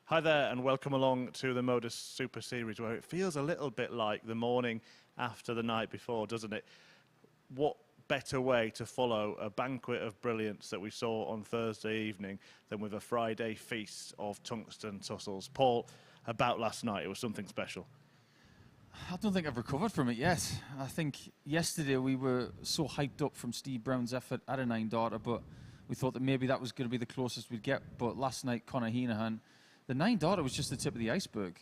Hi there and welcome along to the MODUS Super Series, where it feels a little bit like the morning after the night before, doesn't it? What better way to follow a banquet of brilliance that we saw on Thursday evening than with a Friday feast of tungsten tussles? Paul, about last night, it was something special. I don't think I've recovered from it yet. I think yesterday we were so hyped up from Steve Brown's effort at a 9-darter, but we thought that maybe that was going to be the closest we'd get. But last night, Conor Heenahan, the 9-darter was just the tip of the iceberg.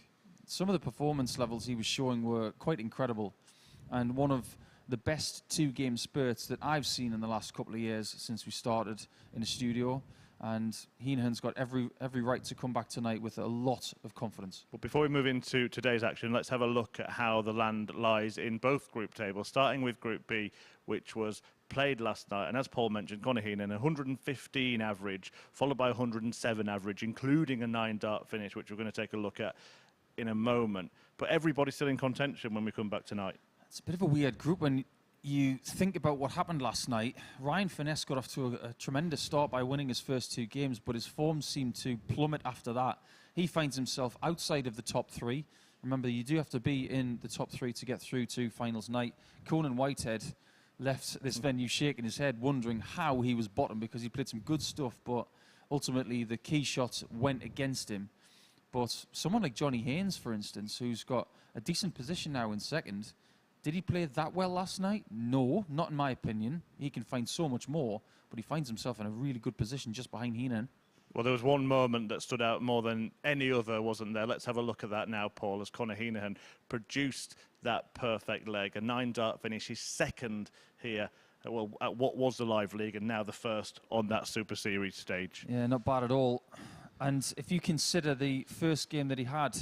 Some of the performance levels he was showing were quite incredible, and one of the best two-game spurts that I've seen in the last couple of years since we started in the studio. And Heenahan's got every right to come back tonight with a lot of confidence. But before we move into today's action, let's have a look at how the land lies in both group tables, starting with Group B, which was played last night. And as Paul mentioned, Conor Heenahan, 115 average, followed by 107 average, including a 9-dart finish, which we're going to take a look at in a moment. But everybody's still in contention when we come back tonight. It's a bit of a weird group when you think about what happened last night. Ryan Finesse got off to a tremendous start by winning his first two games, but his form seemed to plummet after that. He finds himself outside of the top three. Remember, you do have to be in the top three to get through to finals night. Conan Whitehead left this venue shaking his head, wondering how he was bottom, because he played some good stuff, but ultimately the key shots went against him. But someone like Johnny Haynes, for instance, who's got a decent position now in second, did he play that well last night? No, not in my opinion. He can find so much more, but he finds himself in a really good position just behind Heenahan. Well, there was one moment that stood out more than any other, wasn't there? Let's have a look at that now, Paul, as Conor Heenahan produced that perfect leg. A 9-dart finish, his second here at what was the Live League and now the first on that Super Series stage. Yeah, not bad at all. And if you consider the first game that he had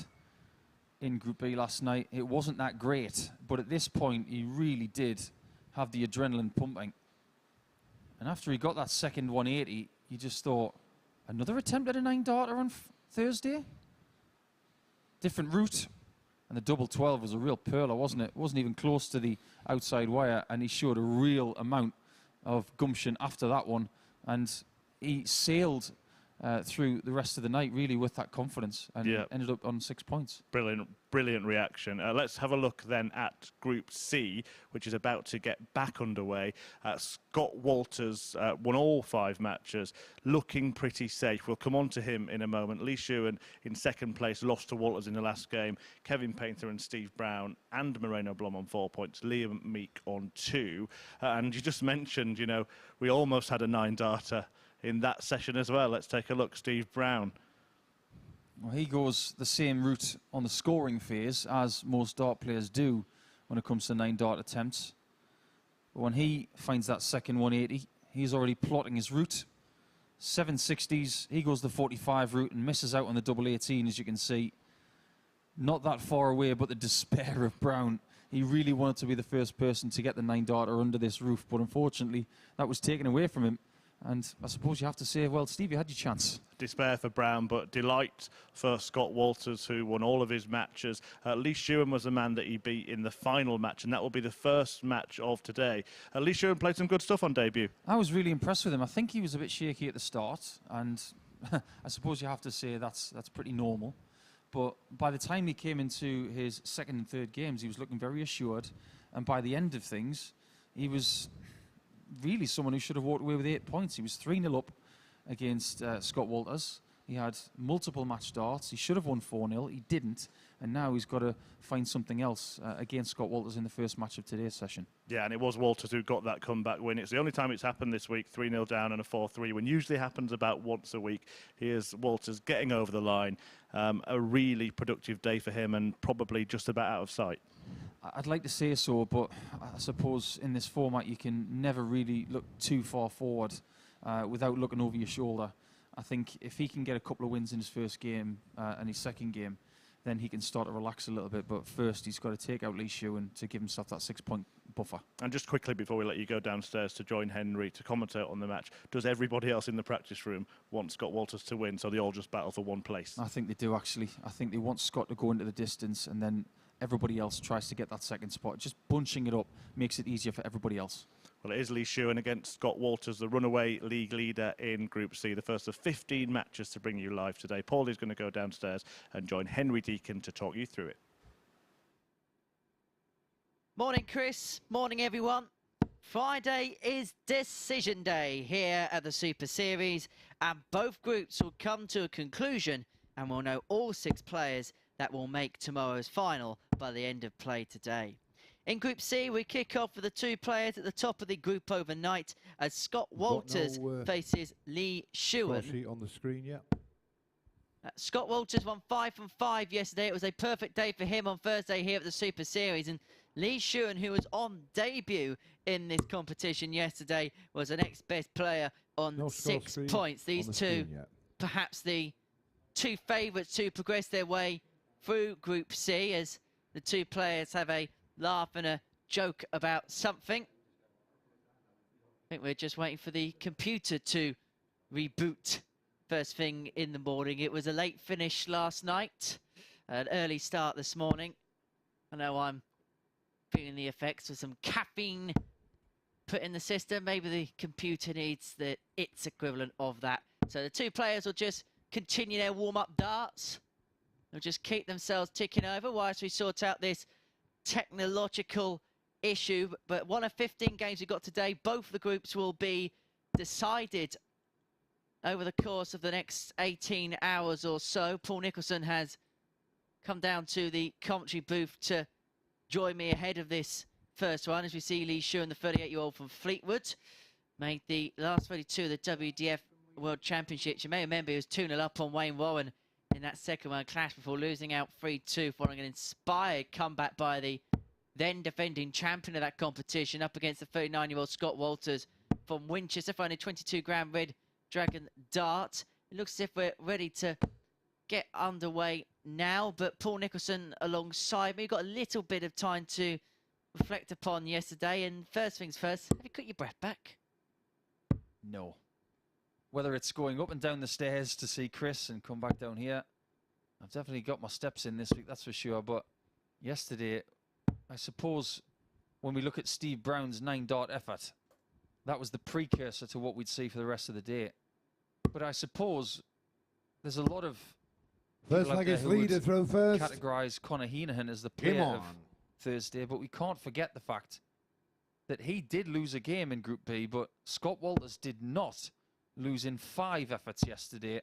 in Group B last night, it wasn't that great. But at this point, he really did have the adrenaline pumping. And after he got that second 180, you just thought, another attempt at a 9-darter on Thursday? Different route. And the double 12 was a real pearler, wasn't it? It wasn't even close to the outside wire, and he showed a real amount of gumption after that one. And he sailed through the rest of the night, really, with that confidence, and ended up on 6 points. Brilliant reaction. Let's have a look then at Group C, which is about to get back underway. Scott Walters won all 5 matches, looking pretty safe. We'll come on to him in a moment. Lee Shuan in second place, lost to Walters in the last game. Kevin Painter and Steve Brown and Moreno Blom on 4 points. Liam Meek on 2. And you just mentioned, you know, we almost had a 9-darter in that session as well. Let's take a look. Steve Brown. Well, he goes the same route on the scoring phase as most dart players do when it comes to 9-dart attempts. But when he finds that second 180, he's already plotting his route. 760s, he goes the 45 route and misses out on the double 18, as you can see. Not that far away, but the despair of Brown. He really wanted to be the first person to get the 9-darter under this roof, but unfortunately that was taken away from him. And I suppose you have to say, well, Steve, you had your chance. Despair for Brown, but delight for Scott Walters, who won all of his matches. Lee Shewan was the man that he beat in the final match, and that will be the first match of today. Lee Shewan played some good stuff on debut. I was really impressed with him. I think he was a bit shaky at the start, and I suppose you have to say that's pretty normal. But by the time he came into his second and third games, he was looking very assured. And by the end of things, he was really someone who should have walked away with 8 points. He was 3-0 up against Scott Walters. He had multiple match darts. He should have won 4-0. He didn't. And now he's got to find something else against Scott Walters in the first match of today's session. Yeah, and it was Walters who got that comeback win. It's the only time it's happened this week, 3-0 down and a 4-3, when usually happens about once a week. Here's Walters getting over the line. A really productive day for him and probably just about out of sight. I'd like to say so, but I suppose in this format you can never really look too far forward without looking over your shoulder. I think if he can get a couple of wins in his first game and his second game, then he can start to relax a little bit. But first, he's got to take out Lee Shewan to give himself that 6-point buffer. And just quickly, before we let you go downstairs to join Henry to commentate on the match, does everybody else in the practice room want Scott Walters to win, so they all just battle for one place? I think they do, actually. I think they want Scott to go into the distance, and then everybody else tries to get that second spot. Just bunching it up makes it easier for everybody else. Well, it is Lee Shuan against Scott Walters, the runaway league leader in Group C. The first of 15 matches to bring you live today. Paulie's going to go downstairs and join Henry Deacon to talk you through it. Morning, Chris. Morning, everyone. Friday is decision day here at the Super Series, and both groups will come to a conclusion, and we'll know all 6 players that will make tomorrow's final by the end of play today. In Group C, we kick off with the 2 players at the top of the group overnight as Scott Walters faces Lee Shewan. On the screen, yeah. Scott Walters won 5 from 5 yesterday. It was a perfect day for him on Thursday here at the Super Series. And Lee Shewan, who was on debut in this competition yesterday, was the next best player on 6 points. These two, perhaps the 2 favourites to progress their way through Group C, as the 2 players have a laugh and a joke about something. I think we're just waiting for the computer to reboot first thing in the morning. It was a late finish last night, an early start this morning. I know I'm feeling the effects of some caffeine put in the system. Maybe the computer needs its equivalent of that. So the 2 players will just continue their warm-up darts. They'll just keep themselves ticking over whilst we sort out this technological issue. But one of 15 games we've got today, both the groups will be decided over the course of the next 18 hours or so. Paul Nicholson has come down to the commentary booth to join me ahead of this first one, as we see Lee Shuan, the 38-year-old from Fleetwood, made the last 32 of the WDF World Championships. You may remember he was 2-0 up on Wayne Warren in that second round clash before losing out 3-2 following an inspired comeback by the then defending champion of that competition up against the 39-year-old Scott Walters from Winchester for only 22 gram Red Dragon dart. It looks as if we're ready to get underway now, but Paul Nicholson alongside me. Got a little bit of time to reflect upon yesterday, and first things first, have you got your breath back? No. Whether it's going up and down the stairs to see Chris and come back down here, I've definitely got my steps in this week, that's for sure. But yesterday, I suppose when we look at Steve Brown's 9-dart effort, that was the precursor to what we'd see for the rest of the day. But I suppose there's a lot of first leg is leader throw first. Categorise Conor Heenahan as the player of Thursday, but we can't forget the fact that he did lose a game in Group B, but Scott Walters did not lose in 5 efforts yesterday,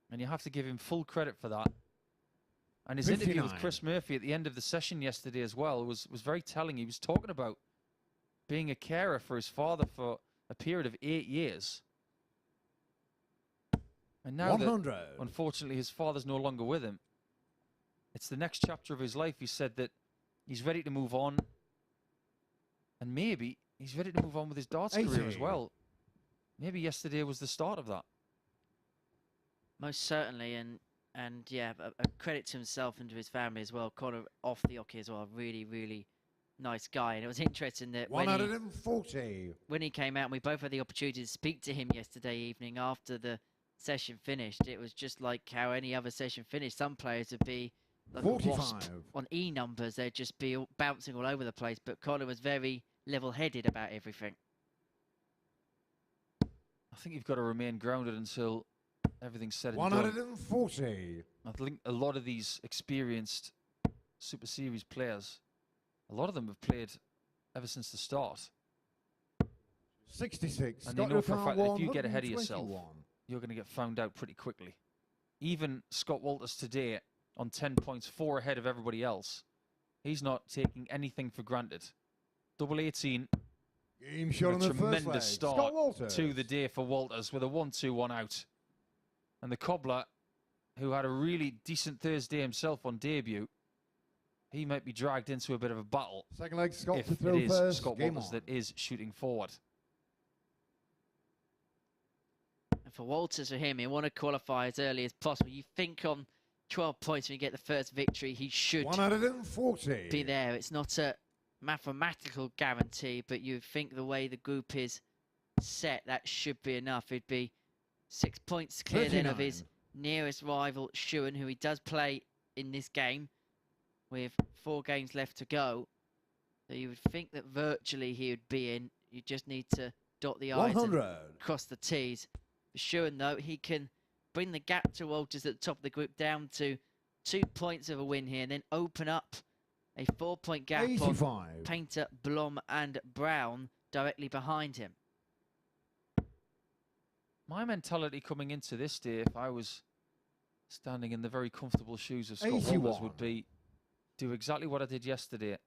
and you have to give him full credit for that. And his 59. Interview with Chris Murphy at the end of the session yesterday as well was very telling. He was talking about being a carer for his father for a period of 8 years. And now 100. That, unfortunately, his father's no longer with him, it's the next chapter of his life. He said that he's ready to move on, and maybe he's ready to move on with his darts career as well. Maybe yesterday was the start of that. Most certainly, and yeah, a credit to himself and to his family as well. Conor off the hockey as well, really, really nice guy. And it was interesting that 140. When he came out, and we both had the opportunity to speak to him yesterday evening after the session finished. It was just like how any other session finished. Some players would be like 45 a wasp on E numbers. They'd just be bouncing all over the place. But Conor was very level-headed about everything. I think you've got to remain grounded until everything's said and 140. Done. I think a lot of these experienced Super Series players, a lot of them have played ever since the start. 66. And they know for a fact that if you get ahead of yourself, you're going to get found out pretty quickly. Even Scott Walters today on 10 points, 4 ahead of everybody else. He's not taking anything for granted. Double 18. Game shot on the tremendous start to the day for Walters with a 1-2-1 out. And the cobbler, who had a really decent Thursday himself on debut, he might be dragged into a bit of a battle. Second leg, Scott if to throw it is first. Scott Walters that is shooting forward. And for Walters, for him, he want to qualify as early as possible. You think on 12 points when you get the first victory, he should 140. be there. It's not a mathematical guarantee, but you think the way the group is set, that should be enough. It'd be 6 points clear 39. then of his nearest rival, Shuan, who he does play in this game with 4 games left to go. So you would think that virtually he would be in. You just need to dot the I's and 100. cross the T's. For Shuan, though, he can bring the gap to Walters at the top of the group down to 2 points of a win here, and then open up a 4-point gap 85. on Painter, Blom and Brown directly behind him. My mentality coming into this day, if I was standing in the very comfortable shoes of Scott Walters, 81. would be do exactly what I did yesterday.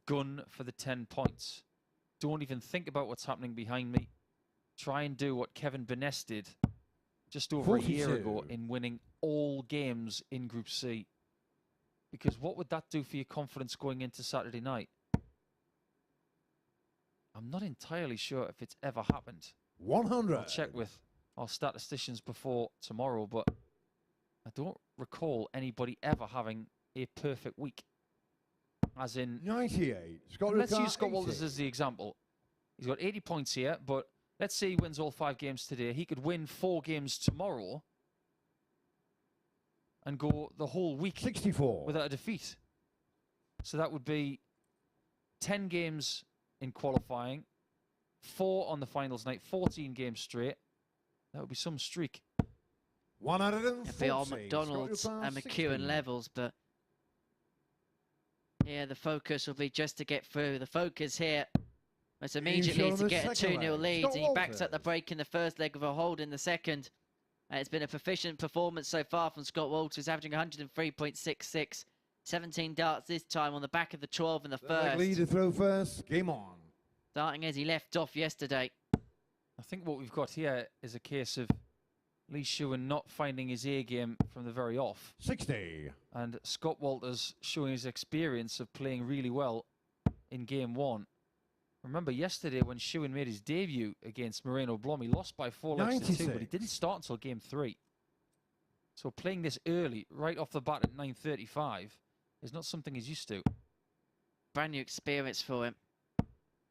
Gun for the 10 points. Don't even think about what's happening behind me. Try and do what Kevin Benes did just over a year ago 42. in winning all games in Group C. Because what would that do for your confidence going into Saturday night? I'm not entirely sure if it's ever happened. 100. I'll check with our statisticians before tomorrow, but I don't recall anybody ever having a perfect week. As in, 98. Scott let's Ricard, use Scott Walters 80. as the example. He's got 80 points here, but let's say he wins all 5 games today. He could win 4 games tomorrow and go the whole week 64. without a defeat. So that would be 10 games in qualifying, 4 on the finals night, 14 games straight. That would be some streak. 140. It'd be on McDonald's Scott Ricard, and 60. McEwen levels, but yeah, the focus will be just to get through. The focus here was immediately to get a 2-0 lead. Scott And he backs up the Walters. break in the first leg of a hold in the second. It's been a proficient performance so far from Scott Walters, averaging 103.66. 17 darts this time on the back of the 12 in the Leg lead to first. throw first. Game on. Starting as he left off yesterday. I think what we've got here is a case of Lee Shewan not finding his A game from the very off, 60. and Scott Walters showing his experience of playing really well in game 1. Remember yesterday when Shewan made his debut against Moreno Blom, he lost by 4 legs to 2, but he 96. didn't start until game 3. So playing this early, right off the bat at 9:35, is not something he's used to. Brand new experience for him.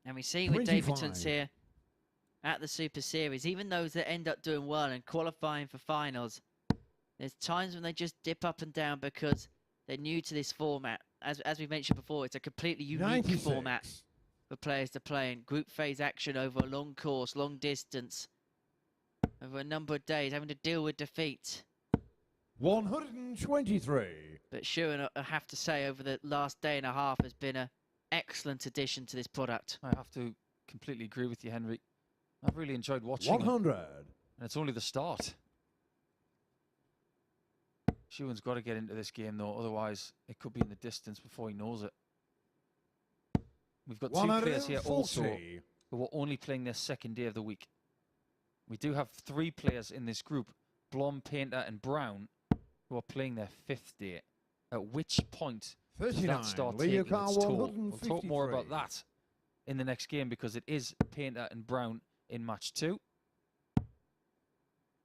And we see with 25. debutants here at the Super Series, even those that end up doing well and qualifying for finals, there's times when they just dip up and down because they're new to this format. As we mentioned before, it's a completely unique 96. format for players to play in. Group phase action over a long course, long distance, over a number of days, having to deal with defeat. 123. But Shuan, I have to say, over the last day and a half has been an excellent addition to this product. I have to completely agree with you, Henry. I've really enjoyed watching him, 100. and it's only the start. Shewan's got to get into this game, though, otherwise it could be in the distance before he knows it. We've got 2 players here also 140. who are only playing their second day of the week. We do have 3 players in this group, Blom, Painter and Brown, who are playing their 5th day. At which point does 39. that start Leo taking its Carr, toll? We'll talk more 153. about that in the next game because it is Painter and Brown in match 2.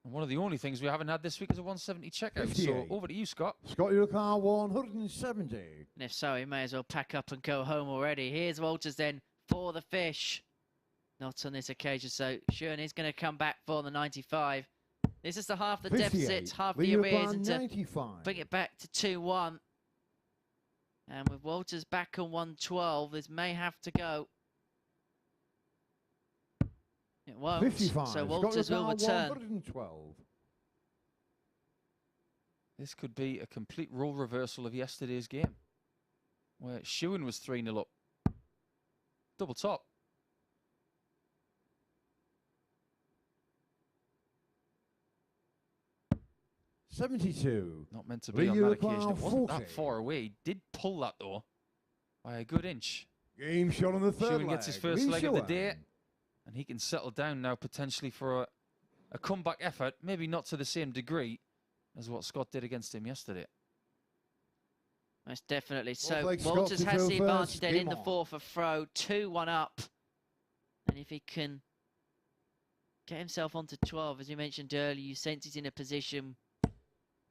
And one of the only things we haven't had this week is a 170 checkout. 58. So over to you, Scott. Scott Ricard, 170. And if so, he may as well pack up and go home already. Here's Walters then for the fish. Not on this occasion, so Shuan is going to come back for the 95. This is the half the 58. deficit, half the Leo arrears, Carr, and to 95. bring it back to 2-1. And with Walters back on 112, this may have to go. It won't. 55. So Scott Walters will Ricard, return. 112. This could be a complete role reversal of yesterday's game, where Shewan was 3-0 up. Double top. $72. Not meant to be on Leo that occasion. It Carr, wasn't 40. that far away. He did pull that, though, by a good inch. Game shot on the third Shewan leg. gets his first Lee leg of the Shewan. day, and he can settle down now potentially for a comeback effort, maybe not to the same degree as what Scott did against him yesterday. Most definitely. So like Scott Walters to has throw the first. advantage then Game in the on. fourth of throw, 2-1 up. And if he can get himself onto 12, as you mentioned earlier, you sense he's in a position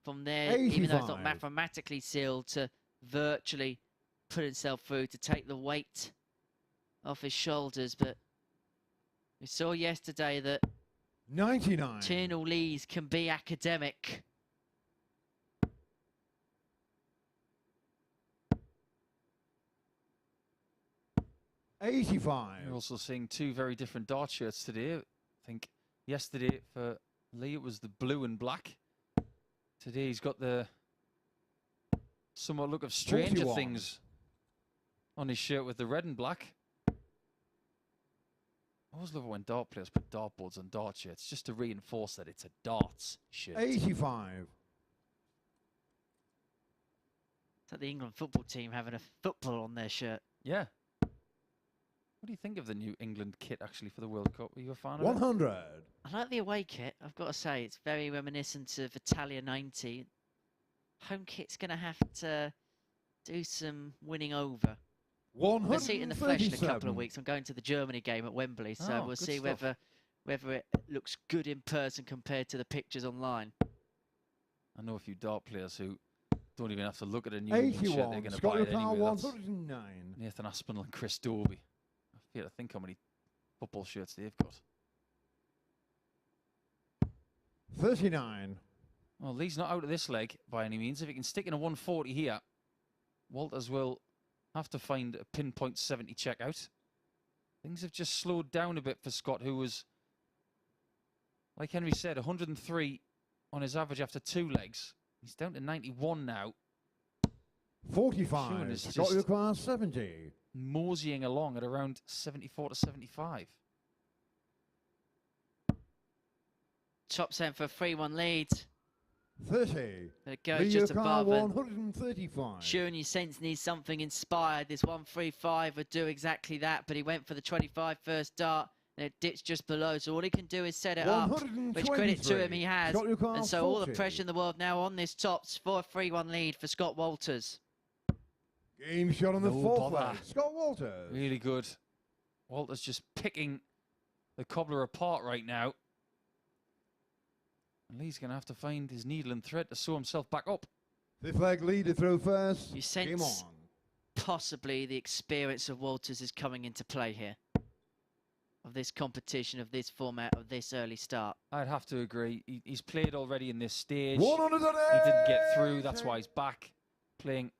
from there, even though it's not 85. mathematically sealed, to virtually put himself through, to take the weight off his shoulders. But we saw yesterday that 99. 2-0 leads can be academic. 85. You're also seeing two very different dart shirts today. I think yesterday for Lee it was the blue and black. Today he's got the somewhat look of Stranger 41. Things on his shirt with the red and black. I always love it when dart players put dartboards on dart shirts just to reinforce that it's a darts shirt. 85. It's like the England football team having a football on their shirt. Yeah. What do you think of the new England kit actually for the World Cup? Are you a fan of it? 100. I like the away kit. I've got to say, it's very reminiscent of Italia 90. Home kit's going to have to do some winning over. We'll see it in the flesh in a couple of weeks. I'm going to the Germany game at Wembley, so Oh, we'll good see stuff. whether it looks good in person compared to the pictures online. I know a few dart players who don't even have to look at a new England shirt. They're 81. going to buy Scott it Car anyway. That's 109. Nathan Aspinall and Chris Dobie. I feel to think how many football shirts they've got. 39. Well, Lee's not out of this leg by any means. If he can stick in a 140 here, Walters will have to find a pinpoint 70 checkout. Things have just slowed down a bit for Scott, who was, like Henry said, 103 on his average after two legs. He's down to 91 now. Shewan 45. is Scott just- Car 70. Moseying along at around 74 to 75. Top set for a 3-1 lead. 30. It goes just Car above. And 135. Shewan, you sense, needs something inspired. This 135 would do exactly that, but he went for the 25 first dart, and it dips just below. So all he can do is set it up, which credit to him he has. Scott Car And so all the 40. pressure in the world now on this tops for a 3-1 lead for Scott Walters. Game shot on the No fourth bother. leg. Scott Walters. Really good. Walters just picking the cobbler apart right now. And Lee's going to have to find his needle and thread to sew himself back up. Fifth leg leader throw first. You Game sense on. possibly the experience of Walters is coming into play here. Of this competition, of this format, of this early start. I'd have to agree. He's played already in this stage. 108. He didn't get through. That's why he's back playing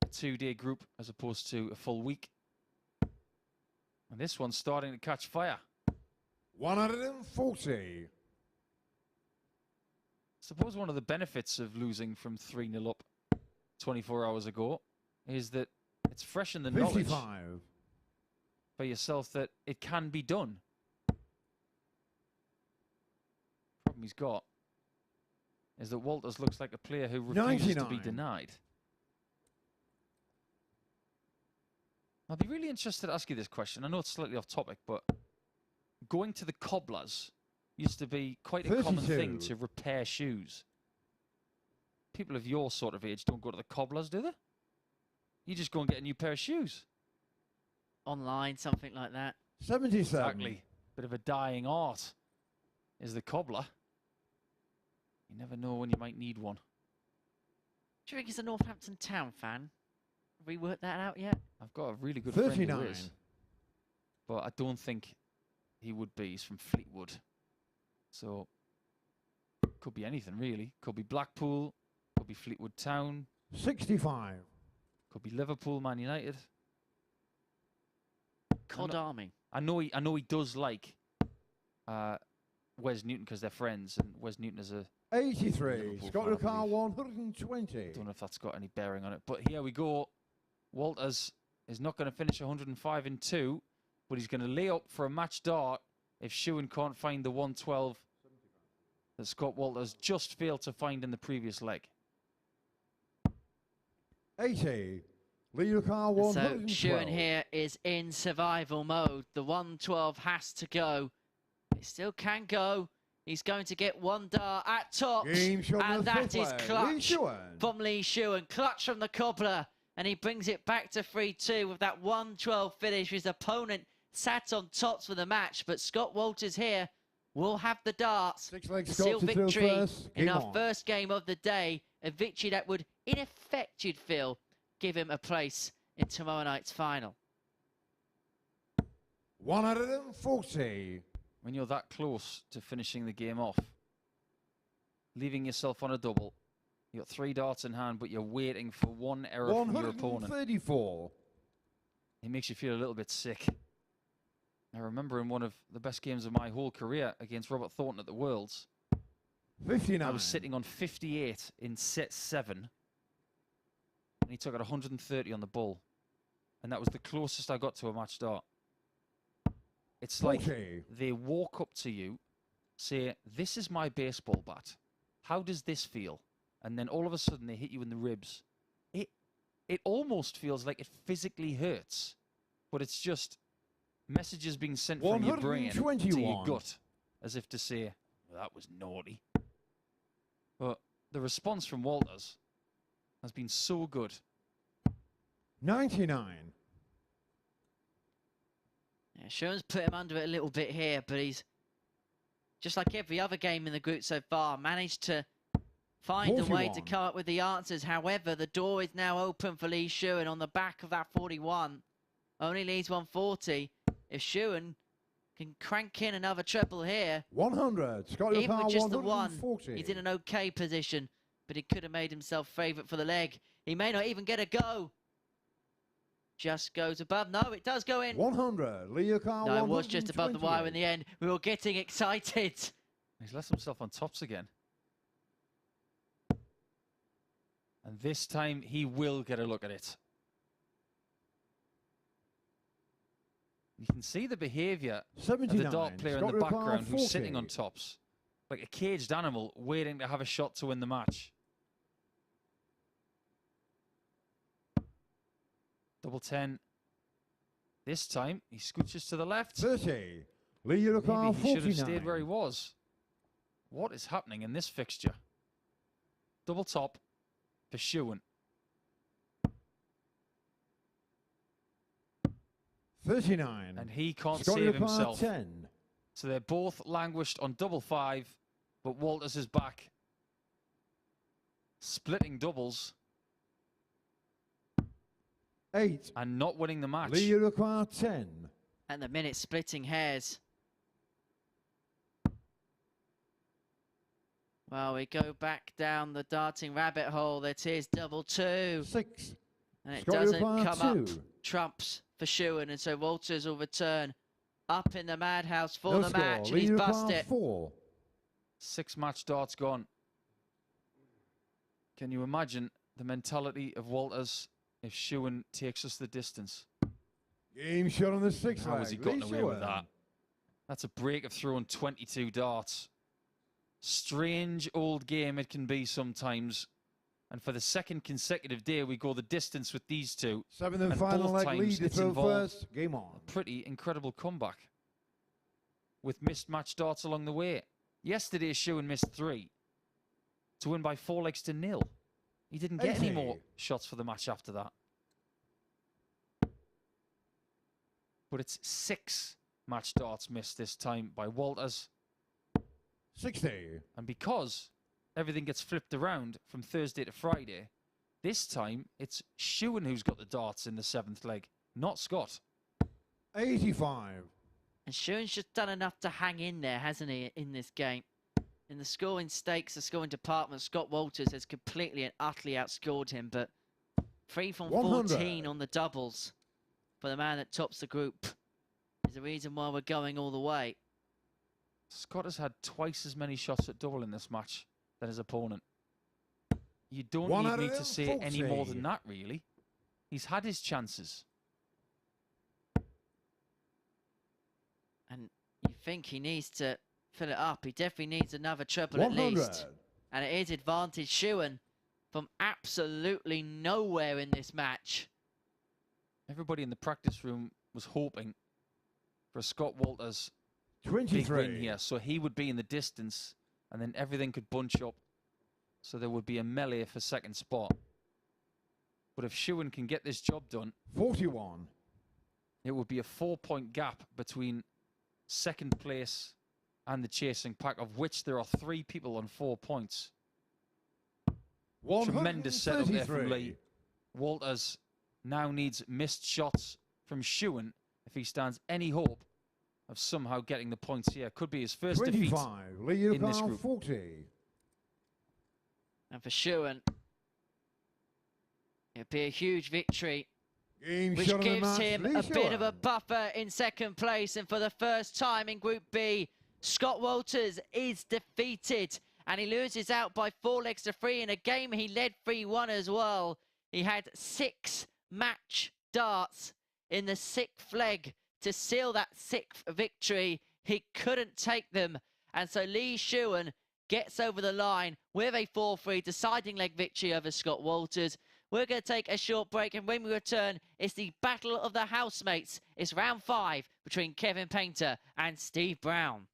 a two-day group as opposed to a full week. And this one's starting to catch fire. 140. Suppose one of the benefits of losing from 3-0 up 24 hours ago is that it's fresh in the knowledge 55. for yourself that it can be done. Problem he's got is that Walters looks like a player who refuses to be 99. denied. I'd be really interested to ask you this question. I know it's slightly off topic, but going to the cobblers used to be quite a common thing 32. to repair shoes. People of your sort of age don't go to the cobblers, do they? You just go and get a new pair of shoes. Online, something like that. 77. Exactly. Bit of a dying art is the cobbler. You never know when you might need one. Do you think he's a Northampton Town fan? Have we worked that out yet? I've got a really good friend 39. who is, but I don't think he would be. He's from Fleetwood. So, could be anything really. Could be Blackpool, could be Fleetwood Town, 65. could be Liverpool, Man United. Cod Army. I know he does like Wes Newton because they're friends, and Wes Newton is a 83. Liverpool Scott fan, I Car believe. 120. Don't know if that's got any bearing on it. But here we go. Walters is not going to finish 105 in 2, but he's going to lay up for a match dart if Shuan can't find the 112 that Scott Walters just failed to find in the previous leg. 80. Leader Car So 112. Shewan here is in survival mode. The 112 has to go. It still can go. He's going to get one dart at tops. Game shot on And the that fifth is leg. Lee clutch Shewan. from Lee Shewan. Clutch from the cobbler. And he brings it back to 3-2 with that 112 finish. His opponent sat on tops for the match. But Scott Walters here will have the darts. Six leg To Scott seal to throw victory first. in Game our on. first game of the day. A victory that would, in effect, you'd feel, give him a place in tomorrow night's final. 140. When you're that close to finishing the game off, leaving yourself on a double, you've got 3 darts in hand, but you're waiting for one error from your opponent. 134. It makes you feel a little bit sick. I remember in one of the best games of my whole career against Robert Thornton at the Worlds, 59. I was sitting on 58 in set 7, and he took out 130 on the ball. And that was the closest I got to a match start. It's 40. like they walk up to you, say, this is my baseball bat. How does this feel? And then all of a sudden they hit you in the ribs. It almost feels like it physically hurts, but it's just messages being sent from your brain to your gut, as if to say, well, that was naughty. But the response from Walters has been so good. 99. Yeah, Shuan's put him under it a little bit here, but he's, just like every other game in the group so far, managed to find a way to 41. come up with the answers. However, the door is now open for Lee Shuan on the back of that 41. Only leaves 140. If Shuan can crank in another triple here, 100. Scott even with just the one, 140. he's in an okay position, but he could have made himself favourite for the leg. He may not even get a go. Just goes above. No, it does go in. 100. Leo Carl. No, it was just above the wire in the end. We were getting excited. He's left himself on tops again. And this time he will get a look at it. You can see the behaviour of the dart player in the background who's sitting on tops. Like a caged animal waiting to have a shot to win the match. Double 10. This time he scooches to the left. 30. Leo Carl. Maybe he should have stayed where he was. What is happening in this fixture? Double top for Shewan. 39. And he can't Scott save himself. 10. So they're both languished on double 5, but Walters is back. Splitting doubles 8. and not winning the match. Leo Carl 10. And the minute splitting hairs. Well, we go back down the darting rabbit hole. That is double 2. 6. And it Scott doesn't Leopard come up. 2. Trumps for Shewan, and so Walters will return up in the madhouse for No the score. match, and he's Leo bust Carl it. 4. 6 match darts gone. Can you imagine the mentality of Walters if Shewan takes us the distance? Game shot on the 6th How has he gotten Lee away with Shewan. that? That's a break of throwing 22 darts. Strange old game it can be sometimes. And for the second consecutive day, we go the distance with these two. 7th and And final both leg times lead to it's throw involved first. Game on. a pretty incredible comeback with missed match darts along the way. Yesterday, Shewan missed 3 to win by 4 legs to 0. He didn't get any 80. more shots for the match after that. But it's 6 match darts missed this time by Walters. 60. And because everything gets flipped around from Thursday to Friday, this time it's Shewan who's got the darts in the 7th leg, not Scott. 85. And Shuan's just done enough to hang in there, hasn't he, in this game? In the scoring stakes, the scoring department, Scott Walters has completely and utterly outscored him, but 3 from 100. 14 on the doubles for the man that tops the group is the reason why we're going all the way. Scott has had twice as many shots at double in this match than his opponent. You don't need me to say any more 140. than that, really. He's had his chances. And you think he needs to fill it up. He definitely needs another triple 100. at least. And it is advantage Shewan from absolutely nowhere in this match. Everybody in the practice room was hoping for a Scott Walters big 23. win here, so he would be in the distance and then everything could bunch up so there would be a melee for second spot. But if Shewan can get this job done, 41. it would be a 4-point gap between second place and the chasing pack, of which there are 3 people on 4 points. Tremendous setup there from Lee. Walters now needs missed shots from Shewan if he stands any hope of somehow getting the points here. Could be his first defeat 25. Leo in this Carl group. 40. And for Shewan, it'd be a huge victory Game which shot of the gives match, him Lee a bit of a Shewan. buffer in second place. And for the first time in Group B, Scott Walters is defeated, and he loses out by 4 legs to 3 in a game he led 3-1 as well. He had 6 match darts in the 6th leg to seal that 6th victory. He couldn't take them, and so Lee Shewan gets over the line with a 4-3 deciding leg victory over Scott Walters. We're going to take a short break, and when we return, it's the battle of the housemates. It's round 5 between Kevin Painter and Steve Brown.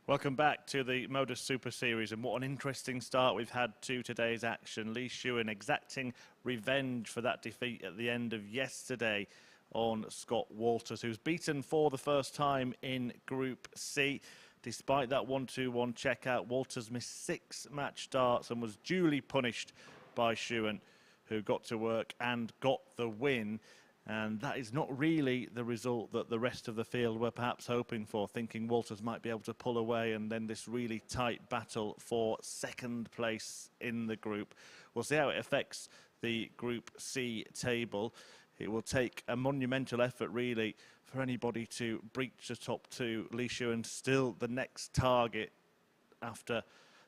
Welcome back to the MODUS Super Series, and what an interesting start we've had to today's action. Lee Shewan exacting revenge for that defeat at the end of yesterday on Scott Walters, who's beaten for the first time in Group C. Despite that 1-2-1 checkout, Walters missed 6 match darts and was duly punished by Shuan, who got to work and got the win. And that is not really the result that the rest of the field were perhaps hoping for, thinking Walters might be able to pull away, and then this really tight battle for second place in the group. We'll see how it affects the Group C table. It will take a monumental effort, really, for anybody to breach the top 2. Lee Shewan still the next target after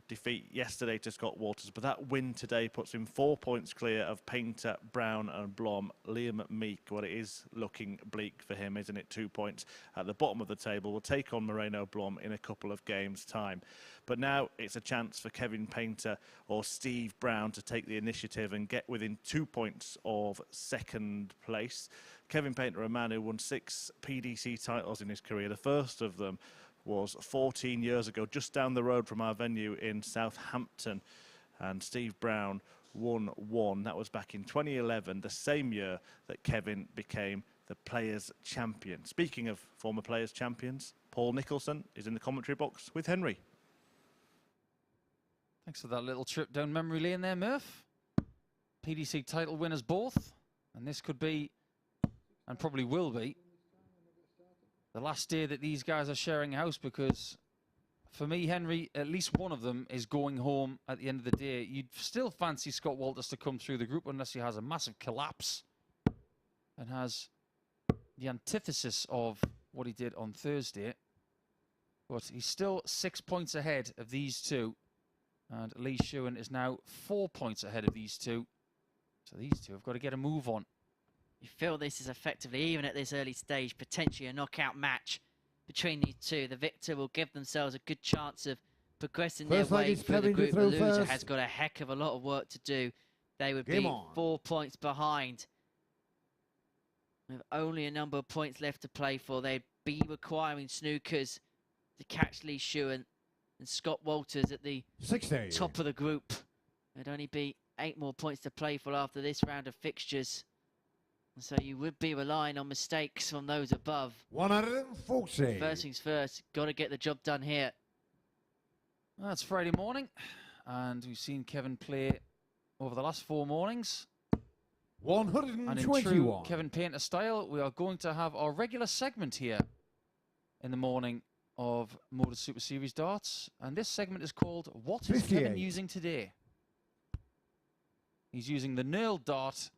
defeat yesterday to Scott Walters, but that win today puts him 4 points clear of Painter, Brown and Blom. Liam Meek, well, it is looking bleak for him, isn't it? 2 points at the bottom of the table. Will take on Moreno Blom in a couple of games' time. But now it's a chance for Kevin Painter or Steve Brown to take the initiative and get within 2 points of second place. Kevin Painter, a man who won 6 PDC titles in his career, the first of them was 14 years ago, just down the road from our venue in Southampton. And Steve Brown won 1. That was back in 2011, the same year that Kevin became the Players' Champion. Speaking of former Players' Champions, Paul Nicholson is in the commentary box with Henry. Thanks for that little trip down memory lane there, Murph. PDC title winners both. And this could be, and probably will be, the last day that these guys are sharing a house, because for me, Henry, at least one of them is going home at the end of the day. You'd still fancy Scott Walters to come through the group unless he has a massive collapse and has the antithesis of what he did on Thursday. But he's still 6 points ahead of these two. And Lee Shuan is now 4 points ahead of these two. So these two have got to get a move on. You feel this is effectively, even at this early stage, potentially a knockout match between these two. The victor will give themselves a good chance of progressing their way through the group. The loser has got a heck of a lot of work to do. They would be 4 points behind. With only a number of points left to play for, they'd be requiring snookers to catch Lee Shuan and Scott Walters at the top of the group. There'd only be 8 more points to play for after this round of fixtures. So you would be relying on mistakes from those above. 140. First things first, got to get the job done here. Well, it's Friday morning, and we've seen Kevin play over the last 4 mornings. 121. And in true Kevin Painter style, we are going to have our regular segment here in the morning of MODUS Super Series darts. And this segment is called What is Kevin using today? He's using the knurled dart,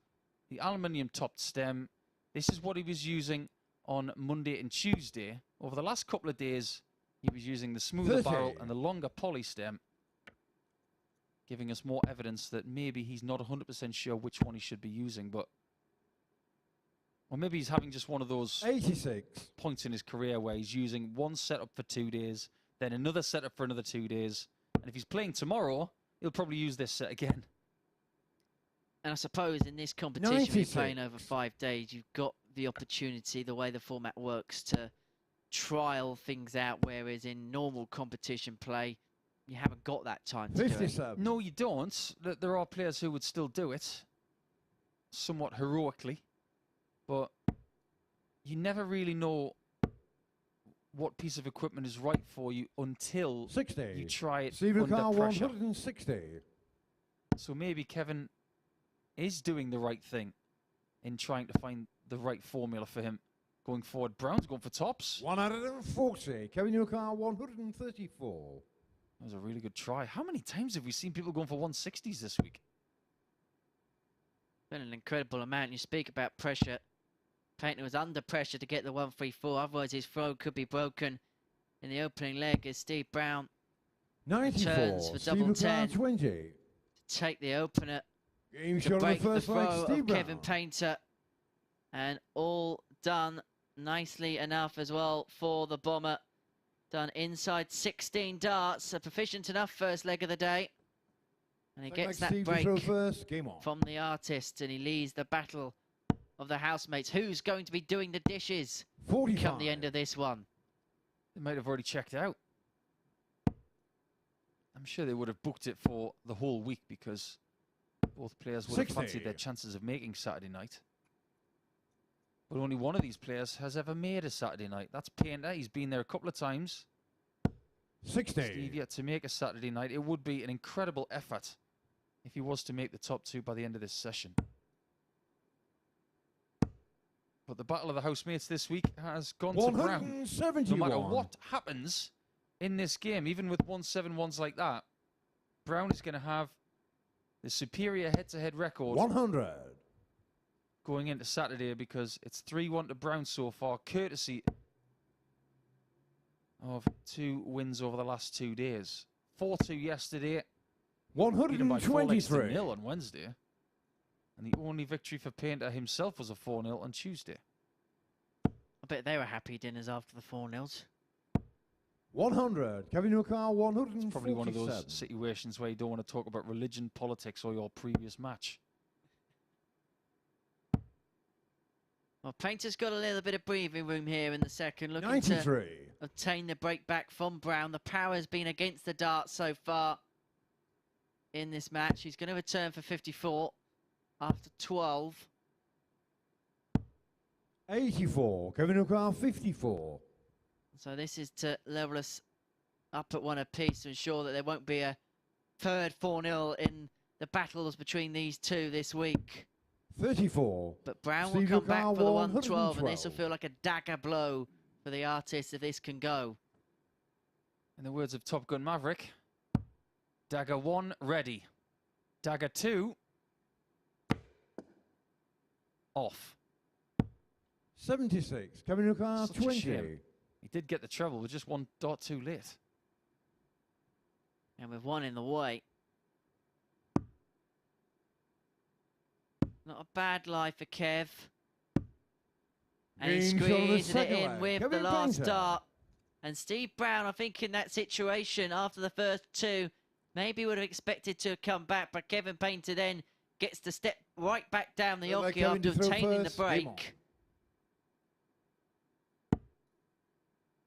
the aluminium topped stem. This is what he was using on Monday and Tuesday. Over the last couple of days, he was using the smoother barrel and the longer poly stem, giving us more evidence that maybe he's not 100% sure which one he should be using, but or maybe he's having just one of those 86 points in his career where he's using one setup for 2 days, then another setup for another 2 days, and if he's playing tomorrow, he'll probably use this set again. And I suppose in this competition, you're playing over 5 days, you've got the opportunity, the way the format works, to trial things out, whereas in normal competition play, you haven't got that time to do it. No, you don't. There are players who would still do it, somewhat heroically, but you never really know what piece of equipment is right for you until 60. You try it Steve under pressure. 160. So maybe Kevin is doing the right thing in trying to find the right formula for him going forward. Brown's going for tops. 140. Kevin Newcar 134. That was a really good try. How many times have we seen people going for 160s this week? Been an incredible amount. You speak about pressure. Painter was under pressure to get the 134, otherwise his throw could be broken in the opening leg as Steve Brown 94. turns for double 10 20. to take the opener. Game To shot break on the the first leg, throw Steve of Brown. Kevin Painter. And all done nicely enough as well for the bomber. Done inside 16 darts. A proficient enough first leg of the day. And he gets that break from the artist. And he leads the battle of the housemates. Who's going to be doing the dishes 45. come the end of this one? They might have already checked out. I'm sure they would have booked it for the whole week because both players would have fancied their chances of making Saturday night. But only one of these players has ever made a Saturday night. That's Painter. He's been there a couple of times. 60. Steve yet to make a Saturday night. It would be an incredible effort if he was to make the top 2 by the end of this session. But the battle of the housemates this week has gone to Brown. No matter what happens in this game, even with 171s like that, Brown is going to have the superior head-to-head record 100 going into Saturday because it's 3-1 to Brown so far, courtesy of 2 wins over the last 2 days. 4-2 yesterday. 123 0 on Wednesday. And the only victory for Painter himself was a 4-0 on Tuesday. I bet they were happy dinners after the 4-0s. 100. Kevin Newcar 147. It's probably one of those situations where you don't want to talk about religion, politics, or your previous match. Well, Painter's got a little bit of breathing room here in the second, looking 93. to obtain the break back from Brown. The power has been against the dart so far in this match. He's going to return for 54 after 12. 84. Kevin Newcar 54. So this is to level us up at 1 apiece to ensure that there won't be a third 4-0 in the battles between these two this week. 34. But Brown Steve will come back Newcar, for the 112, and this will 112. feel like a dagger blow for the artist if this can go. In the words of Top Gun Maverick, dagger 1 ready. Dagger 2 off. 76. Coming to car Such a 20. shame. He did get the treble, but just 1 dot too late. And with 1 in the way. Not a bad lie for Kev. And he Green shot on the squeezed it second in leg. with Kevin the last Painter. dart. And Steve Brown, I think in that situation after the first 2, maybe would have expected to have come back, but Kevin Painter then gets to step right back down the Look like oche Kevin after to throw obtaining the first. Game on. break.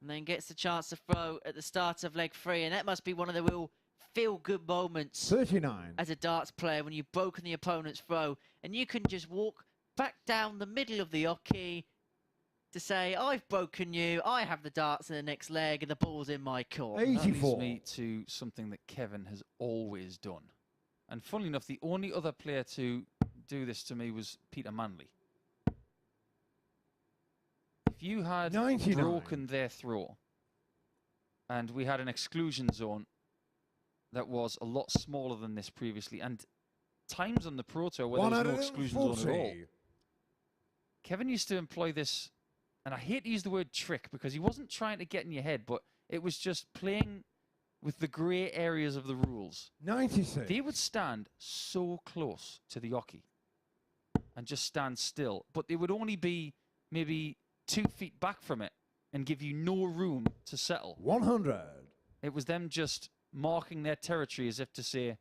And then gets the chance to throw at the start of leg 3, and that must be one of the real feel-good moments 39. as a darts player when you've broken the opponent's throw and you can just walk back down the middle of the oche to say, I've broken you, I have the darts in the next leg and the ball's in my court. That leads 84. me to something that Kevin has always done. And funnily enough, the only other player to do this to me was Peter Manley. If you had 99. broken their throw and we had an exclusion zone that was a lot smaller than this previously, and times on the Pro Tour where there was no exclusion zone at all, 140. Kevin used to employ this, and I hate to use the word trick because he wasn't trying to get in your head, but it was just playing with the grey areas of the rules. 96. They would stand so close to the oche and just stand still, but they would only be maybe 2 feet back from it and give you no room to settle. 100. It was them just marking their territory as if to say,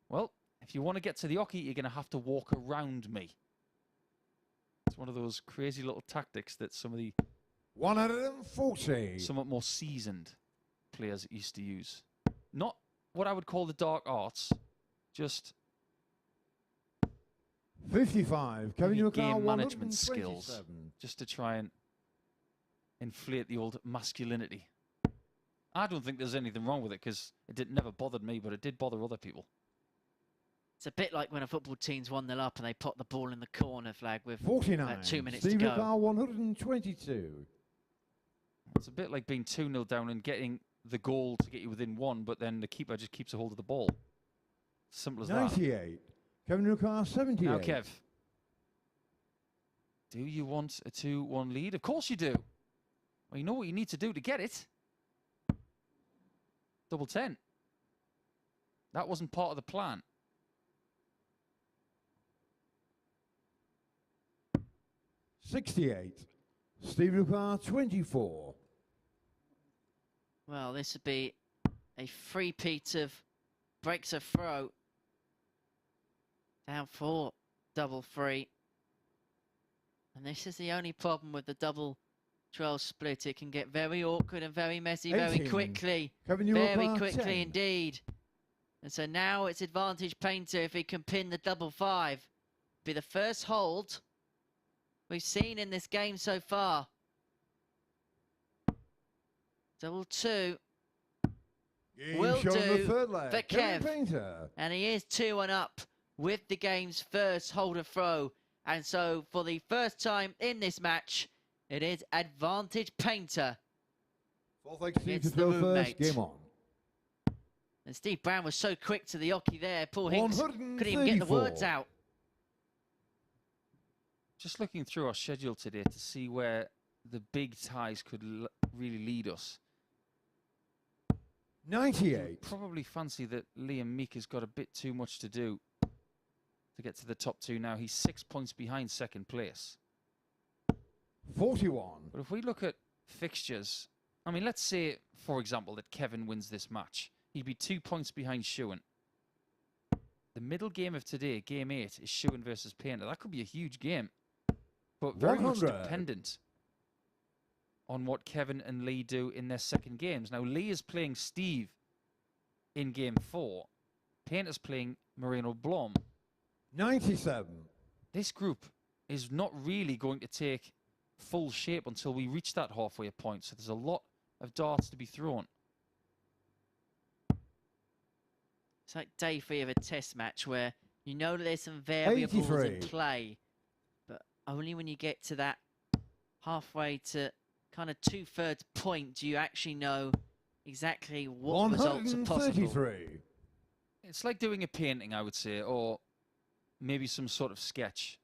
well, if you want to get to the oche, you're going to have to walk around me. It's one of those crazy little tactics that some of the 140. somewhat more seasoned players used to use. Not what I would call the dark arts, just 55. Coming to a car game management 127. skills, just to try and inflate the old masculinity. I don't think there's anything wrong with it because never bothered me, but it did bother other people. It's a bit like when a football team's 1-0 up and they pop the ball in the corner flag with 49. 2 minutes Steve to go. Car 122. It's a bit like being 2-0 down and getting the goal to get you within 1, but then the keeper just keeps a hold of the ball. Simple as that. 98. Coming to a car 78. Now, Kev, do you want a 2-1 lead? Of course you do. Well, you know what you need to do to get it. Double 10. That wasn't part of the plan. $68. Steve Car 24. Well, this would be a three-peat of breaks a throw. Down 4, double 3. And this is the only problem with the double 12 split. It can get very awkward and very messy very 18. quickly. Coming to a Very car quickly 10. indeed. And so now it's advantage Painter if he can pin the double 5. Be the first hold we've seen in this game so far. Double 2. Game Will shot on the do third leg. for Kevin Kev. Painter. And he is 2-1 up with the game's first holder throw. And so for the first time in this match, it is advantage Painter. Fourth leg Steve to It's the throw first. roommate. Game on. And Steve Brown was so quick to the oche there. Paul Hinks couldn't even get the 134. words out. Just looking through our schedule today to see where the big ties could really lead us. 98. Probably fancy that Liam Meek has got a bit too much to do to get to the top 2 now. He's 6 points behind second place. 41. But if we look at fixtures, I mean, let's say, for example, that Kevin wins this match. He'd be 2 points behind Shuan. The middle game of today, game 8, is Shuan versus Painter. That could be a huge game, but very much 100. dependent on what Kevin and Lee do in their second games. Now, Lee is playing Steve in game 4. Painter's playing Moreno Blom. 97. This group is not really going to take full shape until we reach that halfway point. So there's a lot of darts to be thrown. It's like day 3 of a test match where you know that there's some variables 83. in play. But only when you get to that halfway to kind of 2/3 point do you actually know exactly what results are possible. 133. It's like doing a painting, I would say, or maybe some sort of sketch.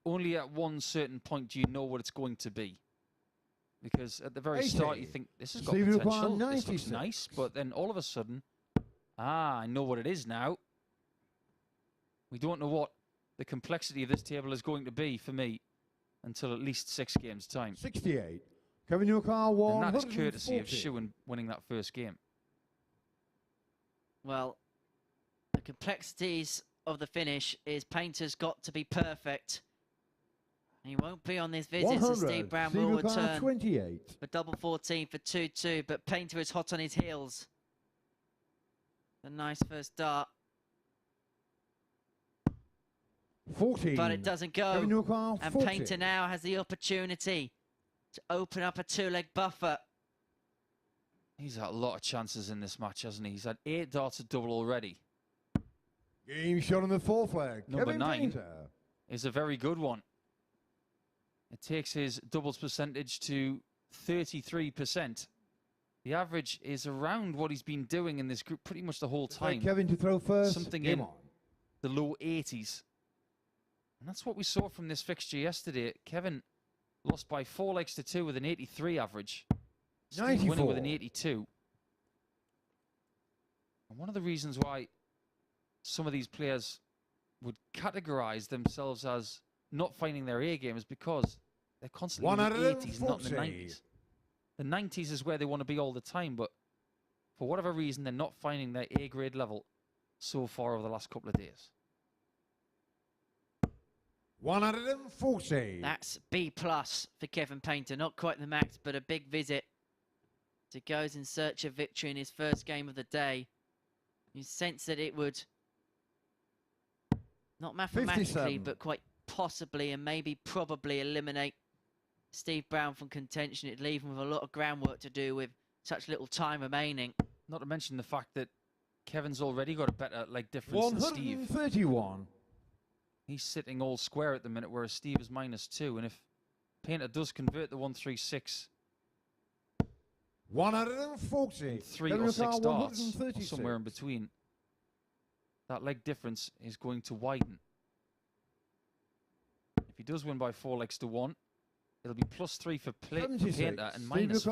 Only at one certain point do you know what it's going to be. Because at the very 80. start you think, this has got Steve potential, Require, this looks 96. nice, but then all of a sudden, I know what it is now. We don't know what the complexity of this table is going to be for me until at least 6 games' time. 68. Kevin Newcar, 140. And that is courtesy of Shuan winning that first game. Well, the complexities of the finish is Painter's got to be perfect. He won't be on this visit, so Steve Brown will return 28. for double 14 for 2-2, but Painter is hot on his heels. A nice first start. 14. But it doesn't go. Kevin Newcar, And 40. Painter now has the opportunity to open up a 2-leg buffer. He's had a lot of chances in this match, hasn't he? He's had 8 darts at double already. Game shot on the 4th leg. Number Kevin 9 Painter. is a very good one. It takes his doubles percentage to 33%. The average is around what he's been doing in this group pretty much the whole time. Kevin to throw first. Something Game in on. the low 80s. And that's what we saw from this fixture yesterday. Kevin lost by 4 legs to 2 with an 83 average. Steve winning 94. with an 82. And one of the reasons why some of these players would categorize themselves as not finding their A game is because they're constantly in the 80s, not in the 90s. The 90s is where they want to be all the time, but for whatever reason, they're not finding their A grade level so far over the last couple of days. 140. That's B+ for Kevin Painter. Not quite the max, but a big visit. He goes in search of victory in his first game of the day. You sense that it would, not mathematically, 57. but quite possibly and maybe probably eliminate Steve Brown from contention. It'd leave him with a lot of groundwork to do with such little time remaining. Not to mention the fact that Kevin's already got a better leg difference than Steve. 131. He's sitting all square at the minute, whereas Steve is -2. And if Painter does convert the 136, 140. 3 Kevin or 6 Newcar, darts, or 136. somewhere in between, that leg difference is going to widen. If he does win by 4 legs to 1, it'll be +3 for Painter and Steve -5 for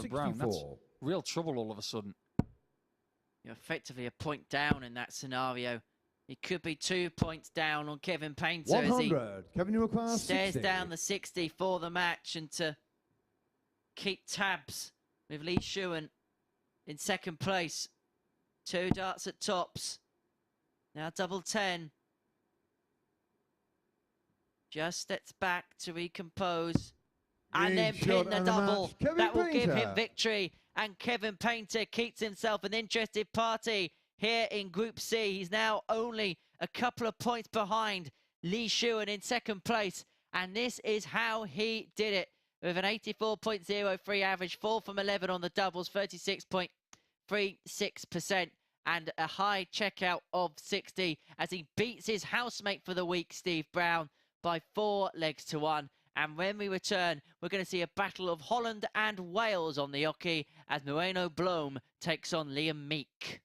Brown. That's 164. real trouble all of a sudden. You're effectively a point down in that scenario. He could be 2 points down on Kevin Painter as he 100. Kevin Newcar, stares 60. down the 60 for the match, and to keep tabs with Lee Shuan in second place. 2 darts at tops. Now double 10. Just steps back to recompose. And then Great pin shot the and a double. match. Kevin That will give him Painter. victory. And Kevin Painter keeps himself an interested party here in Group C. He's now only a couple of points behind Lee Shuan in second place. And this is how he did it. With an 84.03 average, 4 from 11 on the doubles, 36.36%. And a high checkout of 60 as he beats his housemate for the week, Steve Brown, by 4 legs to 1. And when we return, we're going to see a battle of Holland and Wales on the hockey as Moreno Blom takes on Liam Meek.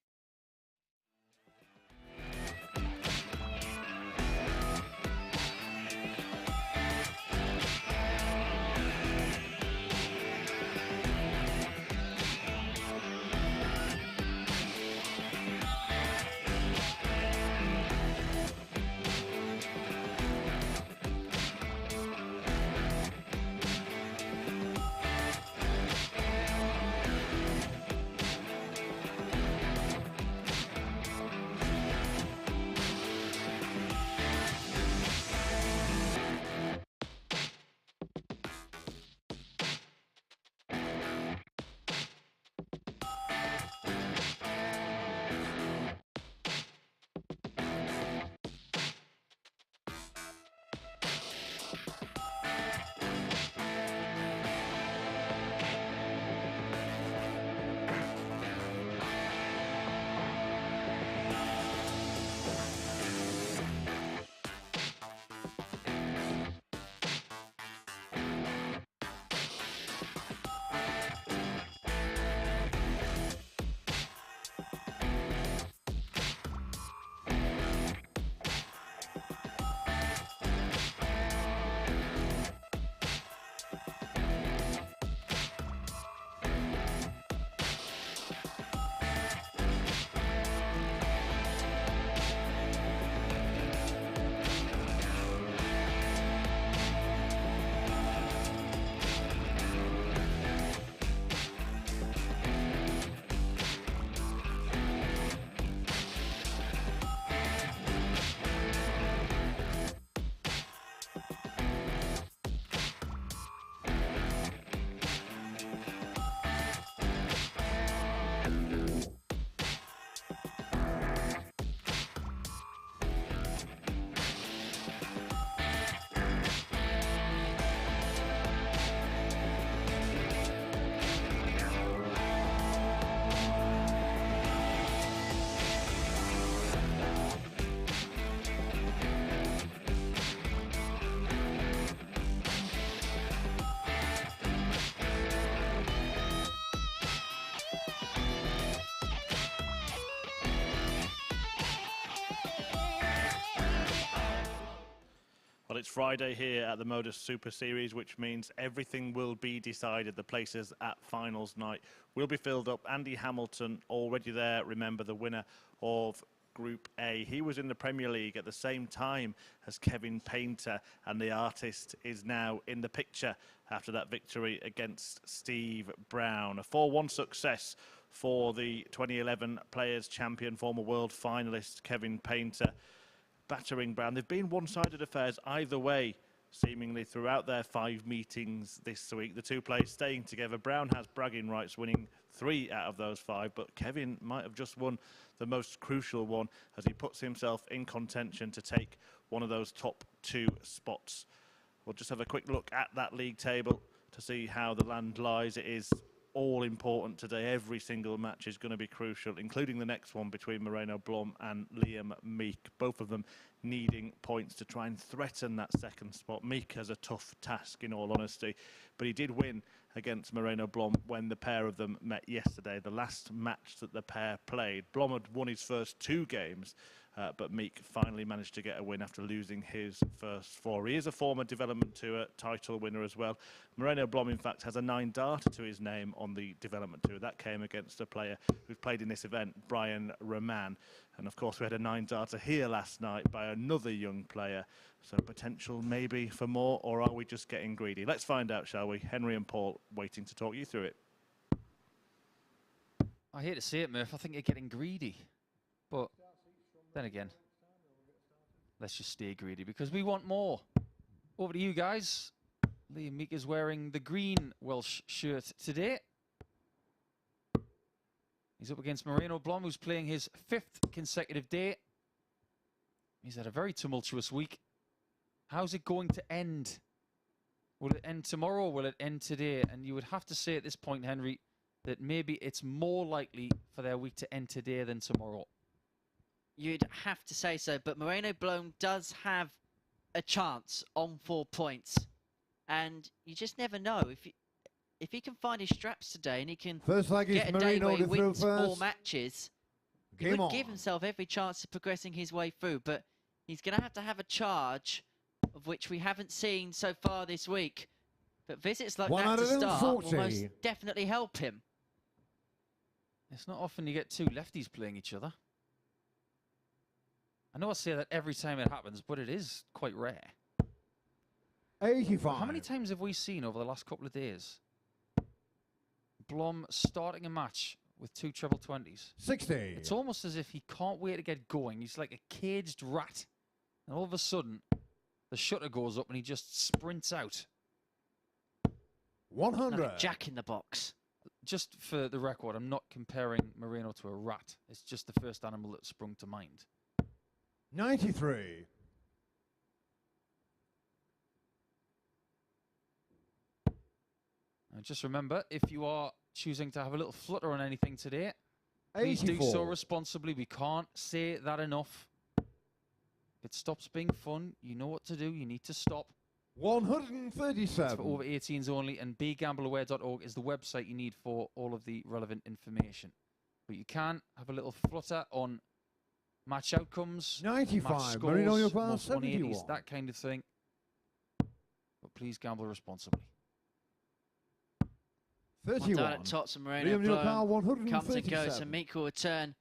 Friday here at the MODUS Super Series, which means everything will be decided. The places at finals night will be filled up. Andy Hamilton already there. Remember, the winner of Group A. He was in the Premier League at the same time as Kevin Painter, and the artist is now in the picture after that victory against Steve Brown. A 4-1 success for the 2011 Players Champion, former world finalist Kevin Painter, battering Brown. They've been one-sided affairs either way, seemingly throughout their 5 meetings this week. The two players staying together. Brown has bragging rights, winning 3 out of those 5, but Kevin might have just won the most crucial one as he puts himself in contention to take one of those top 2 spots. We'll just have a quick look at that league table to see how the land lies. It is all important today. Every single match is going to be crucial, including the next one between Moreno Blom and Liam Meek. Both of them needing points to try and threaten that second spot. Meek has a tough task, in all honesty, but he did win against Moreno Blom when the pair of them met yesterday, the last match that the pair played. Blom had won his first 2 games, but Meek finally managed to get a win after losing his first 4. He is a former Development Tour title winner as well. Moreno Blom, in fact, has a 9-darter to his name on the Development Tour. That came against a player who's played in this event, Brian Roman. And of course, we had a 9-darter here last night by another young player. So potential maybe for more, or are we just getting greedy? Let's find out, shall we? Henry and Paul waiting to talk you through it. I hate to say it, Murph. I think you're getting greedy. But then again, let's just stay greedy because we want more. Over to you guys. Liam Meek is wearing the green Welsh shirt today. He's up against Moreno Blom, who's playing his 5th consecutive day. He's had a very tumultuous week. How's it going to end? Will it end tomorrow or will it end today? And you would have to say at this point, Henry, that maybe it's more likely for their week to end today than tomorrow. You'd have to say so, but Moreno Blom does have a chance on 4 points. And you just never know. If he can find his straps today and he can First leg is get a day Moreno where he to throw wins 4 first. matches, he Game would on. give himself every chance of progressing his way through. But he's going to have a charge of which we haven't seen so far this week. But visits like that to start will 140. most definitely help him. It's not often you get 2 lefties playing each other. I know I say that every time it happens, but it is quite rare. 85. How many times have we seen over the last couple of days Blom starting a match with 2 treble 20s? 60. It's almost as if he can't wait to get going. He's like a caged rat. And all of a sudden, the shutter goes up and he just sprints out. 100. Like a jack in the box. Just for the record, I'm not comparing Moreno to a rat. It's just the first animal that sprung to mind. 93. And just remember, if you are choosing to have a little flutter on anything today, please do 84. so responsibly. We can't say that enough. If it stops being fun, you know what to do. You need to stop. 137. It's for over 18s only, and begambleaware.org is the website you need for all of the relevant information. But you can have a little flutter on match outcomes, 95. match scores, Marino your class, most 180s, 71. that kind of thing. But please gamble responsibly. 31. Down at Tots and Moreno Liam Newcar, Blom comes and goes, 137. and Meek will return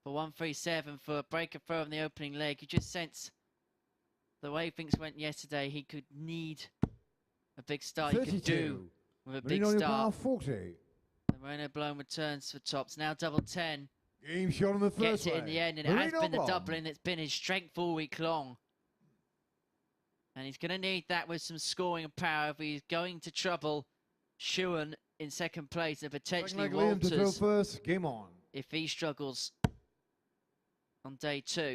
for 137 for a breaker throw in the opening leg. You just sense the way things went yesterday, he could need a big start. You could do with a big Marino start. Newcar, 40. And Moreno Blom returns for Tops. Now double 10. Game shot on the first Gets it in leg. the end, and it Marino has been the Blom. doubling that's been his strength all week long. And he's going to need that with some scoring power if he's going to trouble Shuan in second place and potentially Second leg, Liam to throw Walters first. Game on. if he struggles on day 2.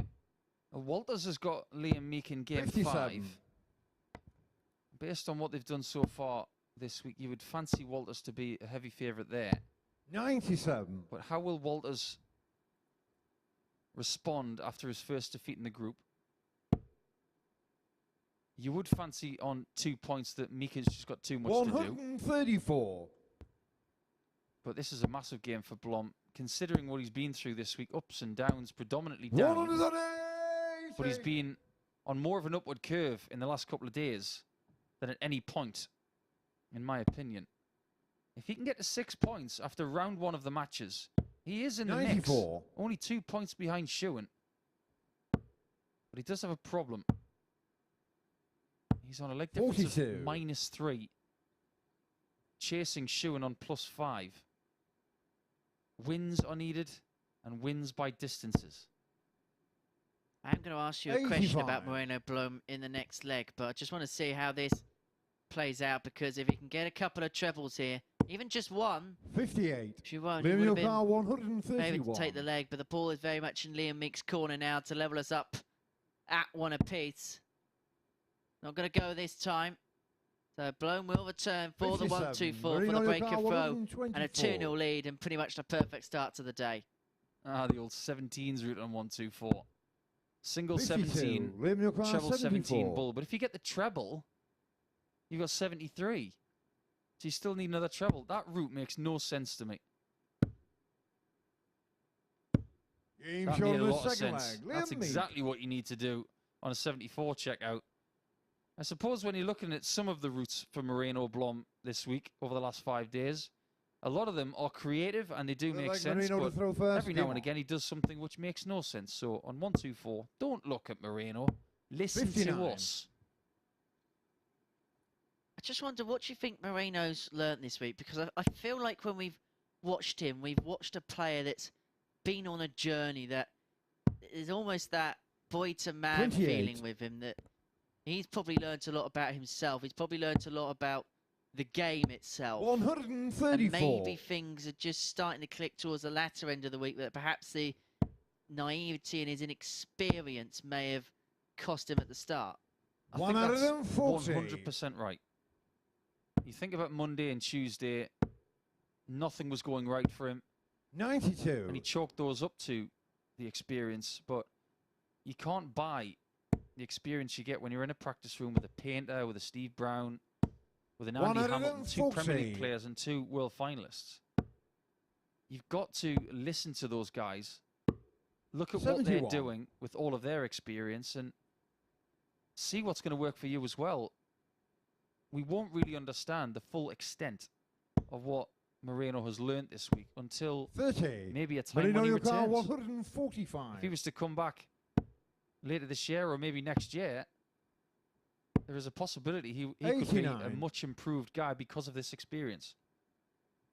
Well, Walters has got Liam Meek in game 57. 5. Based on what they've done so far this week, you would fancy Walters to be a heavy favourite there. 97. But how will Walters respond after his first defeat in the group? You would fancy on 2 points that Meek has just got too much to do. 134. But this is a massive game for Blom, considering what he's been through this week, ups and downs, predominantly downs. 180. But he's been on more of an upward curve in the last couple of days than at any point, in my opinion. If he can get to 6 points after round 1 of the matches, he is in the mix. 94. Only 2 points behind Shewan. But he does have a problem. He's on a leg difference 42. of -3. Chasing Shewan on +5. Wins are needed, and wins by distances. I'm going to ask you a question about 85. Moreno Blom in the next leg, but I just want to see how this plays out, because if he can get a couple of trebles here, even just one, 58. Shewan would Liam have been Yogar, maybe to 131. take the leg, but the ball is very much in Liam Meek's corner now to level us up at 1 apiece. Not going to go this time. So Blom will return for the 1-2-4 for the break of throw and a 2-0 lead, and pretty much the perfect start to the day. Ah, the old 17s route on 1-2-4. Single 52. 17, Liam Yogar, treble 17 74. bull. But if you get the treble, you've got 73. So you still need another treble. That route makes no sense to me. Game That shot made on a the lot of second sense. leg. That's Liam Meek. exactly what you need to do on a 74 checkout. I suppose when you're looking at some of the routes for Moreno Blom this week, over the last 5 days, a lot of them are creative and they do Look make like sense, Moreno to but throw first. every now and again he does something which makes no sense. So on 1-2-4, don't look at Moreno. Listen 59. to us. I just wonder, what do you think Moreno's learnt this week? Because I feel like when we've watched him, we've watched a player that's been on a journey, that is almost that boy to man 28. feeling with him, that he's probably learnt a lot about himself. He's probably learnt a lot about the game itself. 134. And maybe things are just starting to click towards the latter end of the week, that perhaps the naivety and his inexperience may have cost him at the start. I think that's 140. 100% right. You think about Monday and Tuesday, nothing was going right for him. 92. And he chalked those up to the experience, but you can't buy the experience you get when you're in a practice room with a Painter, with a Steve Brown, with an Andy Hamilton, 2 Premier 140. League players and 2 world finalists. You've got to listen to those guys, look at what they're 71. doing with all of their experience, and see what's going to work for you as well. We won't really understand the full extent of what Moreno has learnt this week until 30. maybe a time Moreno when he Yogar, returns. 145. If he was to come back later this year or maybe next year, there is a possibility he could be a 89. much improved guy because of this experience.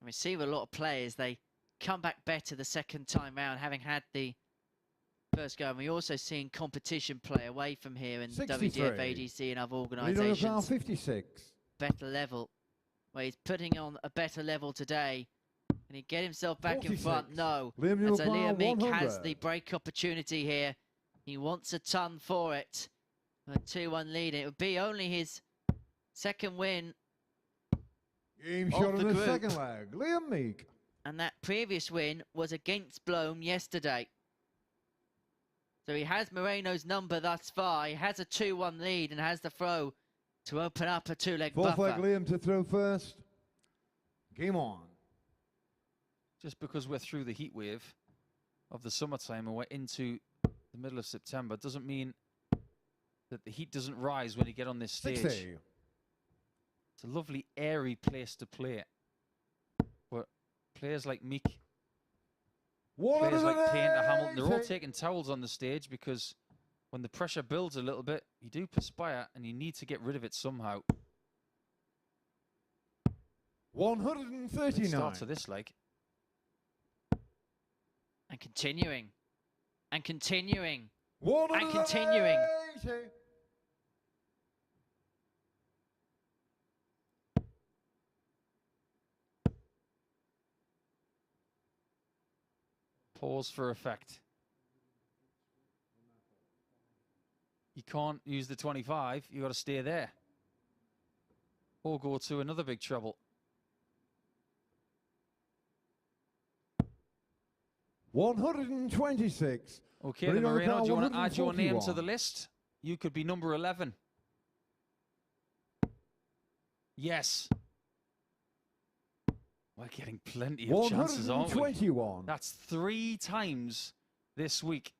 And we see with a lot of players, they come back better the second time round, having had the first go. And we also seen competition play away from here in 63. WDF, ADC and other Moreno Yogar, organisations. 56. Better level, where he's putting on a better level today. Can he get himself back in 46. front? No. Liam And so Yogar, Liam Meek has 100. the break opportunity here. He wants a ton for it. A 2-1 lead. It would be only his second win, Game Of shot on the the group. second leg. Liam Meek. and that previous win was against Blom yesterday. So he has Moreno's number thus far. He has a 2-1 lead and has the throw to open up a 2-leg Fourth leg, buffer. Liam to throw first. Game on. Just because we're through the heat wave of the summertime and we're into the middle of September doesn't mean that the heat doesn't rise when you get on this stage. 60. It's a lovely, airy place to play. But players like Meek, players like Painter, Hamilton, they're all taking towels on the stage because when the pressure builds a little bit, you do perspire and you need to get rid of it somehow. 139. Start to this leg. And continuing. And continuing. 180. And continuing. Pause for effect. You can't use the 25. You got to stay there. Or go to another big treble. 126. Okay, then Moreno, do you want to add your name to 141. the list? You could be number 11. Yes. We're getting plenty of chances, aren't we? 121. That's 3 times this week.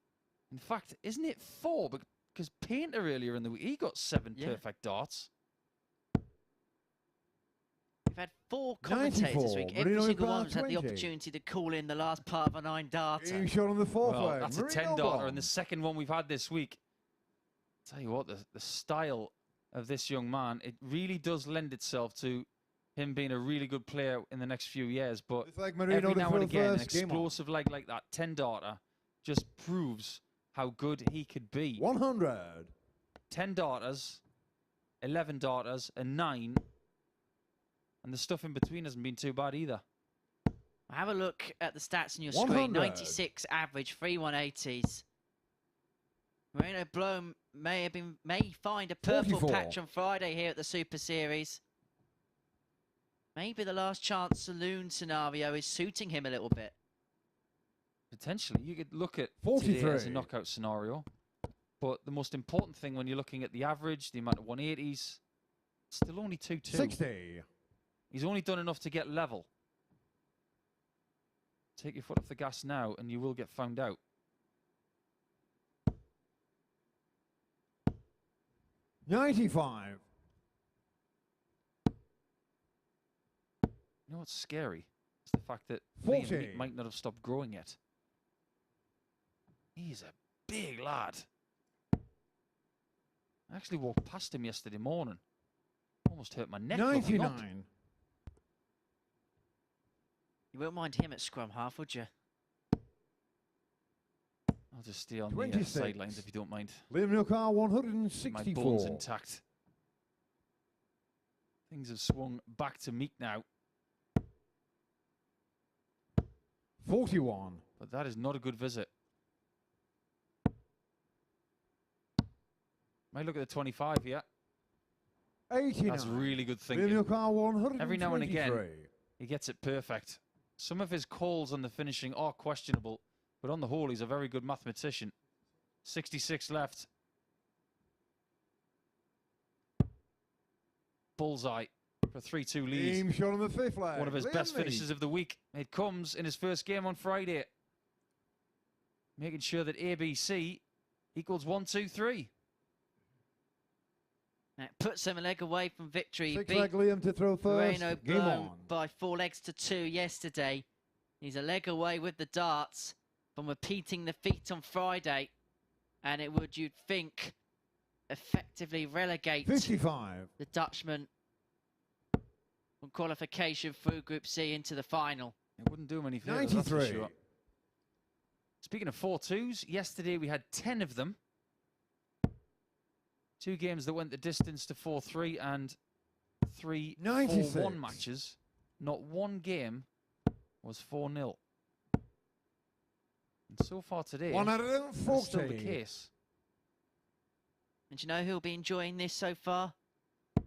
In fact, isn't it 4? But because Painter earlier in the week, he got 7 perfect darts. We've had 4 commentators this week. Every single one's had the opportunity to call in the last part of a 9-darter. Game shot on the fourth Well, leg. that's a 10-darter, and the second one we've had this week. Tell you what, the style of this young man, it really does lend itself to him being a really good player in the next few years. But every now and again, an explosive leg like that, 10-darter, just proves how good he could be. 100. 10 darters, 11 darters, and 9. And the stuff in between hasn't been too bad either. Have a look at the stats on your 100. screen. 96 average, 3 180s. Moreno Blom may find a purple 44. patch on Friday here at the Super Series. Maybe the last chance saloon scenario is suiting him a little bit. Potentially, you could look at 43 today as a knockout scenario. But the most important thing when you're looking at the average, the amount of 180s, still only 2-2. 60. He's only done enough to get level. Take your foot off the gas now and you will get found out. $95. You know what's scary? It's the fact that 40. Liam Meek might not have stopped growing yet. He's a big lad. I actually walked past him yesterday morning. Almost hurt my neck. 99. You wouldn't mind him at scrum half, would you? I'll just stay on the 26. sidelines if you don't mind. Liam Newcar, My 164. bones intact. Things have swung back to Meek now. 41. But that is not a good visit. Might look at the 25 here. 89. That's really good Liam thinking. Newcar, 123. Every now and again, he gets it perfect. Some of his calls on the finishing are questionable, but on the whole, he's a very good mathematician. 66 left. Bullseye for a 3-2 lead. Team shot on the fifth leg. One of his Liam best Meek. finishes of the week. It comes in his first game on Friday. Making sure that ABC equals 1-2-3. That puts him a leg away from victory. Six Beat leg Liam to throw first. Moreno Game Blom on. by 4 legs to 2 yesterday. He's a leg away with the darts from repeating the feat on Friday. And it would, you'd think, effectively relegate 55. the Dutchman from qualification through Group C into the final. It wouldn't do him any favours, that's for 93. sure. Speaking of 4-2s, yesterday we had 10 of them. 2 games that went the distance to 4-3 and 3 96. 4-1 matches. Not one game was 4-0. And so far today, that's still the 140. case. And do you know who'll be enjoying this so far?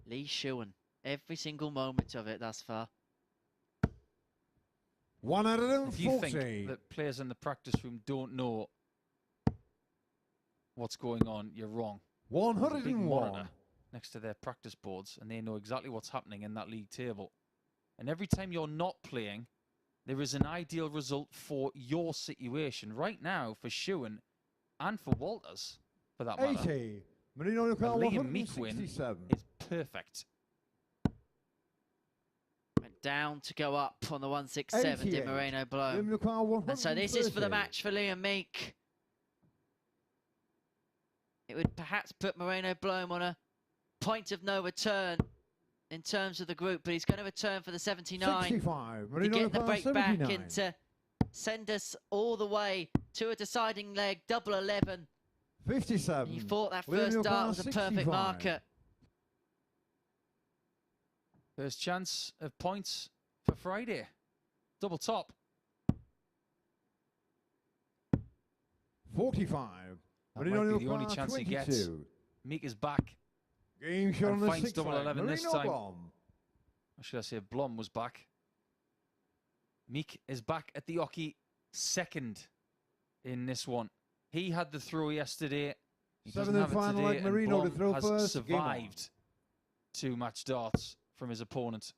Lee Shuan. Every single moment of it thus far. 140. If you think that players in the practice room don't know what's going on, you're wrong. There's a big 101. monitor next to their practice boards, and they know exactly what's happening in that league table. And every time you're not playing, there is an ideal result for your situation. Right now, for Shewan and for Walters, for that matter, 80. Moreno a Blom, Liam Meek win 167. is perfect. Went down to go up on the 167, did 88. Moreno Liam Blom. Newcar, 130. And so this is for the match for Liam Meek. It would perhaps put Moreno Blom on a point of no return in terms of the group, but he's going to return for the 79 65. to Moreno get the Blom, break 79. back and to send us all the way to a deciding leg, double 11. 57. He thought that Liam first Newcar, dart was a perfect 65. marker. First chance of points for Friday. Double top. 45. That Moreno might be the only Blom, chance he 22. gets. Meek is back. Game shot And on the finds sixth double leg. 11 this Moreno time. Blom. Or should I say Blom was back. Meek is back at the Oki second in this one. He had the throw yesterday. He doesn't Seventh have and it final today, leg, and Moreno to Blom throw has first. Game on. survived 2 match darts from his opponent.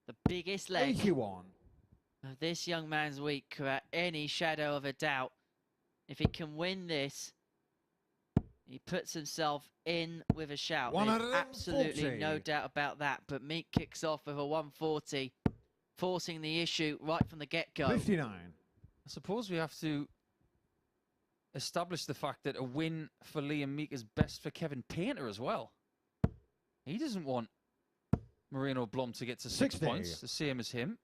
The biggest leg 81. of this young man's week, without any shadow of a doubt. If he can win this, He puts himself in with a shout. There's 140. absolutely no doubt about that. But Meek kicks off with a 140, forcing the issue right from the get-go. 59. I suppose we have to establish the fact that a win for Liam Meek is best for Kevin Painter as well. He doesn't want Moreno Blom to get to 6 60. points, the same as him.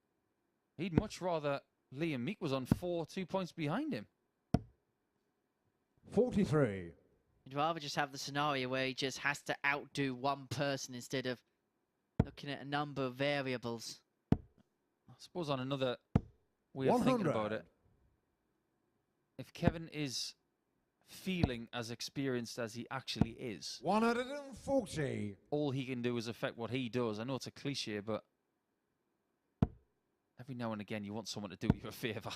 He'd much rather Liam Meek was on 4, 2 points behind him. 43. He'd rather just have the scenario where he just has to outdo one person instead of looking at a number of variables. I suppose on another way of thinking about it, if Kevin is feeling as experienced as he actually is, 140. all he can do is affect what he does. I know it's a cliche, but every now and again you want someone to do you a favour.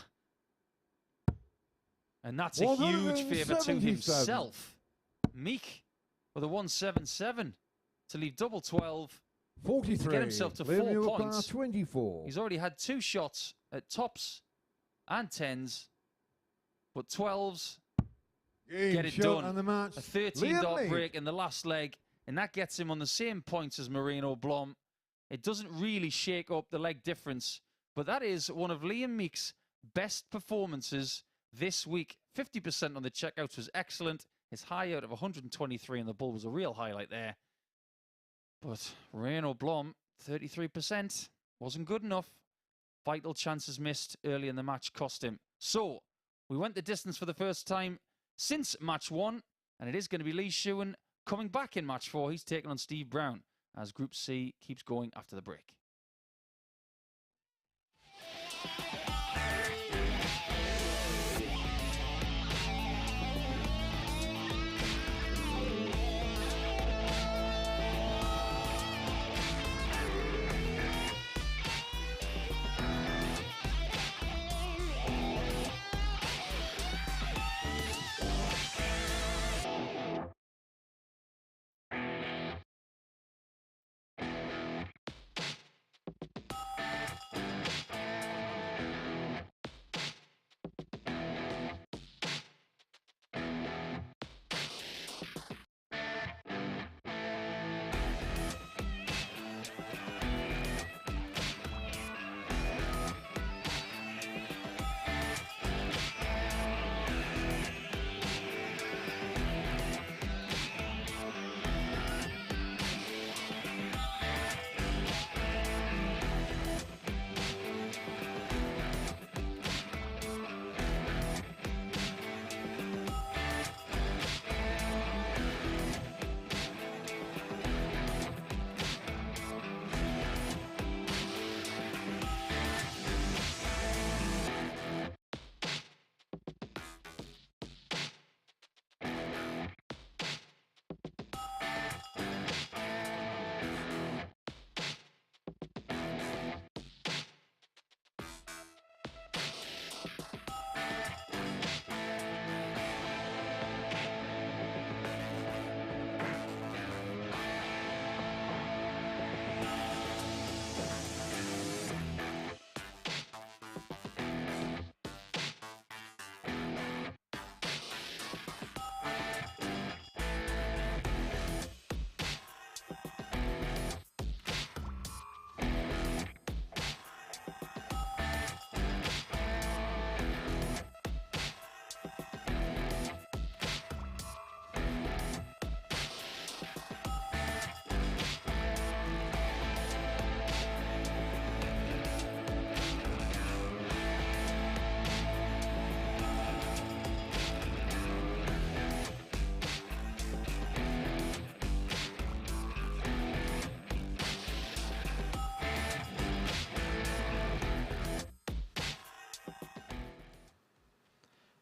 And that's a huge favour to 177. himself. Meek with a 177 to leave double 12. 43. To get himself to Liam 4 Neal points. 24. He's already had 2 shots at tops and 10s, but 12s Game get it shot done. and the match. A 13-dot break in the last leg, and that gets him on the same points as Moreno Blom. It doesn't really shake up the leg difference, but that is one of Liam Meek's best performances this week. 50% on the checkouts was excellent. His high out of 123 on the bull was a real highlight there. But Moreno Blom, 33%, wasn't good enough. Vital chances missed early in the match cost him. So, we went the distance for the first time since match 1, and it is going to be Lee Shuan coming back in match 4. He's taking on Steve Brown as Group C keeps going after the break.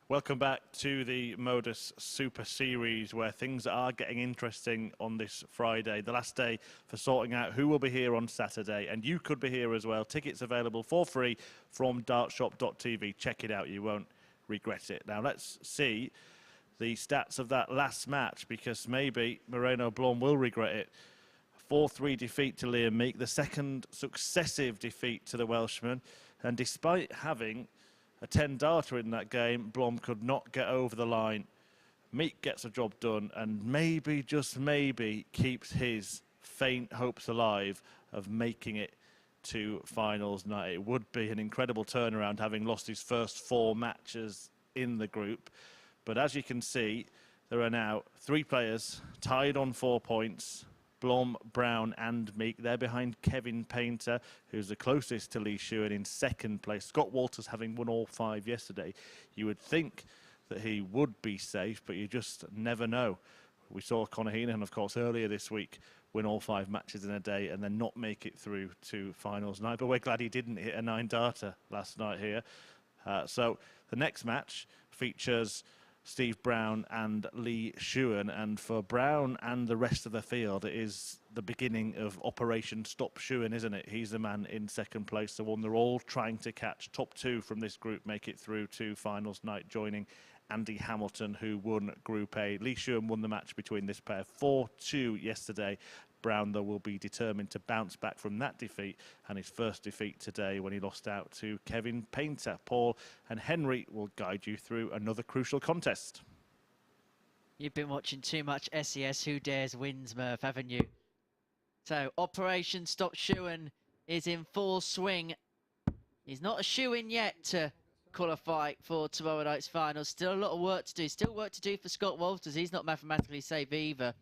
Welcome back to the MODUS Super Series, where things are getting interesting on this Friday, the last day for sorting out who will be here on Saturday, and you could be here as well. Tickets available for free from dartshop.tv. Check it out, you won't regret it. Now let's see the stats of that last match, because maybe Moreno Blom will regret it. 4-3 defeat to Liam Meek, the second successive defeat to the Welshman, and despite having a 10-darter in that game, Blom could not get over the line. Meek gets a job done and maybe, just maybe, keeps his faint hopes alive of making it to finals night. It would be an incredible turnaround, having lost his first 4 matches in the group. But as you can see, there are now 3 players tied on 4 points. Blom, Brown and Meek. They're behind Kevin Painter, who's the closest to Lee Shewan in 2nd place. Scott Walters having won all 5 yesterday. You would think that he would be safe, but you just never know. We saw Conor Heenan, of course, earlier this week win all 5 matches in a day and then not make it through to finals night. But we're glad he didn't hit a 9-darter last night here. So the next match features Steve Brown and Lee Shewan, and for Brown and the rest of the field, it is the beginning of Operation Stop Shewan, isn't it? He's the man in 2nd place, the one they're all trying to catch. Top 2 from this group make it through to finals night, joining Andy Hamilton, who won Group A. Lee Shewan won the match between this pair 4-2 yesterday. Brown, though, will be determined to bounce back from that defeat, and his first defeat today when he lost out to Kevin Painter. Paul and Henry will guide you through another crucial contest. You've been watching too much SES Who Dares Wins, Murph, haven't you? So, Operation Stop Shewan is in full swing. He's not a shoo-in yet to qualify for tomorrow night's final. Still a lot of work to do. Still work to do for Scott Walters. He's not mathematically safe either.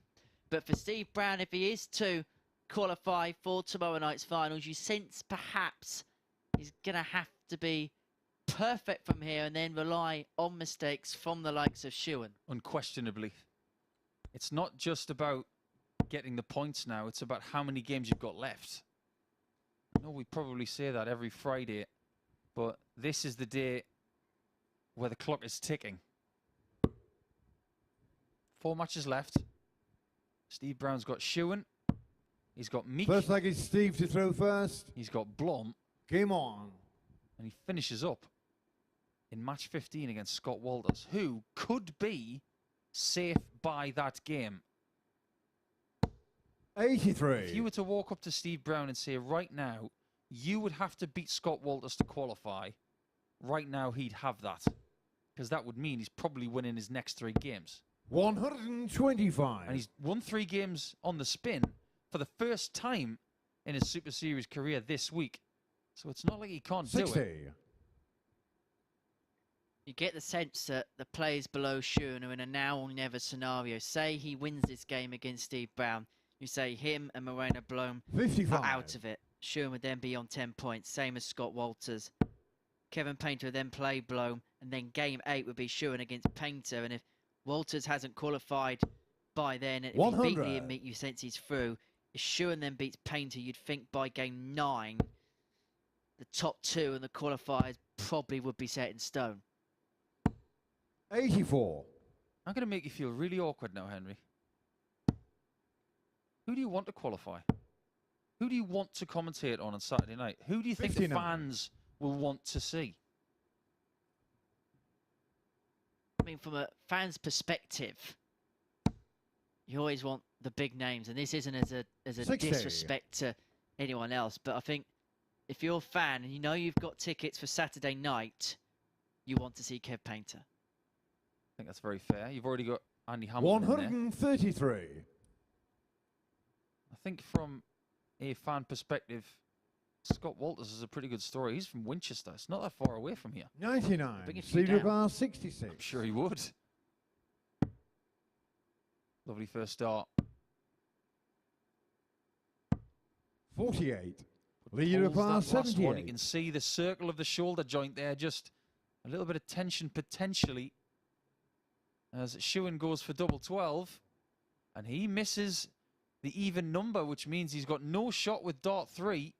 But for Steve Brown, if he is to qualify for tomorrow night's finals, you sense perhaps he's going to have to be perfect from here and then rely on mistakes from the likes of Shewan. Unquestionably. It's not just about getting the points now, it's about how many games you've got left. I know we probably say that every Friday, but this is the day where the clock is ticking. 4 matches left. Steve Brown's got Shewan. He's got Meek. First leg is Steve to throw first. He's got Blom. Game on. And he finishes up in match 15 against Scott Walters, who could be safe by that game. 83. If you were to walk up to Steve Brown and say, right now, you would have to beat Scott Walters to qualify, right now he'd have that. Because that would mean he's probably winning his next 3 games. 125. And he's won 3 games on the spin for the first time in his Super Series career this week. So it's not like he can't 60. do it. You get the sense that the players below Shewan are in a now or never scenario. Say he wins this game against Steve Brown. You say him and Moreno Blom 55. are out of it. Shewan would then be on 10 points, same as Scott Walters. Kevin Painter would then play Blom, and then game 8 would be Shewan against Painter. And if Walters hasn't qualified by then, and if he beat Lee and Meek, you sense he's through. If Shewan then beats Painter, you'd think by game 9, the top 2 and the qualifiers probably would be set in stone. 84. I'm going to make you feel really awkward now, Henry. Who do you want to qualify? Who do you want to commentate on Saturday night? Who do you think 59. the fans will want to see? I mean, from a fan's perspective, you always want the big names, and this isn't as a 60. disrespect to anyone else, but I think if you're a fan and you know you've got tickets for Saturday night, you want to see Kev Painter. I think that's very fair. You've already got Andy Hamilton in there. 133. I think from a fan perspective, Scott Walters is a pretty good story. He's from Winchester. It's not that far away from here. 99. Bring it to you Steve down. Bar 66. I'm sure he would. Lovely first start. 48. But Lee pulls Bar that last one. You 78. can see the circle of the shoulder joint there. Just a little bit of tension potentially. As Shewan goes for double 12. And he misses the even number, which means he's got no shot with dart 3.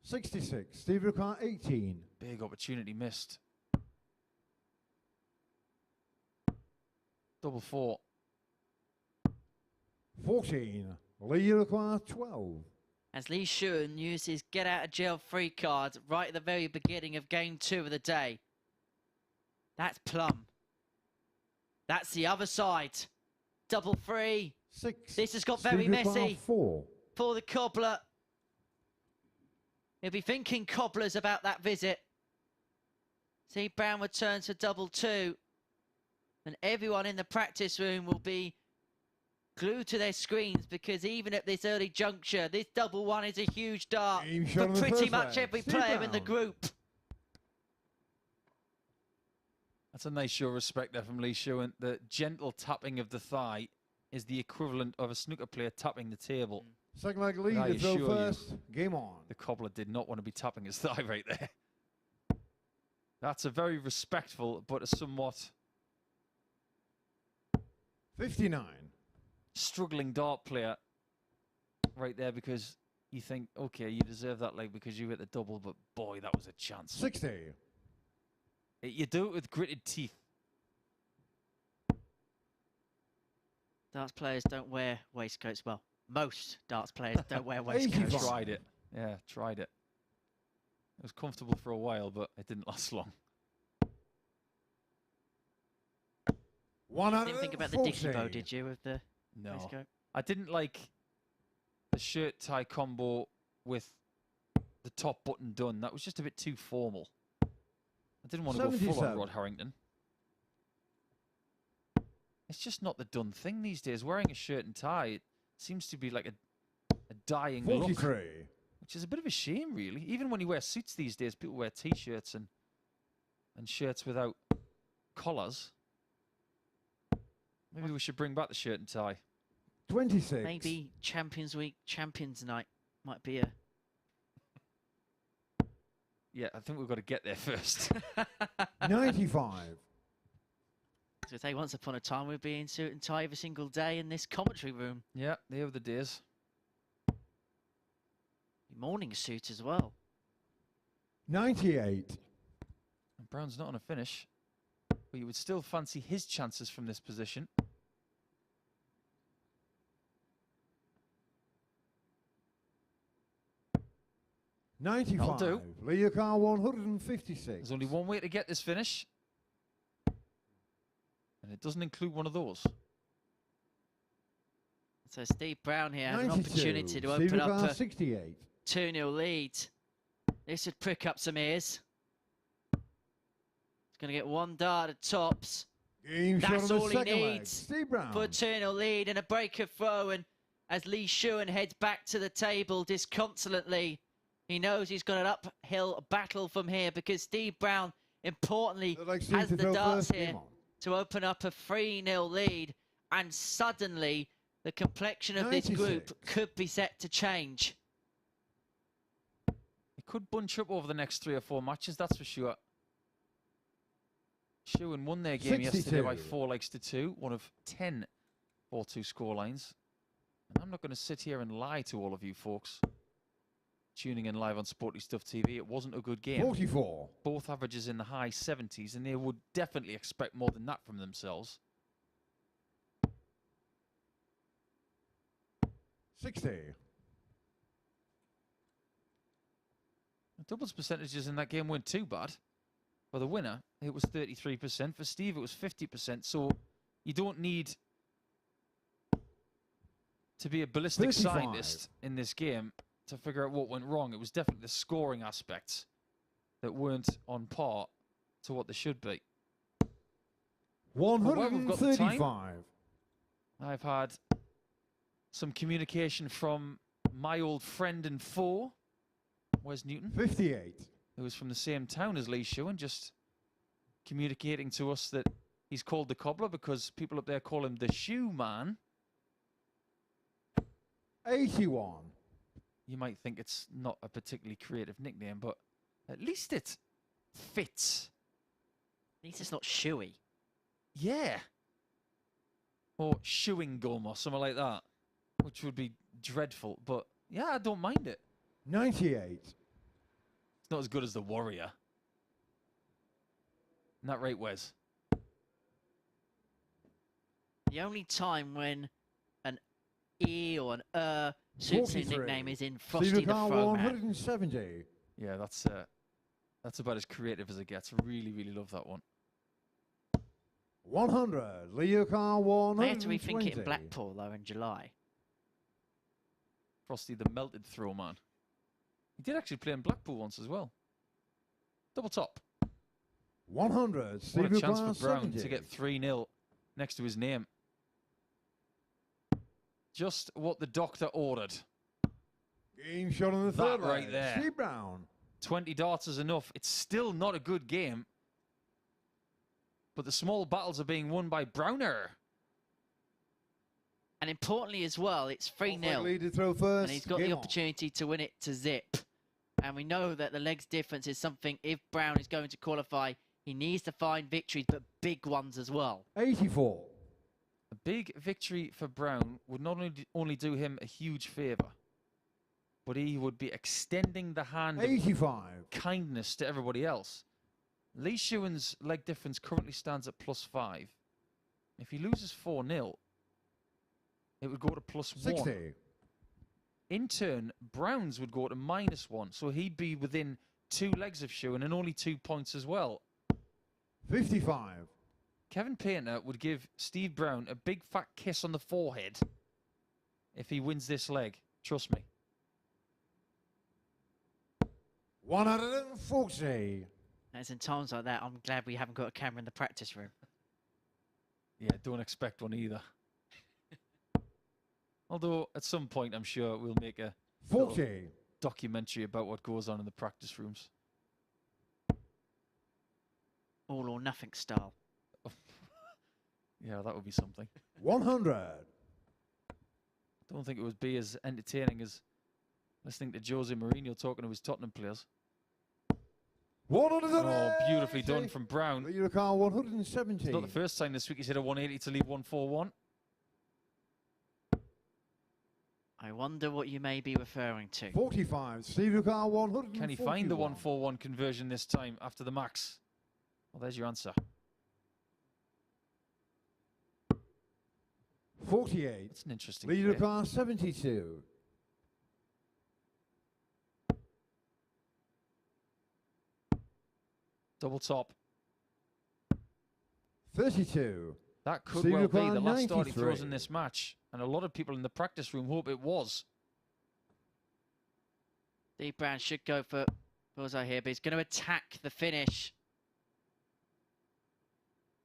66. Steve Ricard 18. Big opportunity missed. Double 4. 14. Lee Ricard 12. As Lee Shewan used his get out of jail free card right at the very beginning of game 2 of the day. That's plum. That's the other side. Double 3. 6. This has got very Steve Ricard messy 4. for the cobbler. He'll be thinking cobblers about that visit. See, Brown returns for double 2. And everyone in the practice room will be glued to their screens, because even at this early juncture, this double one is a huge dart for pretty much every player in the group. That's a nice show of respect there from Lee Shuan. The gentle tapping of the thigh is the equivalent of a snooker player tapping the table. Second leg lead to throw first. Game on. The cobbler did not want to be tapping his thigh right there. That's a very respectful but a somewhat 59. struggling dart player right there, because you think, okay, you deserve that leg because you hit the double, but boy, that was a chance. 60. You do it with gritted teeth. Darts players don't wear waistcoats. Well, most darts players don't wear waistcoats. Tried it. Yeah, tried it. It was comfortable for a while, but it didn't last long. Didn't think about the dicky bow, did you, with the waistcoat? I didn't like the shirt tie combo with the top button done. That was just a bit too formal. I didn't want to go full on Rod Harrington. It's just not the done thing these days. Wearing a shirt and tie, it seems to be like a dying 43. look, which is a bit of a shame, really. Even when you wear suits these days, people wear T-shirts and shirts without collars. Maybe we should bring back the shirt and tie. 26. Maybe Champions Week, Champions Night might be a... Yeah, I think we've got to get there first. 95. So I say, once upon a time, we'd be in suit and tie every single day in this commentary room. Yeah, they have the days. Morning suit as well. 98. And Brown's not on a finish, but you would still fancy his chances from this position. $95. That'll do. Leo Carr 156. There's only one way to get this finish, and it doesn't include one of those. So Steve Brown here has 92. an opportunity to Steve open up a 68. 2-0 lead. This would prick up some ears. He's going to get one dart at tops. Game That's shot on all the he second leg. needs Steve Brown. for a 2-0 lead and a break of throw. And as Lee Shuan heads back to the table disconsolately, he knows he's got an uphill battle from here, because Steve Brown, importantly, has the darts here to open up a 3-0 lead. And suddenly, the complexion of this group could be set to change. It could bunch up over the next 3 or 4 matches, that's for sure. Shewan won their game 62. yesterday by 4 legs to 2, one of 10 4-2 scorelines. And I'm not going to sit here and lie to all of you folks tuning in live on Sporty Stuff TV. It wasn't a good game. 44. Both averages in the high 70s, and they would definitely expect more than that from themselves. 60. The doubles percentages in that game weren't too bad. For the winner, it was 33%. For Steve, it was 50%. So you don't need to be a ballistic 35. scientist in this game to figure out what went wrong. It was definitely the scoring aspects that weren't on par to what they should be. 135. I've had some communication from my old friend and foe, Wes Newton, 58. who was from the same town as Lee Shuan, just communicating to us that he's called the cobbler because people up there call him the shoe man. 81. You might think it's not a particularly creative nickname, but at least it fits. At least it's not shoey. Yeah. Or chewing gum or something like that, which would be dreadful. But yeah, I don't mind it. 98. It's not as good as the Warrior. Isn't that right, Wes? The only time when an E or an suits a nickname is in Frosty the Throwman. 170. Yeah, that's about as creative as it gets. Really, really love that one. 100. Leo Carr 120. They had to rethink it in Blackpool, though, in July. Frosty the Melted Throw Man. He did actually play in Blackpool once as well. Double top. 100. What a chance for Brown 70. to get 3-0 next to his name. Just what the doctor ordered. Game shot on the That third right leg. there. Steve Brown. 20 darts is enough. It's still not a good game. But the small battles are being won by Browner. And importantly as well, it's 3-0. Lead to throw first. And he's got Game the on. opportunity to win it to zip. And we know that the legs difference is something, if Brown is going to qualify, he needs to find victories, but big ones as well. 84. A big victory for Brown would not only do him a huge favour, but he would be extending the hand of 85. kindness to everybody else. Lee Shuan's leg difference currently stands at +5. If he loses 4-0, it would go to +1. 60. In turn, Brown's would go to -1, so he'd be within 2 legs of Shuan and only 2 points as well. 55. Kevin Painter would give Steve Brown a big fat kiss on the forehead if he wins this leg. Trust me. 140. As in times like that, I'm glad we haven't got a camera in the practice room. Yeah, don't expect one either. Although, at some point, I'm sure we'll make a 40. documentary about what goes on in the practice rooms. All or nothing style. Yeah, that would be something. 100. Don't think it would be as entertaining as listening to Jose Mourinho talking to his Tottenham players. 100. Oh, beautifully done from Brown. The Eurocar 170. It's not the first time this week he's hit a 180 to leave 141. I wonder what you may be referring to. 45. Steve Eurocar 141. Can he find the 141 conversion this time after the max? Well, there's your answer. 48. It's an interesting The play. Eurocar 72. Double top. 32. That could Steve well be Leclerc, the last start he throws 93. in this match. And a lot of people in the practice room hope it was. Steve Brown should go for bullseye here, but he's going to attack the finish.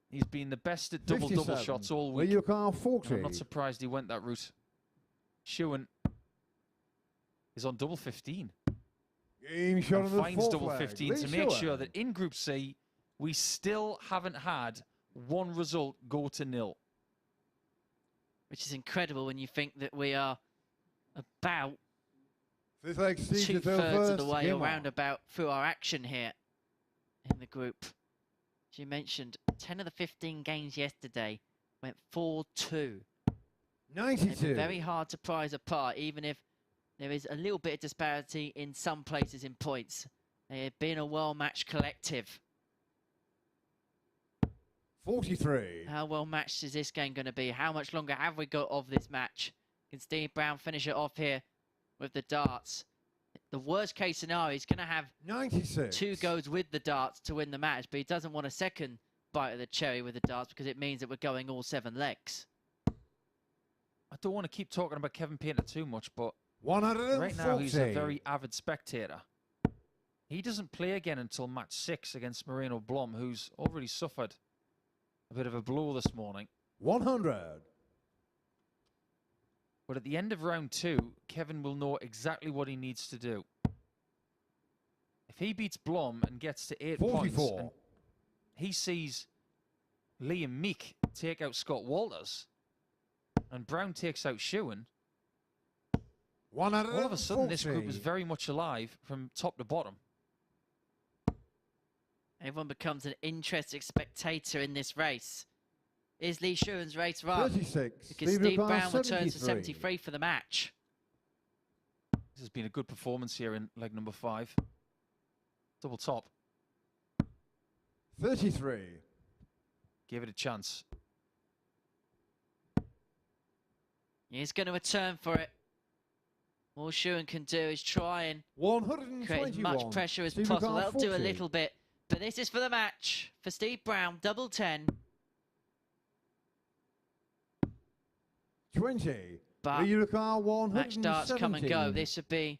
He's been the best at double-double 57. shots all The week. Eurocar 40. I'm not surprised he went that route. Shuan is on double 15. Game shot And on the finds fourth double leg. 15 to Lee make Shewan. sure that in Group C, we still haven't had one result go to 0. Which is incredible when you think that we are about Fifth leg, Steve to throw 2/3 of the first. way Game on. around about through our action here in the group. As you mentioned, 10 of the 15 games yesterday went 4-2. They've 92. been very hard to prize apart, even if there is a little bit of disparity in some places in points. They have been a well-matched collective. 43. How well matched is this game going to be? How much longer have we got of this match? Can Steve Brown finish it off here with the darts? The worst case scenario is going to have 96. 2 goes with the darts to win the match, but he doesn't want a second bite of the cherry with the darts because it means that we're going all 7 legs. I don't want to keep talking about Kevin Painter too much, but 140. right now he's a very avid spectator. He doesn't play again until match 6 against Moreno Blom, who's already suffered a bit of a blow this morning. 100. But at the end of round 2, Kevin will know exactly what he needs to do. If he beats Blom and gets to 8 points, 44. and he sees Lee and Meek take out Scott Walters, and Brown takes out Shewan, 140. all of a sudden this group is very much alive from top to bottom. Everyone becomes an interested spectator in this race. Is Lee Shuan's race run? 36. Because Steve Brown returns to 73 for the match. This has been a good performance here in leg number 5. Double top. 33. Give it a chance. He's going to return for it. All Shuan can do is try and 121. create as much pressure as Steve possible. Leclerc, That'll do a 40. little bit. But this is for the match. For Steve Brown, double 10. 20. But The Eurocar 117. match darts come and go. This would be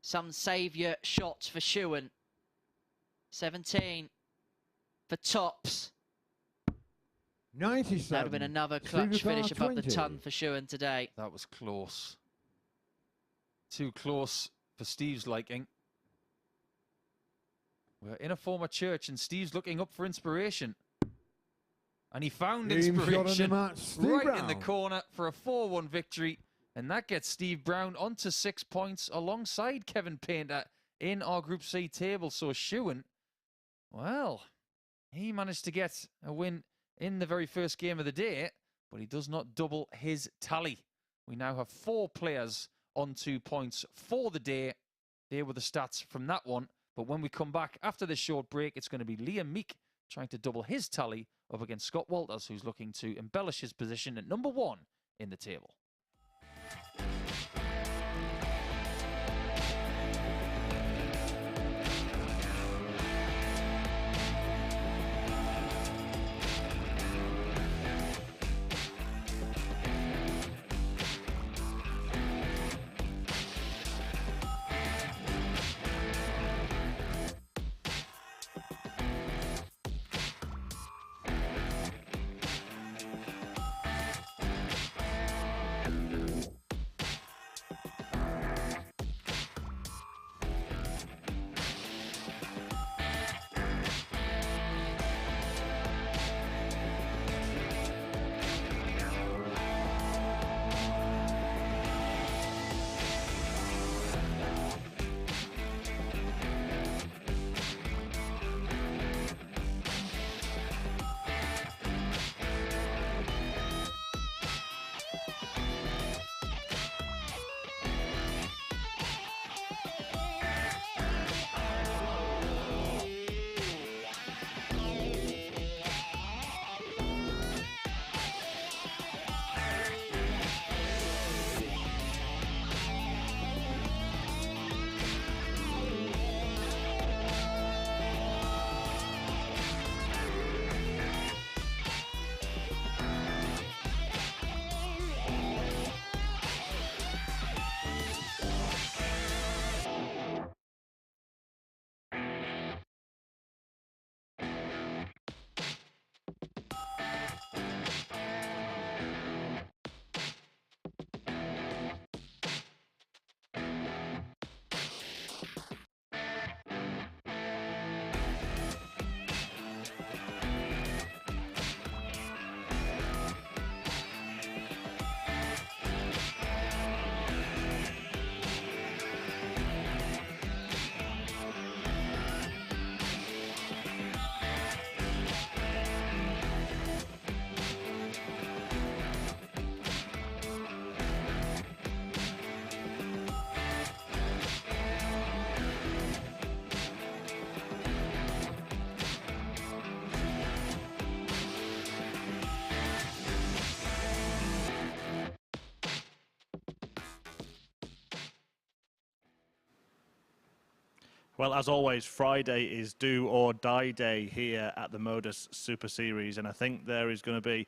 some saviour shots for Shuan. 17 for tops. 97. That would have been another clutch Steve finish above 20. the ton for Shuan today. That was close. Too close for Steve's liking. We're in a former church and Steve's looking up for inspiration. And he found Team shot in the inspiration match, Steve right in the Brown. corner for a 4-1 victory. And that gets Steve Brown onto 6 points alongside Kevin Painter in our Group C table. So Shewan, well, he managed to get a win in the very first game of the day, but he does not double his tally. We now have 4 players on 2 points for the day. There were the stats from that one. But when we come back after this short break, it's going to be Meek trying to double his tally up against Scott Walters, who's looking to embellish his position at number 1 in the table. Well, as always, Friday is do or die day here at the MODUS Super Series, and I think there is going to be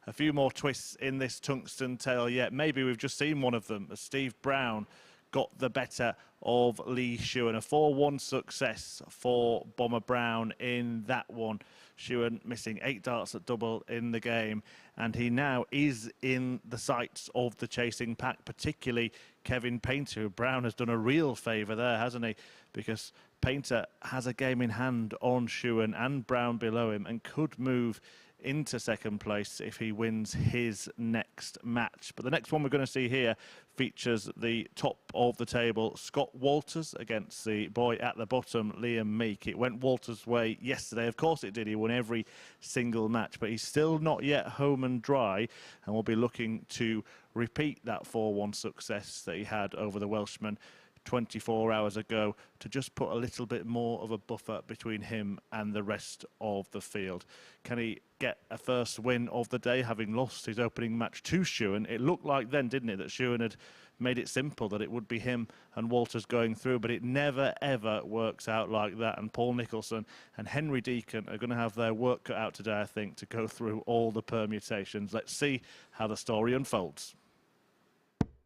a few more twists in this tungsten tale yet. Maybe we've just seen one of them as Steve Brown got the better of Lee Shuan. A 4-1 success for Bomber Brown in that one. Shuan missing 8 darts at double in the game, and he now is in the sights of the chasing pack, particularly Kevin Painter, who Brown has done a real favour there, hasn't he? Because Painter has a game in hand on Shuan and Brown below him and could move into second place if he wins his next match. But the next one we're going to see here features the top of the table, Scott Walters against the boy at the bottom, Meek. It went Walters' way yesterday. Of course it did. He won every single match, but he's still not yet home and dry, and will be looking to repeat that 4-1 success that he had over the Welshman 24 hours ago, to just put a little bit more of a buffer between him and the rest of the field. Can he get a first win of the day, having lost his opening match to Shuan? It looked like then, didn't it, that Shuan had made it simple, that it would be him and Walters going through, but it never ever works out like that. And Paul Nicholson and Henry Deacon are going to have their work cut out today, I think, to go through all the permutations. Let's see how the story unfolds.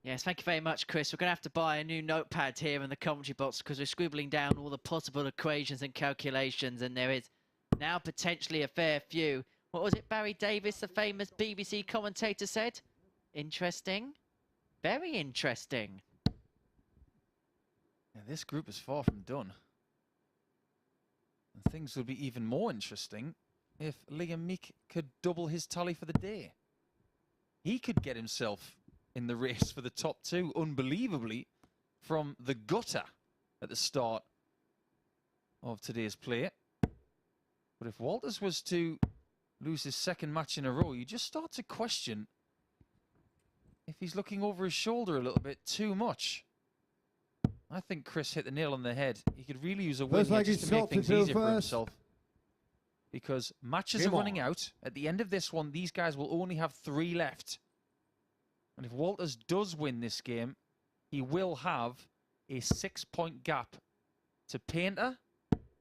Yes, thank you very much, Chris. We're going to have to buy a new notepad here in the commentary box because we're scribbling down all the possible equations and calculations, and there is now potentially a fair few. What was it Barry Davis, the famous BBC commentator, said? Interesting. Very interesting. Yeah, this group is far from done. And things would be even more interesting if Meek could double his tally for the day. He could get himself in the race for the top 2, unbelievably, from the gutter at the start of today's play. But if Walters was to lose his second match in a row, you just start to question if he's looking over his shoulder a little bit too much. I think Chris hit the nail on the head. He could really use a win here just to make things easier for himself. Because matches are running out. At the end of this one, these guys will only have 3 left. And if Walters does win this game, he will have a 6-point gap to Painter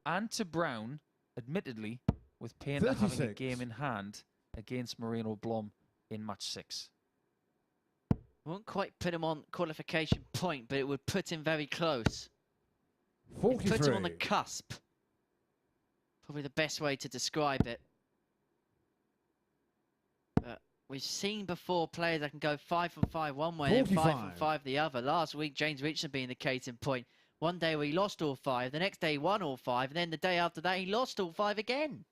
and to Brown, admittedly, with Painter having a game in hand against Moreno Blom in match 6. Won't quite put him on qualification point, but it would put him very close. 43. Put him on the cusp. Probably the best way to describe it. But we've seen before players that can go 5 from 5 one way and 5 from 5 the other. Last week, James Richardson being the case in point. One day where he lost all 5, the next day he won all 5, and then the day after that he lost all 5 again.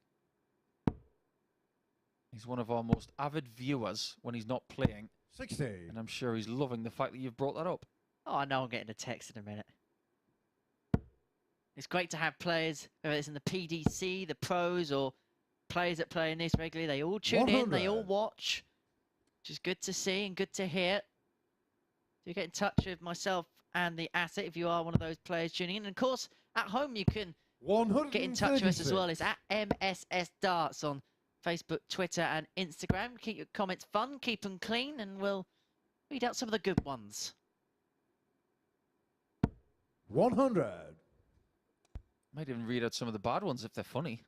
He's one of our most avid viewers when he's not playing. 60. And I'm sure he's loving the fact that you've brought that up. Oh, I know I'm getting a text in a minute. It's great to have players, whether it's in the PDC, the pros, or players that play in this regularly. They all tune in, they all watch, which is good to see and good to hear. So you get in touch with myself and the asset if you are one of those players tuning in. And of course, at home you can get in touch with us as well. It's at MSS Darts on Facebook, Twitter and Instagram. Keep your comments fun, keep them clean, and we'll read out some of the good ones. 100. Might even read out some of the bad ones if they're funny.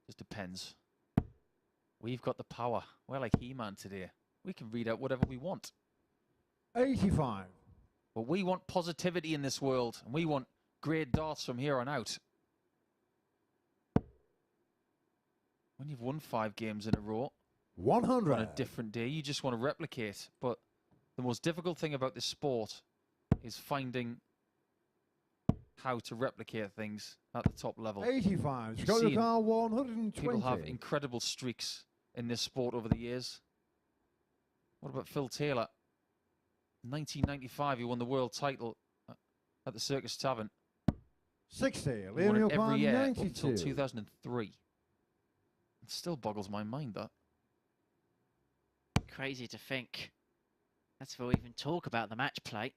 Just depends. We've got the power. We're like He-Man today. We can read out whatever we want. 85. But we want positivity in this world, and we want great darts from here on out. When you've won 5 games in a row, 100. on a different day, you just want to replicate. But the most difficult thing about this sport is finding how to replicate things at the top level. 85. You've Scott seen Car 120. people have incredible streaks in this sport over the years. What about Phil Taylor? 1995, he won the world title at the Circus Tavern. 60. He won Liam it every year up 92. until 2003. It still boggles my mind, that. Crazy to think. That's before we even talk about the match play.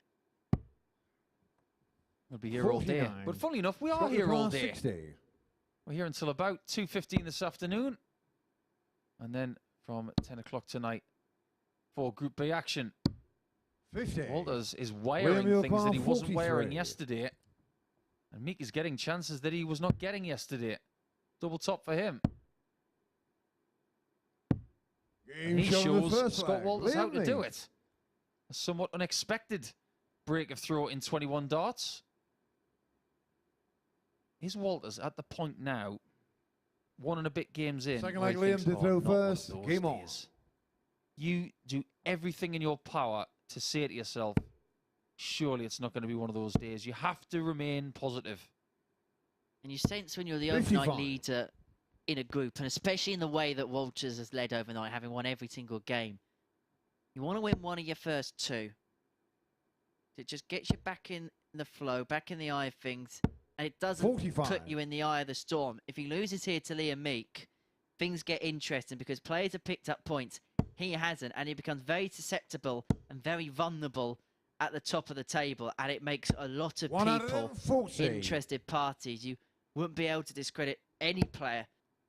We'll be here all day. 49. But funnily enough, we are Scott here all Car day. 60. We're here until about 2:15 this afternoon. And then from 10 o'clock tonight for Group B action. 50. Walters is wiring William things that he wasn't 43. wiring yesterday. And Meek is getting chances that he was not getting yesterday. Double top for him. And he shows Scott Walters how to do it. A somewhat unexpected break of throw in 21 darts. Is Walters at the point now, 1 and a bit games in, Second where he leg, Liam thinks, to "Oh, throw not one of first. those Game on." days." You do everything in your power to say to yourself, surely it's not going to be one of those days. You have to remain positive. And you sense when you're the 55. overnight leader in a group, and especially in the way that Walters has led overnight, having won every single game, you want to win one of your first 2. It just gets you back in the flow, back in the eye of things, and it doesn't 45. put you in the eye of the storm. If he loses here to Liam Meek, things get interesting because players have picked up points. He hasn't, and he becomes very susceptible and very vulnerable at the top of the table, and it makes a lot of people 140. interested parties. You wouldn't be able to discredit any player.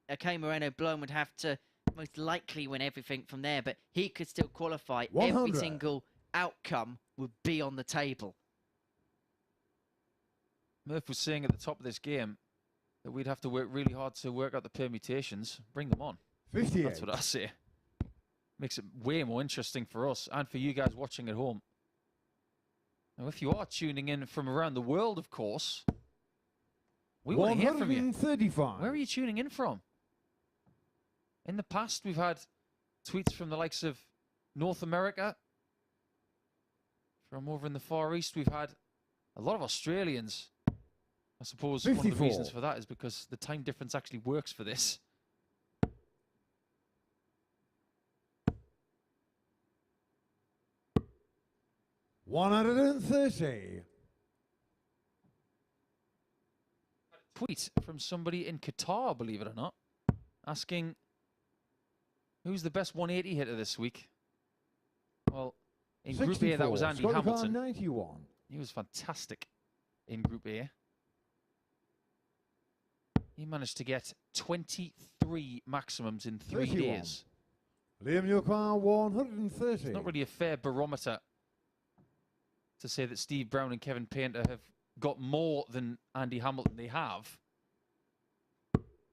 Okay, Moreno Blom would have to most likely win everything from there, but he could still qualify. 100. Every single outcome would be on the table. Murph was saying at the top of this game that we'd have to work really hard to work out the permutations. Bring them on. 58. That's what I say. Makes it way more interesting for us and for you guys watching at home. Now, if you are tuning in from around the world, of course, we want to hear from you. 135. Where are you tuning in from? In the past, we've had tweets from the likes of North America. From over in the Far East, we've had a lot of Australians. I suppose 54. one of the reasons for that is because the time difference actually works for this. $130. Tweet from somebody in Qatar, believe it or not, asking who's the best 180 hitter this week. Well, in Group A, that was Andy Hamilton. 91. He was fantastic in Group A. He managed to get 23 maximums in 3 31. days. Liam Newcar, 130. It's not really a fair barometer to say that Steve Brown and Kevin Painter have got more than Andy Hamilton. They have,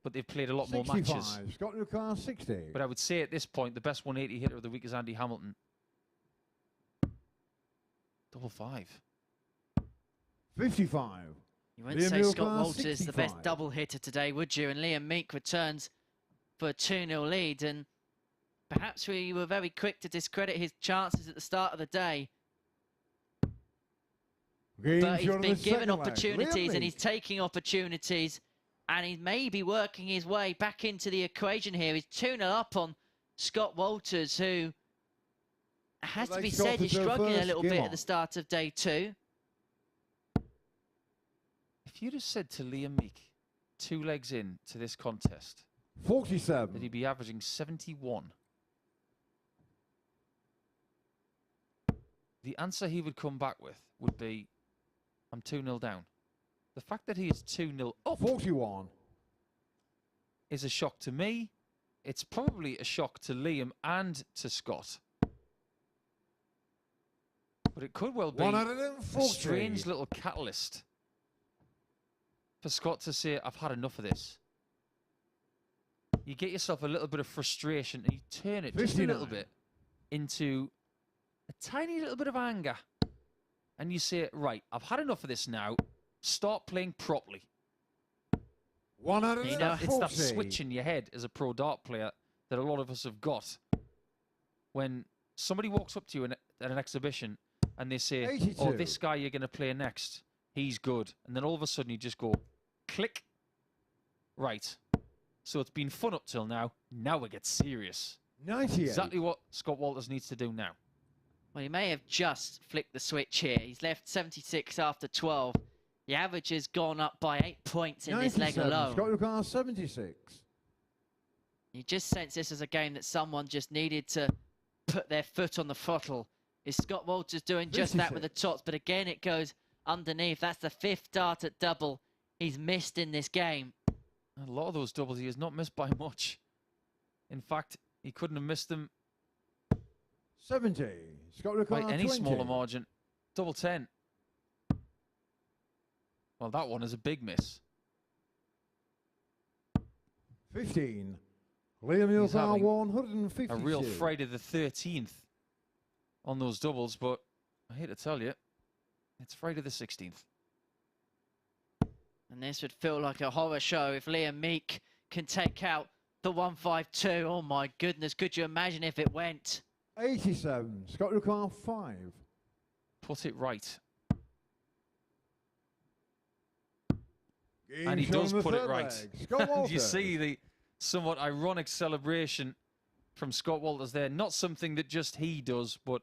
but they've played a lot more matches. Scott Newcar, 60. But I would say at this point, the best 180 hitter of the week is Andy Hamilton. Double five. 55. You wouldn't Liam say Newcar, Scott Walters the 65. best double hitter today, would you? And Liam Meek returns for a 2-0 lead. And perhaps we were very quick to discredit his chances at the start of the day. But he's been given opportunities and he's taking opportunities. And he may be working his way back into the equation here. He's 2-0 up on Scott Walters, who has to be said he's struggling a little bit at the start of day 2. If you'd have said to Liam Meek 2 legs in to this contest 47. that he'd be averaging 71, the answer he would come back with would be, I'm 2-0 down. The fact that he is 2-0 up 41. is a shock to me. It's probably a shock to Liam and to Scott. But it could well be a 140. strange little catalyst for Scott to say, I've had enough of this. You get yourself a little bit of frustration and you turn it just a little 59. bit into a tiny little bit of anger. And you say, right, I've had enough of this now. Start playing properly. 140. It's that switch in your head as a pro dart player that a lot of us have got. When somebody walks up to you at an exhibition and they say, 82. oh, this guy you're going to play next, he's good. And then all of a sudden you just go, click. Right. So it's been fun up till now. Now we get serious. 98. Exactly what Scott Walters needs to do now. Well, he may have just flicked the switch here. He's left 76 after 12. The average has gone up by 8 points in this leg 97. alone. Scott Newcar, 76. You just sense this as a game that someone just needed to put their foot on the throttle. Is Scott Walters doing just that with the tops? But again, it goes underneath. That's the 5th dart at double he's missed in this game. A lot of those doubles he has not missed by much. In fact, he couldn't have missed them 70. Scott Newcar, by any 20. smaller margin. Double 10. Well, that one is a big miss. 15. Liam He's Newcar, having 152. A real Friday the 13th on those doubles, but I hate to tell you, it's Friday the 16th. And this would feel like a horror show if Liam Meek can take out the 152. Oh my goodness, could you imagine if it went? 87. Scott Newcar, 5. Put it right. Game And he shown does in the put it third right. leg. Scott Do you Walters. see the somewhat ironic celebration from Scott Walters there? Not something that just he does, but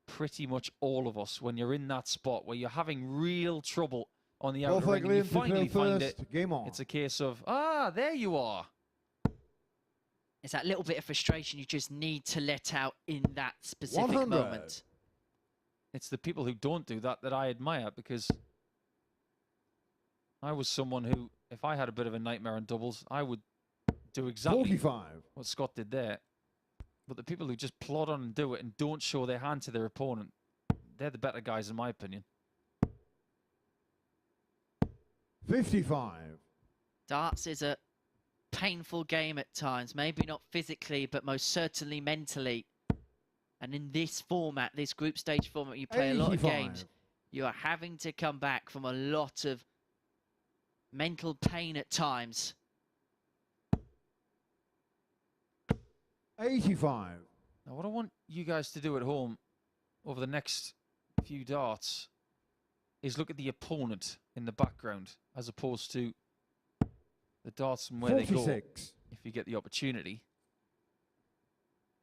pretty much all of us when you're in that spot where you're having real trouble on the outer ring and you finally find it. Game on. It's a case of, there you are. It's that little bit of frustration you just need to let out in that specific 100. moment. It's the people who don't do that that I admire, because I was someone who, if I had a bit of a nightmare on doubles, I would do exactly 45. what Scott did there. But the people who just plod on and do it and don't show their hand to their opponent, they're the better guys in my opinion. 55. Darts is a painful game at times, maybe not physically, but most certainly mentally. And in this format, this group stage format, you play a lot of 85. games. You are having to come back from a lot of mental pain at times. 85. Now, what I want you guys to do at home over the next few darts is look at the opponent in the background as opposed to the darts and where they go 46. if you get the opportunity.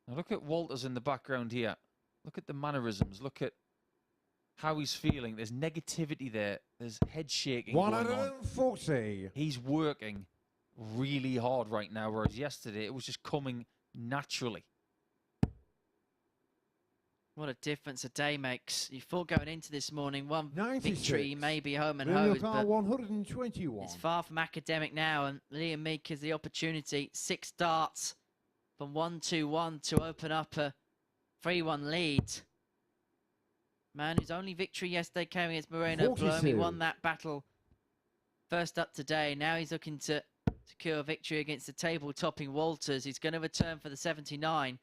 Now look at Walters in the background here. Look at the mannerisms. Look at how he's feeling. There's negativity there. There's head shaking going on. 140. He's working really hard right now, whereas yesterday it was just coming naturally. What a difference a day makes. You thought going into this morning, one 96. victory, maybe home and Liam hose, Car but 121. it's far from academic now, and Liam Meek has the opportunity. 6 darts from 1-2-1 to open up a 3-1 lead. Man whose only victory yesterday came against Moreno Blom. He 42. won that battle first up today. Now he's looking to secure a victory against the table-topping Walters. He's going to return for the 79,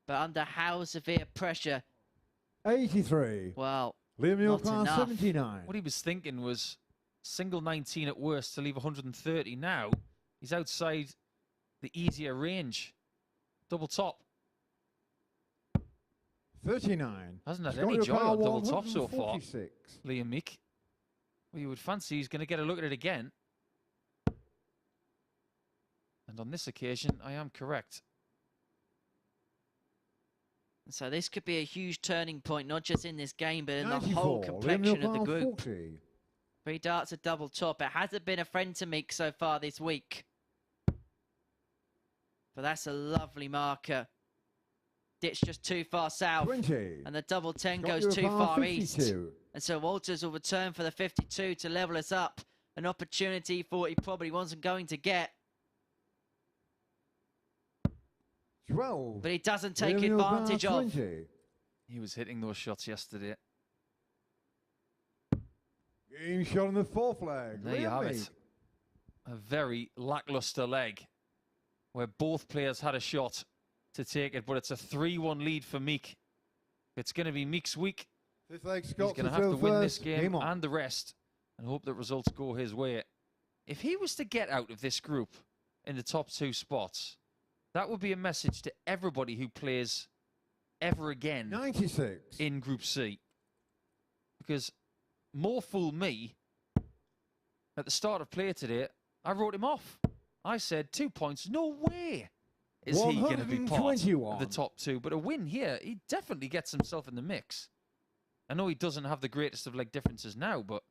but under how severe pressure? 83. Well, Liam not Car enough. 79. What he was thinking was single 19 at worst to leave 130. Now he's outside the easier range. Double top. 39. Hasn't had Scott any joy Car on double top so far. 146. Liam Meek. Well, you would fancy he's going to get a look at it again. And on this occasion, I am correct. So this could be a huge turning point, not just in this game, but in the 94. whole complexion of the Liam group. 40. 3 darts, a double top. It hasn't been a friend to Meek so far this week. But that's a lovely marker. Ditch just too far south. 20. And the double 10 Scott goes too Car far east. 52. And so Walters will return for the 52 to level us up. An opportunity he thought he probably wasn't going to get. 12. But he doesn't take Liam advantage Car of. 20. He was hitting those shots yesterday. Game shot on the 4th leg. There you Liam have Meek. it. A very lackluster leg where both players had a shot to take it, but it's a 3-1 lead for Meek. It's going to be Meek's week. 5th leg, He's Scott going to to have to win this first. game on. and the rest and hope that results go his way. If he was to get out of this group in the top 2 spots, that would be a message to everybody who plays ever again 96. in Group C. Because more fool me, at the start of play today, I wrote him off. I said 2 points, no way is he going to be part of the top 2. But a win here, he definitely gets himself in the mix. I know he doesn't have the greatest of leg differences now, but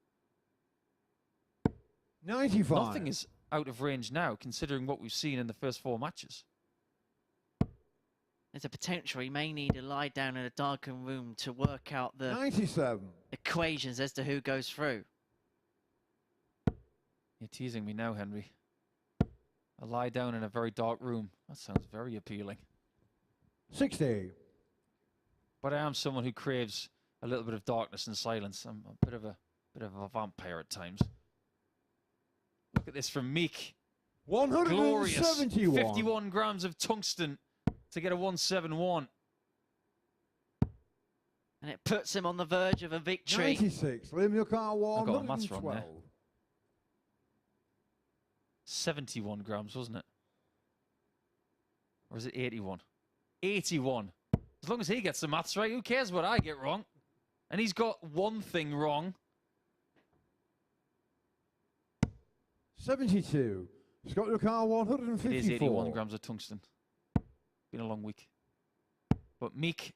95. nothing is out of range now, considering what we've seen in the first 4 matches. There's a potential he may need to lie down in a darkened room to work out the 97. equations as to who goes through. You're teasing me now, Henry. I lie down in a very dark room. That sounds very appealing. 60. But I am someone who craves a little bit of darkness and silence. I'm a bit of a vampire at times. Look at this from Meek. Glorious. 171. 51 grams of tungsten to get a 171. And it puts him on the verge of a victory. 96. Liam Car I got the maths wrong 112. there. 71 grams, wasn't it? Or is it 81? 81. As long as he gets the maths right, who cares what I get wrong? And he's got one thing wrong. 72. Scott Car 154. It is 81 grams of tungsten. Been a long week. But Meek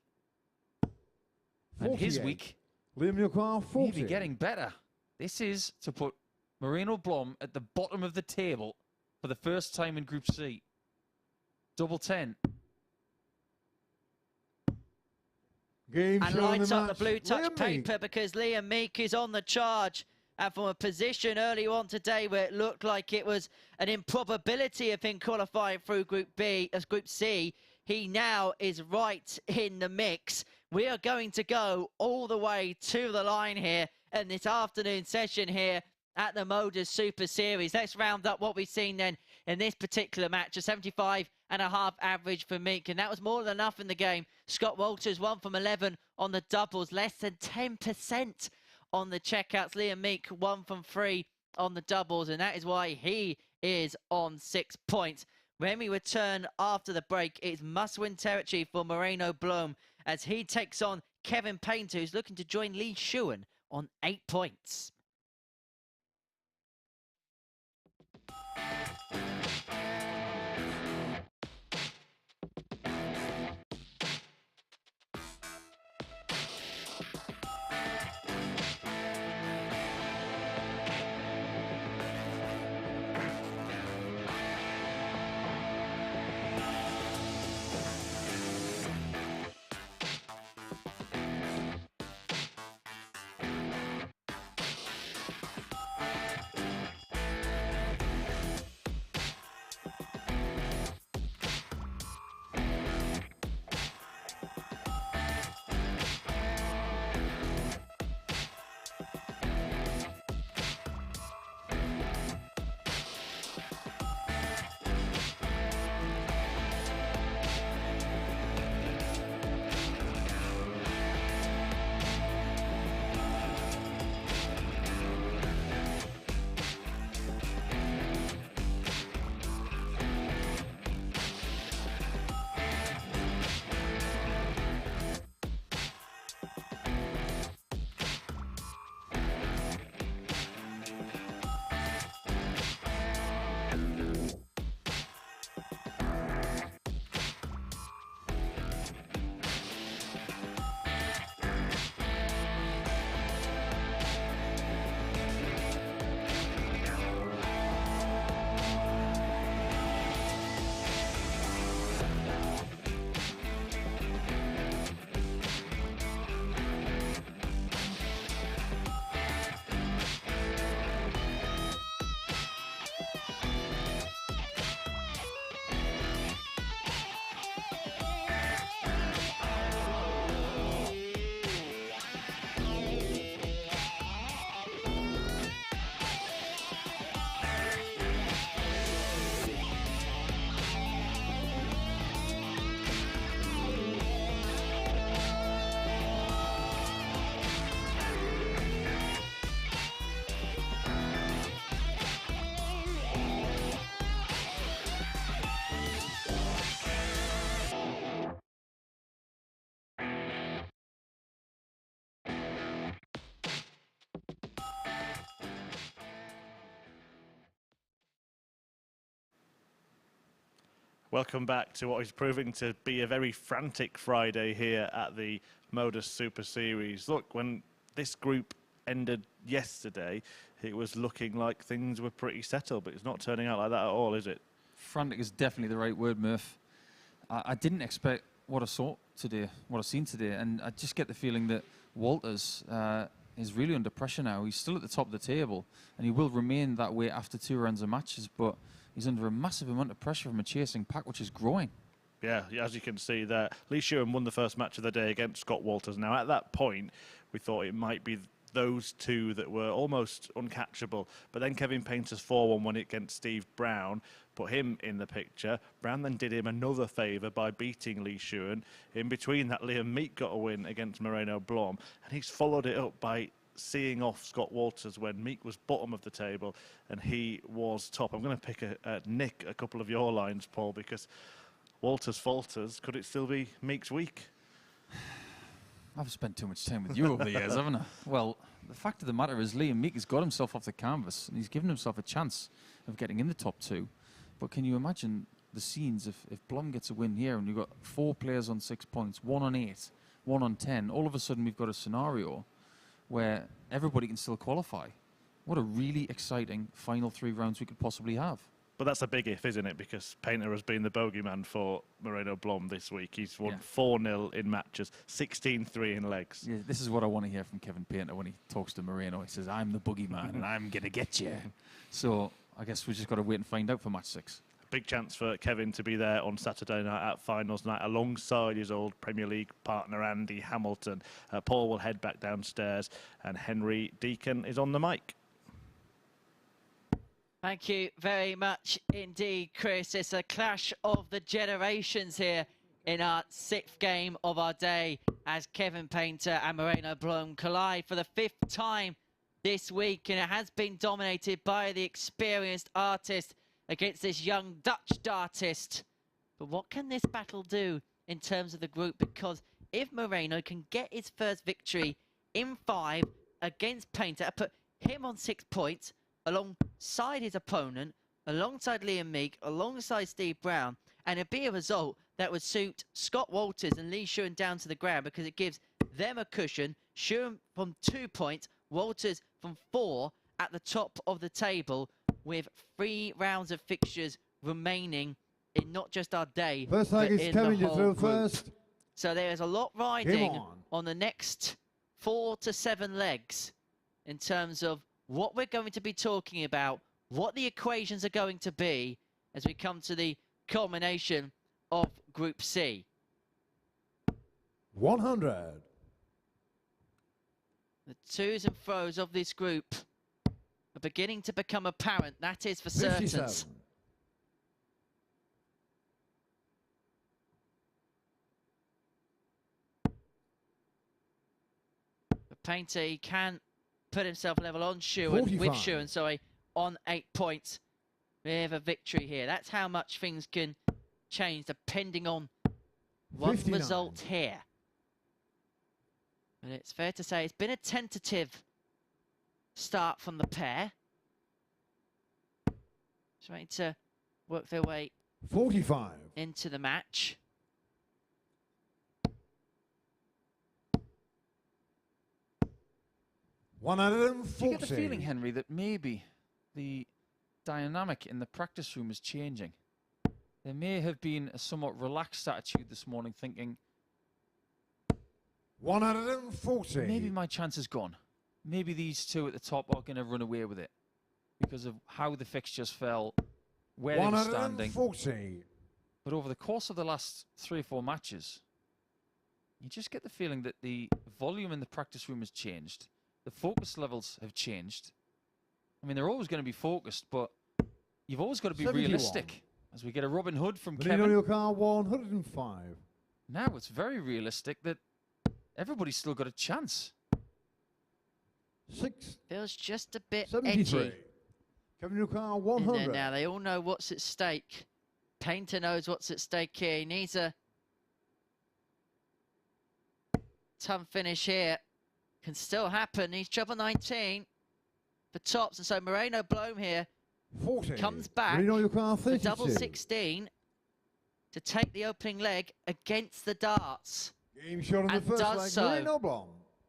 and his 48. week Liam Car 40. maybe getting better. This is to put Moreno Blom at the bottom of the table for the first time in Group C. Double 10. Game And shot on lights up the match. blue touch Liam Meek. paper because Liam Meek is on the charge. And from a position early on today where it looked like it was an improbability of him qualifying through Group B as Group C, he now is right in the mix. We are going to go all the way to the line here in this afternoon session here at the MODUS Super Series. Let's round up what we've seen then in this particular match. A 75.5 average for Meek, and that was more than enough in the game. Scott Walters 1 from 11 on the doubles, less than 10% on the checkouts. Liam Meek 1 from 3 on the doubles, and that is why he is on 6 points. When we return after the break, it's must-win territory for Moreno Blom as he takes on Kevin Painter, who's looking to join Lee Shewan on 8 points. Welcome back to what is proving to be a very frantic Friday here at the MODUS Super Series. Look, when this group ended yesterday, it was looking like things were pretty settled, but it's not turning out like that at all, is it? Frantic is definitely the right word, Murph. I didn't expect what I saw today, what I've seen today, and I just get the feeling that Walters is really under pressure now. He's still at the top of the table, and he will remain that way after 2 rounds of matches, but he's under a massive amount of pressure from a chasing pack, which is growing. Yeah, as you can see there, Lee Shuan won the first match of the day against Scott Walters. Now, at that point, we thought it might be those two that were almost uncatchable. But then Kevin Painter's 4-1 won it against Steve Brown, put him in the picture. Brown then did him another favour by beating Lee Shuan. In between that, Meek got a win against Moreno Blom, and he's followed it up by seeing off Scott Walters when Meek was bottom of the table and he was top. I'm going to pick Nick a couple of your lines, Paul, because Walters falters. Could it still be Meek's week? I've spent too much time with you over the years, haven't I? Well, the fact of the matter is Liam Meek has got himself off the canvas and he's given himself a chance of getting in the top 2. But can you imagine the scenes if Blom gets a win here and you've got 4 players on 6 points, 1 on 8, 1 on 10, all of a sudden we've got a scenario where everybody can still qualify. What a really exciting final 3 rounds we could possibly have. But that's a big if, isn't it? Because Painter has been the bogeyman for Moreno Blom this week. He's won 4-0 in matches, 16-3 in legs. Yeah, this is what I want to hear from Kevin Painter when he talks to Moreno. He says, I'm the boogeyman and I'm going to get you. So I guess we just got to wait and find out for match 6. Big chance for Kevin to be there on Saturday night at finals night alongside his old Premier League partner Andy Hamilton. Paul will head back downstairs and Henry Deacon is on the mic. Thank you very much indeed, Chris. It's a clash of the generations here in our 6th game of our day as Kevin Painter and Moreno Blom collide for the 5th time this week, and it has been dominated by the experienced artist against this young Dutch dartist. But what can this battle do in terms of the group? Because if Moreno can get his first victory in 5 against Painter, put him on 6 points alongside his opponent, alongside Liam Meek, alongside Steve Brown, and it'd be a result that would suit Scott Walters and Lee Shuan down to the ground, because it gives them a cushion. Shuan from 2 points, Walters from 4 at the top of the table, with 3 rounds of fixtures remaining in not just our day, First but leg is in Kevin, the you whole through group. first. So there is a lot riding on. on the next 4 to 7 legs in terms of what we're going to be talking about, what the equations are going to be as we come to the culmination of Group C. 100. The twos and fro's of this group are beginning to become apparent, that is for certain. 57. The Painter, he can put himself level on Shuan, with 45. Shuan, sorry, on 8 points. We have a victory here. That's how much things can change depending on one 59. result here. And it's fair to say it's been a tentative start from the pair. Trying to work their way 45. into the match. Do 140. you get the feeling, Henry, that maybe the dynamic in the practice room is changing? There may have been a somewhat relaxed attitude this morning, thinking, 140. maybe my chance is gone. Maybe these two at the top are going to run away with it because of how the fixtures fell, where they were standing. 140. But over the course of the last 3 or 4 matches, you just get the feeling that the volume in the practice room has changed. The focus levels have changed. I mean, they're always going to be focused, but you've always got to be 71. realistic. As we get a Robin Hood from Moreno Kevin. your car 105. Now it's very realistic that everybody's still got a chance. 6. Feels just a bit 73. edgy. Kevin your car in there 100. now. They all know what's at stake. Painter knows what's at stake here. He needs a ton finish here. Can still happen. He's treble 19 for tops. And so Moreno Blom here 40. comes back Moreno your car for 32. double 16 to take the opening leg against the darts. Game shot on the And first does leg. so. Moreno Blom.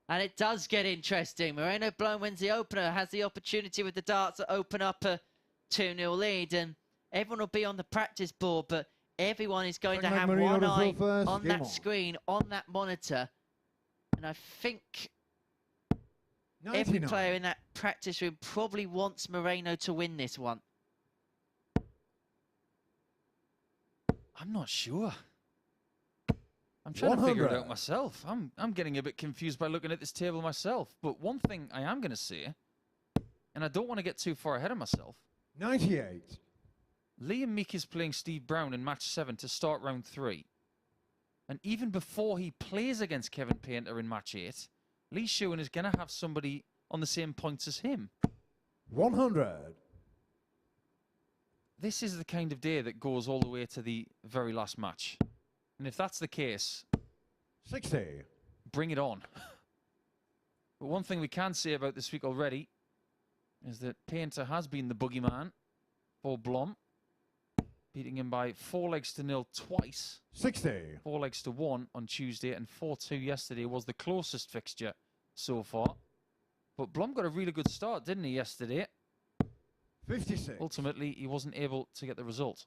And it does get interesting. Moreno Blom wins the opener, has the opportunity with the darts to open up a 2-0 lead. And everyone will be on the practice board, but everyone is going to Second leg, have Moreno one to eye throw first. on Game that on. screen, on that monitor. And I think every 99. player in that practice room probably wants Moreno to win this one. I'm not sure. I'm trying to figure it 100. out myself. I'm getting a bit confused by looking at this table myself. But one thing I am going to say, and I don't want to get too far ahead of myself, 98. Liam Meek is playing Steve Brown in match 7 to start round 3. And even before he plays against Kevin Painter in match 8, Lee Shuan is going to have somebody on the same points as him. 100. This is the kind of day that goes all the way to the very last match. And if that's the case, 60. bring it on. But one thing we can say about this week already is that Painter has been the boogeyman for Blom, beating him by 4-0 twice. 60. 4-1 on Tuesday and 4-2 yesterday was the closest fixture so far. But Blom got a really good start, didn't he, yesterday? 56. Ultimately, he wasn't able to get the result.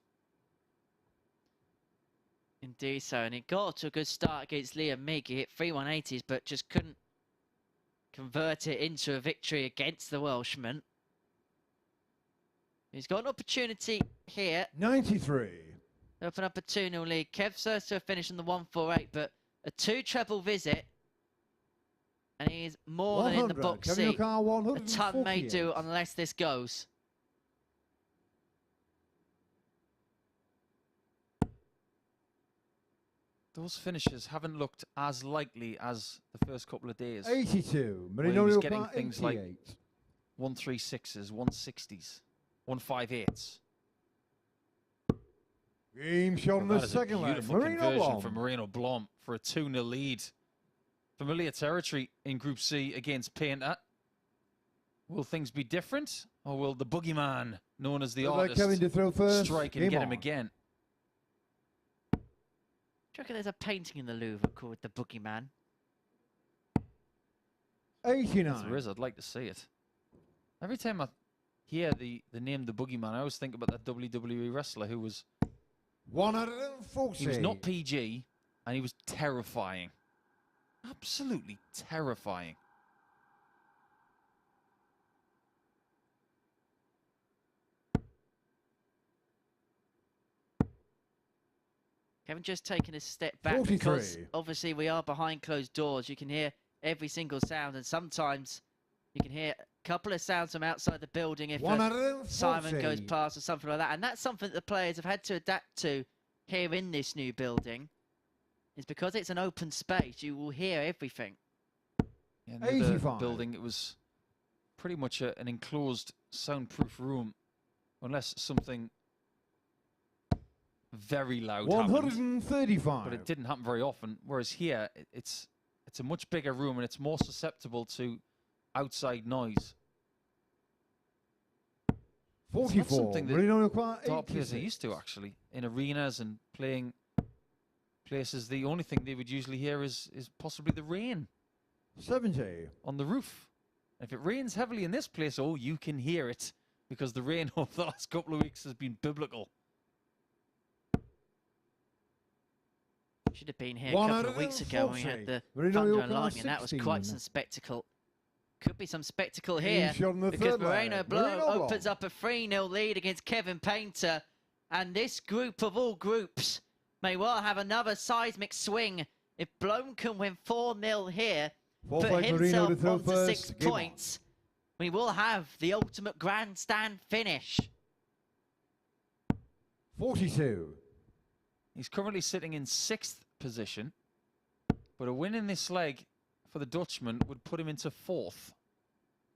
Indeed so, and he got to a good start against Liam Meek. He hit 3 180s, but just couldn't convert it into a victory against the Welshman. He's got an opportunity here 93. to open up a 2-0 lead. Kev serves to a finish on the 148, but a 2-treble visit, and he's more than in the 100. box Kevin your seat. car A 148. ton may do unless this goes. Those finishes haven't looked as likely as the first couple of days. 82. Where he Moreno was your getting car things 88. like 136s, 160s, 158s. Game shot on That the is a second leg. beautiful Moreno conversion Blom. from Moreno Blom for a 2-0 lead. Familiar territory in Group C against Painter. Will things be different, or will the boogeyman, known as the Looks like artist, Kevin to throw first. strike and Game get him on. again? Do you reckon there's a painting in the Louvre called The Boogeyman? 89. If there is, I'd like to see it. Every time I hear the name the boogeyman, I always think about that WWE wrestler who was 140. he was not PG and he was terrifying. Absolutely terrifying. Kevin just taking a step back 43. because obviously we are behind closed doors. You can hear every single sound, and sometimes you can hear a couple of sounds from outside the building if a siren goes past or something like that. And that's something that the players have had to adapt to here in this new building. Is because it's an open space, you will hear everything. Yeah, in the other building, it was pretty much an enclosed, soundproof room, unless something very loud happened. 135. But it didn't happen very often. Whereas here, it's a much bigger room and it's more susceptible to outside noise. 44. That's something that Moreno dart players are used to, actually, in arenas and playing places. The only thing they would usually hear is possibly the rain 70. on the roof. If it rains heavily in this place, oh, you can hear it, because the rain over the last couple of weeks has been biblical. Should have been here a couple of weeks ago when we had the thunder and lightning, and that was quite some spectacle. Could be some spectacle here because Moreno Blom opens up a 3-0 lead against Kevin Painter, and this group of all groups may well have another seismic swing. If Blom can win 4-0 here, put himself onto 6 points, we will have the ultimate grandstand finish. 42. He's currently sitting in 6th position, but a win in this leg for the Dutchman would put him into 4th.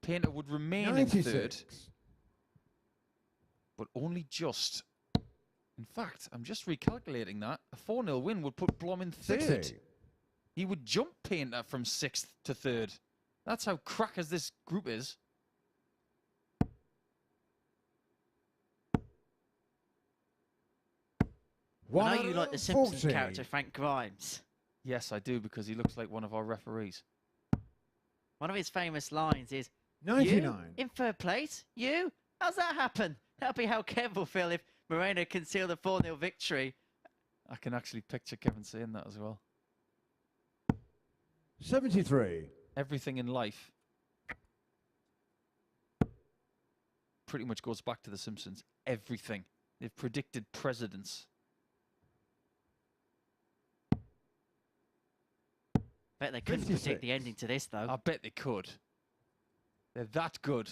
Painter would remain 96. in 3rd, but only just. In fact, I'm just recalculating that. A 4-0 win would put Blom in 3rd. 60. He would jump Painter from 6th to 3rd. That's how crackers this group is. I know you like the Simpsons character Frank Grimes. Yes, I do, because he looks like one of our referees. One of his famous lines is, 99. "You in 3rd place? You? How's that happen?" That'll be how Kev will feel if Moreno can seal the 4-0 victory. I can actually picture Kevin saying that as well. 73. Everything in life pretty much goes back to the Simpsons. Everything. They've predicted presidents. Bet they couldn't 56. predict the ending to this, though. I bet they could. They're that good.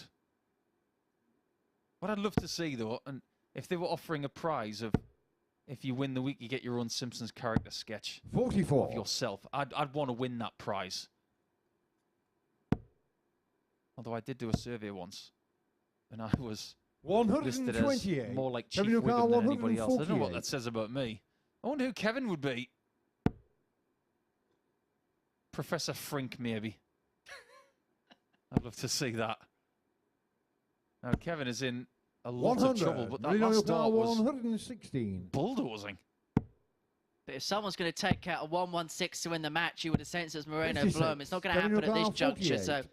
What I'd love to see, though, and if they were offering a prize of, if you win the week, you get your own Simpsons character sketch 44. of yourself, I'd want to win that prize. Although I did do a survey once, and I was listed as 128. more like Chief WK Wiggum than anybody else. I don't know what 148. that says about me. I wonder who Kevin would be. Professor Frink, maybe. I'd love to see that. Now, Kevin is in a lot of trouble, but that last start was 116. bulldozing. But if someone's going to take out a 1-1-6 to win the match, you would have sensed as Moreno 56. Blom. It's not going to happen at this juncture, so 48.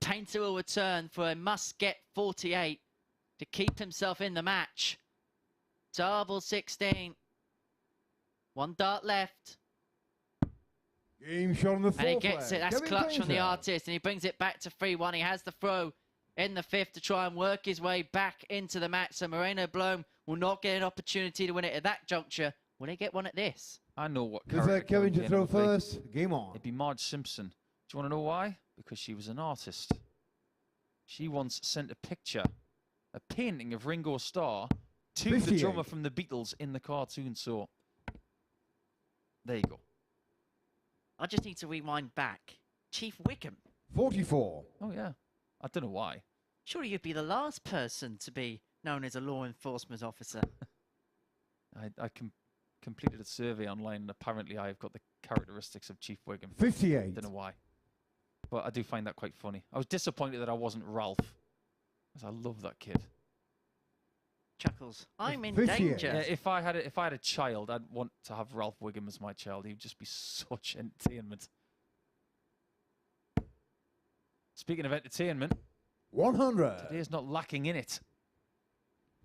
Painter will return for a must-get 48 to keep himself in the match. Double 16. 1 dart left. Game shot on the 4th. And he gets it. That's Kevin clutch from the Painter. artist, and he brings it back to 3-1. He has the throw in the 5th to try and work his way back into the match. So Moreno Blom will not get an opportunity to win it at that juncture. Will he get one at this? I know what Looks character like Kevin to Painter throw would be. first. Game on. It'd be Marge Simpson. Do you want to know why? Because she was an artist. She once sent a picture, a painting of Ringo Starr, to 58. the drummer from the Beatles in the cartoon. So there you go. I just need to rewind back. Chief Wiggum. 44. Oh yeah, I don't know why. Surely you'd be the last person to be known as a law enforcement officer. I completed a survey online, and apparently I've got the characteristics of Chief Wiggum. 58. Don't know why. But I do find that quite funny. I was disappointed that I wasn't Ralph, because I love that kid. Chuckles. I'm in 58. danger. Yeah, if I had a child, I'd want to have Ralph Wiggum as my child. He'd just be such entertainment. Speaking of entertainment, 100. today's not lacking in it.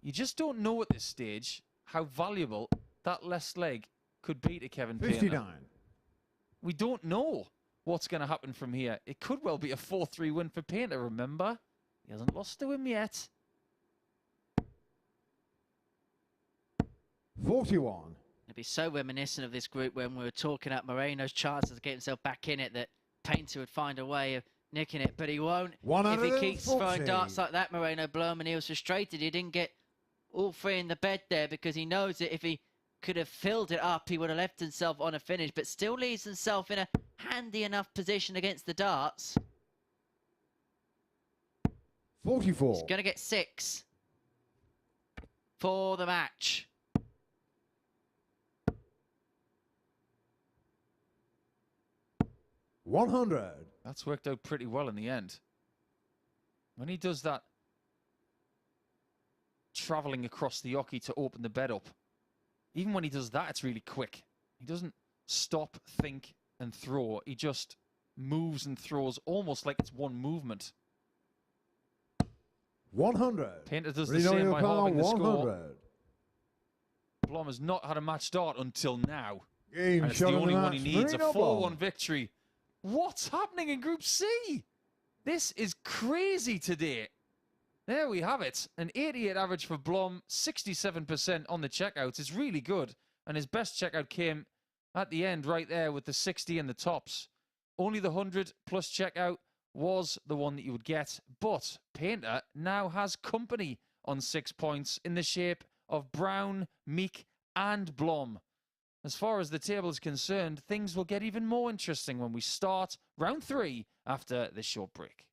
You just don't know at this stage how valuable that left leg could be to Kevin Painter. 59. We don't know what's going to happen from here. It could well be a 4-3 win for Painter, remember? He hasn't lost to him yet. 41. It'd be so reminiscent of this group when we were talking about Moreno's chances to get himself back in it, that Painter would find a way of nicking it, but he won't. If he keeps throwing darts like that, Moreno Blom, and he was frustrated he didn't get all three in the bed there, because he knows that if he could have filled it up, he would have left himself on a finish, but still leaves himself in a handy enough position against the darts. 44. He's going to get 6 for the match. 100. That's worked out pretty well in the end. When he does that, travelling across the oche to open the bed up, even when he does that, it's really quick. He doesn't stop, think, and throw. He just moves and throws almost like it's one movement. 100. Painter does the same by halving the score. 100. Blom has not had a match start until now. Game And it's shot the of only the one he match, needs, a Moreno 4-1 Blom. victory. What's happening in Group C? This is crazy today. There we have it. An 88 average for Blom, 67% on the checkouts. It's really good. And his best checkout came at the end right there with the 60 in the tops. Only the 100 plus checkout was the one that you would get. But Painter now has company on 6 points in the shape of Brown, Meek and Blom. As far as the table is concerned, things will get even more interesting when we start round 3 after this short break.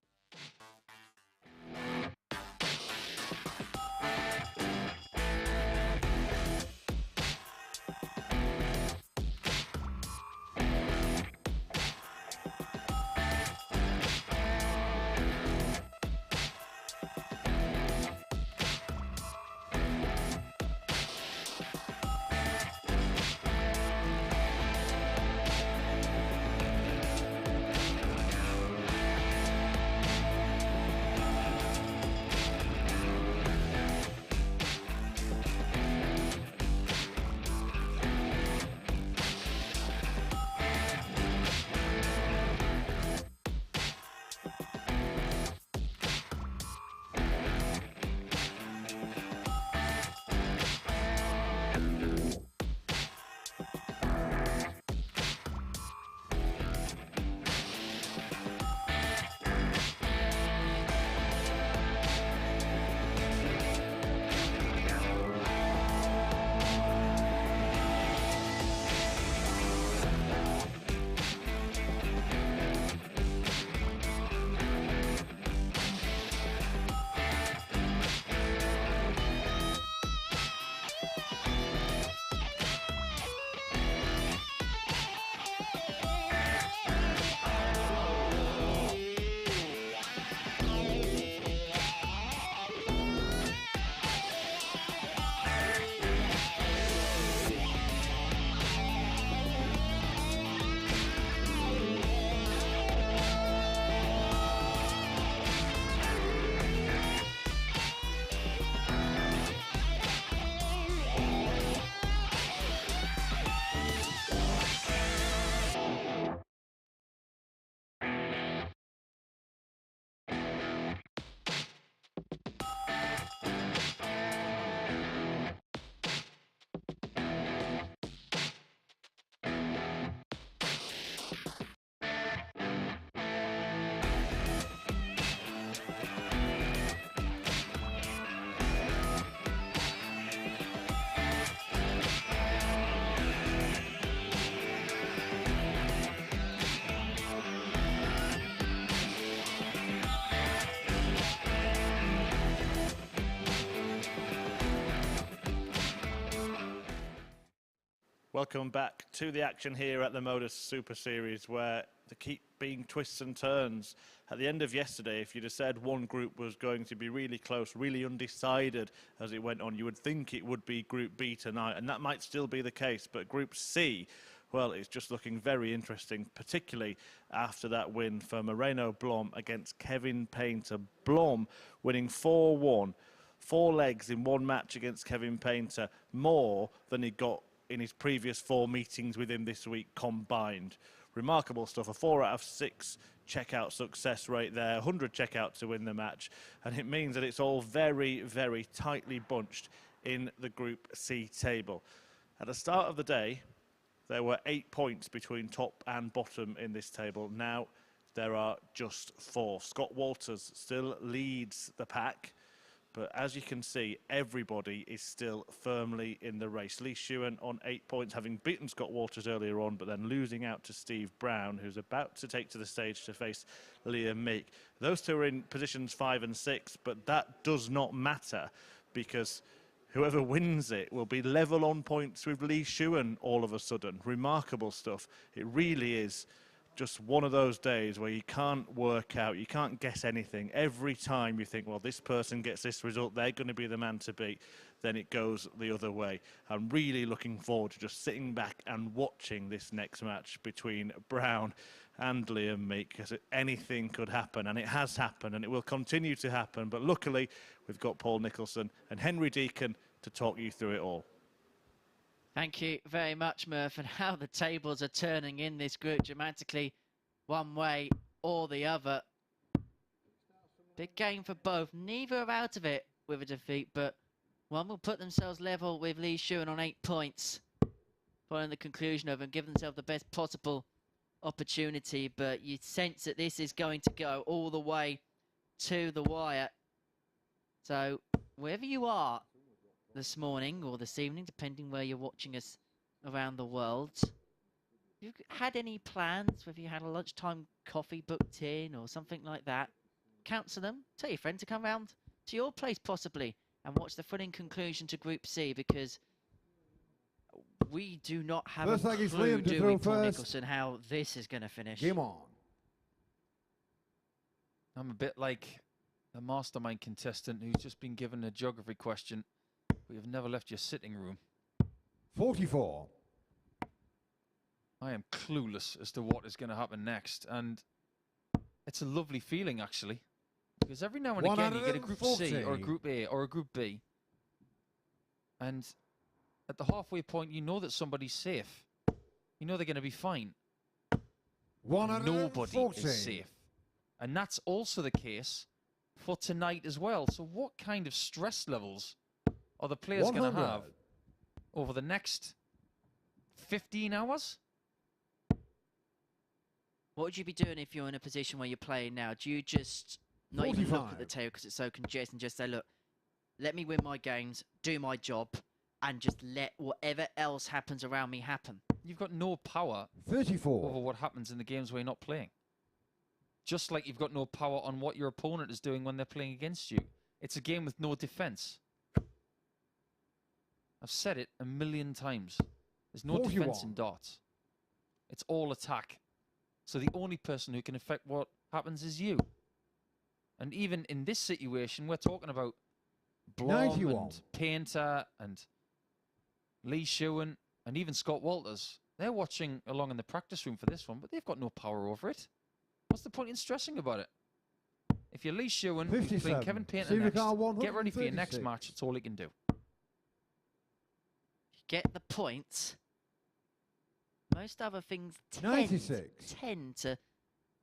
Welcome back to the action here at the MODUS Super Series, where there keep being twists and turns. At the end of yesterday, if you'd have said one group was going to be really close, really undecided as it went on, you would think it would be Group B tonight, and that might still be the case. But Group C, well, it's just looking very interesting, particularly after that win for Moreno Blom against Kevin Painter. Blom winning 4-1, 4 legs in one match against Kevin Painter, more than he got in his previous 4 meetings with him this week combined. Remarkable stuff. A 4 out of 6 checkout success rate there, 100 checkout to win the match, and it means that it's all very, very tightly bunched in the Group C table. At the start of the day, there were 8 points between top and bottom in this table. Now there are just 4. Scott Walters still leads the pack, but as you can see, everybody is still firmly in the race. Lee Shuan on 8 points, having beaten Scott Walters earlier on, but then losing out to Steve Brown, who's about to take to the stage to face Meek. Those two are in positions 5 and 6, but that does not matter because whoever wins it will be level on points with Lee Shuan all of a sudden. Remarkable stuff. It really is just one of those days where you can't work out, you can't guess anything. Every time you think, well, this person gets this result, they're going to be the man to beat, then it goes the other way. I'm really looking forward to just sitting back and watching this next match between Brown and Meek, because anything could happen, and it has happened, and it will continue to happen. But luckily, we've got Paul Nicholson and Henry Deacon to talk you through it all. Thank you very much, Murph. And how the tables are turning in this group dramatically, one way or the other. Big game for both. Neither are out of it with a defeat, but one will put themselves level with Lee Shuan on 8 points, following the conclusion of and give themselves the best possible opportunity. But you sense that this is going to go all the way to the wire. So wherever you are this morning or this evening, depending where you're watching us around the world, have you had any plans, whether you had a lunchtime coffee booked in or something like that, counsel them, tell your friend to come round to your place possibly and watch the thrilling conclusion to Group C, because we do not have a clue, do we, Paul Nicholson, how this is going to finish. Game on. I'm a bit like the mastermind contestant who's just been given a geography question, but you've never left your sitting room. 44. I am clueless as to what is going to happen next, and it's a lovely feeling, actually, because every now and again you get a Group C or a Group A or a Group B, and at the halfway point you know that somebody's safe. You know they're going to be fine. Nobody is safe. And that's also the case for tonight as well. So what kind of stress levels are the players going to have over the next 15 hours? What would you be doing if you're in a position where you're playing now? Do you just not even look at the table because it's so congested and just say, look, let me win my games, do my job, and just let whatever else happens around me happen? You've got no power 34 over what happens in the games where you're not playing. Just like you've got no power on what your opponent is doing when they're playing against you. It's a game with no defense. I've said it a million times. There's no defense in darts. It's all attack. So the only person who can affect what happens is you. And even in this situation, we're talking about Blom and Painter and Lee Shewan and even Scott Walters. They're watching along in the practice room for this one, but they've got no power over it. What's the point in stressing about it? If you're Lee Shewan, you're playing Kevin Painter next, get ready for your next match. It's all he can do. Get the point. Most other things tend to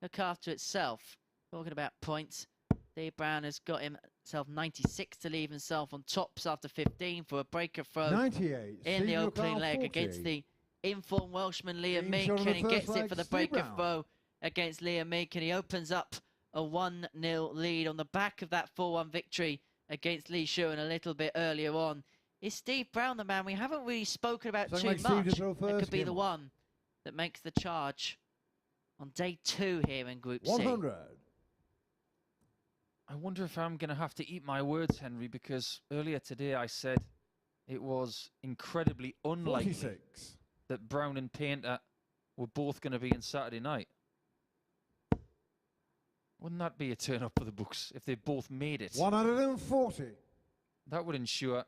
look after itself. Talking about points, Steve Brown has got himself 96 to leave himself on tops after 15 for a breaker throw in the opening leg against the informed Welshman Meek, and he gets it for the breaker throw against Meek, and he opens up a 1-0 lead on the back of that 4-1 victory against Lee Shuan a little bit earlier on. Is Steve Brown the man we haven't really spoken about too much? That could be the one that makes the charge on day 2 here in Group C. 100. I wonder if I'm going to have to eat my words, Henry, because earlier today I said it was incredibly unlikely that Brown and Painter were both going to be in Saturday night? Wouldn't that be a turn up for the books if they both made it? 140. That would ensure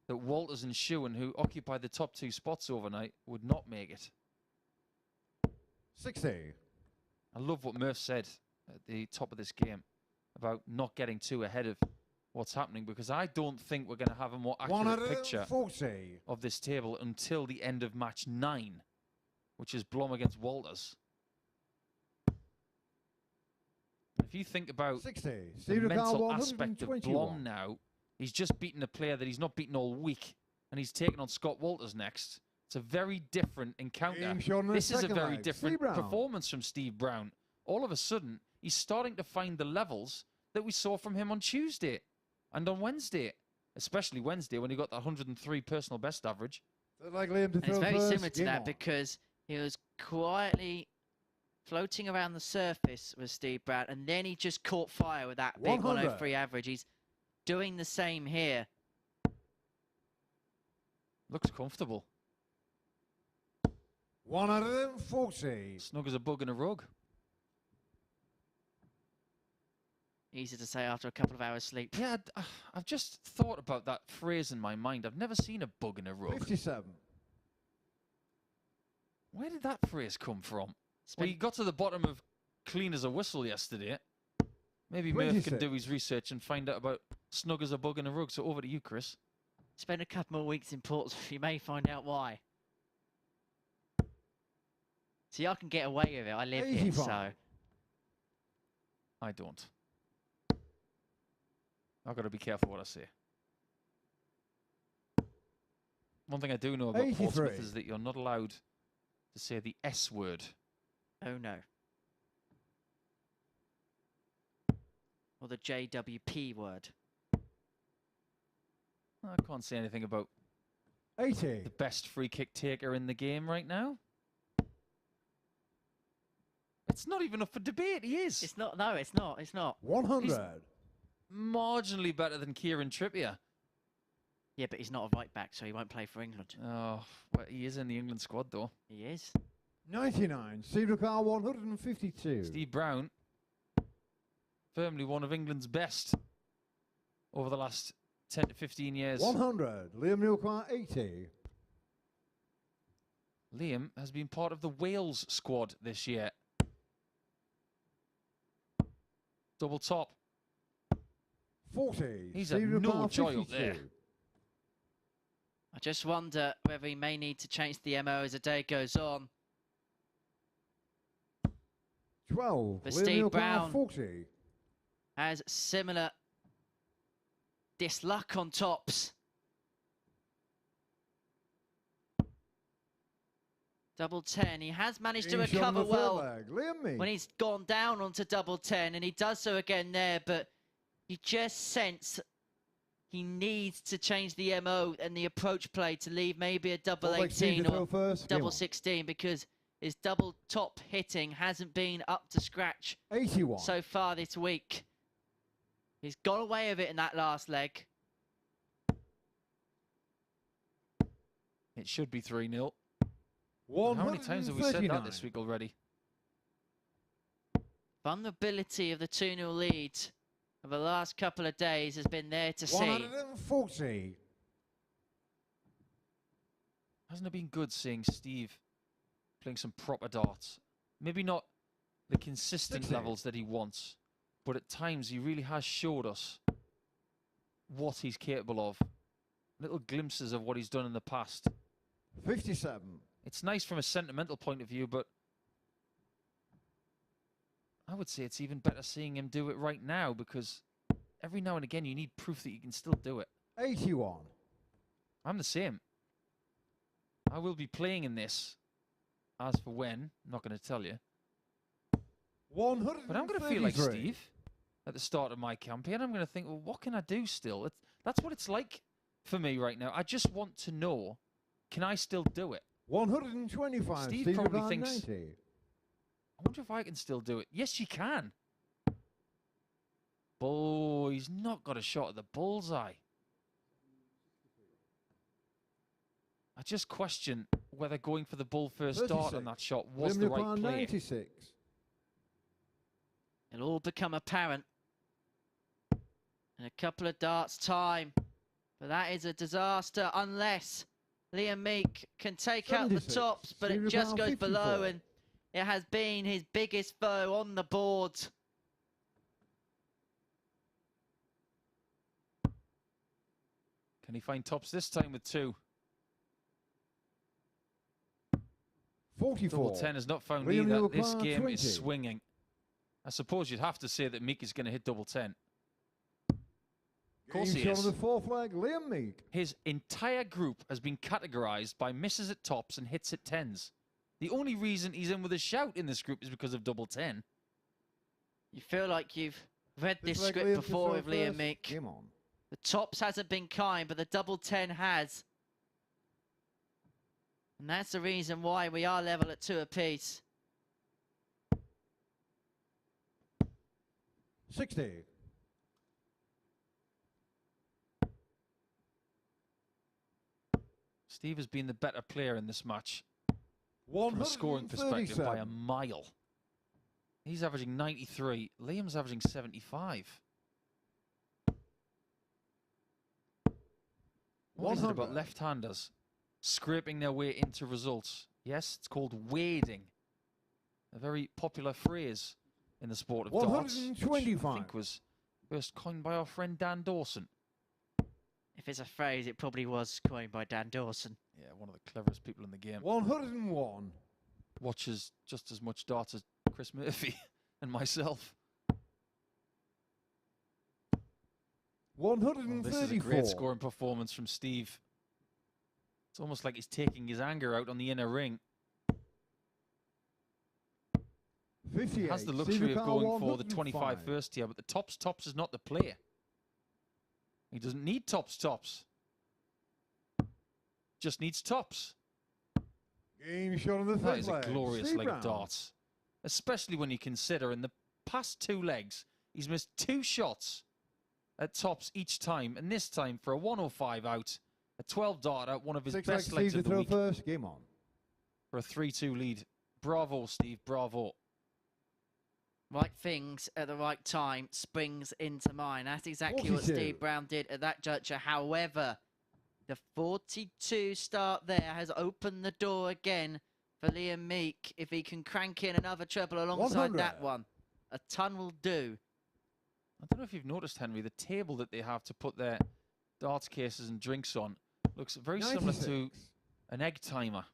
that Walters and Shuan, who occupied the top 2 spots overnight, would not make it. 60. I love what Murph said at the top of this game about not getting too ahead of what's happening, because I don't think we're going to have a more accurate picture 140. of this table until the end of match 9, which is Blom against Walters. If you think about 60. the Steve mental aspect of Blom now, he's just beaten a player that he's not beaten all week, and he's taken on Scott Walters next. It's a very different encounter. This is a very different performance from Steve Brown. All of a sudden, he's starting to find the levels that we saw from him on Tuesday and on Wednesday, especially Wednesday when he got the 103 personal best average. And it's very similar to that because he was quietly floating around the surface with Steve Brown, and then he just caught fire with that big 103 average. He's doing the same here. Looks comfortable. 140. Snug as a bug in a rug. Easy to say after a couple of hours sleep. Yeah, I've just thought about that phrase in my mind. I've never seen a bug in a rug. 57. Where did that phrase come from? We got to the bottom of clean as a whistle yesterday. Maybe Murph can do his research and find out about snug as a bug in a rug. So over to you, Chris. Spend a couple more weeks in Portsmouth, you may find out why. See, I can get away with it. I live here, so. I don't. I've got to be careful what I say. One thing I do know about 83. Portsmouth is that you're not allowed to say the S word. Oh, no. Or the JWP word. I can't say anything about 80. the best free kick taker in the game right now. It's not even up for debate. He is. It's not. No, it's not. It's not. 100. He's marginally better than Kieran Trippier. Yeah, but he's not a right back, so he won't play for England. Oh, well, he is in the England squad, though. He is. 99. Steve Ricard 152. Steve Brown, firmly one of England's best over the last 10 to 15 years. 100. Liam Newcar 80. Liam has been part of the Wales squad this year. Double top. 40. He's Steve a no Ricard joy up 52. there. I just wonder whether he may need to change the MO as the day goes on. 12. But Liam Steve Newcar Brown 40. has similar disluck on tops. Double 10. He has managed to recover well when he's gone down onto double 10, and he does so again there, but you just sense he needs to change the MO and the approach play to leave maybe a double 18 or double 16, because his double top hitting hasn't been up to scratch 81. so far this week. He's got away with it in that last leg. It should be 3-0. How many times have we said that this week already? Vulnerability of the 2-0 lead of the last couple of days has been there to see. 140. Hasn't it been good seeing Steve playing some proper darts? Maybe not the consistent levels that he wants, but at times he really has showed us what he's capable of. Little glimpses of what he's done in the past. 57. It's nice from a sentimental point of view, but I would say it's even better seeing him do it right now, because every now and again you need proof that you can still do it. 81. I'm the same. I will be playing in this. As for when, I'm not going to tell you. 133. But I'm going to feel like Steve at the start of my campaign. I'm going to think, well, what can I do still? That's what it's like for me right now. I just want to know, can I still do it? 125. Steve probably thinks, 90. I wonder if I can still do it. Yes, you can. Oh, he's not got a shot at the bullseye. I just question whether going for the bull first dart on 36. that shot was Liam the right Nicola, play. 96. It'll all become apparent in a couple of darts' time. But that is a disaster unless Liam Meek can take out the 76. tops, but it Stephen just Brown, goes below, 54. and it has been his biggest foe on the board. Can he find tops this time with 2? 44. Double 10 has not found Liam either. This Nicola, game 20. is swinging. I suppose you'd have to say that Meek is going to hit double 10. Of course he Game shot is. on the 4th leg, Liam Meek. His entire group has been categorised by misses at tops and hits at 10s. The only reason he's in with a shout in this group is because of double 10. You feel like you've read this leg, script Liam, before with to throw Liam first. Meek. Game on. The tops hasn't been kind, but the double 10 has. And that's the reason why we are level at 2 apiece. 60. Steve has been the better player in this match from a scoring perspective by a 137. mile. He's averaging 93. Liam's averaging 75. What is it about 100. left-handers scraping their way into results? Yes, it's called wading. A very popular phrase in the sport of darts, which I 125. think was first coined by our friend Dan Dawson. If it's a phrase, it probably was coined by Dan Dawson. Yeah, one of the cleverest people in the game. 101. Watches just as much darts as Chris Murphy and myself. Well, this is a 134. great scoring performance from Steve. It's almost like he's taking his anger out on the inner ring. 58. He has the luxury Stephen of Carl, going for the 105. 25 first here, but the tops is not the player. He doesn't need tops. Just needs tops. Game shot on the 3rd That is a leg. glorious Steve leg of Brown. darts. Especially when you consider in the past 2 legs, he's missed 2 shots at tops each time. And this time for a 105 out, a 12 dart out, one of his 6 best legs, legs Steve of to the throw week first. Game on. for a 3-2 lead. Bravo, Steve, bravo. Right things at the right time springs into mind. That's exactly what 42. Steve Brown did at that juncture. However, the 42 start there has opened the door again for Liam Meek. If he can crank in another treble alongside 100. that one, a ton will do. I don't know if you've noticed, Henry, the table that they have to put their darts cases and drinks on looks very similar to 96. an egg timer.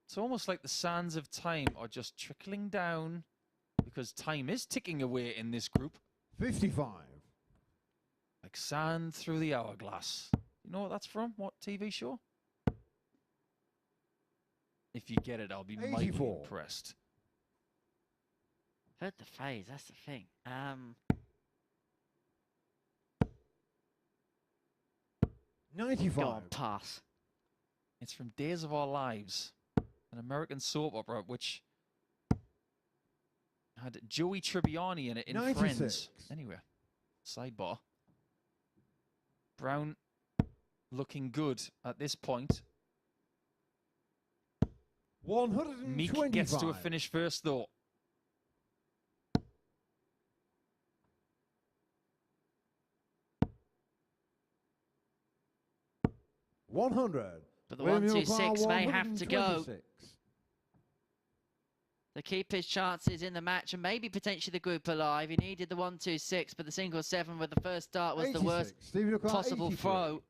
It's almost like the sands of time are just trickling down because time is ticking away in this group. 55. Like sand through the hourglass. You know what that's from? What TV show? If you get it, I'll be mightily 84. impressed. Heard the phrase, that's the thing. Go 95. on, pass. It's from Days of Our Lives, an American soap opera which had Joey Tribbiani in it in 96. Friends. Anyway, sidebar. Brown looking good at this point. 125. Meek gets to a finish first, though. $100. But the William 126 may have to go 126. to keep his chances in the match and maybe potentially the group alive. He needed the 126, but the single 7 with the first start was the 86. worst Stephen O'Connor, possible 83. throw.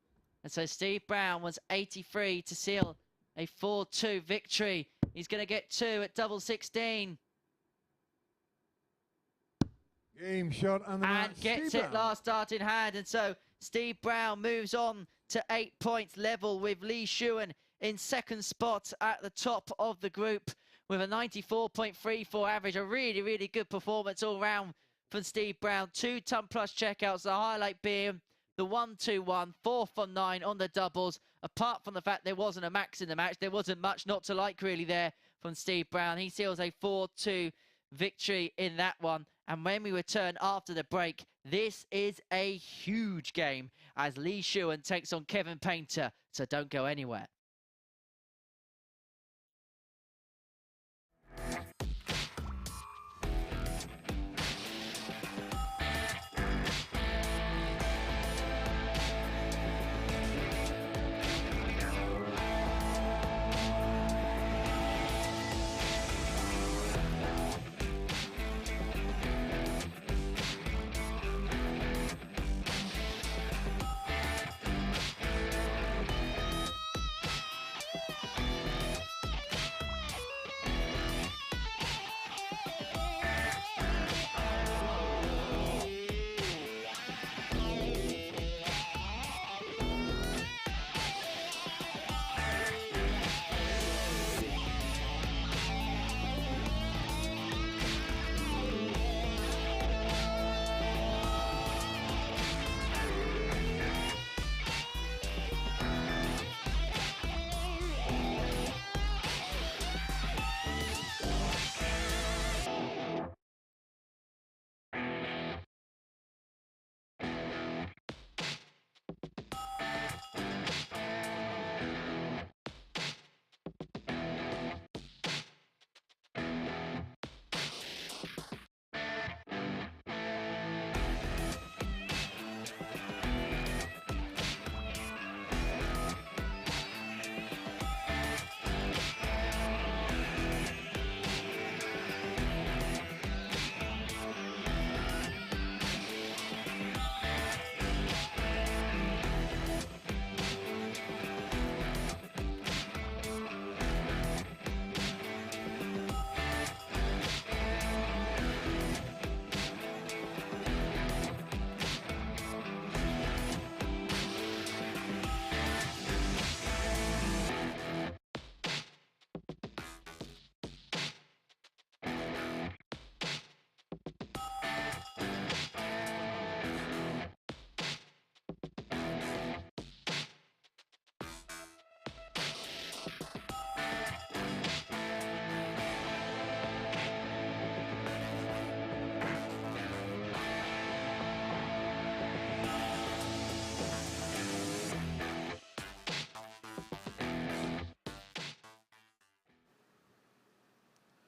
And so Steve Brown was 83 to seal a 4-2 victory. He's going to get 2 at double 16 Game shot and the and match. gets Steve it Brown. last start in hand. And so Steve Brown moves on to 8 points level with Lee Shuan in second spot at the top of the group with a 94.34 average. A really, really good performance all round from Steve Brown. 2 ton plus checkouts, the highlight being the 1-2-1, 4 from 9 on the doubles. Apart from the fact there wasn't a max in the match, there wasn't much not to like really there from Steve Brown. He seals a 4-2 victory in that one. And when we return after the break, this is a huge game as Lee Shuan takes on Kevin Painter. So don't go anywhere.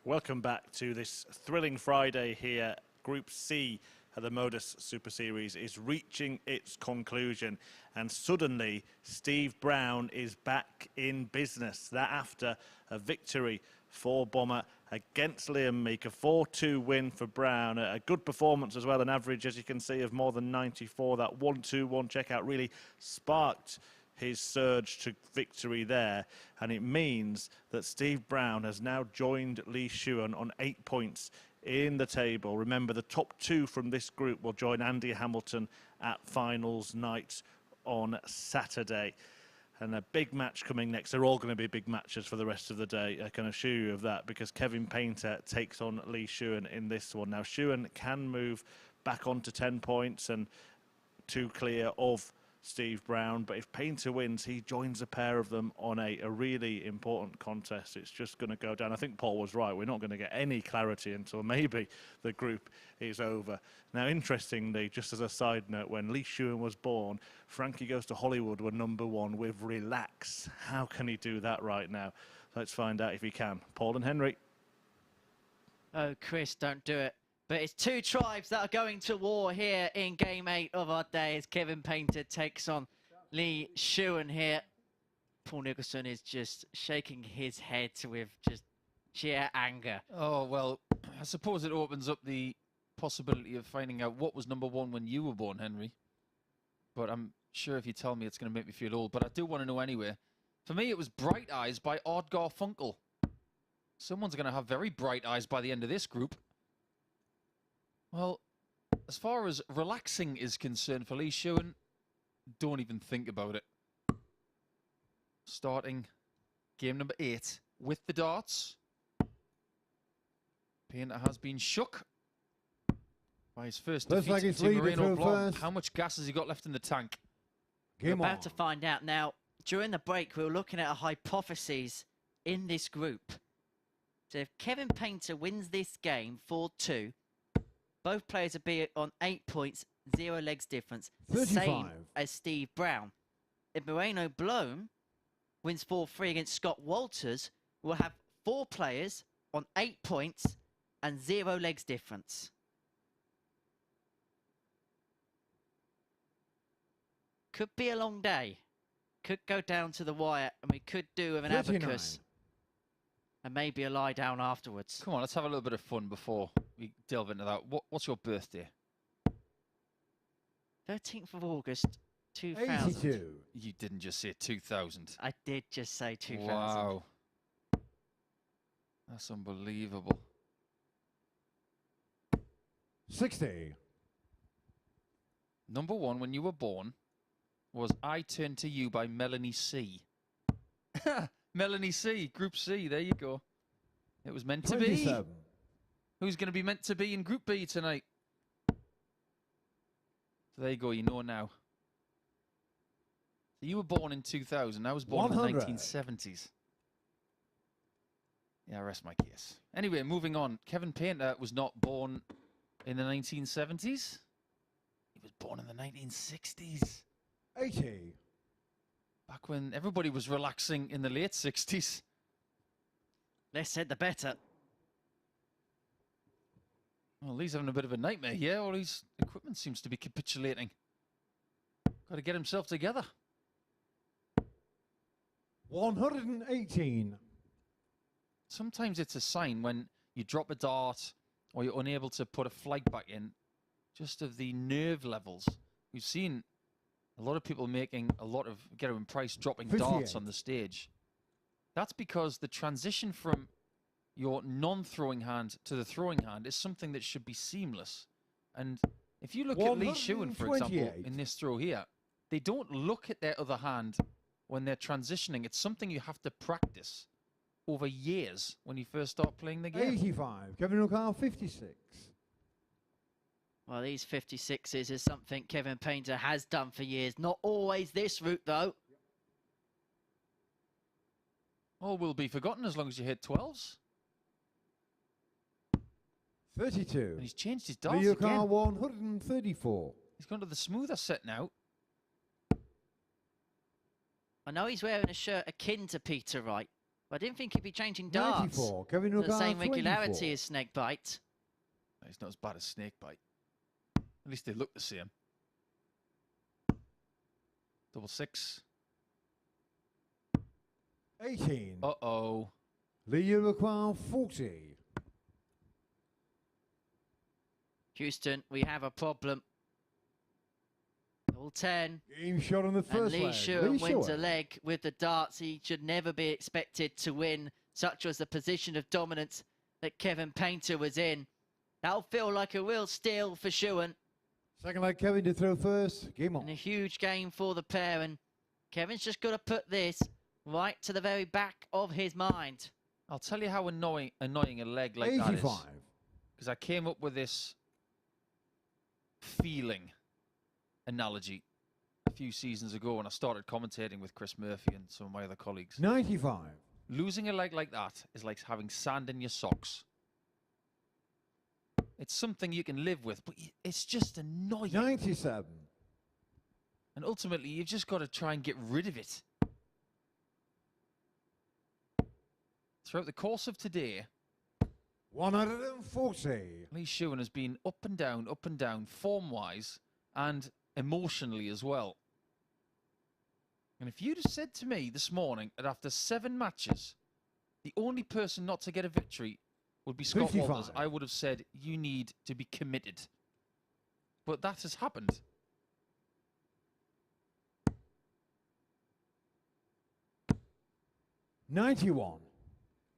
Welcome back to this thrilling Friday here. Group C of the MODUS Super Series is reaching its conclusion, and suddenly Steve Brown is back in business. That after a victory for Bomber against Liam Meek, a 4-2 win for Brown, a good performance as well, an average, as you can see, of more than 94. That 1-2-1 checkout really sparked his surge to victory there, and it means that Steve Brown has now joined Lee Shuan on 8 points in the table. Remember, the top 2 from this group will join Andy Hamilton at finals night on Saturday. And a big match coming next. They're all going to be big matches for the rest of the day, I can assure you of that, because Kevin Painter takes on Lee Shuan in this one. Now, Shuan can move back onto 10 points and 2 clear of Steve Brown, but if Painter wins, he joins a pair of them on a really important contest. It's just going to go down. I think Paul was right. We're not going to get any clarity until maybe the group is over. Now, interestingly, just as a side note, when Lee Shewan was born, Frankie Goes to Hollywood were #1 with Relax. How can he do that right now? Let's find out if he can. Paul and Henry. Oh, Chris, don't do it. But it's 2 tribes that are going to war here in Game 8 of our day as Kevin Painter takes on Lee Shewan here. Paul Nicholson is just shaking his head with just sheer anger. Oh, well, I suppose it opens up the possibility of finding out what was #1 when you were born, Henry. But I'm sure if you tell me, it's going to make me feel old. But I do want to know anyway. For me, it was Bright Eyes by Art Garfunkel. Someone's going to have very bright eyes by the end of this group. Well, as far as relaxing is concerned for Lee Shuan, don't even think about it. Starting game number 8 with the darts. Painter has been shook by his first defeat to Moreno Blom. How much gas has he got left in the tank? We're about to find out. Now, during the break, we were looking at a hypothesis in this group. So if Kevin Painter wins this game 4-2, both players will be on 8 points, 0 legs difference, 35. same as Steve Brown. If Moreno Blom wins 4-3 against Scott Walters, we'll have 4 players on 8 points and 0 legs difference. Could be a long day. Could go down to the wire, and we could do with an 39. abacus and maybe a lie down afterwards. Come on, let's have a little bit of fun before we delve into that. What's your birthday? 13th of August, 2000. 82. You didn't just say 2000. I did just say 2000. Wow. That's unbelievable. 60. #1 when you were born was I Turn to You by Melanie C. Melanie C, Group C, there you go. It was meant to be. 27. Who's going to be meant to be in Group B tonight? So there you go, you know now. So you were born in 2000, I was born 100. in the 1970s. Yeah, rest my case. Anyway, moving on. Kevin Painter was not born in the 1970s. He was born in the 1960s. 80. Back when everybody was relaxing in the late 60s. Less said, the better. Well, Lee's having a bit of a nightmare here. All his equipment seems to be capitulating. Got to get himself together. 118. Sometimes it's a sign when you drop a dart or you're unable to put a flag back in, just of the nerve levels. We've seen a lot of people making a lot of Gerwin Price dropping 58. darts on the stage. That's because the transition from your non-throwing hand to the throwing hand is something that should be seamless. And if you look at Lee Shewan, for example, 128. in this throw here, they don't look at their other hand when they're transitioning. It's something you have to practice over years when you first start playing the game. 85. Kevin O'Carl, 56. Well, these 56s is something Kevin Painter has done for years. Not always this route, though. All will be forgotten as long as you hit 12s. 32. And he's changed his darts Leo car again. 134. He's gone to the smoother set now. I know he's wearing a shirt akin to Peter Wright, but I didn't think he'd be changing darts 94. Kevin at the O'Connor, same regularity 24. as Snakebite. He's not as bad as Snakebite. At least they look the same. 66. 18. Uh-oh. Leo car 40. Houston, we have a problem. All 10. Game shot on the And first Lee leg. Shuan wins Shuan. a leg with the darts. He should never be expected to win. Such was the position of dominance that Kevin Painter was in. That'll feel like a real steal for Shewan. Second leg, Kevin to throw first. Game And a on. huge game for the pair. And Kevin's just got to put this right to the very back of his mind. I'll tell you how annoying a leg like that is. 85. Because I came up with this feeling analogy a few seasons ago when I started commentating with Chris Murphy and some of my other colleagues. 95. Losing a leg like that is like having sand in your socks. It's something you can live with, but it's just annoying. 97. And ultimately, you've just got to try and get rid of it. Throughout the course of today, 140. Lee Shuan has been up and down, form-wise and emotionally as well. And if you'd have said to me this morning that after 7 matches, the only person not to get a victory would be Scott 55. Walters, I would have said, you need to be committed. But that has happened. $91.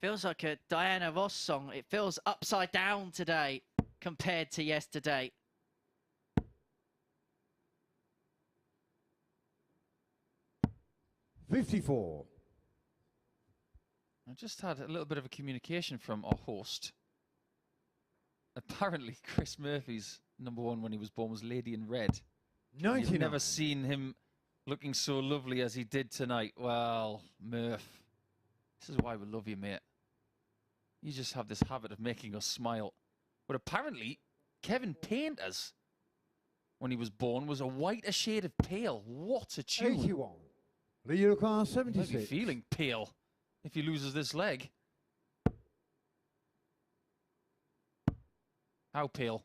Feels like a Diana Ross song. It feels upside down today compared to yesterday. $54. I just had a little bit of a communication from our host. Apparently, Chris Murphy's #1 when he was born was Lady in Red. 99. You've never seen him looking so lovely as he did tonight. Well, Murph, this is why we love you, mate. You just have this habit of making us smile. But apparently, Kevin Painter's, when he was born, was a whiter shade of pale. What a tune. 81. Leo car He might be 76. feeling pale if he loses this leg. How pale?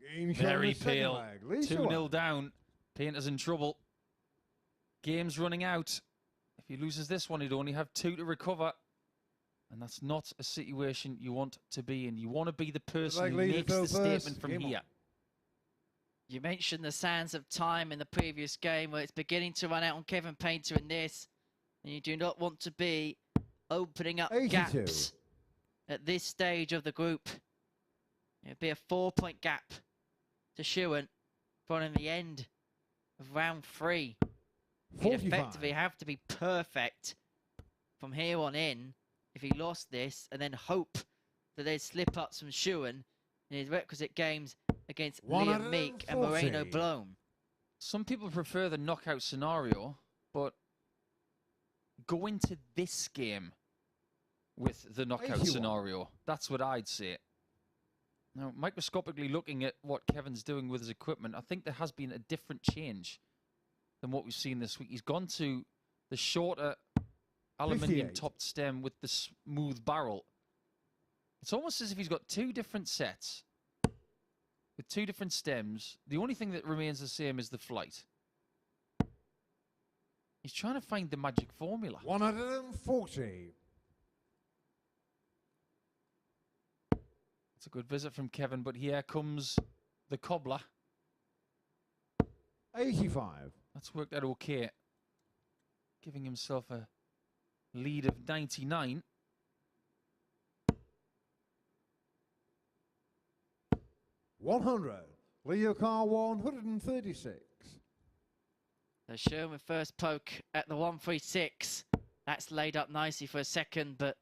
Game shot on Very the second pale. leg. Lee 2-0 Shuan. down. Painter's in trouble. Game's running out. If he loses this one, he'd only have 2 to recover. And that's not a situation you want to be in. You want to be the person who Lee to makes throw the first. statement from Game on. here. You mentioned the sands of time in the previous game where it's beginning to run out on Kevin Painter in this. And you do not want to be opening up 82. gaps at this stage of the group. It'd be a 4-point gap to Shewan following the end of round 3. He'd 45. effectively have to be perfect from here on in if he lost this, and then hope that there'd slip-ups from Shuan in his requisite games against Liam Meek and Moreno 140. Blom. Some people prefer the knockout scenario, but go into this game with the knockout 81. scenario. That's what I'd say. Now, microscopically looking at what Kevin's doing with his equipment, I think there has been a different change than what we've seen this week. He's gone to the shorter aluminium 58. topped stem with the smooth barrel. It's almost as if he's got 2 different sets with 2 different stems. The only thing that remains the same is the flight. He's trying to find the magic formula. 140. It's a good visit from Kevin, but here comes the cobbler. 85. That's worked out okay. Giving himself a lead of 99. $100. Leo car 136. So Shuan with first poke at the 136. That's laid up nicely for a second, but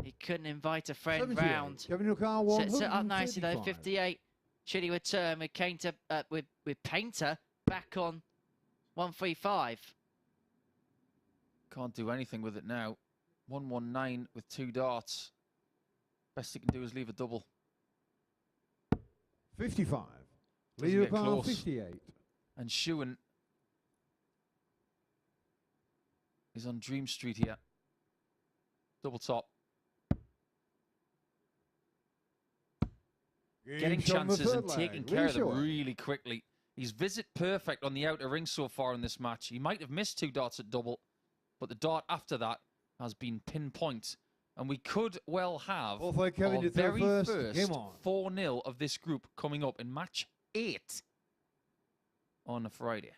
he couldn't invite a friend 78. round. Kevin car Sets it up nicely though, 135. 58. Should he return with Painter back on 135? Can't do anything with it now. 119 with 2 darts. Best he can do is leave a double. 55. Doesn't Leo get car close. 58. And Shuan is on Dream Street here. Double top. Getting chances and taking care of them really quickly. He's visit perfect on the outer ring so far in this match. He might have missed 2 darts at double, but the dart after that has been pinpoint. And we could well have our very first 4-0 of this group coming up in match 8 on a Friday.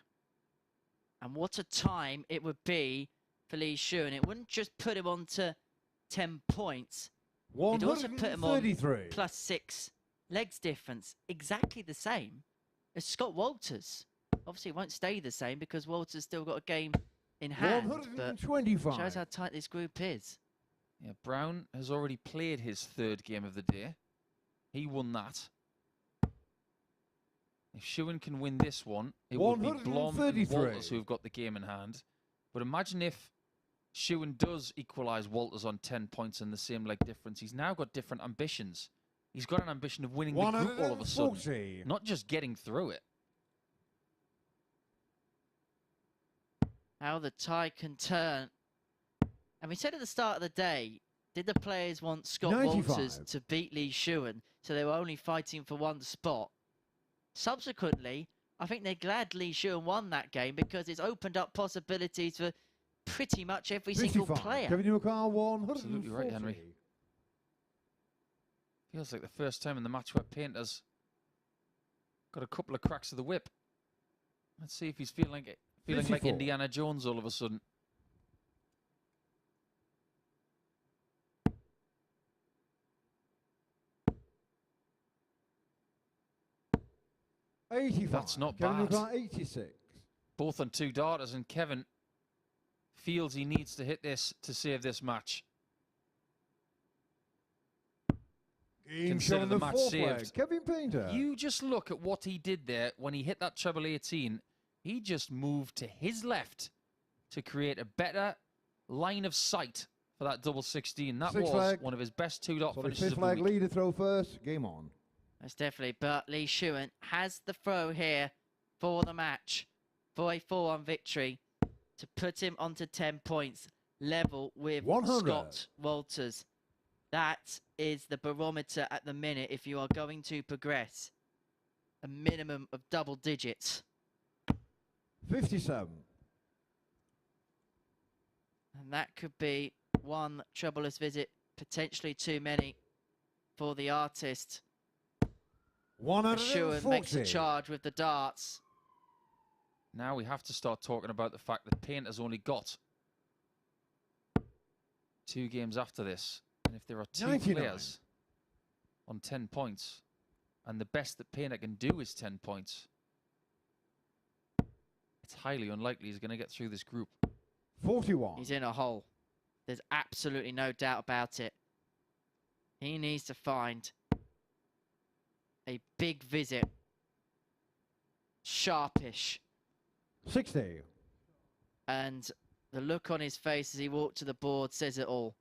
And what a time it would be for Lee Shuan. It wouldn't just put him on to 10 points. It'd also put him on +6 legs difference. Exactly the same as Scott Walters. Obviously, it won't stay the same because Walters still got a game in hand. But shows how tight this group is. Yeah, Brown has already played his 3rd game of the day. He won that. If Shewan can win this one, it will be Blom and Walters who have got the game in hand. But imagine if Shewan does equalise Walters on 10 points and the same leg difference. He's now got different ambitions. He's got an ambition of winning the group all of a sudden, not just getting through it. How the tide can turn. And we said at the start of the day, did the players want Scott 95. Walters to beat Lee Shuan, so they were only fighting for one spot? Subsequently, I think they're glad Lee Shuan won that game because it's opened up possibilities for pretty much every single player. Absolutely right, Henry. Feels like the first time in the match where Painter's got a couple of cracks of the whip. Let's see if he's feeling like Indiana Jones all of a sudden. That's not bad. 86. Both on 2 darters, and Kevin feels he needs to hit this to save this match. Consider the match saved. Kevin Painter. You just look at what he did there when he hit that treble 18. He just moved to his left to create a better line of sight for that double 16. That was one of his best 2-dot finishes of the week. Leader throw first. Game on. That's definitely. But Lee Shuan has the throw here for the match, for a 4-1 victory, to put him onto 10 points, level with 100. Scott Walters. That is the barometer at the minute if you are going to progress. A minimum of double digits. 57. And that could be one troublous visit, potentially too many for the artist. Shuan makes a charge with the darts. Now we have to start talking about the fact that Painter's only got 2 games after this. And if there are 2 players on 10 points, and the best that Painter can do is 10 points, it's highly unlikely he's going to get through this group. 41. He's in a hole. There's absolutely no doubt about it. He needs to find a big visit. Sharpish. 60. And the look on his face as he walked to the board says it all.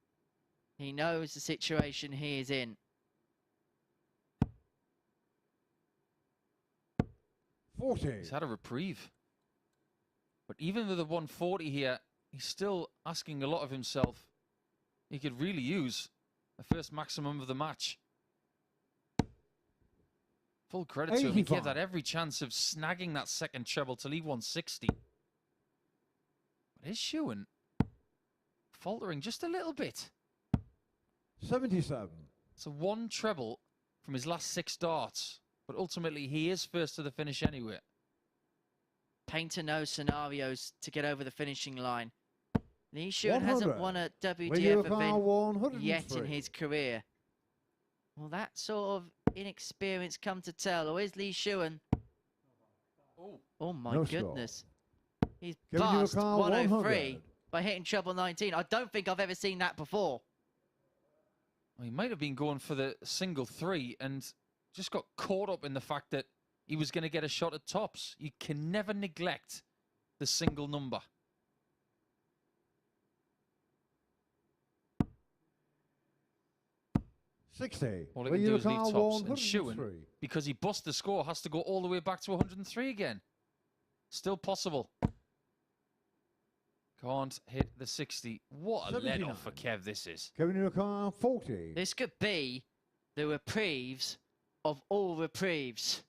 He knows the situation he is in. 40. He's had a reprieve. But even with a 140 here, he's still asking a lot of himself. He could really use the first maximum of the match. Full credit to him. He gave that every chance of snagging that second treble to leave 160. But is Shewan faltering just a little bit? 77. So 1 treble from his last 6 darts. But ultimately, he is first to the finish anyway. Painter knows scenarios to get over the finishing line. Lee Shuan hasn't won a WDF event yet in his career. Well, that sort of inexperience come to tell. Or is Lee Shuan? Oh my goodness. He's passed 103 by hitting treble 19. I don't think I've ever seen that before. Well, he might have been going for the single 3, and just got caught up in the fact that he was going to get a shot at tops. You can never neglect the single number. All he can do is leave tops, and Shewan, because he bust the score, has to go all the way back to 103 again. Still possible. Can't hit the 60. What a let-off for Kev this is. Kevin in your car, 40. This could be the reprieves of all reprieves.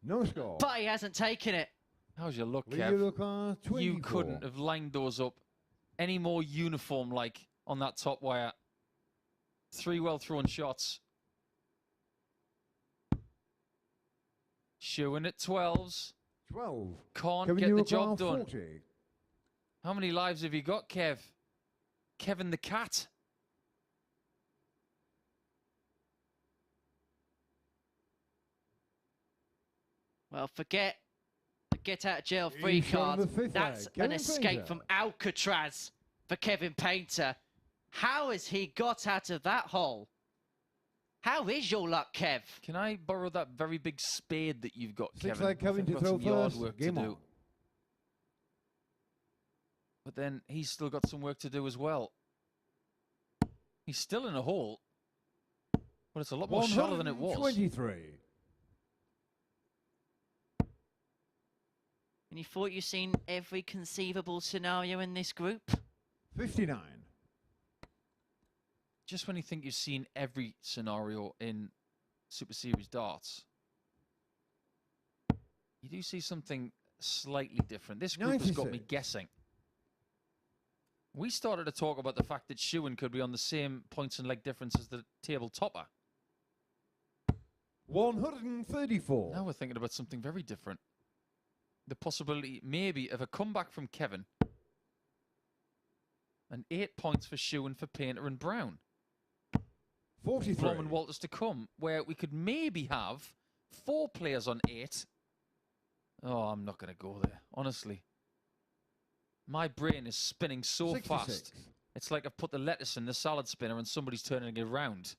No score. But he hasn't taken it. How's your luck, Leader Kev? of car, 24. You couldn't have lined those up any more uniform-like on that top wire. 3 well-thrown shots. Shewan at 12s. 12. Can't Kevin get the Newell job car, done. 40. How many lives have you got, Kev? Kevin the cat. Well, forget the get out of jail free He's on card. the fifth That's leg. an Kevin escape Painter. from Alcatraz for Kevin Painter. How has he got out of that hole? How is your luck, Kev? Can I borrow that very big spade that you've got, Six Kevin? leg Kevin I've to got throw some yard first. work to Game do. on. But then he's still got some work to do as well. He's still in a hole, but it's a lot more shallow than it was. 123. And you thought you've seen every conceivable scenario in this group? 59. Just when you think you've seen every scenario in Super Series darts, you do see something slightly different. This group has got me 96. guessing. We started to talk about the fact that Shewan could be on the same points and leg difference as the table topper. 134. Now we're thinking about something very different. The possibility, maybe, of a comeback from Kevin. And 8 points for Shewan, for Painter and Brown. 43. Blom and Walters to come, where we could maybe have 4 players on 8. Oh, I'm not going to go there, honestly. My brain is spinning so 66. fast. It's like I've put the lettuce in the salad spinner and somebody's turning it around.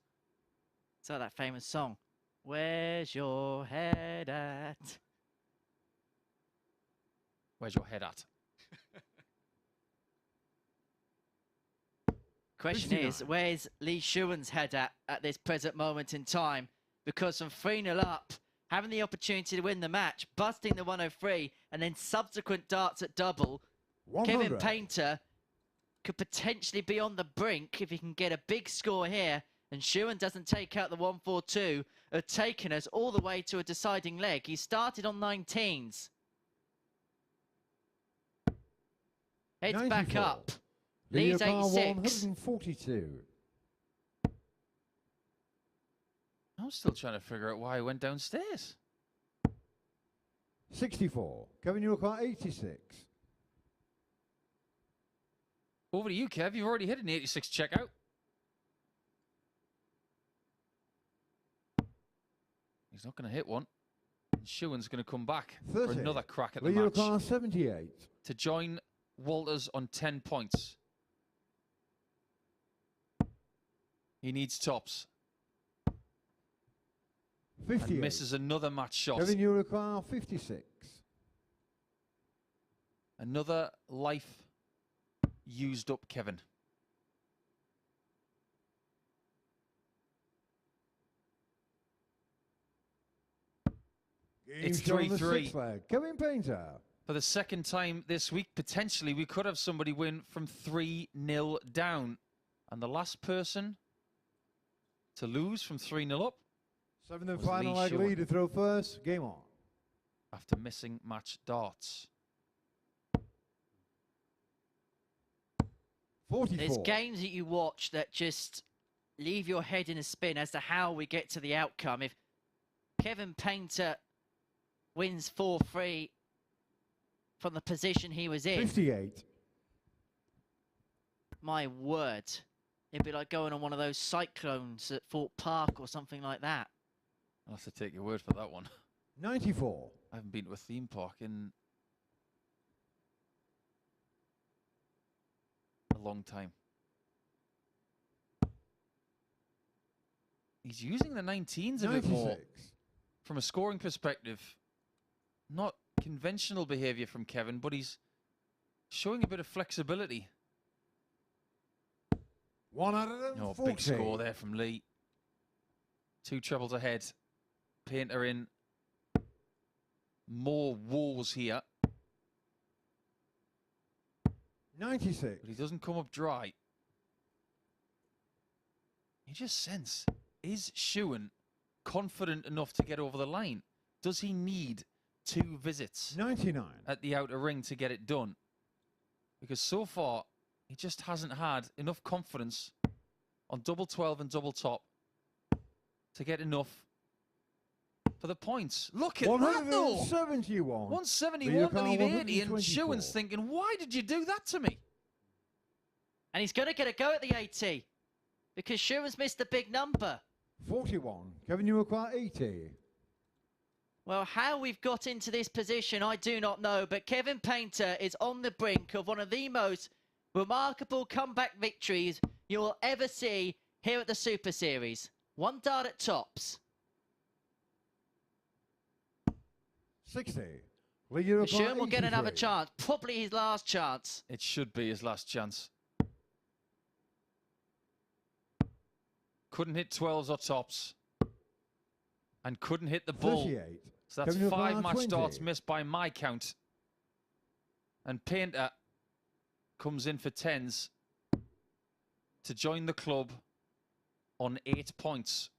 It's like that famous song. Where's your head at? Where's your head at? Question 59. is, where's Lee Shewan's head at this present moment in time? Because from 3-0 up, having the opportunity to win the match, busting the 103, and then subsequent darts at double, 100. Kevin Painter could potentially be on the brink if he can get a big score here, and Shewan doesn't take out the 142, have taken us all the way to a deciding leg. He started on 19s. Heads back 94. up. Leader Leads car, 86. 142. I'm still trying to figure out why I went downstairs. 64. Kevin Newell car, 86. Over to you, Kev. You've already hit an 86 checkout. He's not going to hit one. And Shewan's going to come back 30. for another crack at the Leader match car, 78. to join Walters on 10 points. He needs tops 58. and misses another match shot. Kevin Newell car, 56. Another life used up, Kevin. It's Game shown on the 3-3. sixth leg. Kevin Painter. For the second time this week, potentially, we could have somebody win from 3-0 down. And the last person to lose from 3-0 up Seventh and Was final Lee leg Shewan. lead to throw first. Game on. after missing match darts. 44. There's games that you watch that just leave your head in a spin as to how we get to the outcome. If Kevin Painter wins 4-3 from the position he was in, 58. my word, it'd be like going on one of those cyclones at Fort Park or something like that. I'll have to take your word for that one. 94. I haven't been to a theme park in a long time. He's using the 19s a bit more 96. from a scoring perspective. Not conventional behavior from Kevin, but he's showing a bit of flexibility. 140. Oh, big score there from Lee. 2 trebles ahead. Painter in more woes here, 96. but he doesn't come up dry. You just sense, is Shuan confident enough to get over the line? Does he need 2 visits 99. at the outer ring to get it done? Because so far, he just hasn't had enough confidence on double 12 and double top to get enough for the points. Look at that, though! 171. 171 to leave 80, and 124. Shewan's thinking, why did you do that to me? And he's going to get a go at the 80 because Shewan's missed a big number. 41. Kevin, you require 80. Well, how we've got into this position, I do not know, but Kevin Painter is on the brink of one of the most remarkable comeback victories you will ever see here at the Super Series. 1 dart at tops. 60. Lee, you require Shuan will get another 83. chance, probably his last chance. It should be his last chance. Couldn't hit 12s or tops. And couldn't hit the bull. 38. So that's Kevin, you 5 require match 20. starts missed by my count. And Painter comes in for 10s to join the club on 8 points.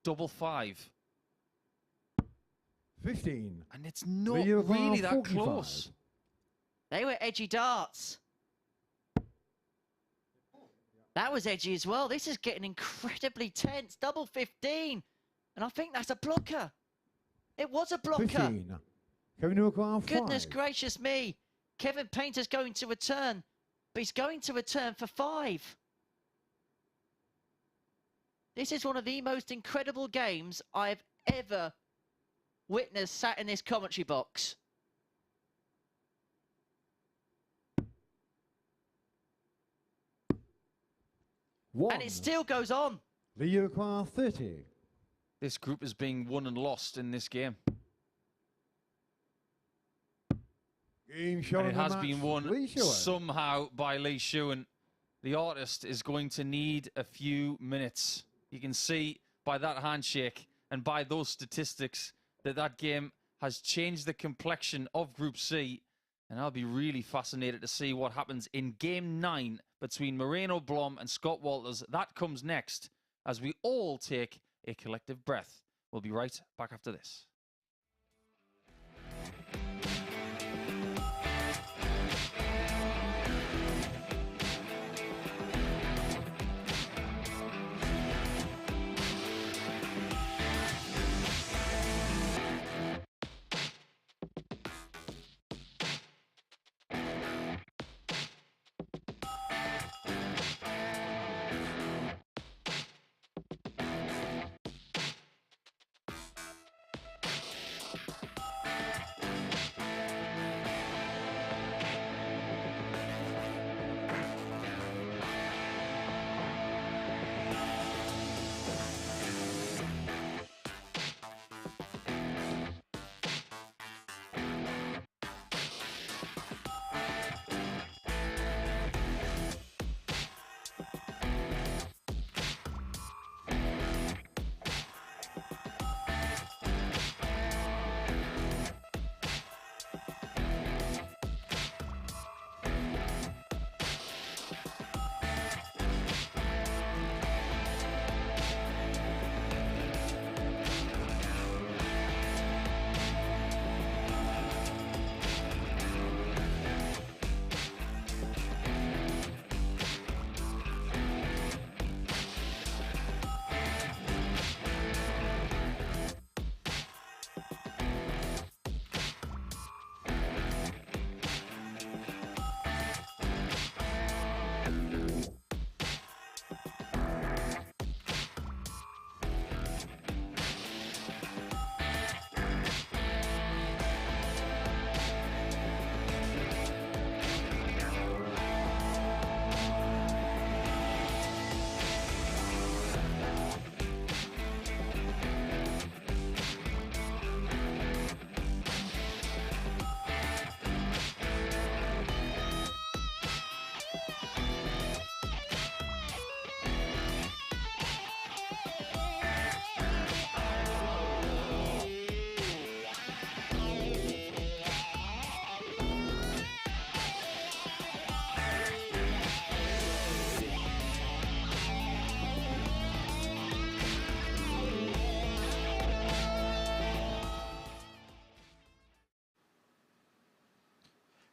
Double 5. 15. And it's not Lee, you require really that 45. close. They were edgy darts. That was edgy as well. This is getting incredibly tense. Double 15. And I think that's a blocker. It was a blocker. 15. Kevin, you require 5. Goodness gracious me. Kevin Painter's going to return. But he's going to return for 5. This is one of the most incredible games I've ever witnessed sat in this commentary box. One. And it still goes on. Lee, you require 30. This group is being won and lost in this game. Game shot And of it the has match, been won Lee Shewan. somehow by Lee Shuan. The artist is going to need a few minutes. You can see by that handshake and by those statistics that that game has changed the complexion of Group C. And I'll be really fascinated to see what happens in Game 9 between Moreno Blom and Scott Walters. That comes next as we all take a collective breath. We'll be right back after this.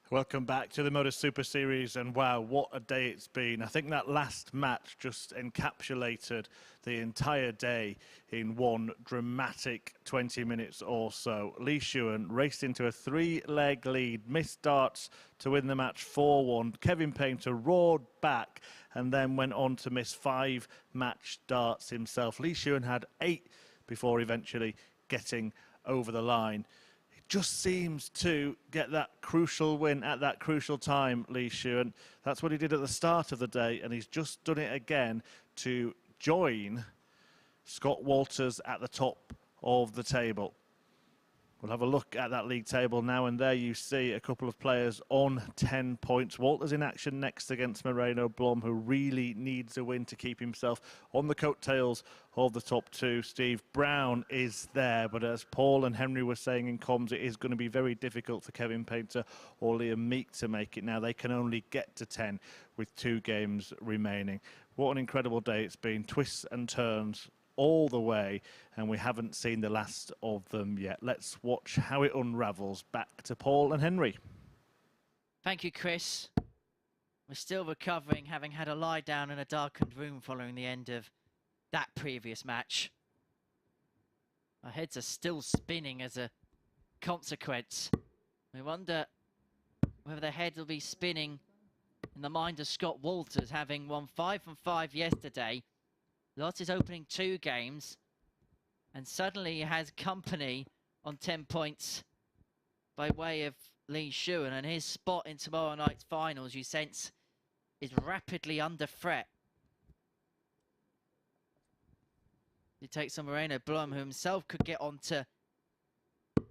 Welcome back to the MODUS Super Series, and wow, what a day it's been. I think that last match just encapsulated the entire day in one dramatic 20 minutes or so. Shuan raced into a 3-leg lead, missed darts to win the match 4-1. Kevin Painter roared back and then went on to miss 5 match darts himself. Shuan had 8 before eventually getting over the line. Just seems to get that crucial win at that crucial time, Shuan. That's what he did at the start of the day, and he's just done it again to join Scott Walters at the top of the table. We'll have a look at that league table now, and there you see a couple of players on 10 points. Walters in action next against Moreno Blom, who really needs a win to keep himself on the coattails of the top 2. Steve Brown is there, but as Paul and Henry were saying in comms, it is going to be very difficult for Kevin Painter or Meek to make it now. They can only get to 10 with 2 games remaining. What an incredible day it's been. Twists and turns all the way, and we haven't seen the last of them yet. Let's watch how it unravels. Back to Paul and Henry. Thank you, Chris. We're still recovering, having had a lie down in a darkened room following the end of that previous match. Our heads are still spinning as a consequence. We wonder whether the head will be spinning in the mind of Scott Walters, having won 5 from 5 yesterday. Lost his opening 2 games, and suddenly he has company on 10 points by way of Shuan, and his spot in tomorrow night's finals, you sense, is rapidly under threat. He takes on Moreno Blom, who himself could get on to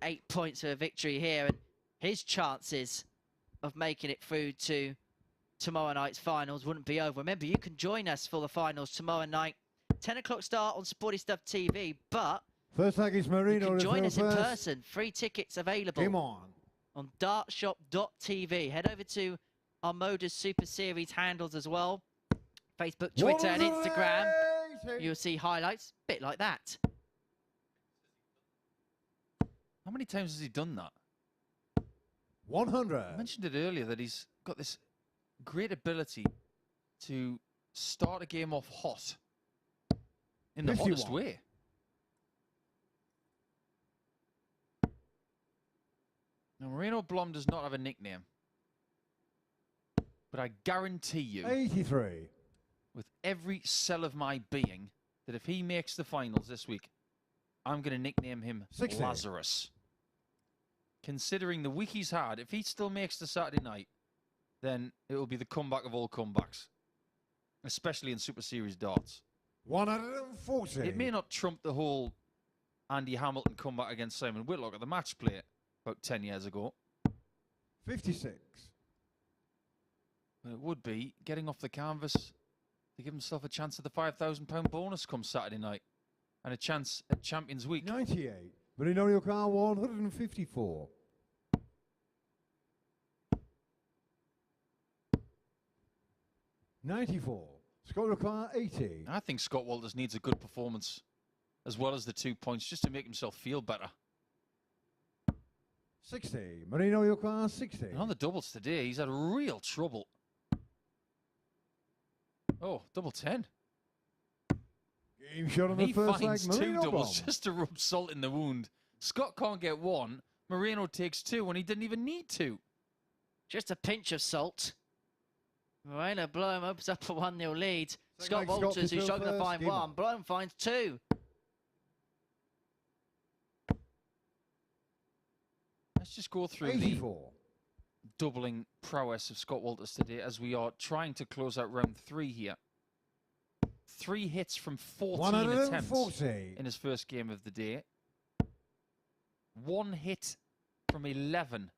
8 points for a victory here, and his chances of making it through to tomorrow night's finals wouldn't be over. Remember, you can join us for the finals tomorrow night. 10 o'clock start on Sporty Stuff TV, but First leg is Marino. you can join us in first. person. Free tickets available Game on. dartshop.tv. Head over to our MODUS Super Series handles as well. Facebook, Twitter and Instagram. You'll see highlights, a bit like that. How many times has he done that? 100. I mentioned it earlier that he's got this great ability to start a game off hot in the 51. hottest way. Now, Moreno Blom does not have a nickname, but I guarantee you, 83. with every cell of my being, that if he makes the finals this week, I'm going to nickname him 60. Lazarus. Considering the week he's had, if he still makes the Saturday night, then it will be the comeback of all comebacks, especially in Super Series darts. 140. It may not trump the whole Andy Hamilton comeback against Simon Whitlock at the match play about 10 years ago. 56. But it would be getting off the canvas to give himself a chance at the £5,000 bonus come Saturday night and a chance at Champions Week. 98. Marino your car 154. $94. Scott require 80. I think Scott Walters needs a good performance as well as the 2 points just to make himself feel better. 60. Marino your car 60. And on the doubles today, he's had real trouble. Oh, double 10. Game shot on the He first leg. finds 2 Marino doubles Blom. just to rub salt in the wound. Scott can't get 1. Moreno takes 2 when he didn't even need to. Just a pinch of salt. Moreno Blom opens up a 1-0 lead. Second Scott leg, Scott Walters, who's to struggling to first, find game 1. on. Blom finds 2. Let's just go through the 84. doubling prowess of Scott Walters today as we are trying to close out round 3 here. 3 hits from 14 attempts 140. in his first game of the day. 1 hit from 11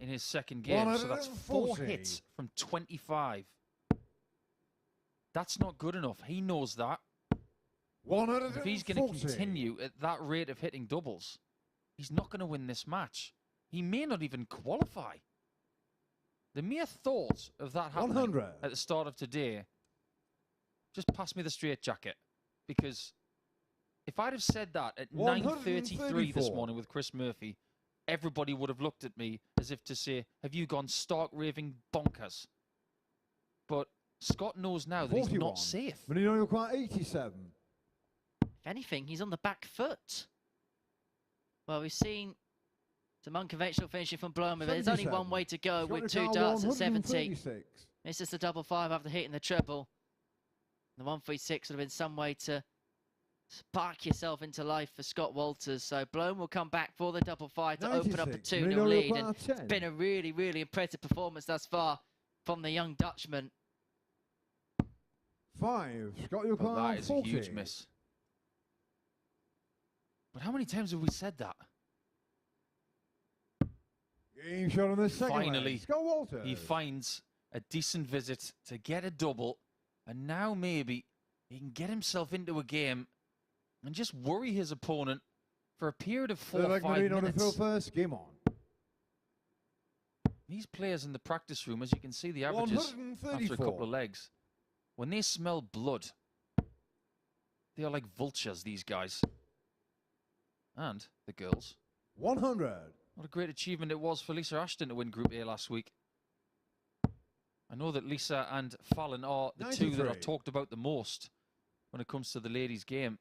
in his second game. So that's 4 140. hits from 25. That's not good enough. He knows that. 140. If he's going to continue at that rate of hitting doubles, he's not going to win this match. He may not even qualify. The mere thought of that happening 100. at the start of today, just pass me the straitjacket. Because if I'd have said that at 9:33 this 134. morning with Chris Murphy, everybody would have looked at me as if to say, have you gone stark raving bonkers? But Scott knows now that he's 41. not safe. Marino require 87. If anything, he's on the back foot. Well, we've seen some unconventional finishing from Blom, but there's only one way to go with 2 darts at 70. It's just a double 5 after hitting the treble. The 136 would have been some way to spark yourself into life for Scott Walters. So Blom will come back for the double 5 to open up a 2-0 lead. And it's been a really, really impressive performance thus far from the young Dutchman. 5. Scott, you But that is a 40. huge miss. But how many times have we said that? Game shot on the second Finally, leg. Scott Walters. he finds a decent visit to get a double. And now maybe he can get himself into a game and just worry his opponent for a period of 4 or 5 Marino to throw minutes. first. Game on. These players in the practice room, as you can see the averages after a couple of legs, when they smell blood, they are like vultures, these guys. And the girls. 100. What a great achievement it was for Lisa Ashton to win Group A last week. I know that Lisa and Fallon are the 93. two that are talked about the most when it comes to the ladies' game.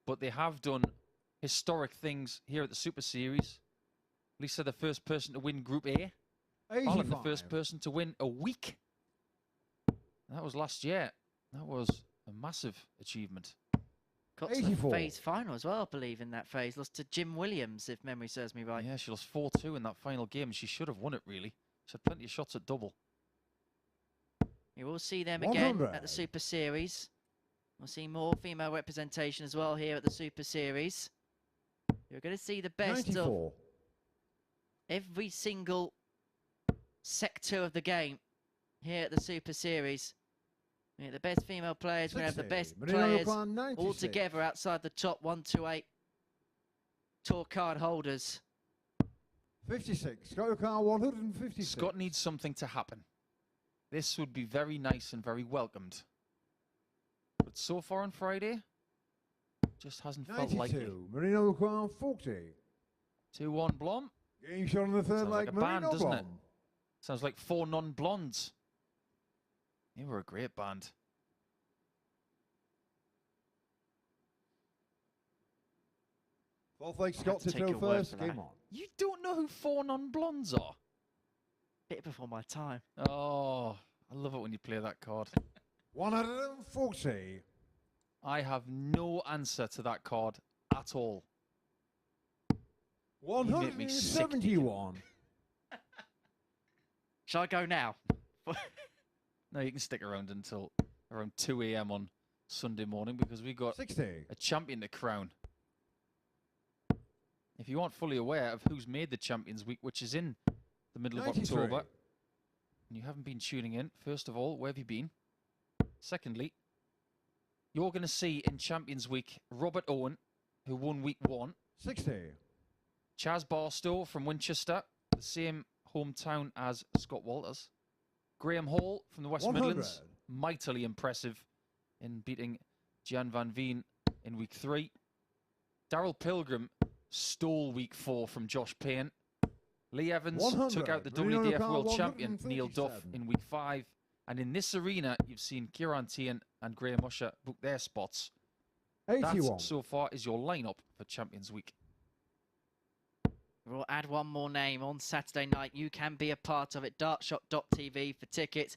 But they have done historic things here at the Super Series. Lisa, the first person to win Group A. 85. Fallon, the first person to win a week. That was last year. That was a massive achievement. Got to the 84. phase final as well, I believe, in that phase. Lost to Jim Williams, if memory serves me right. Yeah, she lost 4-2 in that final game. She should have won it, really. She had plenty of shots at double. You will see them again 100. at the Super Series. We'll see more female representation as well here at the Super Series. You're going to see the best 94. of every single sector of the game here at the Super Series. Yeah, the best female players, we're going to have the 60. best Marino players require 96. all together outside the top 128 tour card holders. 56. Scott, you require 156. Scott needs something to happen. This would be very nice and very welcomed. But so far on Friday, just hasn't felt 92. likely. Marino require 40. 2-1 Blom. Game shot on the third Sounds like leg. a band, Marino doesn't it? Blom. Sounds like 4 non-blondes. They were a great band. Fourth leg. I'll have Scott to to take throw your word first. for Game that. on. You don't know who 4 non-blondes are? Bit before my time. Oh, I love it when you play that card. 140. I have no answer to that card at all. make me sick. 171. Shall I go now? No, you can stick around until around 2 a.m. on Sunday morning because we got 60. a champion to crown. If you aren't fully aware of who's made the Champions Week, which is in the middle of 93. October, and you haven't been tuning in, first of all, where have you been? Secondly, you're going to see in Champions Week Robert Owen, who won Week 1, 60. Chaz Barstow from Winchester, the same hometown as Scott Walters. Graham Hall from the West 100. Midlands, mightily impressive in beating Jan van Veen in Week 3. Daryl Pilgrim stole Week 4 from Josh Payne. Lee Evans 100. took out the Marino WDF Carl, World Champion Neil Duff 137. in Week 5. And in this arena, you've seen Kieran Tian and Graham Usher book their spots. 81. That, so far, is your lineup for Champions Week. We'll add one more name on Saturday night. You can be a part of it. Dartshot.tv for tickets.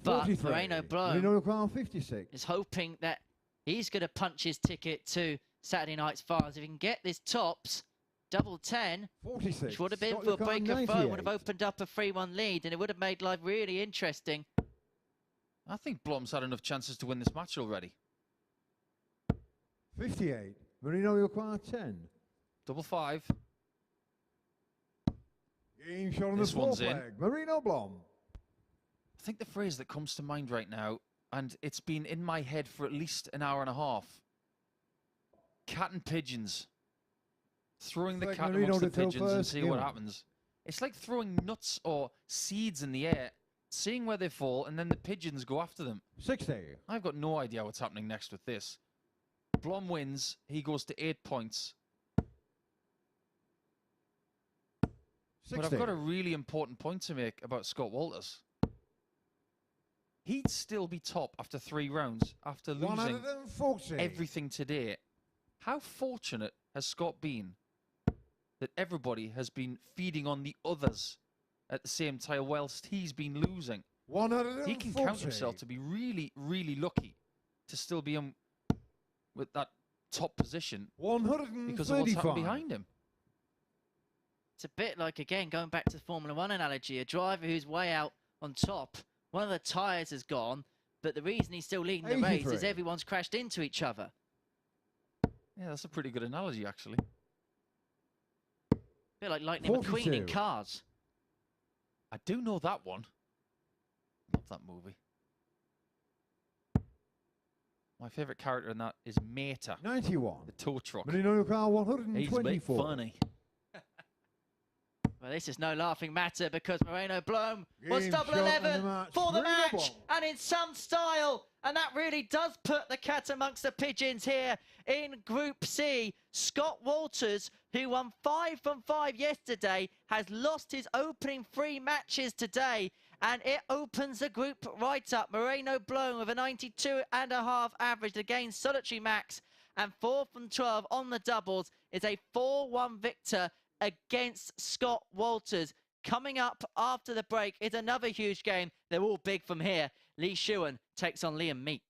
But 43. Moreno Blom Marino Carl, 56. is hoping that he's going to punch his ticket to Saturday night's finals. If he can get this tops, double 10, 46. which would have been Scott for a Lucan, break of phone, would have 98. opened up a 3-1 lead, and it would have made life really interesting. I think Blom's had enough chances to win this match already. 58. Marino require 10. Double 5. Game shot on This the one's fourth in. leg. Marino Blom. I think the phrase that comes to mind right now, and it's been in my head for at least an hour and a half. Cat and pigeons. Throwing the Like cat Marino amongst the to throw pigeons and first, see yeah. what happens. It's like throwing nuts or seeds in the air, seeing where they fall, and then the pigeons go after them. 60. I've got no idea what's happening next with this. Blom wins. He goes to 8 points. But 60. I've got a really important point to make about Scott Walters. He'd still be top after 3 rounds, after losing 140. everything today. How fortunate has Scott been that everybody has been feeding on the others at the same time whilst he's been losing? 140. He can count himself to be really, really lucky to still be in with that top position because of what's happened 135. behind him. It's a bit like, again, going back to the Formula 1 analogy, a driver who's way out on top. One of the tyres has gone, but the reason he's still leading the race is 83. everyone's crashed into each other. Yeah, that's a pretty good analogy, actually. A bit like Lightning McQueen in 42. Cars. I do know that one. Love that movie. My favourite character in that is Mater, 91. the tow truck. Marino car He's 124. a bit funny. Well, this is no laughing matter because Moreno Blom was Game double shot 11 in the match. for the Moreno match, Blom. and in some style. And that really does put the cat amongst the pigeons here in Group C. Scott Walters, who won 5 from 5 yesterday, has lost his opening 3 matches today. And it opens the group right up. Moreno Blom with a 92.5 average against solitary max. And 4 from 12 on the doubles is a 4-1 victor against Scott Walters. Coming up after the break is another huge game. They're all big from here. Shuan takes on Meek.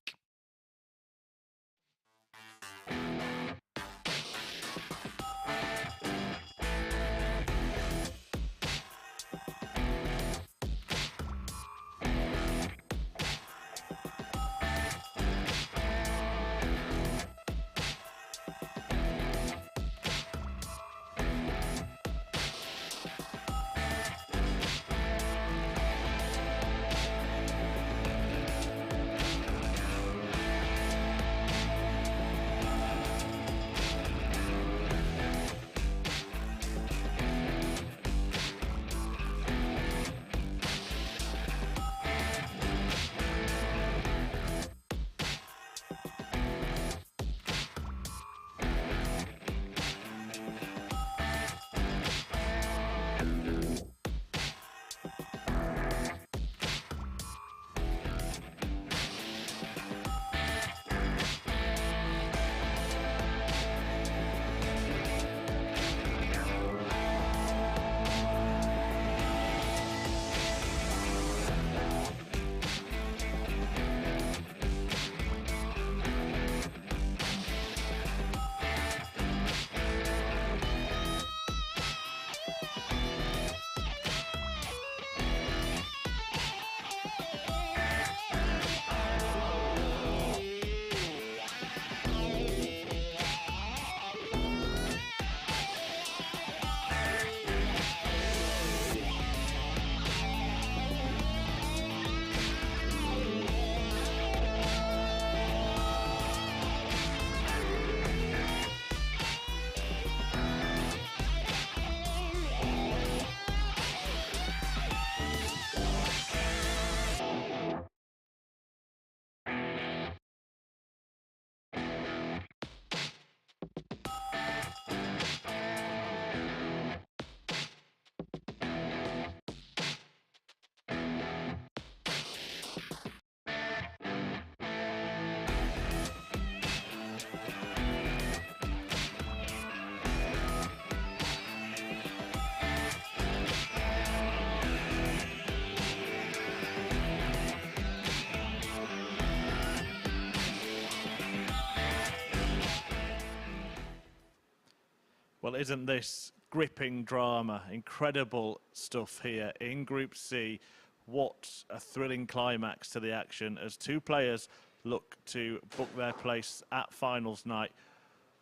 Well, isn't this gripping drama? Incredible stuff here in Group C. What a thrilling climax to the action as 2 players look to book their place at finals night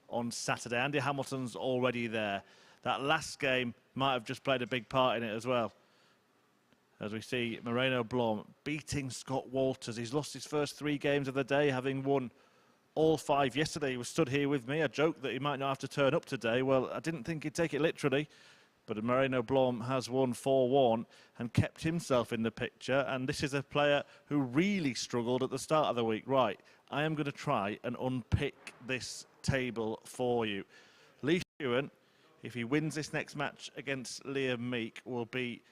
on Saturday. Andy Hamilton's already there. That last game might have just played a big part in it as well. As we see Moreno Blom beating Scott Walters. He's lost his first 3 games of the day, having won all 5 yesterday. He was stood here with me. I joked that he might not have to turn up today. Well, I didn't think he'd take it literally. But Moreno Blom has won 4-1 and kept himself in the picture. And this is a player who really struggled at the start of the week. Right, I am going to try and unpick this table for you. Shuan If he wins this next match against Liam Meek, will be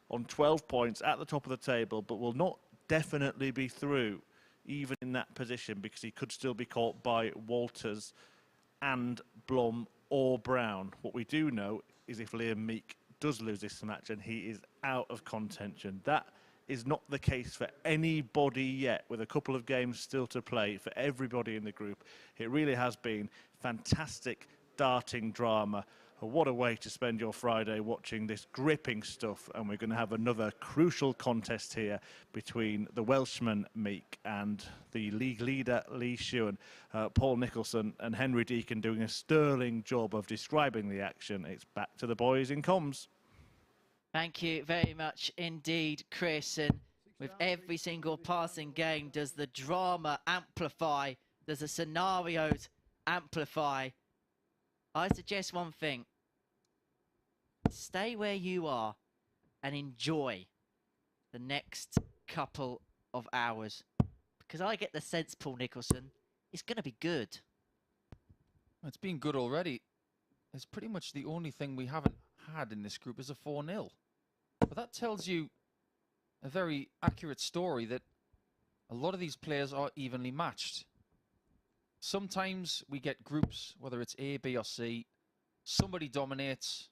on 12 points at the top of the table, but will not definitely be through even in that position, because he could still be caught by Walters and Blom or Brown. What we do know is if Liam Meek does lose this match and he is out of contention. That is not the case for anybody yet, with a couple of games still to play for everybody in the group. It really has been fantastic darting drama. What a way to spend your Friday watching this gripping stuff. And we're going to have another crucial contest here between the Welshman Meek and the league leader Lee Shuan. Paul Nicholson and Henry Deacon doing a sterling job of describing the action. It's back to the boys in comms. Thank you very much indeed, Chris. And with every single passing game, does the drama amplify? Does the scenarios amplify? I suggest one thing. Stay where you are and enjoy the next couple of hours. Because I get the sense, Paul Nicholson, it's going to be good. It's been good already. It's pretty much the only thing we haven't had in this group is a 4-0. But that tells you a very accurate story that a lot of these players are evenly matched. Sometimes we get groups, whether it's A, B or C, somebody dominates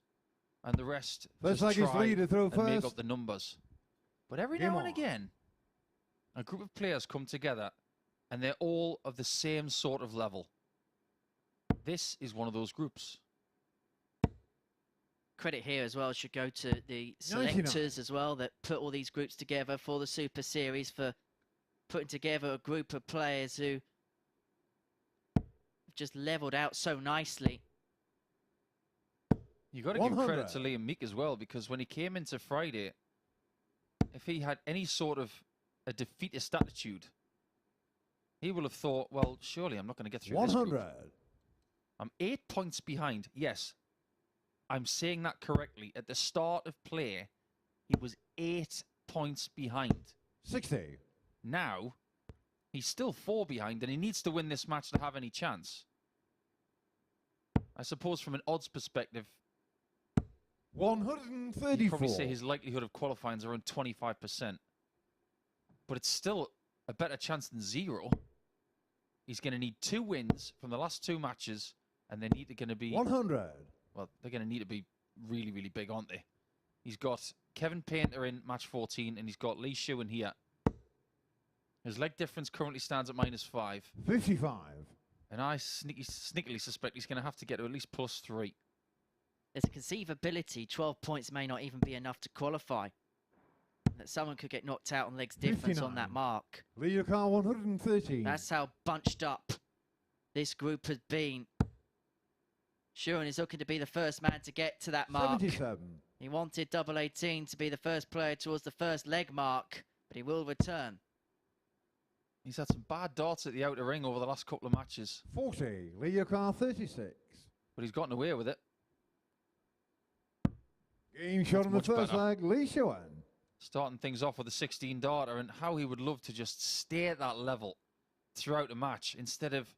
and the rest just try and make up the numbers. But every now and again, a group of players come together and they're all of the same sort of level. This is one of those groups. Credit here as well should go to the selectors as well that put all these groups together for the Super Series, for putting together a group of players who just leveled out so nicely. You got to give credit to Liam Meek as well, because when he came into Friday, if he had any sort of a defeatist attitude, he will have thought, well, surely I'm not going to get through this group. I'm 8 points behind. Yes, I'm saying that correctly. At the start of play, he was 8 points behind. 60. Now, he's still 4 behind, and he needs to win this match to have any chance. I suppose from an odds perspective, 134. you'd probably say his likelihood of qualifying is around 25%. But it's still a better chance than 0. He's going to need 2 wins from the last 2 matches, and they're going to be 100. Well, they're going to need to be really, really big, aren't they? He's got Kevin Painter in match 14, and he's got Lee Shewan here. His leg difference currently stands at -5. 55. And I sneakily suspect he's going to have to get to at least +3. There's a conceivability 12 points may not even be enough to qualify. That someone could get knocked out on legs difference 59. on that mark. Lead your car 113. That's how bunched up this group has been. Shuan is looking to be the first man to get to that mark. 77. He wanted double 18 to be the first player towards the first leg mark, but he will return. He's had some bad darts at the outer ring over the last couple of matches. 40. Lead your car 36. But he's gotten away with it. Game shot on the first leg. Lee Shewan. Starting things off with a 16 darter, and how he would love to just stay at that level throughout the match instead of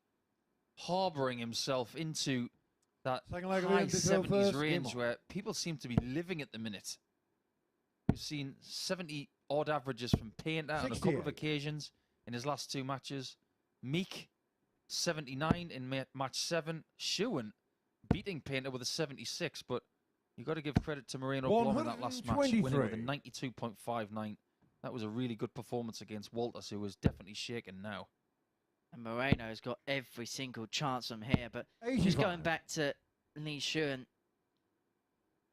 harbouring himself into that high 70s range where people seem to be living at the minute. We've seen 70 odd averages from Painter on a couple of occasions in his last 2 matches. Meek, 79 in match 7. Shuan beating Painter with a 76, but you've got to give credit to Moreno Blom in that last match, winning with a 92.59. That was a really good performance against Walters, who was definitely shaken now. And Moreno's got every single chance from here, but 85. Just going back to Lee Shuan,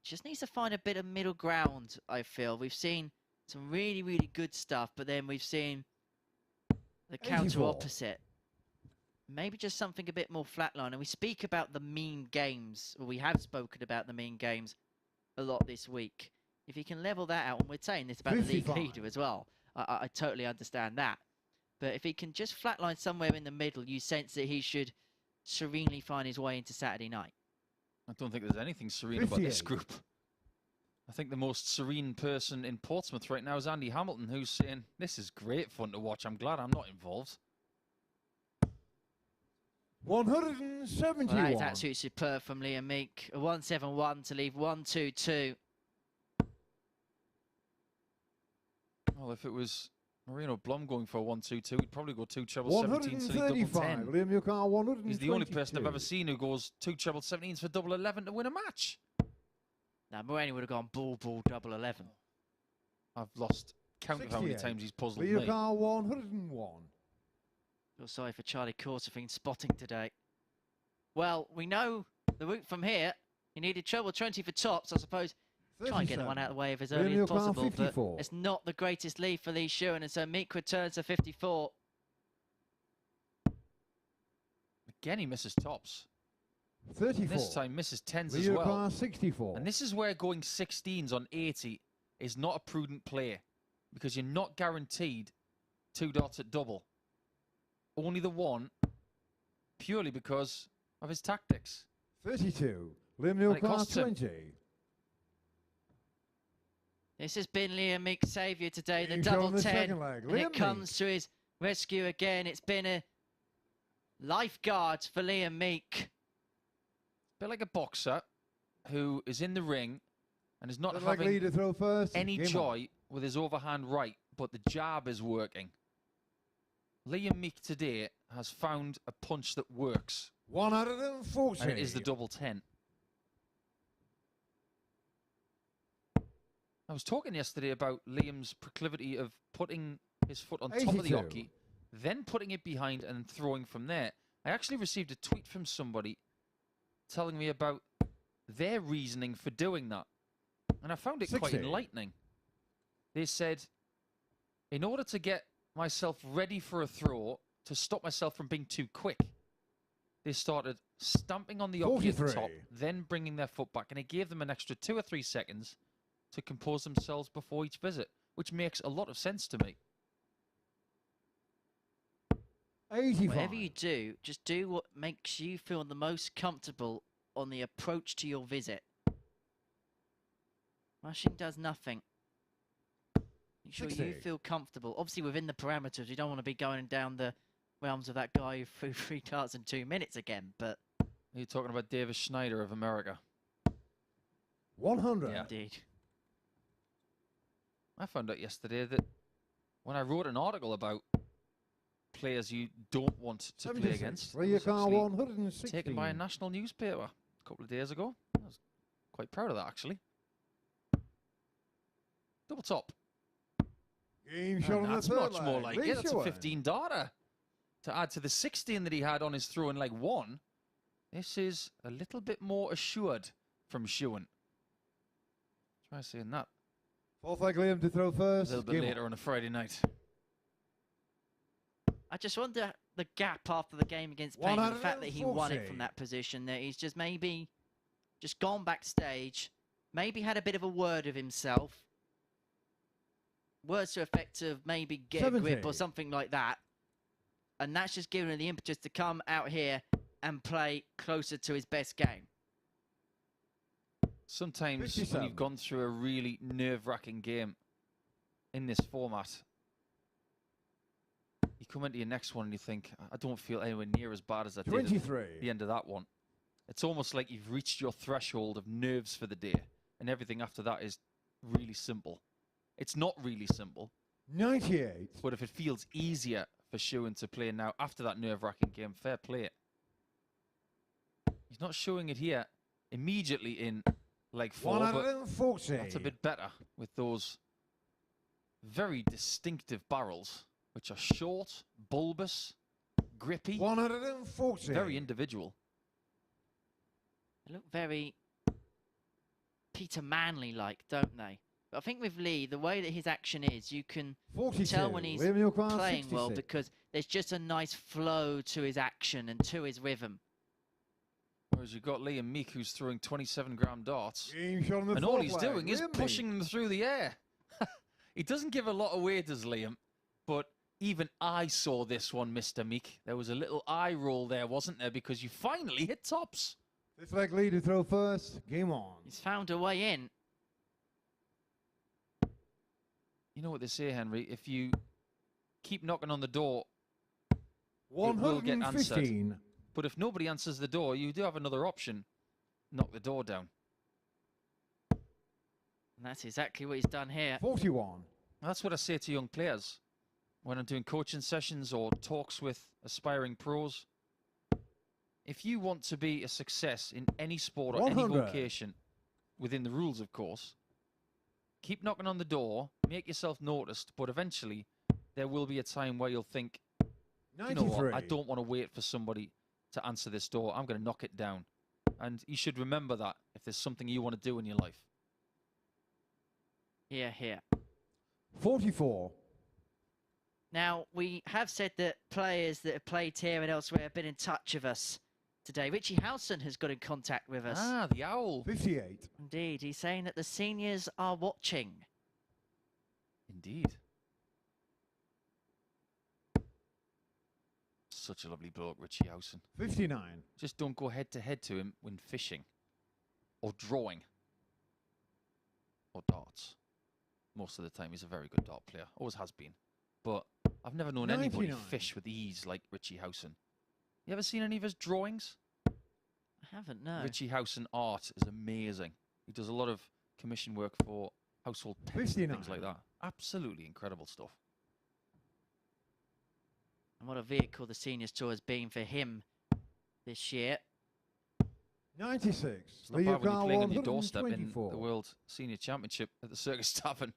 just needs to find a bit of middle ground, I feel. We've seen some really, really good stuff, but then we've seen the counter opposite. Maybe just something a bit more flatline. And we speak about the mean games, or we have spoken about the mean games a lot this week. If you can level that out, and we're saying this about 55. The league leader as well, I totally understand that. But if he can just flatline somewhere in the middle, you sense that he should serenely find his way into Saturday night. I don't think there's anything serene about this group. I think the most serene person in Portsmouth right now is Andy Hamilton, who's saying, this is great fun to watch. I'm glad I'm not involved. 171. Well, that is absolutely superb from Liam Meek. A 171 to leave 122. Well, if it was Moreno Blom going for a 122, he'd probably go 2 treble 17s to leave double 10. 135. Liam Newcar 122. He's the only person I've ever seen who goes 2 treble 17s for double 11 to win a match. Now, Moreno would have gone ball, double 11. I've lost count of how many 68. times he's puzzled Liam me. Newcar 101. Feel sorry for Charlie Courterfield spotting today. Well, we know the route from here. He needed treble 20 for tops, I suppose. Try and get the one out of the way of as early as possible, but it's not the greatest lead for Lee Shuan, and so Meek returns to 54. Again, he misses tops. 34. And this time misses 10s Lee as well. Newcar 64. And this is where going 16s on 80 is not a prudent play, because you're not guaranteed 2 dots at double. Only the 1, purely because of his tactics. 32. Liam And it Newcar costs him. 20. This has been Liam Meek's saviour today, the He's double on the 10. second leg. And Liam it comes to his rescue again. It's been a lifeguard for Liam Meek. A bit like a boxer who is in the ring and is not Like having Lee to throw first. any Game on. joy with his overhand right, but the jab is working. Liam Meek today has found a punch that works, 140. and it is the double 10. I was talking yesterday about Liam's proclivity of putting his foot on top of the 82. hockey, then putting it behind and throwing from there. I actually received a tweet from somebody telling me about their reasoning for doing that, and I found it quite 60. enlightening. They said, in order to get myself ready for a throw, to stop myself from being too quick, they started stamping on the hockey at the 43. top, then bringing their foot back, and it gave them an extra 2 or 3 seconds to compose themselves before each visit, which makes a lot of sense to me. 85. Whatever you do, just do what makes you feel the most comfortable on the approach to your visit. Rushing does nothing. Make sure you 60. feel comfortable. Obviously within the parameters, you don't want to be going down the realms of that guy who threw 3 darts in 2 minutes again, but... You're talking about Davis Schneider of America. 100. Yeah. Indeed. I found out yesterday that when I wrote an article about players you don't want to play 76. against, Lee it was Newcar actually 116. taken by a national newspaper a couple of days ago. I was quite proud of that, actually. Double top. Game shot And on the that's third much more leg. like Lee it. That's a Shuan. 15 darter to add to the 16 that he had on his throw in leg 1. This is a little bit more assured from Shuan. Try saying that Fourth leg Liam to throw a first. little bit Game later on a Friday night. I just wonder the gap after the game against Payne, the fact that he won it from that position, that he's just maybe just gone backstage, maybe had a bit of a word of himself. Words to effect of maybe get a grip 70. or something like that. And that's just given him the impetus to come out here and play closer to his best game. Sometimes when 57. you've gone through a really nerve-wracking game in this format, you come into your next one and you think, I don't feel anywhere near as bad as I did at 23. the end of that one. It's almost like you've reached your threshold of nerves for the day, and everything after that is really simple. It's not really simple, 98. but if it feels easier for Shewan to play now after that nerve-wracking game, fair play. He's not showing it here immediately in leg 4, but 140. that's a bit better with those very distinctive barrels, which are short, bulbous, grippy, 140. very individual. They look very Peter Manley-like, don't they? But I think with Lee, the way that his action is, you can 42. tell when he's Liam Newcar, playing well 66. because there's just a nice flow to his action and to his rhythm. Whereas you've got Liam Meek, who's throwing 27-gram darts, Game shot on the and all fourth he's leg. doing is Liam pushing Meek. them through the air. He doesn't give a lot away, does Liam? But even I saw this one, Mr. Meek. There was a little eye roll there, wasn't there? Because you finally hit tops. Fifth leg lead to throw first. Game on. He's found a way in. You know what they say, Henry? If you keep knocking on the door, will get answered. 115. but But if nobody answers the door, you do have another option. Knock the door down. And that's exactly what he's done here. 41. That's what I say to young players when I'm doing coaching sessions or talks with aspiring pros. If you want to be a success in any sport or any 100. vocation, within the rules, of course, keep knocking on the door, make yourself noticed, but eventually there will be a time where you'll think, you know 93. what, I don't want to wait for somebody to answer this door. I'm going to knock it down. And you should remember that if there's something you want to do in your life. Yeah, here. 44. Now, we have said that players that have played here and elsewhere have been in touch with us today. Richie Howson has got in contact with us. Ah, the owl. 58. Indeed, he's saying that the seniors are watching. Indeed. Such a lovely bloke, Richie Howson. 59. Just don't go head-to-head to him when fishing or drawing or darts. Most of the time, he's a very good dart player. Always has been. But I've never known anybody 99. fish with ease like Richie Howson. You ever seen any of his drawings? I haven't, no. Richie Howson art is amazing. He does a lot of commission work for household pets and 59. things like that. Absolutely incredible stuff. And what a vehicle the Seniors Tour has been for him this year. 96. It's not bad when you're playing on your doorstep in the World Senior Championship at the Circus Tavern.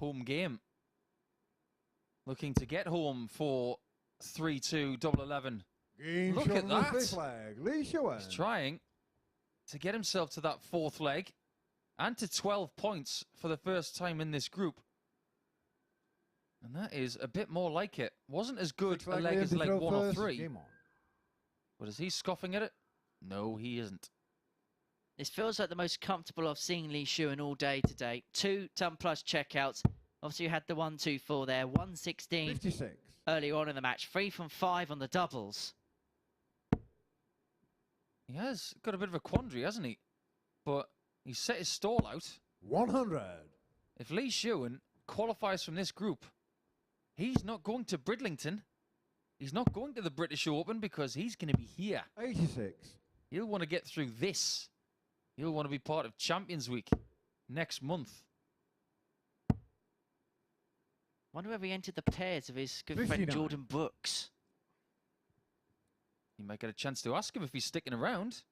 Home game. Looking to get home for 3-2 double 11. Game Look shot at on the that. fifth leg. Lee Shewan. He's trying to get himself to that fourth leg and to 12 points for the first time in this group. And that is a bit more like it. Wasn't as good a leg as leg 1 or 3. Game on. But is he scoffing at it? No, he isn't. This feels like the most comfortable I've seen Lee Shuan all day today. 2 ton-plus checkouts. Obviously, you had the 1-2-4 there. 116 56. earlier on in the match. 3 from 5 on the doubles. He has got a bit of a quandary, hasn't he? But he's set his stall out. 100. If Lee Shuan qualifies from this group, he's not going to Bridlington. He's not going to the British Open because he's going to be here. 86. He'll want to get through this. He'll want to be part of Champions Week next month. Wonder whether he entered the pairs of his good friend 59. Jordan Brooks. You might get a chance to ask him if he's sticking around.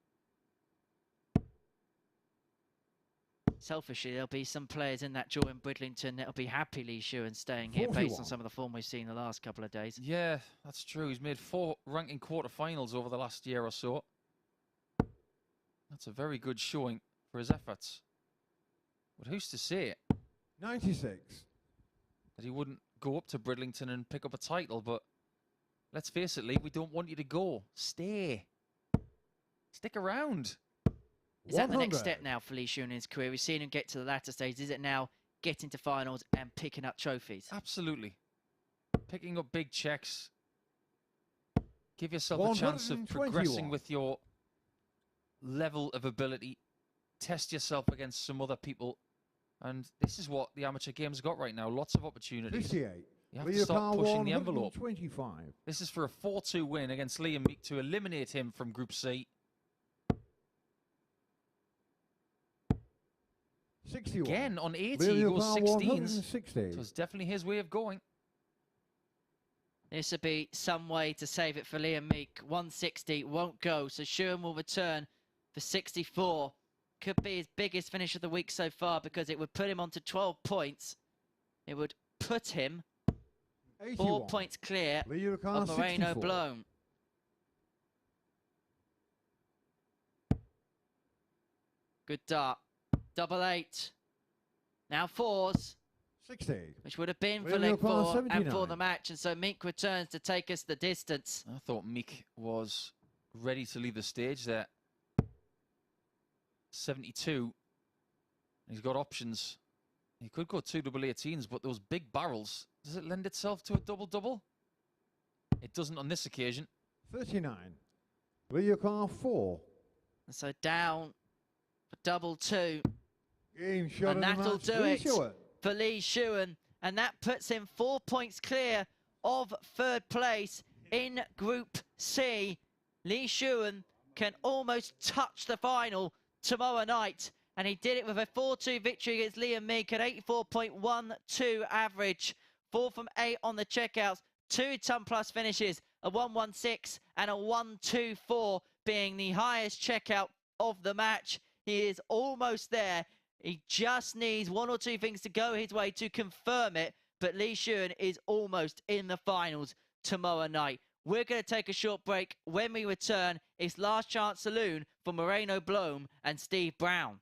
Selfishly, there'll be some players in that Jordan Bridlington that'll be happy Lee Shuan staying here based 41. on some of the form we've seen the last couple of days. Yeah, that's true. He's made 4 ranking quarterfinals over the last year or so. That's a very good showing for his efforts. But who's to say 96. that he wouldn't go up to Bridlington and pick up a title? But let's face it, Lee, we don't want you to go. Stay. Stick around. Is that the 100. next step now for Lee Shuan in his career? We've seen him get to the latter stage. Is it now getting to finals and picking up trophies? Absolutely. Picking up big checks. Give yourself a chance of 121. progressing with your level of ability. Test yourself against some other people. And this is what the amateur game's got right now. Lots of opportunities. 58. You have to start pushing the envelope. 125. This is for a 4-2 win against Liam Meek to eliminate him from Group C. 61. Again, on 80, he William goes Carr, 16s. 160. So it's definitely his way of going. This would be some way to save it for Liam Meek. 160 won't go, so Shuan will return for 64. Could be his biggest finish of the week so far because it would put him onto 12 points. It would put him 4 81. points clear Leo Carr, of Moreno 64. Blom. Good dart. Double 8. Now 4s, 60. which would have been for William leg Carr, 4 and for 79. the match. And so Meek returns to take us the distance. I thought Meek was ready to leave the stage there. 72. He's got options. He could go 2 double 18s, but those big barrels, does it lend itself to a double-double? It doesn't on this occasion. 39. Leo Carr, 4. And so down for double 2 Game shot And of the that'll match. do Lee it. Shewan. for Lee Shuan. And that puts him 4 points clear of third place in Group C. Lee Shuan can almost touch the final tomorrow night. And he did it with a 4-2 victory against Liam Meek at 84.12 average. 4 from 8 on the checkouts. 2 ton plus finishes, a 116 and a 124 being the highest checkout of the match. He is almost there. He just needs 1 or 2 things to go his way to confirm it. But Lee Shuan is almost in the finals tomorrow night. We're going to take a short break. When we return, it's Last Chance Saloon for Moreno Blom and Steve Brown.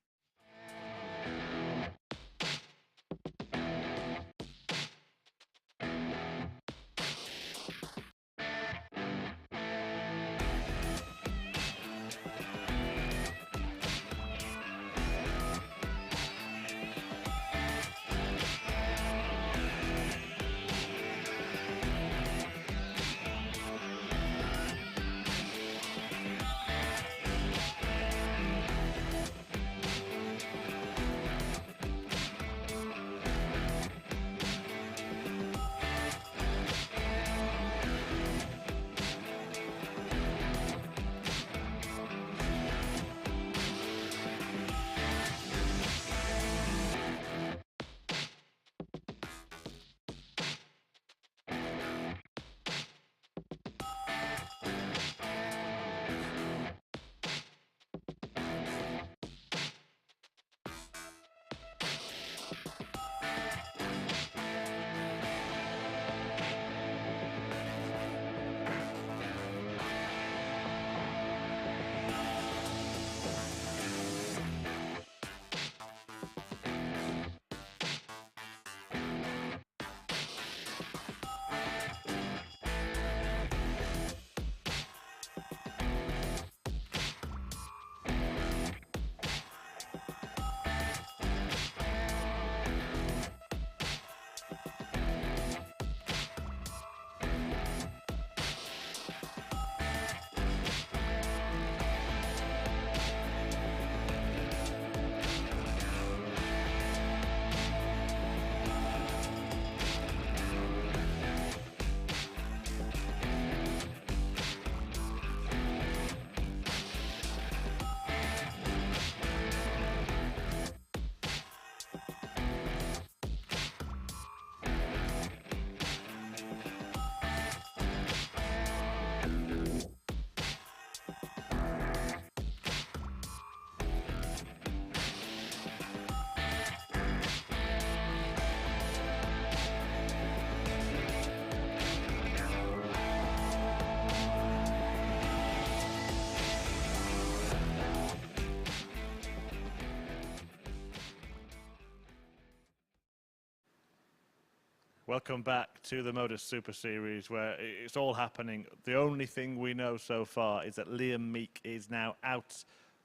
Welcome back to the MODUS Super Series, where it's all happening. The only thing we know so far is that Liam Meek is now out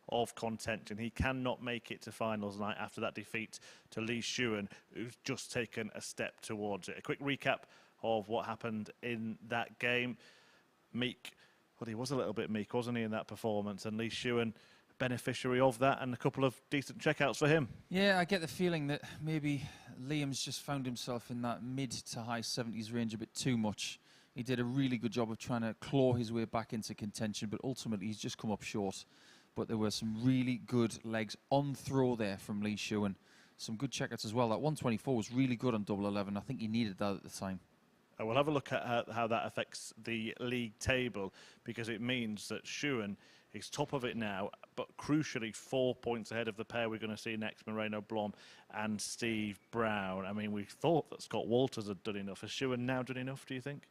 of contention. He cannot make it to finals night after that defeat to Lee Shewan, who's just taken a step towards it. A quick recap of what happened in that game. Meek, well, he was a little bit meek, wasn't he, in that performance? And Lee Shewan, beneficiary of that, and a couple of decent checkouts for him. Yeah, I get the feeling that maybe Liam's just found himself in that mid to high 70s range a bit too much. He did a really good job of trying to claw his way back into contention, but ultimately he's just come up short. But there were some really good legs on throw there from Lee Shewan. Some good checkouts as well. That 124 was really good on double 11. I think he needed that at the time. We'll have a look at how that affects the league table, because it means that Shuan is top of it now, but crucially 4 points ahead of the pair we're going to see next, Moreno Blom and Steve Brown. I mean, we thought that Scott Walters had done enough. Has Shuan now done enough, do you think?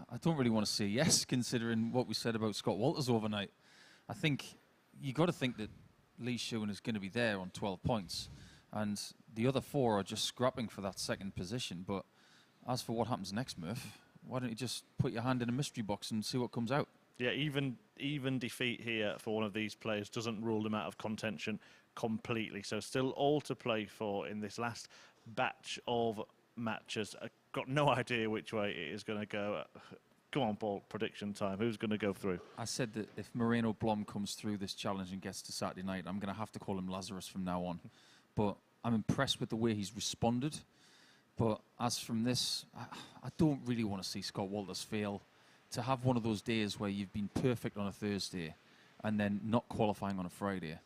I don't really want to say yes, considering what we said about Scott Walters overnight. I think you got to think that Lee Shewan is going to be there on 12 points, and the other 4 are just scrapping for that second position. But as for what happens next, Murph, why don't you just put your hand in a mystery box and see what comes out? Yeah, even defeat here for one of these players doesn't rule them out of contention completely. So still all to play for in this last batch of matches. I've got no idea which way it is going to go. Come on, Paul, prediction time. Who's going to go through? I said that if Moreno Blom comes through this challenge and gets to Saturday night, I'm going to have to call him Lazarus from now on. But I'm impressed with the way he's responded. But as from this, I don't really want to see Scott Walters fail to have one of those days where you've been perfect on a Thursday and then not qualifying on a Friday.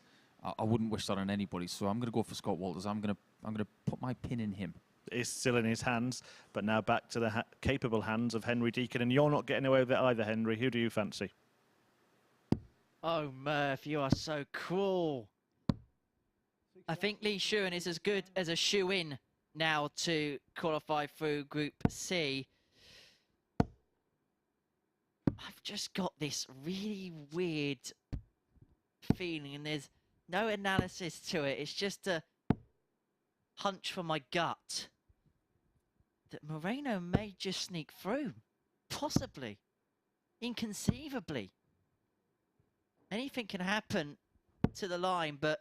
I wouldn't wish that on anybody. So I'm going to go for Scott Walters. I'm going to put my pin in him. Is still in his hands, but now back to the capable hands of Henry Deacon, and you're not getting away with it either, Henry. Who do you fancy? Oh, Murph, you are so cruel. I think Lee Shuan is as good as a shoe-in now to qualify through Group C. I've just got this really weird feeling, and there's no analysis to it. It's just a hunch from my gut that Moreno may just sneak through. Possibly. Inconceivably. Anything can happen to the line, but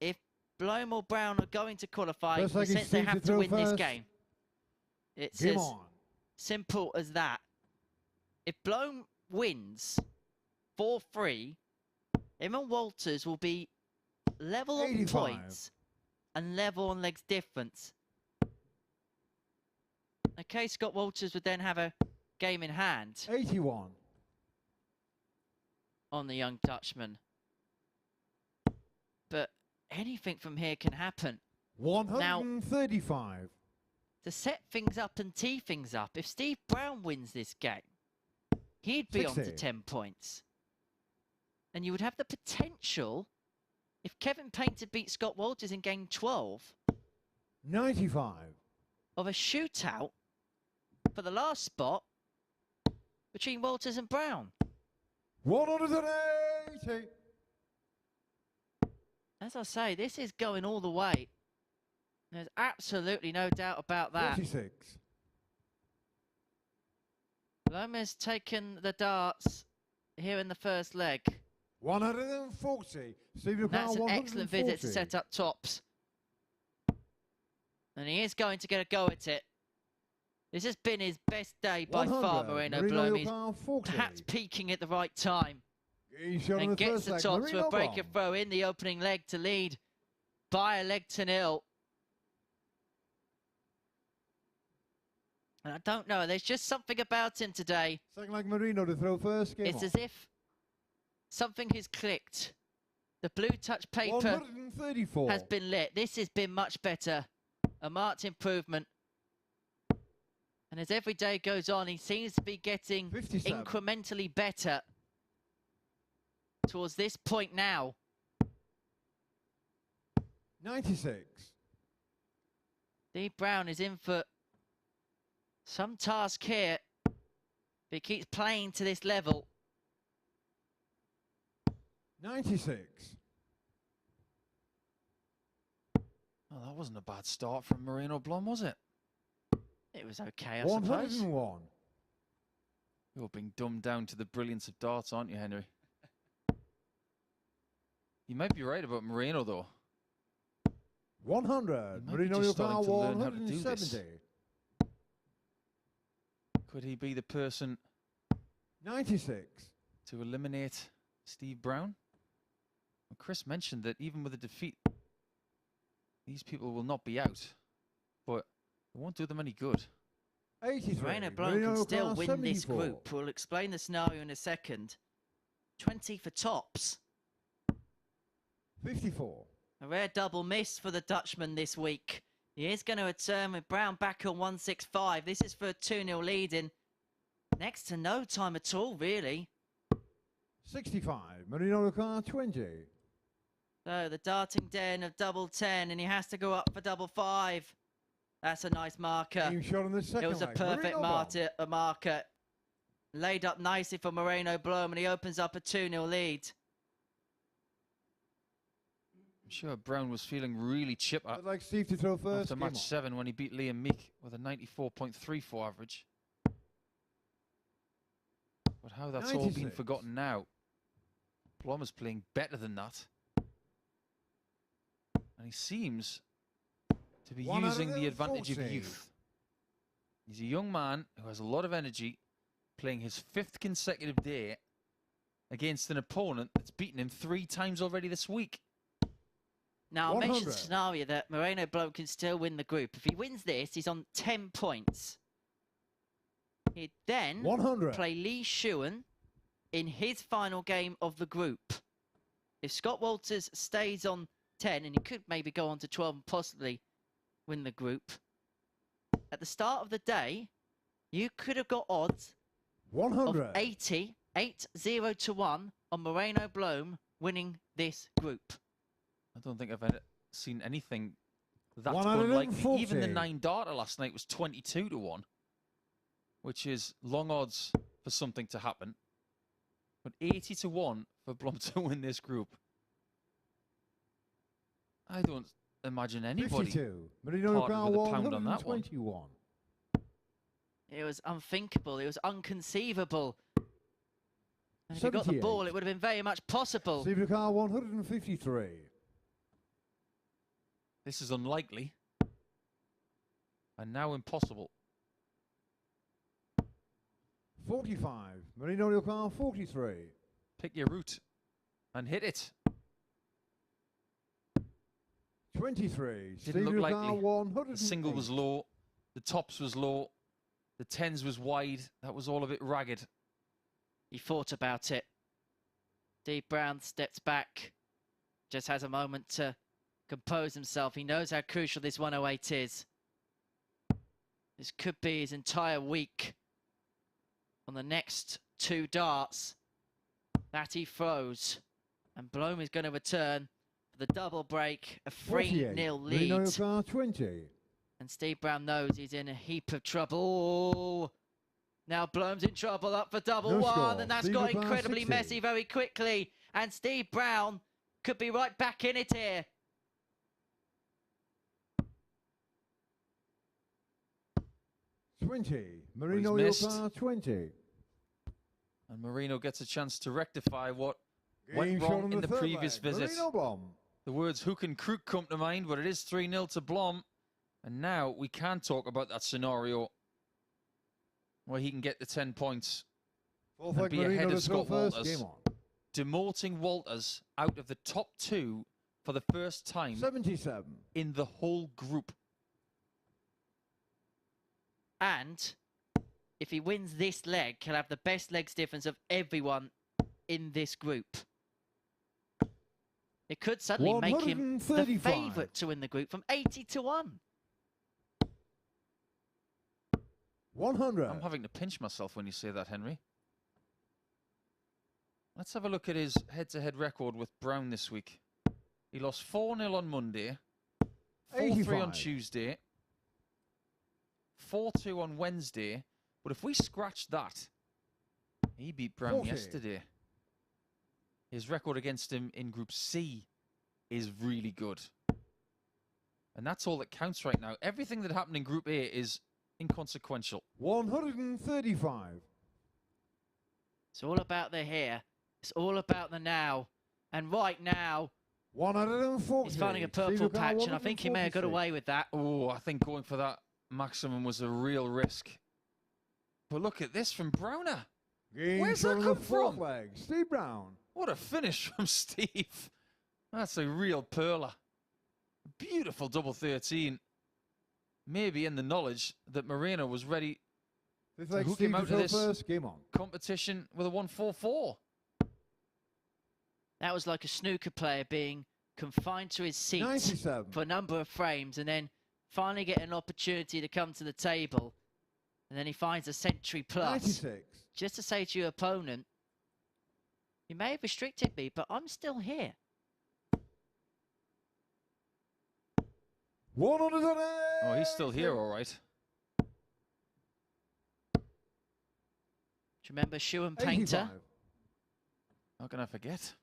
if Blom or Brown are going to qualify, since they have to win this game, it's as simple as that. If Blom wins 4-3, him and Walters will be level on points and level on legs difference. Okay, Scott Walters would then have a game in hand. 81. On the young Dutchman. But anything from here can happen. 135. Now, to set things up and tee things up, if Steve Brown wins this game, he'd be 60. On to 10 points. And you would have the potential, if Kevin Painter beat Scott Walters in game 12, 95. Of a shootout for the last spot between Walters and Brown. 180. As I say, this is going all the way. There's absolutely no doubt about that. 46. Blom has taken the darts here in the first leg. 140. That's an excellent visit to set up tops. And he is going to get a go at it. This has been his best day by far, Moreno Blom. He's perhaps peaking at the right time. And gets the tops for a breaker throw in the opening leg to lead by a leg to nil. And I don't know, there's just something about him today. Something like Moreno to throw first. It's as if something has clicked. The blue touch paper has been lit. This has been much better. A marked improvement. And as every day goes on, he seems to be getting 57. Incrementally better towards this point now. 96. Steve Brown is in for some task here. If he keeps playing to this level. 96. Well, that wasn't a bad start from Moreno Blom, was it? It was okay, I suppose. 101. You're being dumbed down to the brilliance of darts, aren't you, Henry? You might be right about Moreno, though. 100. Moreno, you're starting to learn how to do this. Could he be the person 96 to eliminate Steve Brown? Well, Chris mentioned that even with a defeat, these people will not be out, but it won't do them any good. 83. Moreno Blom can still win 74. This group. We'll explain the scenario in a second. 20 for tops. 54. A rare double miss for the Dutchman this week. He is going to return with Brown back on 165. This is for a 2-0 lead in next to no time at all, really. 65. Moreno car 20. So the darting den of double 10, and he has to go up for double 5. That's a nice marker. Shot on the second it was a perfect marker. Laid up nicely for Moreno Blom, and he opens up a 2-0 lead. I'm sure Brown was feeling really chip up. I'd like Steve to throw first. After match 7 when he beat Liam Meek with a 94.34 average. But how that's 96. All been forgotten now. Blom is playing better than that. And he seems to be using the advantage of youth. He's a young man who has a lot of energy, playing his 5th consecutive day against an opponent that's beaten him 3 times already this week. Now, I mentioned the scenario that Moreno Blom can still win the group. If he wins this, he's on 10 points. He'd then 100. play Lee Shuan in his final game of the group. If Scott Walters stays on 10, and he could maybe go on to 12 and possibly win the group, at the start of the day, you could have got odds 100. of 80 to 1 on Moreno Blom winning this group. I don't think I've ever seen anything that unlikely. Even the 9-darter last night was 22 to 1, which is long odds for something to happen. But 80 to 1 for Blom to win this group. I don't imagine anybody 52. Marino parting with a pound on that one. 121. It was unthinkable. It was unconceivable. And if he got the 78. ball, it would have been very much possible. Steve Car 153. This is unlikely. And now impossible. 45. Marino Car 43. Pick your route and hit it. 23. Didn't look Steve Car likely. 108. The single was low. The tops was low. The 10s was wide. That was all a bit ragged. He thought about it. Steve Brown steps back. Just has a moment to compose himself. He knows how crucial this 108 is. This could be his entire week on the next 2 darts that he throws. And Blom is going to return for the double break, a 3-0 lead. Marino Car 20. And Steve Brown knows he's in a heap of trouble. Now Blom's in trouble, up for double No one, score. and that's Steve got Brown incredibly 60. messy very quickly. And Steve Brown could be right back in it here. Marino missed. Car 20. And Moreno gets a chance to rectify what went Game shot wrong on in the third previous leg. visit. Moreno Blom. The words hook and crook come to mind, but it is 3-0 to Blom. And now we can talk about that scenario where he can get the 10 points Fourth and leg, be Marino ahead to of throw Scott first. Walters, Game on. demoting Walters out of the top 2 for the first time 77. in the whole group. And if he wins this leg, he'll have the best legs difference of everyone in this group. It could suddenly make him the 135. favourite to win the group from 80 to 1. 100. I'm having to pinch myself when you say that, Henry. Let's have a look at his head-to-head record with Brown this week. He lost 4-0 on Monday, 4-3 on 85. Tuesday, 4-2 on Wednesday. But if we scratch that, he beat Brown 40. yesterday. His record against him in Group C is really good. And that's all that counts right now. Everything that happened in Group A is inconsequential. 135. It's all about the here. It's all about the now. And right now, 140. he's finding a purple Steve Car patch, and I think he may have got 146. away with that. Oh, I think going for that maximum was a real risk. But look at this from Browner. Game Where's shot that on come the fourth from? leg. Steve Brown. What a finish from Steve. That's a real perler. Beautiful double 13. Maybe in the knowledge that Moreno was ready This to leg, hook Steve him out to of throw this first. Game on. competition with a 1-4-4. That was like a snooker player being confined to his seat 97. for a number of frames and then finally get an opportunity to come to the table. And then he finds a century plus. 96. Just to say to your opponent, you may have restricted me, but I'm still here. 108. Oh, he's still here, all right. Do you remember Shuan Painter? 85. How can I forget?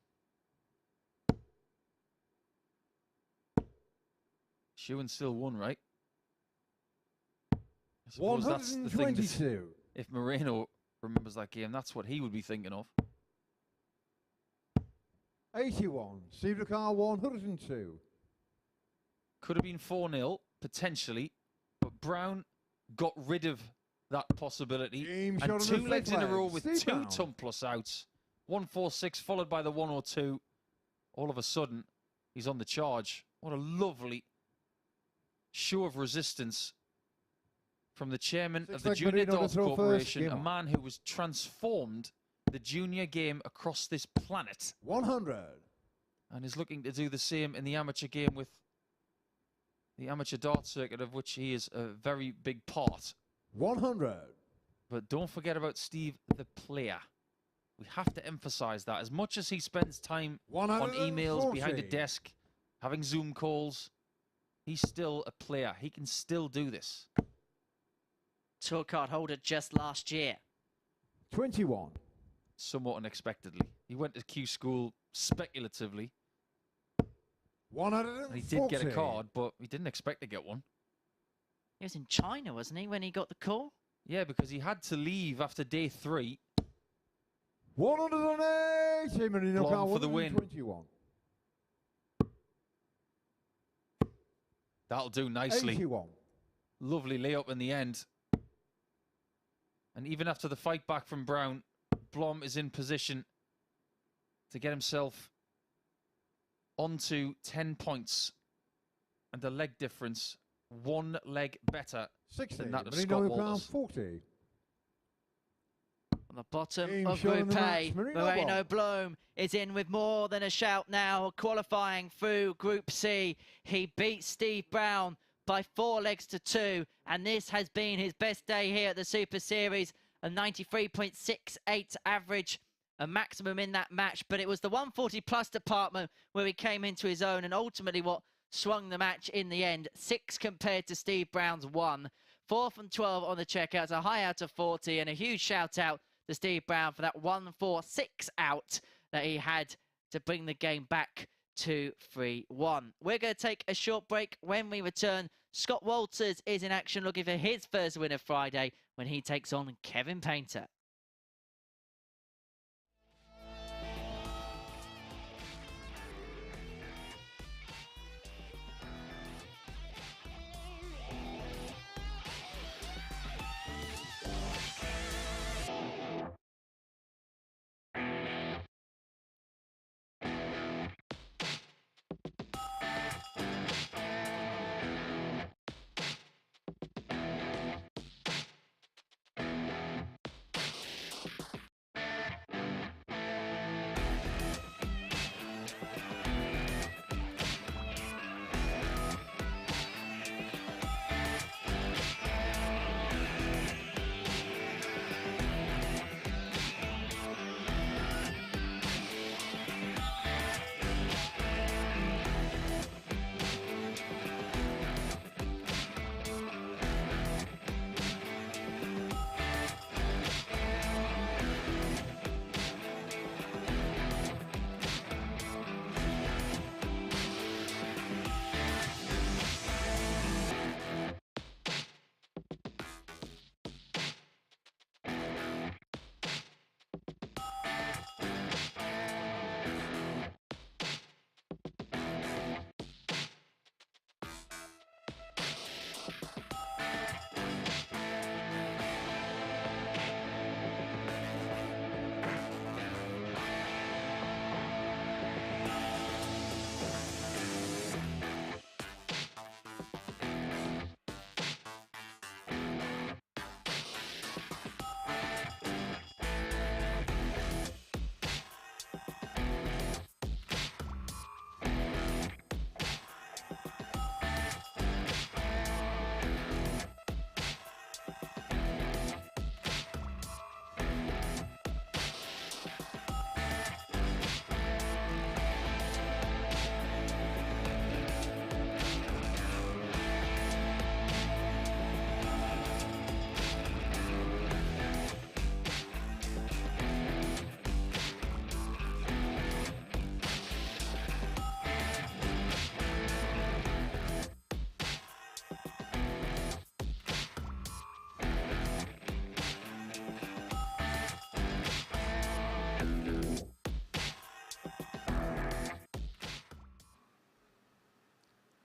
Shewan still won, right? I suppose that's the thing. That 122. if Moreno remembers that game, that's what he would be thinking of. 81. Steve Car 102. Could have been 4-0, potentially, but Brown got rid of that possibility. Game And shot on the 2 fifth legs in a leg. row with Steve 2 Brown. ton plus outs. 1-4-6 followed by the 102. All of a sudden, he's on the charge. What a lovely show of resistance from the chairman of Six the leg Junior Marino to Darts throw first, Corporation, game a on. man who has transformed the junior game across this planet 100. and is looking to do the same in the amateur game with the amateur dart circuit, of which he is a very big part. 100. But don't forget about Steve, the player. We have to emphasize that. As much as he spends time on emails, behind a 140. desk, having Zoom calls, he's still a player. He can still do this. Tour card holder just last year. 21. Somewhat unexpectedly. He went to Q school speculatively. 140. And he did get a card, but he didn't expect to get one. He was in China, wasn't he, when he got the call? Yeah, because he had to leave after day 3. 180. Marino Blom car for the win. 121. That'll do nicely. 81. Lovely layup in the end. And even after the fight back from Brown, Blom is in position to get himself onto 10 points. And the leg difference, 1 leg better 60. than that of Marino Scott car Walters. 40. On the bottom Game of showing Group the A, match, Moreno Moreno Blom is in with more than a shout now, qualifying through Group C. He beat Steve Brown by 4 legs to 2, and this has been his best day here at the Super Series, a 93.68 average, a maximum in that match, but it was the 140 plus department where he came into his own and ultimately what swung the match in the end. 6 compared to Steve Brown's 1. 4 from 12 on the checkouts, a high out of 40, and a huge shout out to Steve Brown for that 1-4-6 out that he had to bring the game back to 3-1. We're going to take a short break. When we return, Scott Walters is in action looking for his first win of Friday when he takes on Kevin Painter.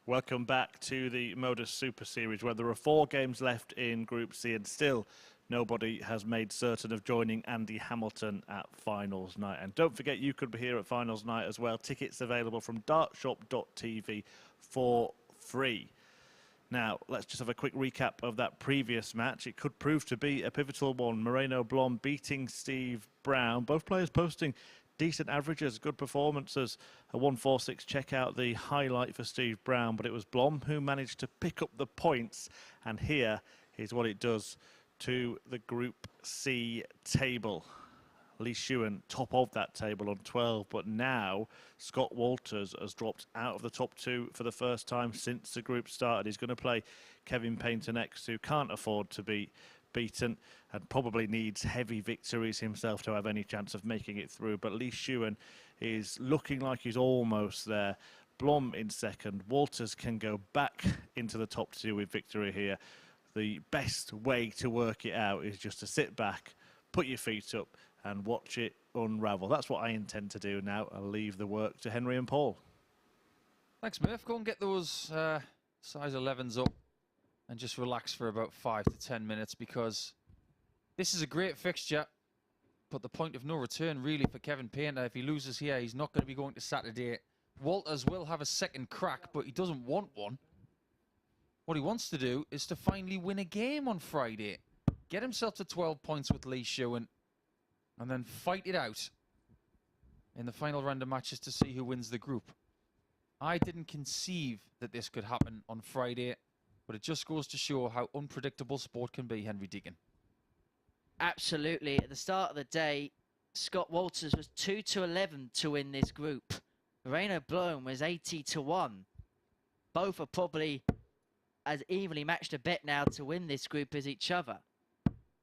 Welcome back to the MODUS Super Series, where there are 4 games left in Group C, and still nobody has made certain of joining Andy Hamilton at finals night. And don't forget, you could be here at finals night as well. Tickets available from dartshop.tv for free. Now, let's just have a quick recap of that previous match. It could prove to be a pivotal one. Moreno Blom beating Steve Brown. Both players posting decent averages, good performances. A 146. Check out the highlight for Steve Brown, but it was Blom who managed to pick up the points. And here is what it does to the Group C table. Shuan top of that table on 12, but now Scott Walters has dropped out of the top 2 for the first time since the group started. He's going to play Kevin Painter next, who can't afford to be beaten and probably needs heavy victories himself to have any chance of making it through. But Shuan is looking like he's almost there. Blom in second. Walters can go back into the top 2 with victory here. The best way to work it out is just to sit back, put your feet up and watch it unravel. That's what I intend to do now. I'll leave the work to Henry and Paul. Thanks, Murph. Go and get those size 11s up and just relax for about 5 to 10 minutes, because this is a great fixture, but the point of no return really for Kevin Painter. If he loses here, he's not going to be going to Saturday. Walters will have a second crack, but he doesn't want one. What he wants to do is to finally win a game on Friday. Get himself to 12 points with Shuan, and then fight it out in the final round of matches to see who wins the group. I didn't conceive that this could happen on Friday, but it just goes to show how unpredictable sport can be, Henry Deacon. Absolutely. At the start of the day, Scott Walters was 2-11 to win this group. Moreno Blom was 80-1. Both are probably as evenly matched a bet now to win this group as each other.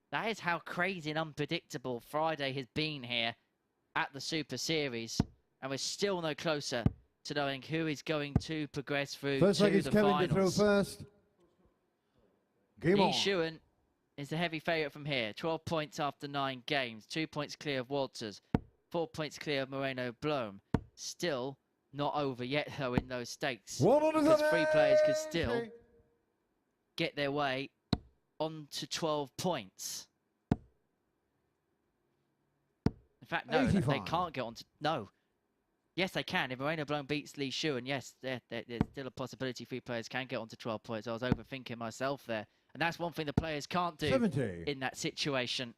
That is how crazy and unpredictable Friday has been here at the Super Series. And we're still no closer to knowing who is going to progress through First to leg is the Kevin finals. to throw first. Game on. Shewan is the heavy favourite from here. 12 points after 9 games. 2 points clear of Walters. 4 points clear of Moreno Blom. Still not over yet, though, in those stakes. Because 3 players could still get their way on to 12 points. In fact, no, 85. they can't get on to... No. Yes, they can. If Moreno Blom beats Shuan, yes, there's still a possibility 3 players can get on to 12 points. I was overthinking myself there. And that's one thing the players can't do 70. in that situation.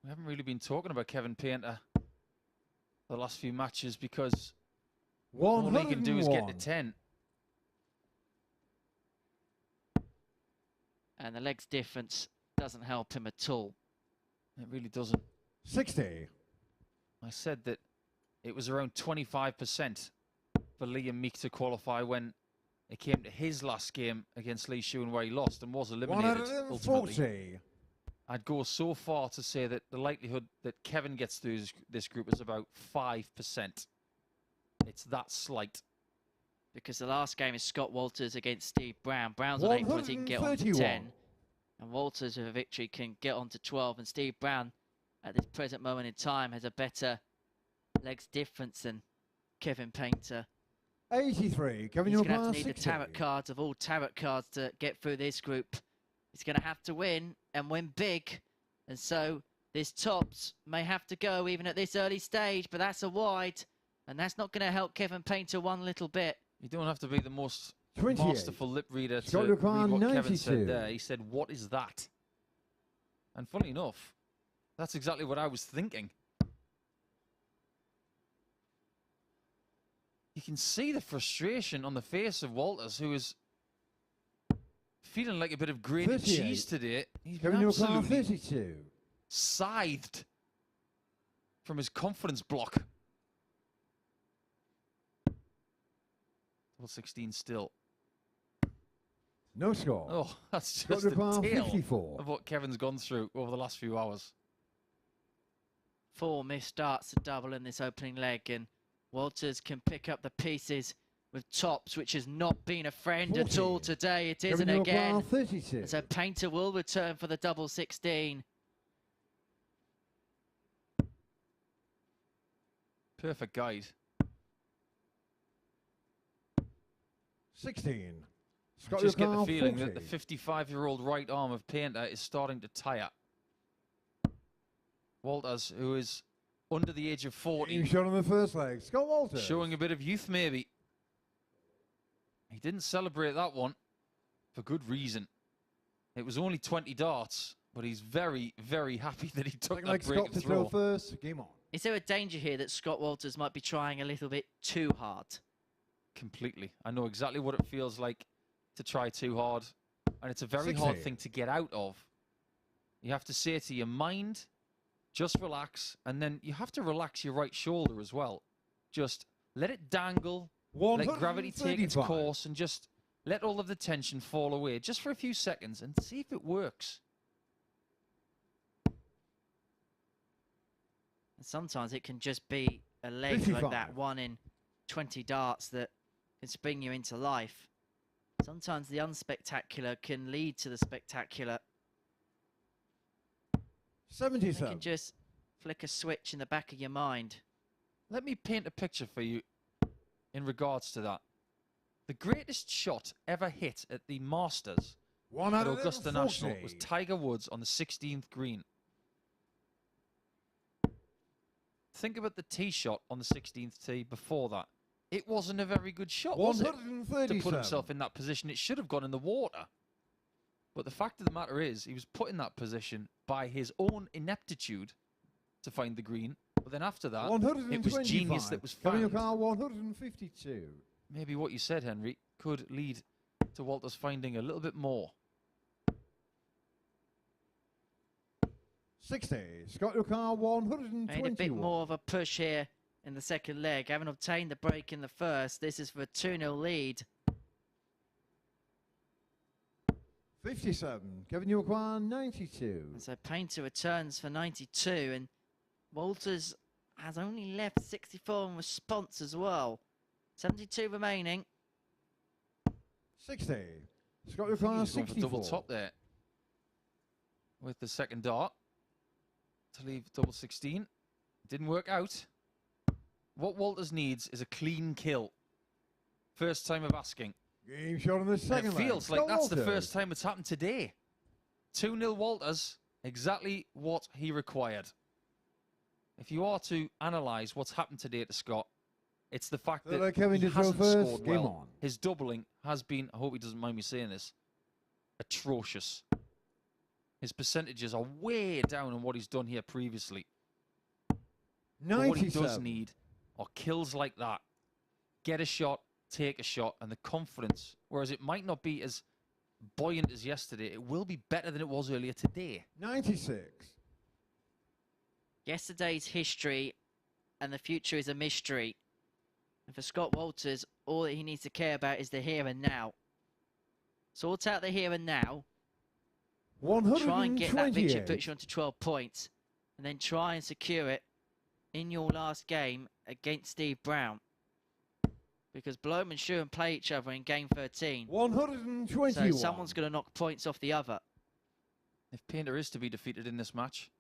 We haven't really been talking about Kevin Painter the last few matches, because all he can do is get to 10. And the legs difference doesn't help him at all. It really doesn't. 60. I said that it was around 25% for Liam Meek to qualify when it came to his last game against Shuan, where he lost and was eliminated ultimately. 140. I'd go so far to say that the likelihood that Kevin gets through this group is about 5%. It's that slight. Because the last game is Scott Walters against Steve Brown. Brown's on 8 points, he can get on to 10. And Walters with a victory can get on to 12. And Steve Brown, at this present moment in time, has a better legs difference than Kevin Painter. 83. Kevin, He's you're going to have to need 60. the tarot cards of all tarot cards to get through this group. He's going to have to win, and win big. And so this tops may have to go even at this early stage, but that's a wide. And that's not going to help Kevin Painter one little bit. You don't have to be the most 28. masterful lip reader to Scott read Lucan, what 92. Kevin said there. He said, "What is that?" And funny enough, that's exactly what I was thinking. You can see the frustration on the face of Walters, who is feeling like a bit of grated 38. cheese today. He's Kevin, been you're absolutely 32. scythed from his confidence block. 16 still. No score. Oh, that's Scott just the Lucan, tail 54. of what Kevin's gone through over the last few hours. 4 missed starts to double in this opening leg, and Walters can pick up the pieces with tops, which has not been a friend 40. at all today. It isn't Kevin again. Lucan, 32. So Painter will return for the double 16. Perfect guide. 16. I Scott just get the Lucan, feeling 40. that the 55-year-old right arm of Painter is starting to tire. Walters, who is under the age of 40, You shot on the first leg. Scott Walters. showing a bit of youth maybe. He didn't celebrate that one for good reason. It was only 20 darts, but he's very, very happy that he took that break Scott to throw. throw first. Game on. Is there a danger here that Scott Walters might be trying a little bit too hard? Completely. I know exactly what it feels like to try too hard, and it's a very hard thing to get out of. You have to say to your mind, just relax, and then you have to relax your right shoulder as well. Just let it dangle, let gravity take its course, and just let all of the tension fall away just for a few seconds and see if it works. And sometimes it can just be a leg 55. like that, 1 in 20 darts that can spring you into life. Sometimes the unspectacular can lead to the spectacular. You 77. can just flick a switch in the back of your mind. Let me paint a picture for you in regards to that. The greatest shot ever hit at the Masters One at out of Augusta 40. National was Tiger Woods on the 16th green. Think about the tee shot on the 16th tee before that. It wasn't a very good shot, was it? 137. To put himself in that position, it should have gone in the water. But the fact of the matter is, he was put in that position by his own ineptitude to find the green. But then after that, it was genius that was Coming found. your car 152. Maybe what you said, Henry, could lead to Walters finding a little bit more. 60. Scott your car 121. Made a bit more of a push here in the second leg. Having obtained the break in the first, this is for a 2-0 lead. 57. Kevin Yorkwan 92. And so Painter returns for 92, and Walters has only left 64 in response as well. 72 remaining. 60. Scott your I think car he was going for 64. double top there with the second dart to leave double 16. Didn't work out. What Walters needs is a clean kill. First time of asking. Game shot on the And second it leg. feels like Scott that's the Walters. first time it's happened today. 2-0 Walters, exactly what he required. If you are to analyse what's happened today to Scott, it's the fact that Kevin he to throw hasn't first. scored Game well. on. His doubling has been, I hope he doesn't mind me saying this, atrocious. His percentages are way down on what he's done here previously. But what he does 97. need are kills like that. Get a shot, take a shot, and the confidence. Whereas it might not be as buoyant as yesterday, it will be better than it was earlier today. 96. Yesterday's history and the future is a mystery. And for Scott Walters, all that he needs to care about is the here and now. Sort out the here and now. Try and get that victory, 128. puts you onto 12 points. And then try and secure it in your last game against Steve Brown. Because Blom and Shuan play each other in game 13. 121. So someone's going to knock points off the other. If Painter is to be defeated in this match,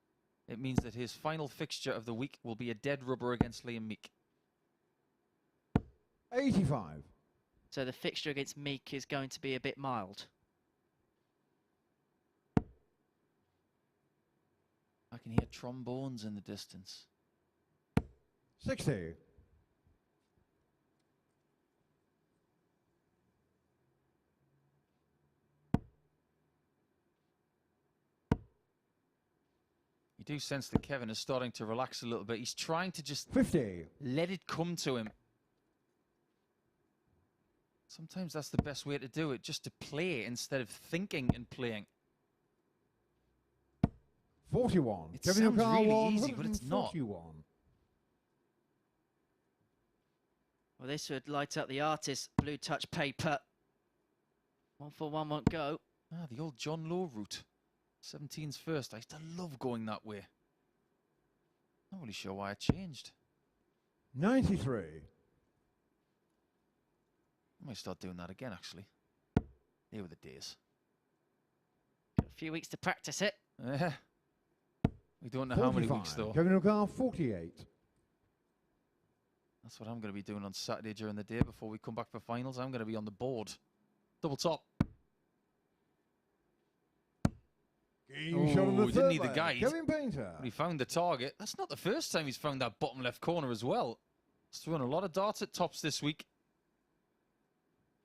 it means that his final fixture of the week will be a dead rubber against Meek. 85. So the fixture against Meek is going to be a bit mild. I can hear trombones in the distance. 60. You do sense that Kevin is starting to relax a little bit. He's trying to just 50. let it come to him. Sometimes that's the best way to do it, just to play instead of thinking and playing. 41. It Kevin sounds Yorkar really easy, but it's not. 141. Well, this would light up the artist blue touch paper. 141 won't go. Ah, the old John Lowe route. 17's first. I used to love going that way. Not really sure why I changed. 93. I might start doing that again, actually. They were the days. Got a few weeks to practice it. Yeah. We don't know how many 45. weeks, though. Kevin Yorkar 48. That's what I'm going to be doing on Saturday during the day before we come back for finals. I'm going to be on the board. Double top. Game shot on the Oh, he didn't third need the leg. guide. Kevin Painter. But he found the target. That's not the first time he's found that bottom left corner as well. He's thrown a lot of darts at tops this week.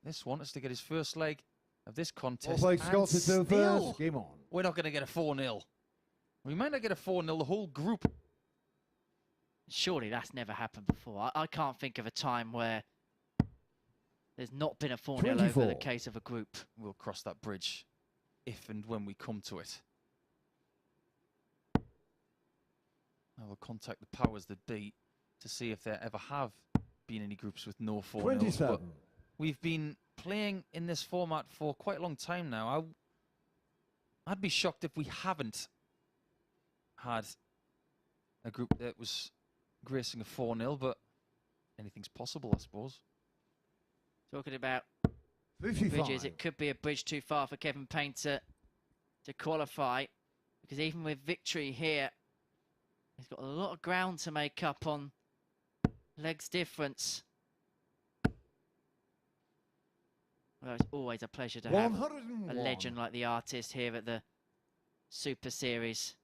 this one is to get his first leg of this Ball contest. play, And Scott to still, first. Game on. we're not going to get a 4-0. We might not get a 4-0, the whole group. Surely that's never happened before. I can't think of a time where there's not been a 4-0 over 24. the case of a group. We'll cross that bridge if and when we come to it. I will contact the powers that be to see if there ever have been any groups with no 4-0s. 27. We've been playing in this format for quite a long time now. I'd be shocked if we haven't had a group that was gracing a 4-0, but anything's possible, I suppose. Talking about 55. bridges, it could be a bridge too far for Kevin Payne to qualify, because even with victory here, he's got a lot of ground to make up on legs difference. Well, it's always a pleasure to have 101. a legend like the artist here at the Super Series.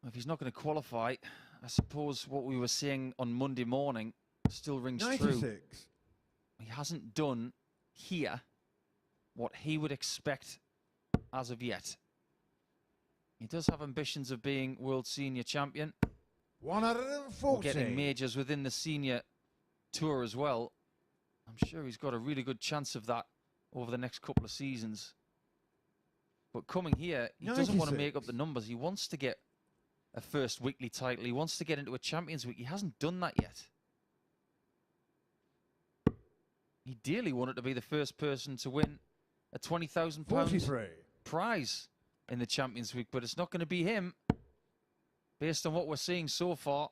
If he's not going to qualify, I suppose what we were seeing on Monday morning still rings 96. true. He hasn't done here what he would expect as of yet. He does have ambitions of being world senior champion. 140. Getting majors within the senior tour as well. I'm sure he's got a really good chance of that over the next couple of seasons. But coming here, he doesn't want to make up the numbers. He wants to get a first weekly title. He wants to get into a Champions Week. He hasn't done that yet. He dearly wanted to be the first person to win a £20,000 prize in the Champions Week, but it's not going to be him based on what we're seeing so far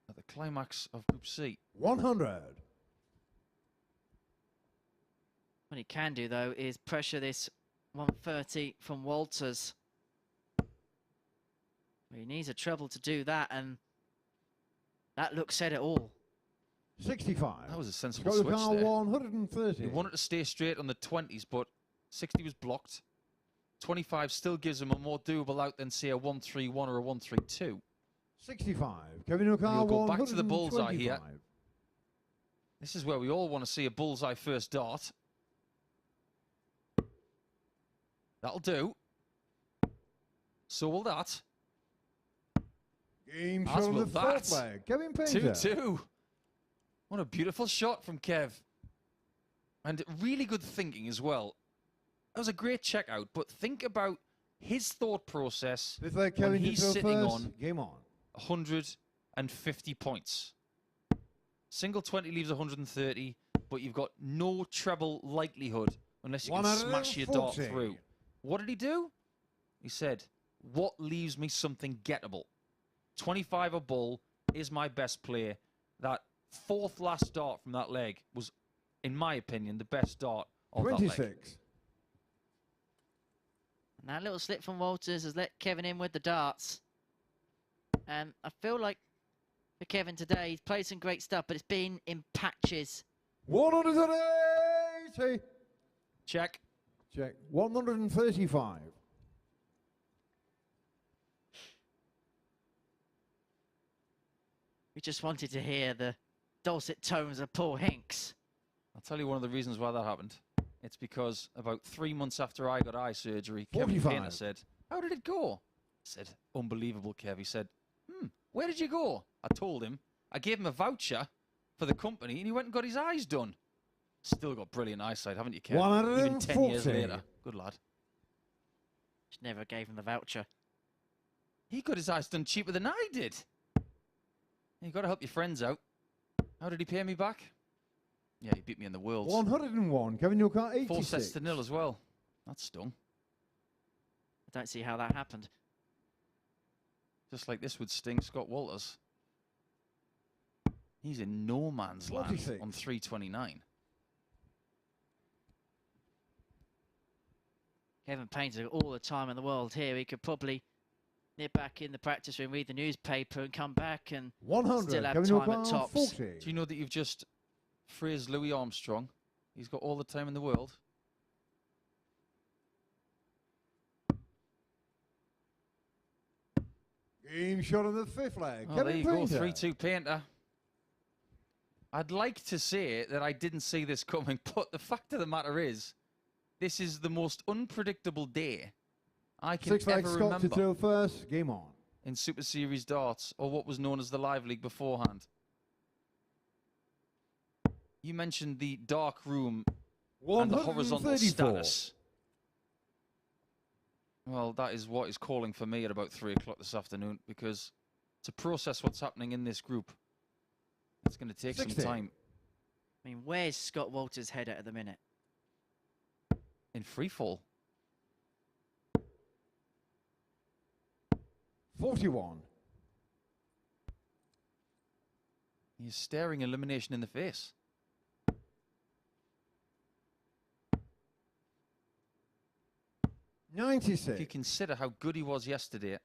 at the climax of Group C. 100. What he can do, though, is pressure this 130 from Walters. He needs a treble to do that, and that look said it all. 65. That was a sensible Scott switch Car there. 130. He wanted to stay straight on the 20s, but 60 was blocked. 25 still gives him a more doable out than, say, a 131 or a 132. 65. Kevin O'Carr, We'll go back to the bullseye here. 125. This is where we all want to see a bullseye first dart. That'll do. So will that. Game As shot on will the fourth that. leg. Kevin Painter. 2-2. What a beautiful shot from Kev. And really good thinking as well. That was a great check out, but think about his thought process Fifth leg, when Kevin he's to throw sitting first. on Game on. 150 points. Single 20 leaves 130, but you've got no treble likelihood unless you can smash your dart 140. through. What did he do? He said, what leaves me something gettable? 25 a bull is my best play. That fourth last dart from that leg was, in my opinion, the best dart of that leg. 26. And that little slip from Walters has let Kevin in with the darts. And I feel like for Kevin today, he's played some great stuff, but it's been in patches. 180. Check. Check. 135. We just wanted to hear the dulcet tones of Paul Hinks. I'll tell you one of the reasons why that happened. It's because about 3 months after I got eye surgery, Kevin 45. Painter said, how did it go? I said, unbelievable, Kev. He said, where did you go? I told him. I gave him a voucher for the company, and he went and got his eyes done. Still got brilliant eyesight, haven't you, Kev? Even 10 years 140. later. Good lad. Just never gave him the voucher. He got his eyes done cheaper than I did. You got to help your friends out. How did he pay me back? Yeah, he beat me in the Worlds. 101. Kevin O'Carr, 86. 4 sets to 0 as well. That stung. I don't see how that happened. Just like this would sting Scott Walters. He's in no man's land 46. on 329. Kevin Payne's got all the time in the world here. He could probably nip back in the practice room, read the newspaper, and come back and 100. still have Kevin time O'Carr, at tops. 40. Do you know that you've just phrased Louis Armstrong? He's got all the time in the world. Game shot on the fifth leg. Oh, Kevin there you go, Painter. 3-2 Painter. I'd like to say that I didn't see this coming, but the fact of the matter is, this is the most unpredictable day I can 6 flags ever Scott to remember throw first. Game on. in Super Series darts, or what was known as the Live League beforehand. You mentioned the dark room and the horizontal 134. status. Well, that is what is calling for me at about 3 o'clock this afternoon, because to process what's happening in this group, it's going to take 60. some time. I mean, where's Scott Walters' head at the minute? In free fall. 41. He's staring elimination in the face. If you 96. consider how good he was yesterday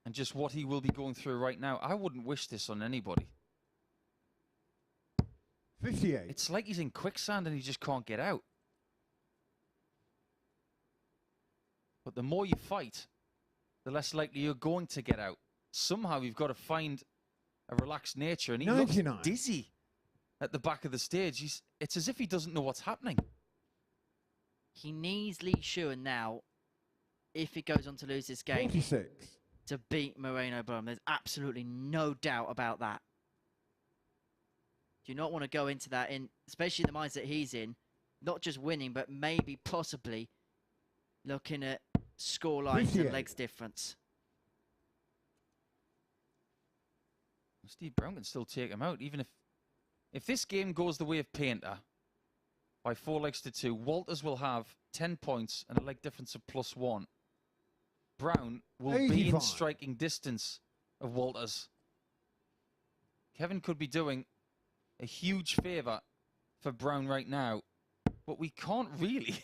and just what he will be going through right now, I wouldn't wish this on anybody. 58. It's like he's in quicksand and he just can't get out. But the more you fight, the less likely you're going to get out. Somehow you've got to find a relaxed nature, and he 99. looks dizzy at the back of the stage. It's as if he doesn't know what's happening. He needs Lee Shuan now, if he goes on to lose this game, 46. to beat Moreno Blom. There's absolutely no doubt about that. Do you not want to go into that, especially the minds that he's in, not just winning, but maybe possibly looking at score lines 58. and legs difference. Steve Brown can still take him out, even if this game goes the way of Painter by 4 legs to 2, Walters will have 10 points and a leg difference of +1. Brown will be in 85. striking distance of Walters. Kevin could be doing a huge favour for Brown right now, but we can't really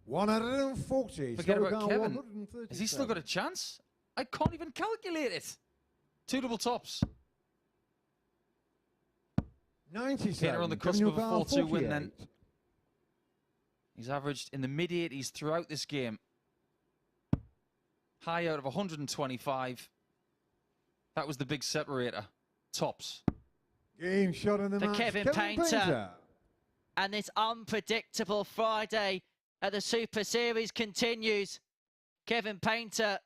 140. forget Scott about O'Connor, Kevin. 137. Has he still got a chance? I can't even calculate it. 2 double tops. 97. Painter on the cusp Kevin of a O'Connor, 4-2 win then. 48. He's averaged in the mid-80s throughout this game. High out of 125. That was the big separator. Tops. Game shot in the For match. Kevin Painter. And this unpredictable Friday at the Super Series continues. Kevin Painter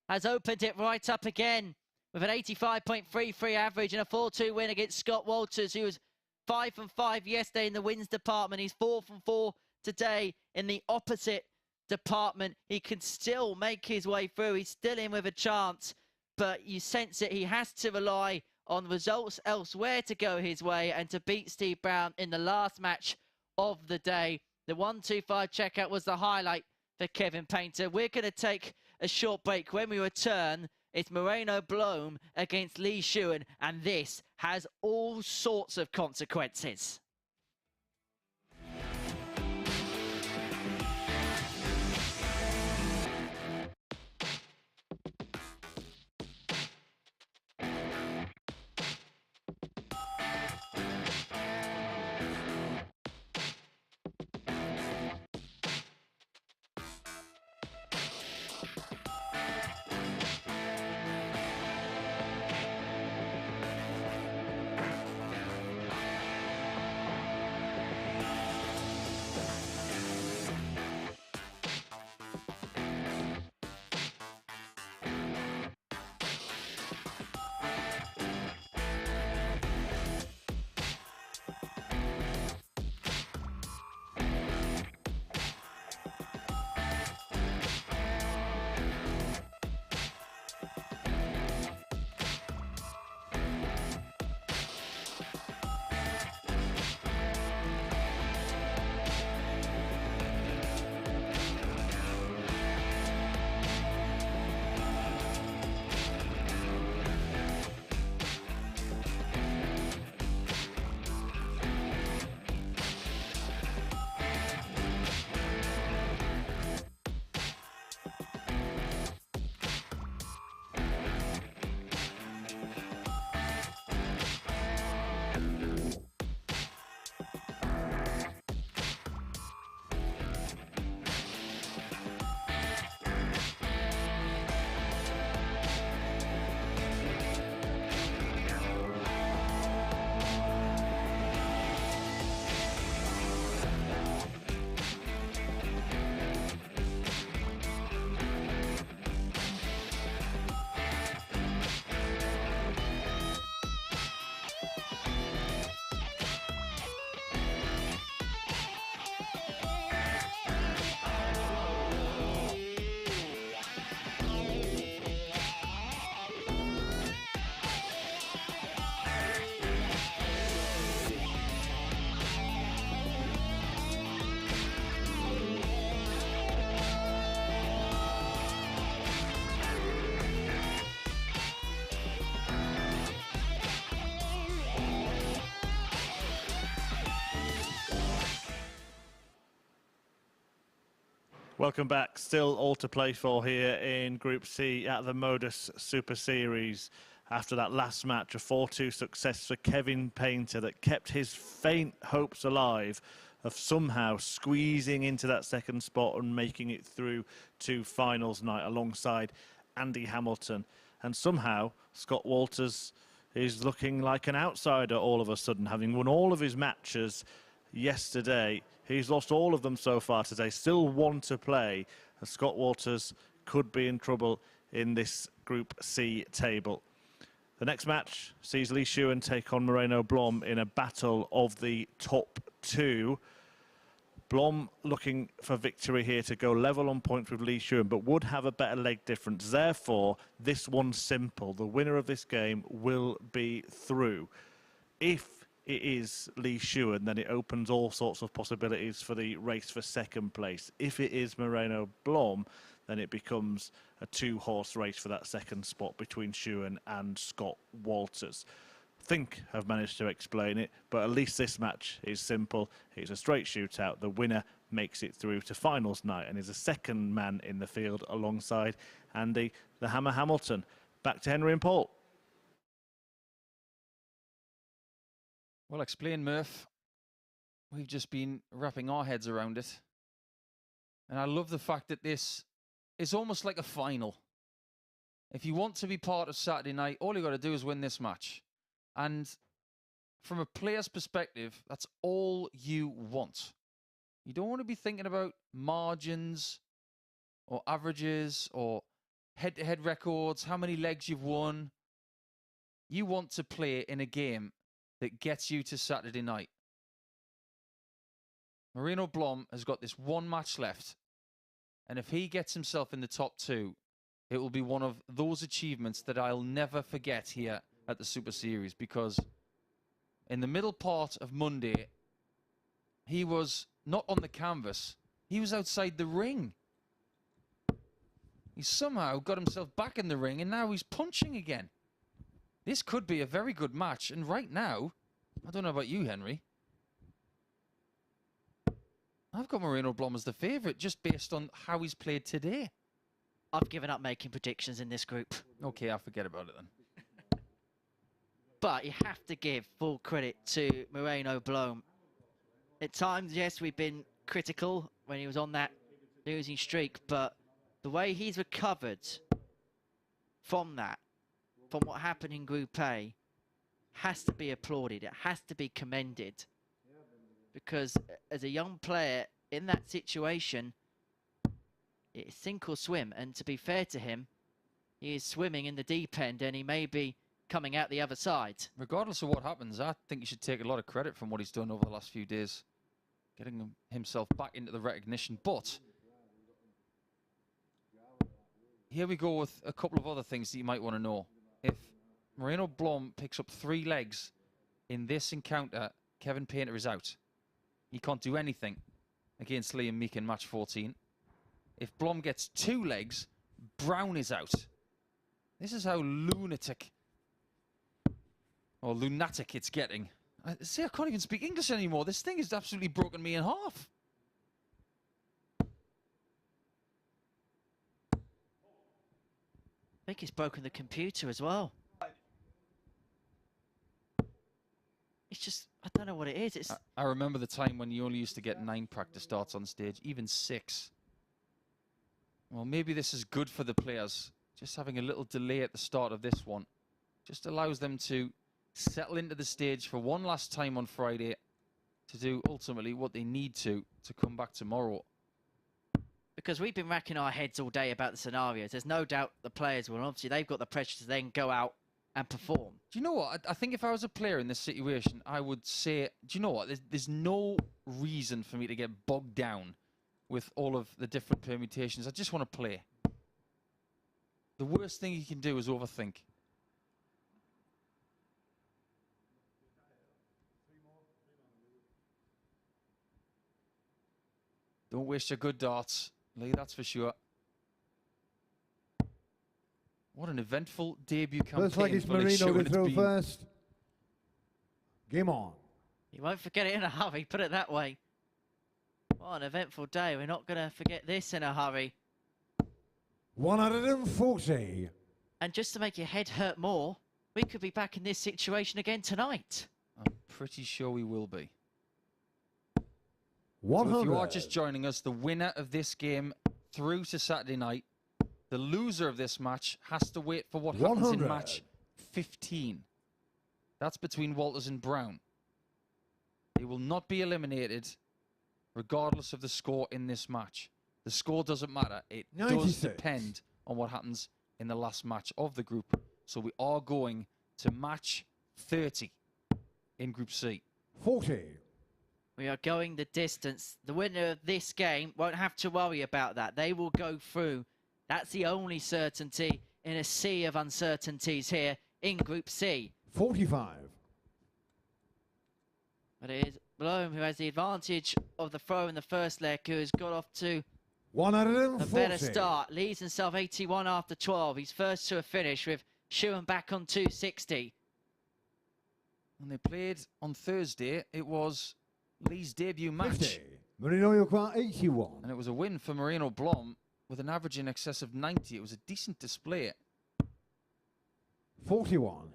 has opened it right up again with an 85.33 average and a 4-2 win against Scott Walters, who was 5 from 5 yesterday in the wins department. He's 4 from 4 today in the opposite department. He can still make his way through. He's still in with a chance, but you sense that he has to rely on results elsewhere to go his way and to beat Steve Brown in the last match of the day. The 1-2-5 checkout was the highlight for Kevin Painter. We're going to take a short break. When we return, it's Moreno Blom against Lee Shuan, and this has all sorts of consequences. Welcome back. Still all to play for here in Group C at the MODUS Super Series. After that last match, a 4-2 success for Kevin Painter that kept his faint hopes alive of somehow squeezing into that second spot and making it through to finals night alongside Andy Hamilton. And somehow Scott Walters is looking like an outsider all of a sudden, having won all of his matches yesterday. He's lost all of them so far today, still one to play. And Scott Walters could be in trouble in this Group C table. The next match sees Lee Shuan take on Moreno Blom in a battle of the top two. Blom looking for victory here to go level on points with Lee Shuan, but would have a better leg difference. Therefore, this one's simple. The winner of this game will be through. If it is Lee Shuan, then it opens all sorts of possibilities for the race for second place. If it is Moreno Blom, then it becomes a two-horse race for that second spot between Shewan and Scott Walters. Think I've managed to explain it, but at least this match is simple. It's a straight shootout. The winner makes it through to finals night and is a second man in the field alongside Andy the Hammer Hamilton. Back to Henry and Paul. Well explained, Murph. We've just been wrapping our heads around it. And I love the fact that this is almost like a final. If you want to be part of Saturday night, all you've got to do is win this match. And from a player's perspective, that's all you want. You don't want to be thinking about margins or averages or head-to-head records, how many legs you've won. You want to play in a game that gets you to Saturday night. Moreno Blom has got this one match left. And if he gets himself in the top two, it will be one of those achievements that I'll never forget here at the Super Series, because in the middle part of Monday, he was not on the canvas. He was outside the ring. He somehow got himself back in the ring, and now he's punching again. This could be a very good match. And right now, I don't know about you, Henry, I've got Moreno Blom as the favourite just based on how he's played today. I've given up making predictions in this group. Okay, I'll forget about it then. But you have to give full credit to Moreno Blom. At times, yes, we've been critical when he was on that losing streak, but the way he's recovered from that, from what happened in Group A, has to be applauded. It has to be commended. Because as a young player in that situation, it's sink or swim. And to be fair to him, he is swimming in the deep end and he may be coming out the other side. Regardless of what happens, I think he should take a lot of credit from what he's done over the last few days, getting himself back into the recognition. But here we go with a couple of other things that you might want to know. If Moreno Blom picks up 3 legs in this encounter, Kevin Painter is out. He can't do anything against Liam Meek in match 14. If Blom gets 2 legs, Brown is out. This is how lunatic it's getting. See, I can't even speak English anymore. This thing has absolutely broken me in half. I think it's broken the computer as well. It's just, I don't know what it is. It's I remember the time when you only used to get 9 practice starts on stage, even 6. Well, maybe this is good for the players. Just having a little delay at the start of this one just allows them to settle into the stage for one last time on Friday to do ultimately what they need to come back tomorrow. because we've been racking our heads all day about the scenarios. There's no doubt the players will, and obviously they've got the pressure to then go out and perform. Do you know what? I think if I was a player in this situation, I would say, do you know what? There's no reason for me to get bogged down with all of the different permutations. I just want to play. The worst thing you can do is overthink. Don't waste your good darts, Lee, that's for sure. What an eventful debut campaign. Looks like it's for Lee Marino Shuan. to throw It's been first. Game on. You won't forget it in a hurry, put it that way. What an eventful day. We're not going to forget this in a hurry. 140. And just to make your head hurt more, we could be back in this situation again tonight. I'm pretty sure we will be. 100. So if you are just joining us, the winner of this game through to Saturday night, the loser of this match has to wait for what happens in 100. match 15. That's between Walters and Brown. They will not be eliminated regardless of the score in this match. The score doesn't matter. It 96. does depend on what happens in the last match of the group. So we are going to match 30 in Group C. 40. We are going the distance. The winner of this game won't have to worry about that. They will go through. That's the only certainty in a sea of uncertainties here in Group C. 45. But it is Blom who has the advantage of the throw in the first leg, who has got off to 140. a better start. Leads himself 81 after 12. He's first to a finish with Shuan back on 260. When they played on Thursday, it was Lee's debut match. 50. Moreno Blom 81. And it was a win for Moreno Blom with an average in excess of 90. It was a decent display. 41.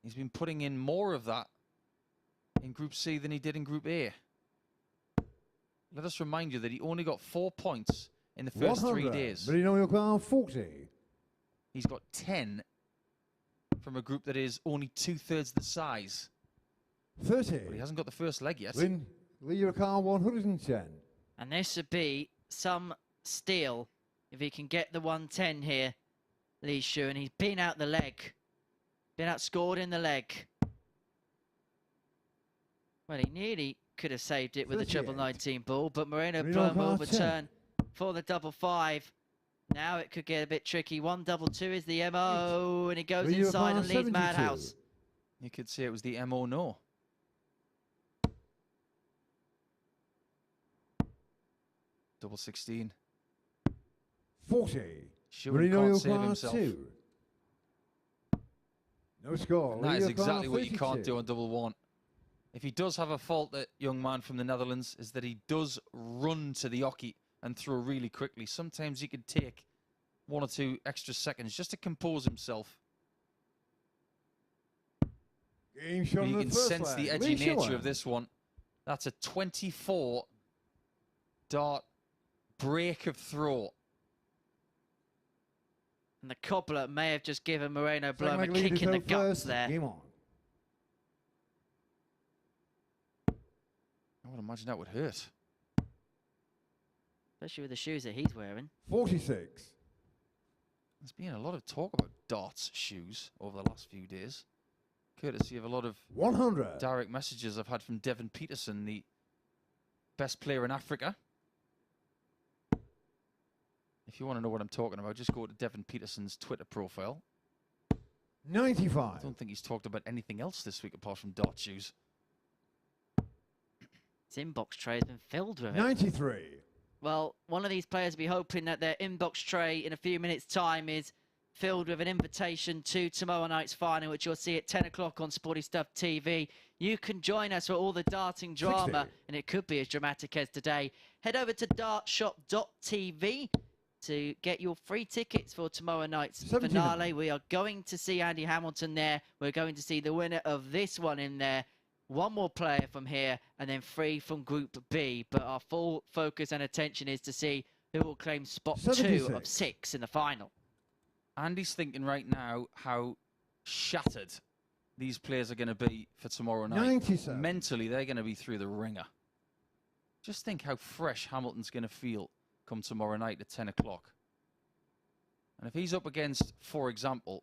He's been putting in more of that in Group C than he did in Group A. Let us remind you that he only got 4 points in the first 3 days. Moreno Blom 40. He's got 10 from a group that is only 2/3 the size. 30. But he hasn't got the first leg yet. Lee 110. And this would be some steal if he can get the 110 here, Lee Shuan. He's been out the leg. Been outscored in the leg. Well, he nearly could have saved it with a 38. treble 19 ball, but Moreno Moreno Blom will Blom 10. return for the double 5. Now it could get a bit tricky. 1-2-2 is the MO, and he goes Lee inside and leads 72. Madhouse. You could say it was the MO no. Double 16. 40. Shewan Moreno can't save Blom himself. 2. No score. And that is Lee Blom exactly what you can't 32. do on double 1. If he does have a fault, that young man from the Netherlands, is that he does run to the oche and throw really quickly. Sometimes he could take 1 or 2 extra seconds just to compose himself. Game shot You in can the first sense leg. the edgy Lee nature Shewan. of this one. That's a 24 dart break of throw. And the cobbler may have just given Moreno Blom a Frank lead kick is in the out guts first. there. Game on. I would imagine that would hurt. Especially with the shoes that he's wearing. 46. There's been a lot of talk about darts shoes over the last few days, courtesy of a lot of 100. direct messages I've had from Devin Peterson, the best player in Africa. If you want to know what I'm talking about, just go to Devin Peterson's Twitter profile. 95. I don't think he's talked about anything else this week apart from dart shoes. His inbox tray has been filled with it. 93. Well, one of these players will be hoping that their inbox tray in a few minutes' time is filled with an invitation to tomorrow night's final, which you'll see at 10 o'clock on Sporty Stuff TV. You can join us for all the darting drama, 60. and it could be as dramatic as today. Head over to dartshop.tv to get your free tickets for tomorrow night's 79. finale. We are going to see Andy Hamilton there. We're going to see the winner of this one in there. One more player from here, and then 3 from Group B. But our full focus and attention is to see who will claim spot 2 of 76. 6 in the final. Andy's thinking right now how shattered these players are going to be for tomorrow night. 97. Mentally, they're going to be through the ringer. Just think how fresh Hamilton's going to feel come tomorrow night at 10 o'clock. And if he's up against, for example,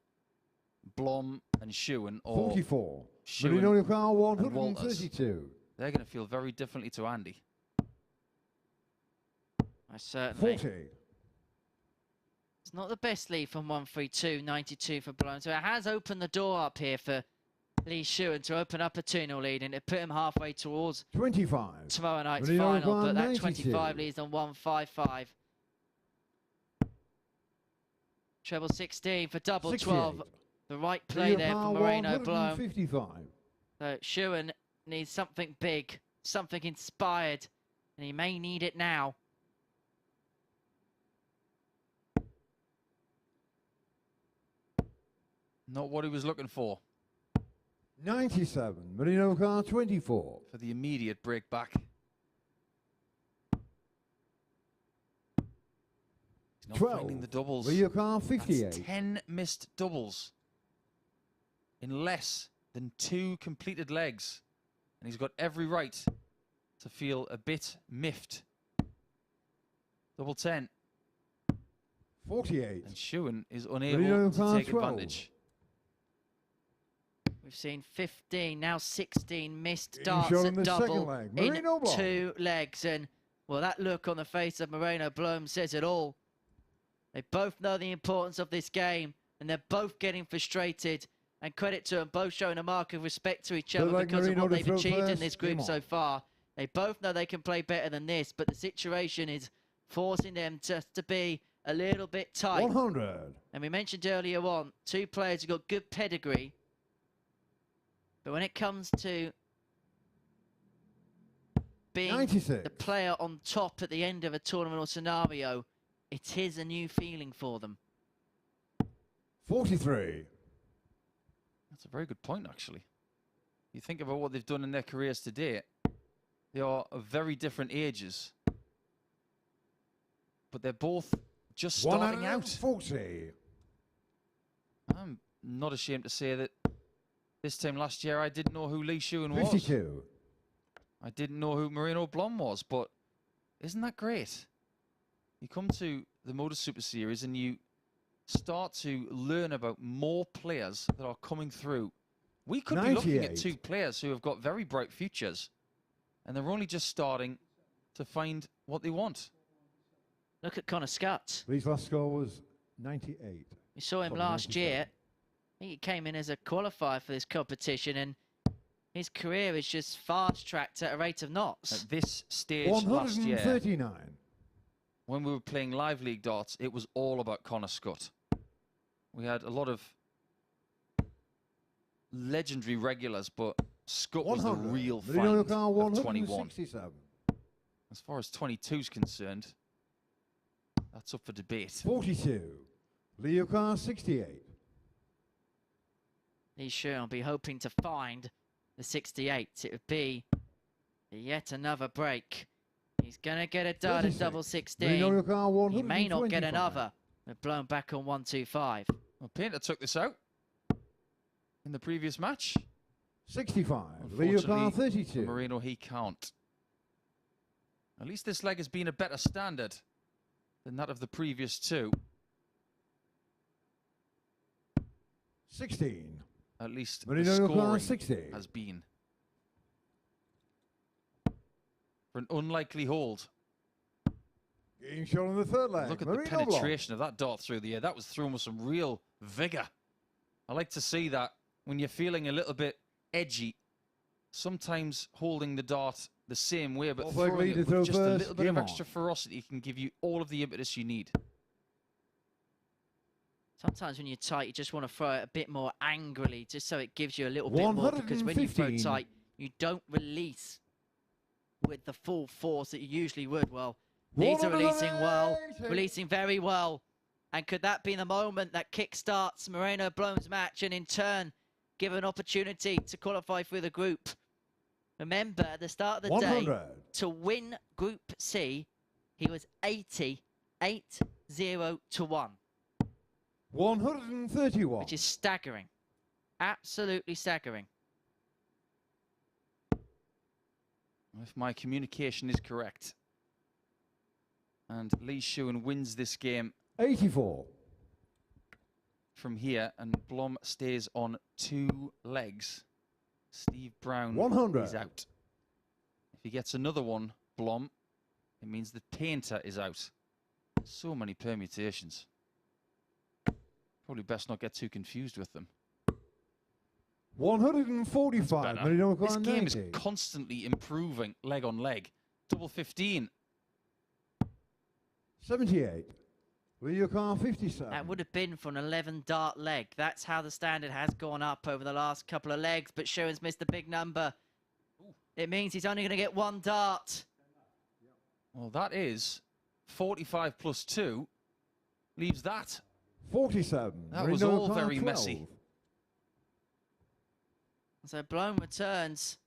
Blom and Shuan, or 44. Shewan Moreno Blom and Walters, 132. they're going to feel very differently to Andy. I certainly. 40. It's not the best lead from 132, 92 for Blom. So it has opened the door up here for Lee Shuan to open up a 2-0 lead, and it put him halfway towards 25. tomorrow night's Moreno final. Blom, But that 92. 25 leads on 155. Treble 16 for double 12. 68. The right play there from Moreno Blom. 155. So Shuan needs something big, something inspired and he may need it now. Not what he was looking for. 97, Merino car 24. For the immediate break back. He's not 12, finding the doubles. Rio car 58. That's 10 missed doubles in less than 2 completed legs. And he's got every right to feel a bit miffed. Double 10. 48. And Shuan is unable to take 12. advantage. We've seen 15, now 16 missed Getting darts shot at on the double second leg. in Moreno Blom. 2 legs. And, well, that look on the face of Moreno Blom says it all. They both know the importance of this game, and they're both getting frustrated. And credit to them, both showing a mark of respect to each other because of what they've achieved in this group so far. They both know they can play better than this, but the situation is forcing them just to be a little bit tight. 100. And we mentioned earlier on, 2 players who've got good pedigree. But when it comes to being 96. the player on top at the end of a tournament or scenario, it is a new feeling for them. 43. That's a very good point, actually. You think about what they've done in their careers to date. They are of very different ages. But they're both just starting out. 40. I'm not ashamed to say that this time last year I didn't know who Shuan was. 52. I didn't know who Moreno Blom was, but isn't that great? You come to the MODUS Super Series and you start to learn about more players that are coming through. We could be looking at 2 players who have got very bright futures, and they're only just starting to find what they want. Look at Connor Scott. His last score was 98. We saw him Sorry, last 97. year. I think he came in as a qualifier for this competition, and his career is just fast-tracked at a rate of knots. At this stage last year, 139. when we were playing live league darts, it was all about Connor Scott. We had a lot of legendary regulars, but Scott was the real find of 21. As far as 22 is concerned, that's up for debate. 42. Leo car 68. Shuan will be hoping to find the 68. It would be yet another break. He's going to get a dart at double 16. He may not get another. We're blown back on 125. Well, Painter took this out in the previous match. 65. Leo car 32. For Moreno, he can't. At least this leg has been a better standard than that of the previous 2. 16. At least Moreno the scoring 60. has been. For an unlikely hold. Getting shot on the third leg. Look at the penetration of that dart through the air. That was thrown with some real vigour. I like to see that when you're feeling a little bit edgy, sometimes holding the dart the same way, but throwing it with just a little bit of extra ferocity can give you all of the impetus you need. Sometimes when you're tight, you just want to throw it a bit more angrily, just so it gives you a little bit more, because when you throw tight, you don't release with the full force that you usually would. Well, these are releasing well, releasing very well. And could that be the moment that kickstarts Moreno Blom's match and in turn give an opportunity to qualify through the group? Remember, at the start of the day, to win Group C, he was 80-0 to 1. 131. Which is staggering. Absolutely staggering. If my communication is correct, and Shuan wins this game 84. from here, and Blom stays on 2 legs, Steve Brown 100. is out. If he gets another one, Blom, it means the Painter is out. So many permutations. Probably best not get too confused with them. 145. This game is constantly improving leg on leg. Double 15. 78. Leo car 57. That would have been for an 11 dart leg. That's how the standard has gone up over the last couple of legs, but Shuan's missed a big number. It means he's only going to get 1 dart. Well, that is 45 plus 2. Leaves that. 47. That was Marino all O'Connor, very 12. messy. So Blom returns.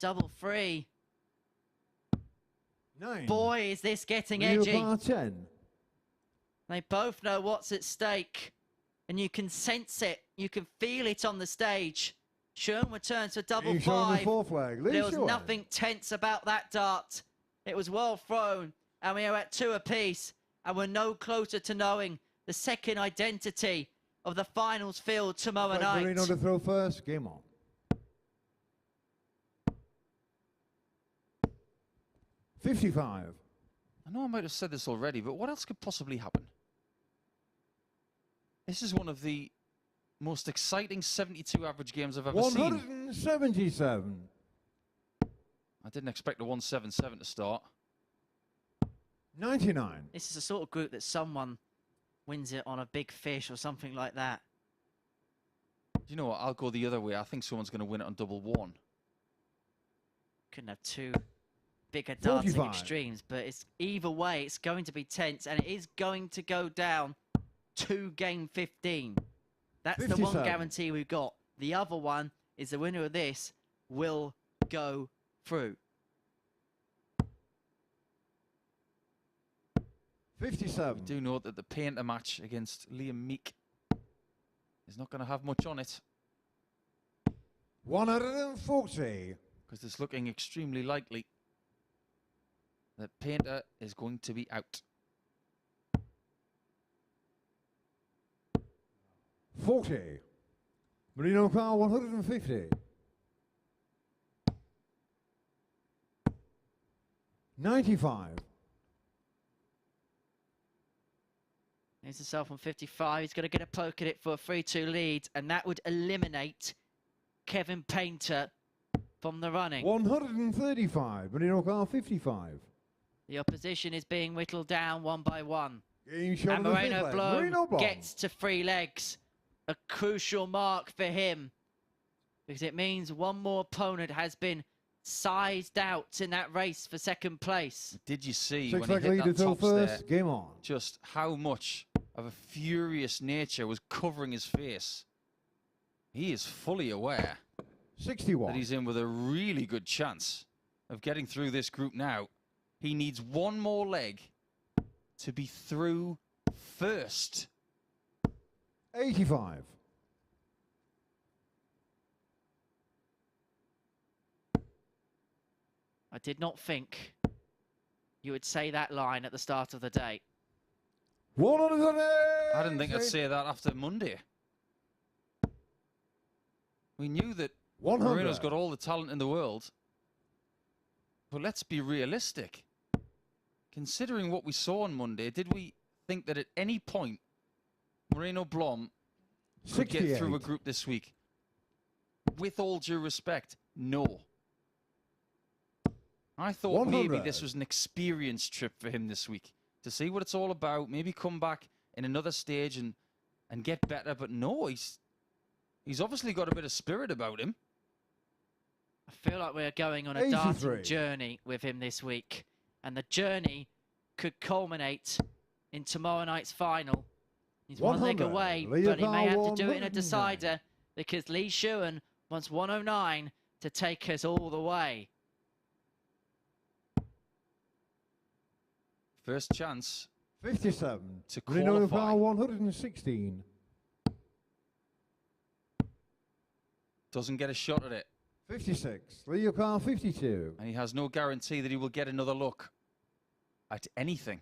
Double free. 9. Boy, is this getting Marino edgy. O'Connor, 10. They both know what's at stake. And you can sense it. You can feel it on the stage. Shuan returns for double He's showing the 5. 4 flag. There was Shuan. nothing tense about that dart. It was well thrown. And we are at 2 apiece. And we're no closer to knowing the second identity of the finals field tomorrow night. Marino to throw first. Game on. $55. I know I might have said this already, but what else could possibly happen? This is one of the most exciting 72 average games I've ever seen. 177. I didn't expect a 177 to start. 99. This is the sort of group that someone wins it on a big fish or something like that. Do you know what? I'll go the other way. I think someone's going to win it on double 1. Couldn't have 2 bigger dancing 45. extremes, but it's either way, it's going to be tense, and it is going to go down to game 15. That's the one 57. guarantee we've got. The other one is the winner of this will go through. 57. We do know that the painter match against Meek is not going to have much on it, 140. because it's looking extremely likely that painter is going to be out. 40. Marino O'Connor, 150. 95. Here's himself on 55. He's going to get a poke at it for a 3-2 lead, and that would eliminate Kevin Painter from the running. 135. Marino O'Connor, 55. The opposition is being whittled down one by one. Game shot And on the fifth Moreno leg. Blom Moreno Blom. gets to 3 legs. A crucial mark for him, because it means one more opponent has been sized out in that race for second place. Did you see 6 when he leg hit lead that to tops first. there, Game on. just how much of a furious nature was covering his face? He is fully aware 61. that he's in with a really good chance of getting through this group now. He needs one more leg to be through first. 85. I did not think you would say that line at the start of the day. 100. I didn't think I'd say that after Monday. We knew that 100. Moreno's got all the talent in the world. But let's be realistic. Considering what we saw on Monday, did we think that at any point Moreno Blom could get through a 68. group this week? With all due respect, no. I thought maybe 100. this was an experience trip for him this week, to see what it's all about, maybe come back in another stage and get better. But no, he's obviously got a bit of spirit about him. I feel like we're going on a 83. darting journey with him this week. And the journey could culminate in tomorrow night's final. He's one leg 100. away, Lee but he may have to O'Connor, do it in a 109. decider, because Lee Shuan wants 109 to take us all the way. First chance 57. to Marino qualify. O'Connor, 116. Doesn't get a shot at it. 56. Lee O'Connor, 52. And he has no guarantee that he will get another look at anything.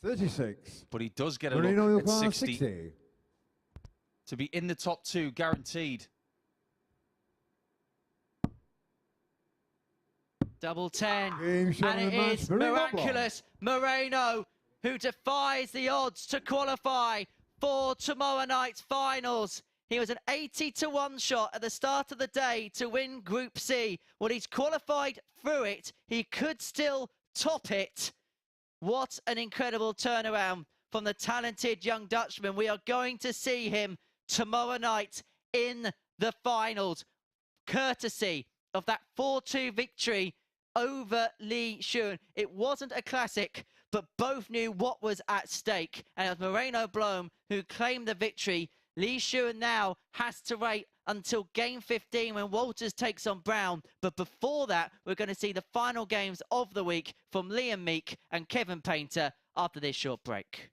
$36. But he does get a Marino look at O'Connor, 60. 60. To be in the top 2, guaranteed. Double 10. Game shot And of the it match. is Marino Blom. miraculous Moreno, who defies the odds to qualify for tomorrow night's finals. He was an 80-1 shot at the start of the day to win Group C. Well, he's qualified through it. He could still top it. What an incredible turnaround from the talented young Dutchman. We are going to see him tomorrow night in the finals. courtesy of that 4-2 victory over Shuan. It wasn't a classic, but both knew what was at stake. And it was Moreno Blom who claimed the victory. Shuan now has to wait until game 15 when Walters takes on Brown. But before that, we're going to see the final games of the week from Meek and Kevin Painter after this short break.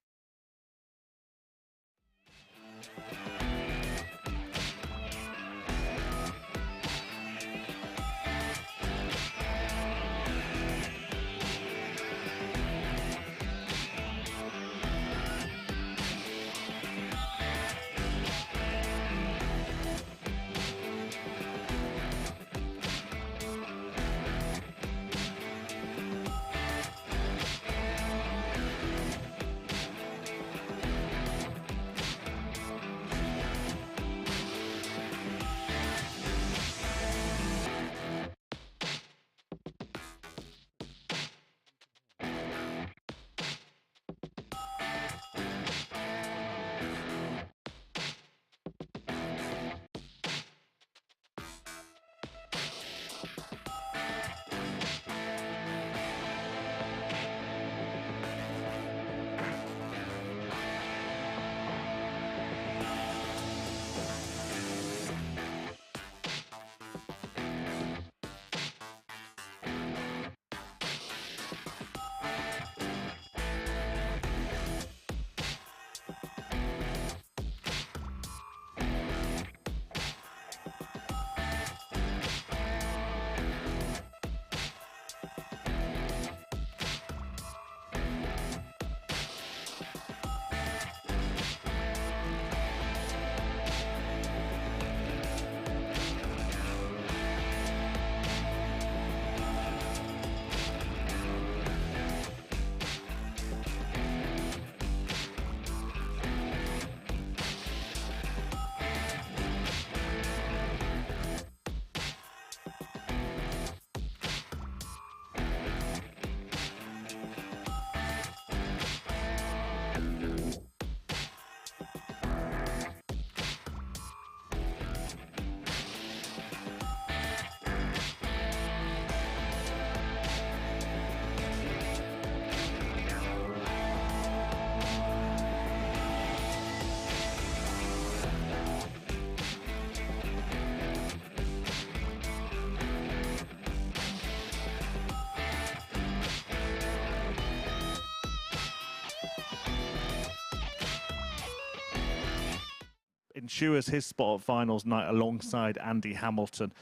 ensures his spot at finals night alongside Andy Hamilton.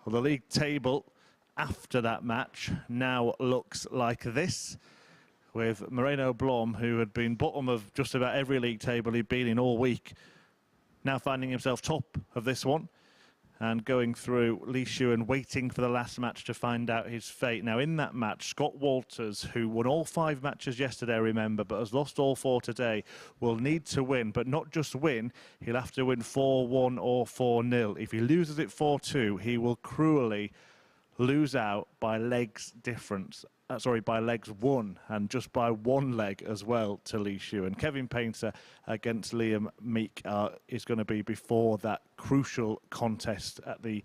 Well, the league table after that match now looks like this, with Moreno Blom, who had been bottom of just about every league table he'd been in all week, now finding himself top of this one and going through Shuan, waiting for the last match to find out his fate. Now, in that match, Scott Walters, who won all 5 matches yesterday, remember, but has lost all 4 today, will need to win, but not just win, he'll have to win 4-1 or 4-0. If he loses it 4-2, he will cruelly lose out by legs difference. By legs 1, and just by 1 leg as well to Shuan. Kevin Painter against Meek is going to be before that crucial contest at the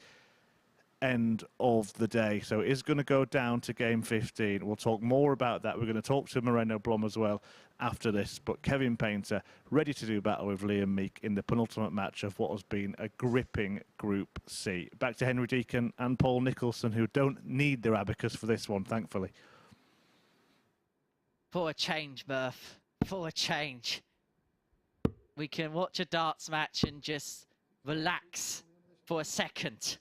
end of the day. So it is going to go down to game 15. We'll talk more about that. We're going to talk to Moreno Blom as well after this. But Kevin Painter ready to do battle with Meek in the penultimate match of what has been a gripping Group C. Back to Henry Deacon and Paul Nicholson, who don't need their abacus for this one, thankfully. For a change, Murph. For a change. We can watch a darts match and just relax for a second.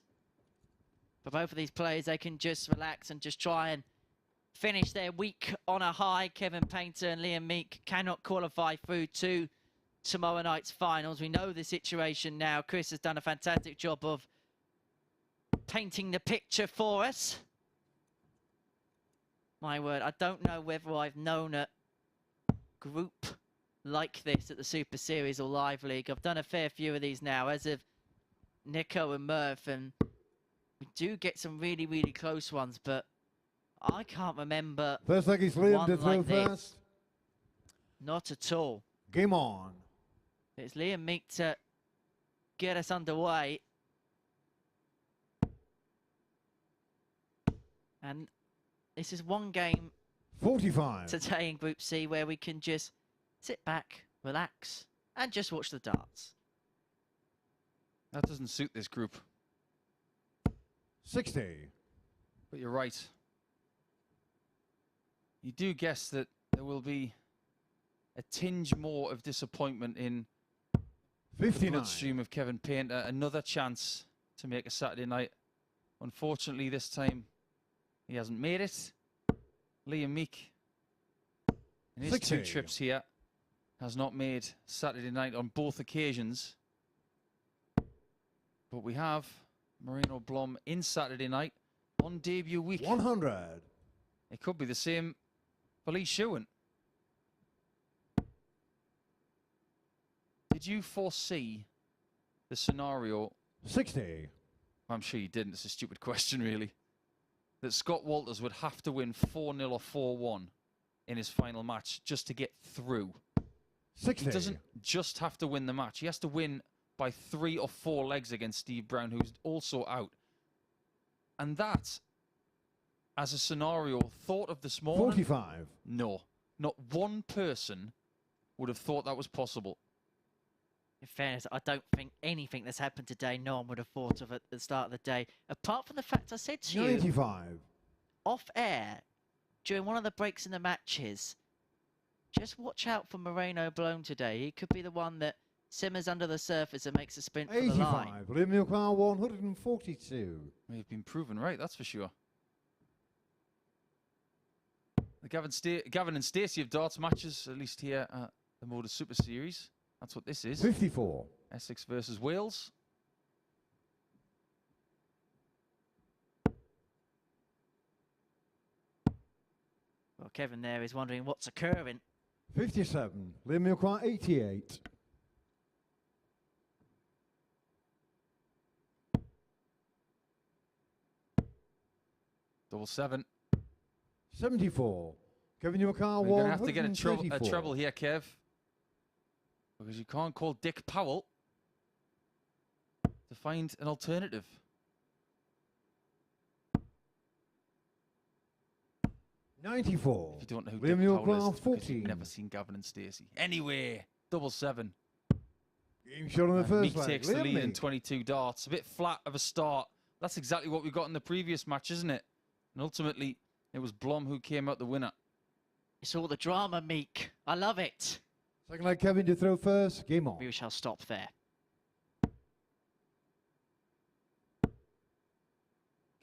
For both of these players, they can just relax and just try and finish their week on a high. Kevin Painter and Meek cannot qualify through to tomorrow night's finals. We know the situation now. Chris has done a fantastic job of painting the picture for us. My word, I don't know whether I've known a group like this at the Super Series or Live League. I've done a fair few of these now, as of Nico and Murph, and we do get some really, really close ones, but I can't remember First leg is Liam to throw like this. first. Not at all. Game on. It's Meek to get us underway. And this is one game 45. today in Group C where we can just sit back, relax, and just watch the darts. That doesn't suit this group. 60. But you're right. You do guess that there will be a tinge more of disappointment in the 59. bloodstream of Kevin Painter. Another chance to make a Saturday night. Unfortunately, this time he hasn't made it. Liam Meek, in his 60. 2 trips here, has not made Saturday night on both occasions. But we have Moreno Blom in Saturday night on debut week. 100. It could be the same for Lee Shuan. Did you foresee the scenario? 60. I'm sure you didn't. It's a stupid question, really. That Scott Walters would have to win 4-0 or 4-1 in his final match just to get through. 60. He doesn't just have to win the match. He has to win by 3 or 4 legs against Steve Brown, who's also out. And that, as a scenario thought of this morning, 45. no, not one person would have thought that was possible. In fairness, I don't think anything that's happened today no one would have thought of at the start of the day. Apart from the fact I said to you 95. off air during one of the breaks in the matches, just watch out for Moreno Blom today. He could be the one that simmers under the surface and makes a sprint for the line. 85. Liam Neal 142. We've been proven right, that's for sure. The Gavin and Stacey of darts matches, at least here at the MODUS Super Series. That's what this is. 54. Essex versus Wales. Well, Kevin there is wondering what's occurring. 57. Liam Neal 88. Double 7. 74. Kevin Neal We're going to have to get a 134. treble here, Kev. Because you can't call Dick Powell to find an alternative. 94. If you don't know who Liam Dick Neal Powell is, it's because 14. you've never seen Gavin and Stacey. Anyway, double 7. Game shot on the And first Meek leg. takes the Liam lead in Meek. 22 darts. A bit flat of a start. That's exactly what we got in the previous match, isn't it? And ultimately, it was Blom who came out the winner. It's all the drama, Meek. I love it. Second leg Kevin to throw first. Game on. We shall stop there.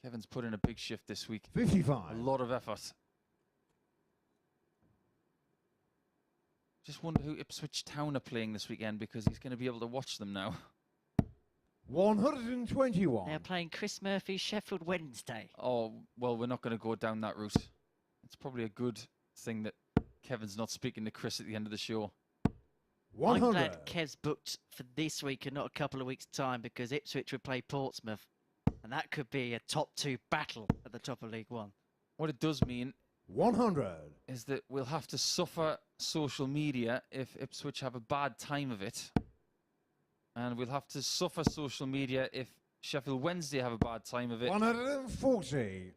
Kevin's put in a big shift this week. 55. A lot of effort. Just wonder who Ipswich Town are playing this weekend, because he's going to be able to watch them now. 121. They're playing Chris Murphy's Sheffield Wednesday. Oh, well, we're not going to go down that route. It's probably a good thing that Kevin's not speaking to Chris at the end of the show. 100. I'm glad Kev's booked for this week and not a couple of weeks' time, because Ipswich would play Portsmouth. And that could be a top 2 battle at the top of League One. What it does mean 100. is that we'll have to suffer social media if Ipswich have a bad time of it. And we'll have to suffer social media if Sheffield Wednesday have a bad time of it. 140.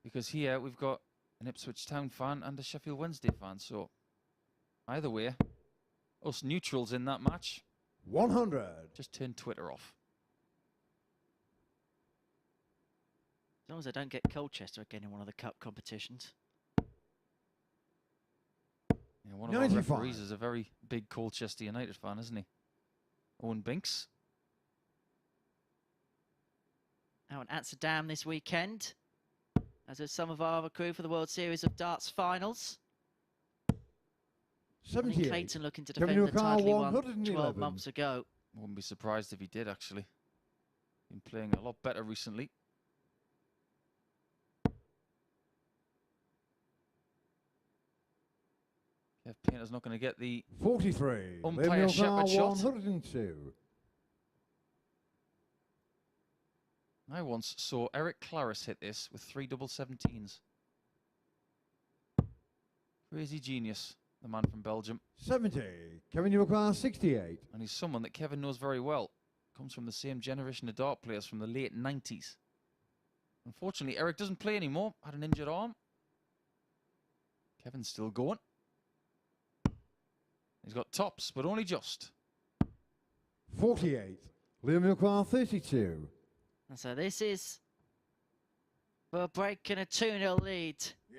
Because here we've got an Ipswich Town fan and a Sheffield Wednesday fan. So either way, us neutrals in that match, 100. just turn Twitter off. As long as I don't get Colchester again in one of the cup competitions. Yeah, one of 95. our referees is a very big Colchester United fan, isn't he? Owen Binks. Out in Amsterdam this weekend, as are some of our other crew for the World Series of Darts finals. I think 78. Clayton looking to Kevin defend the Newcar, title he won 111. 12 months ago. Wouldn't be surprised if he did, actually. Been playing a lot better recently. Kev Painter's not going to get the 43. Umpire Liam Shepherd Neal shot. 102. I once saw Eric Claris hit this with 3 double 17s. Crazy genius, the man from Belgium. 70. Kevin Newcar 68. And he's someone that Kevin knows very well. Comes from the same generation of dart players from the late 90s. Unfortunately, Eric doesn't play anymore. Had an injured arm. Kevin's still going. He's got tops, but only just. 48. Liam Milcar, 32. And so this is for a break and a 2-0 lead.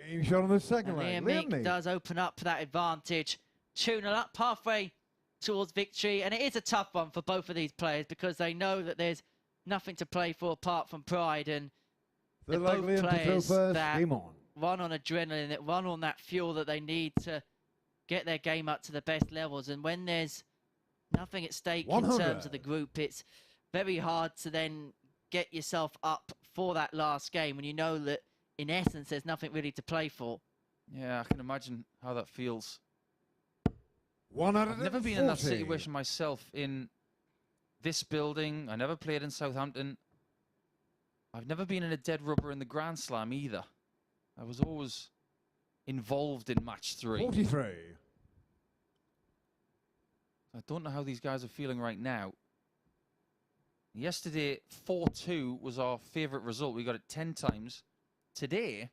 Game shot on the second And leg. Liam Meek does open up that advantage. 2-0 up, halfway towards victory. And it is a tough one for both of these players because they know that there's nothing to play for apart from pride. And they're both players that run on adrenaline, that run on that fuel that they need to get their game up to the best levels. And when there's nothing at stake 100. in terms of the group, it's very hard to then get yourself up for that last game when you know that, in essence, there's nothing really to play for. Yeah, I can imagine how that feels. I've never been in that situation myself in this building. I never played in Southampton. I've never been in a dead rubber in the Grand Slam either. I was always involved in match 3. 43. I don't know how these guys are feeling right now. Yesterday, 4-2 was our favourite result. We got it 10 times. Today,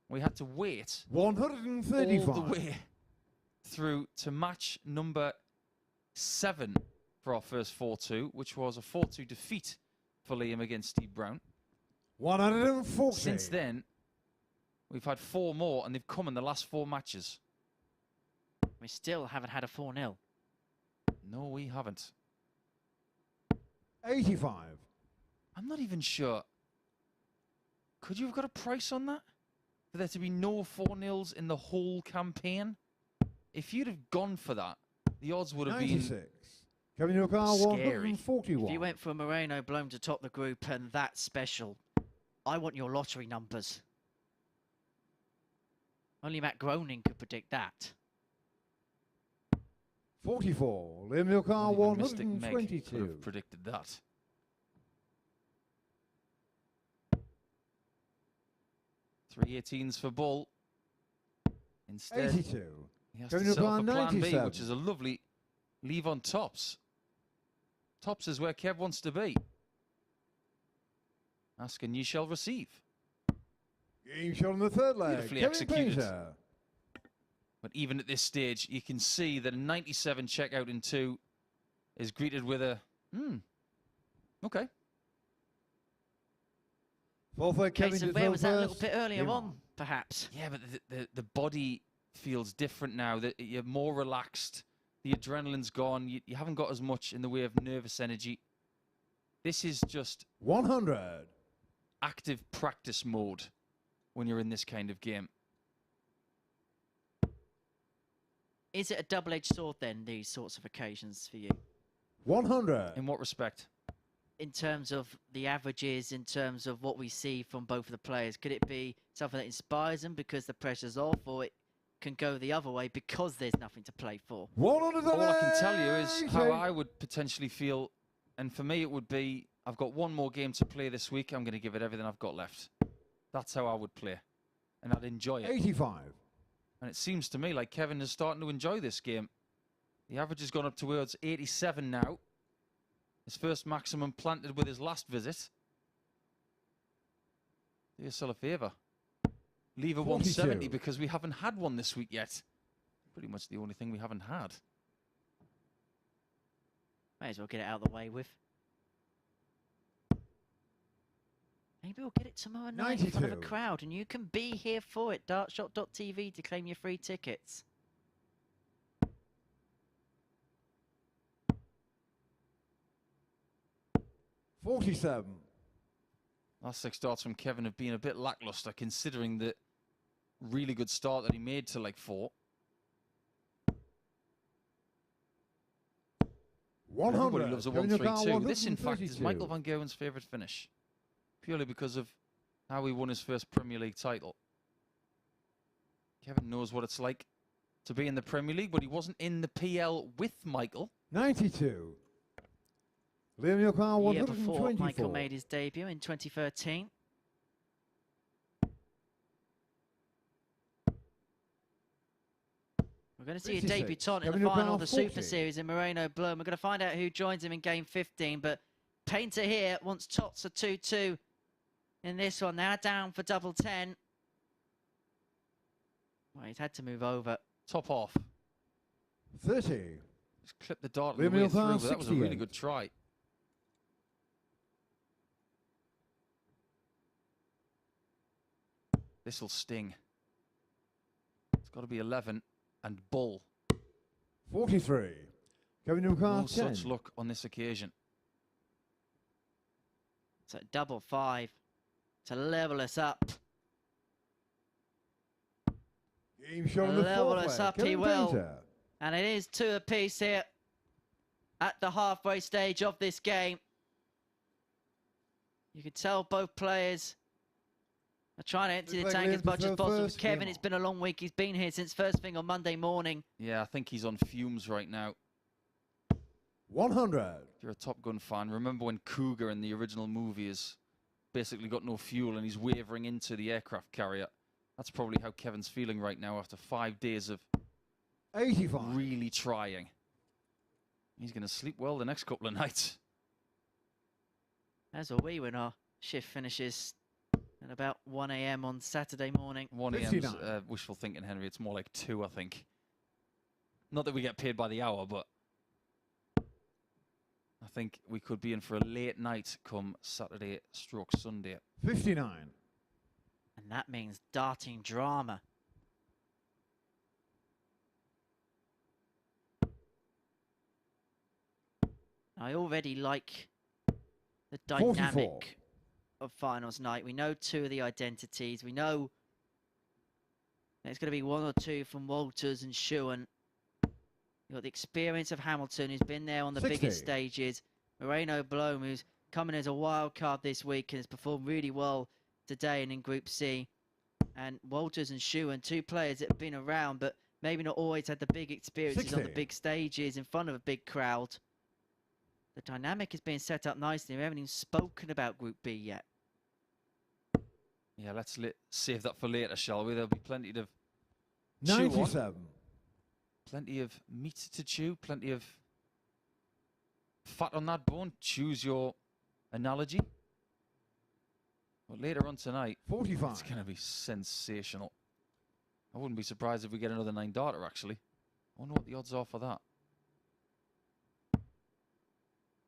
we had to wait 135. all the way through to match number 7 for our first 4-2, which was a 4-2 defeat for Liam against Steve Brown. 140. Since then, we've had 4 more, and they've come in the last 4 matches. We still haven't had a 4-0. No, we haven't. 85. I'm not even sure. Could you have got a price on that? For there to be no 4-0s in the whole campaign? If you'd have gone for that, the odds would have 96. been Kevin Yokar, scary. 141. If you went for Moreno Blom to top the group and that's special, I want your lottery numbers. Only Matt Groening could predict that. 44. Liam Yokar, Even Mystic Meg could 122. have predicted that. Three 18s for Bull. Instead, 82. he has Kevin to settle Yokar, for plan B, 97. which is a lovely leave on tops. Tops is where Kev wants to be. Ask and ye shall receive. Game shot on the third leg. Beautifully Kevin executed. Painter. But even at this stage, you can see that a 97 checkout in 2 is greeted with a, okay. Fourth leg, Okay, Kevin so did where well was that a little first. bit earlier Game on, perhaps? Yeah, but the body feels different now. That you're more relaxed. The adrenaline's gone. You haven't got as much in the way of nervous energy. This is just 100. active practice mode when you're in this kind of game. Is it a double-edged sword then, these sorts of occasions for you? 100. In what respect? In terms of the averages, in terms of what we see from both of the players, could it be something that inspires them because the pressure's off, or it can go the other way because there's nothing to play for? 100. All I can tell you is how I would potentially feel, and for me it would be, I've got one more game to play this week, I'm going to give it everything I've got left. That's how I would play, and I'd enjoy it. 85. And it seems to me like Kevin is starting to enjoy this game. The average has gone up towards 87 now. His first maximum planted with his last visit. Do yourself a favour. Leave a 170 because we haven't had one this week yet. Pretty much the only thing we haven't had. May as well get it out of the way with. Maybe we'll get it tomorrow night in front of a 92. crowd, and you can be here for it. Dartshot.tv to claim your free tickets. $47. Last 6 starts from Kevin have been a bit lackluster considering the really good start that he made to like 4. 100. Everybody loves a Kevin Yokar, 1-3-2. This, in fact, is 132. Michael Van Gerwen's favourite finish. Purely because of how he won his first Premier League title. Kevin knows what it's like to be in the Premier League, but he wasn't in the PL with Michael. 92. Liam Yokar, The year before 124. Michael made his debut in 2013. We're going to see a 56. debutant in Kevin the Yokar, final of the 40. Super Series in Moreno Blom. We're going to find out who joins him in game 15, but Painter here wants Tots a 2-2 in this one. Now down for double 10. Well, he's had to move over. Top off. 30. Just clip the dart on the way through, but that was a really 68. good try. This'll sting. It's got to be 11 and bull. 43. Kevin No Newcastle 10. such luck on this occasion. So double 5 to level us up. Game shot on the Level fourth us leg. up, he Kevin will. Painter. And it is 2 apiece here at the halfway stage of this game. You could tell both players are trying to empty the Looks like tank we as have much to as throw possible. first. Kevin, Game it's on. been a long week. He's been here since first thing on Monday morning. Yeah, I think he's on fumes right now. 100. If you're a Top Gun fan, remember when Cougar in the original movie has basically got no fuel and he's wavering into the aircraft carrier? That's probably how Kevin's feeling right now after 5 days of 85. really trying. He's going to sleep well the next couple of nights. As are we when our shift finishes at about 1 a.m. on Saturday morning. 1 a.m.'s 59. wishful thinking, Henry. It's more like 2, I think. Not that we get paid by the hour, but I think we could be in for a late night come Saturday stroke Sunday. 59. And that means darting drama. I already like the 44. dynamic of finals night. We know 2 of the identities. We know there's going to be 1 or 2 from Walters and Shuan. You've got the experience of Hamilton, who's been there on the 60. biggest stages. Moreno Blom, who's coming as a wild card this week and has performed really well today and in Group C. And Walters and Shuan, 2 players that have been around, but maybe not always had the big experiences on the 60. big stages in front of a big crowd. The dynamic is being set up nicely. We haven't even spoken about Group B yet. Yeah, let's save that for later, shall we? There'll be plenty of chew on. 97. Plenty of meat to chew, plenty of fat on that bone. Choose your analogy. But later on tonight, 45. it's going to be sensational. I wouldn't be surprised if we get another 9-darter, actually. I wonder what the odds are for that.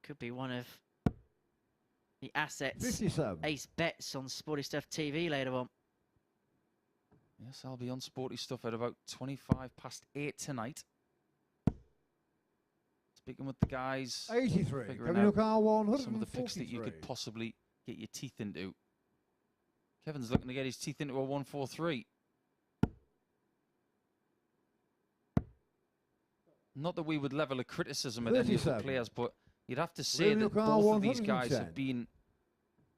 Could be one of the assets 57. ace bets on Sporty Stuff TV later on. Yes, I'll be on Sporty Stuff at about 8:25 tonight. Speaking with the guys, 83. figuring Kevin out O'Carr 143. some of the picks that you could possibly get your teeth into. Kevin's looking to get his teeth into a 143. Not that we would level a criticism at any of the 37. players, but you'd have to say Kevin that O'Carr both of these guys 110. have been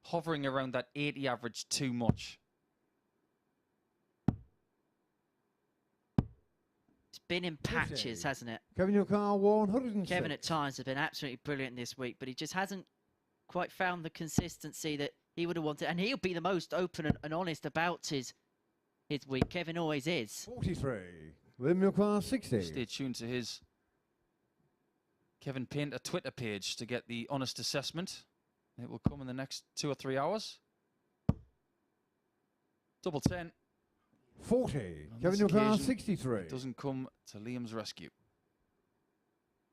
hovering around that 80 average too much. It's been in patches, 50. hasn't it? Kevin O'Carr 106. Kevin at times has been absolutely brilliant this week, but he just hasn't quite found the consistency that he would have wanted. And he'll be the most open and honest about his week. Kevin always is. 43. Liam O'Carr 60. Stay tuned to his Kevin Painter Twitter page to get the honest assessment. It will come in the next 2 or 3 hours. Double 10. 40. On Kevin this O'Carr occasion, 63. It doesn't come to Liam's rescue.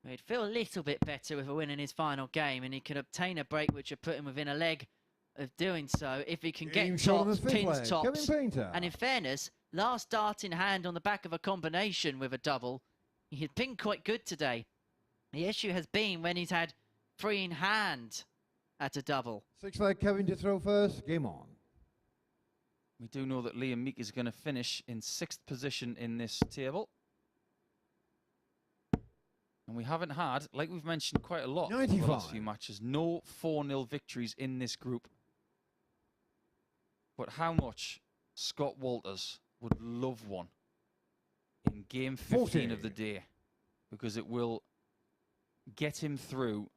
He'd feel a little bit better with a win in his final game, and he could obtain a break which would put him within a leg of doing so if he can Game get shot on tops, the fifth pins leg. tops. Kevin Painter. And in fairness, last dart in hand on the back of a combination with a double, he had been quite good today. The issue has been when he's had 3 in hand at a double. 6 leg Kevin to throw first. Game on. We do know that Liam Meek is going to finish in 6th position in this table. And we haven't had, like we've mentioned quite a lot over the last 95. few matches, no 4-0 victories in this group. But how much Scott Walters would love one in game 15 of the 40. day, because it will get him through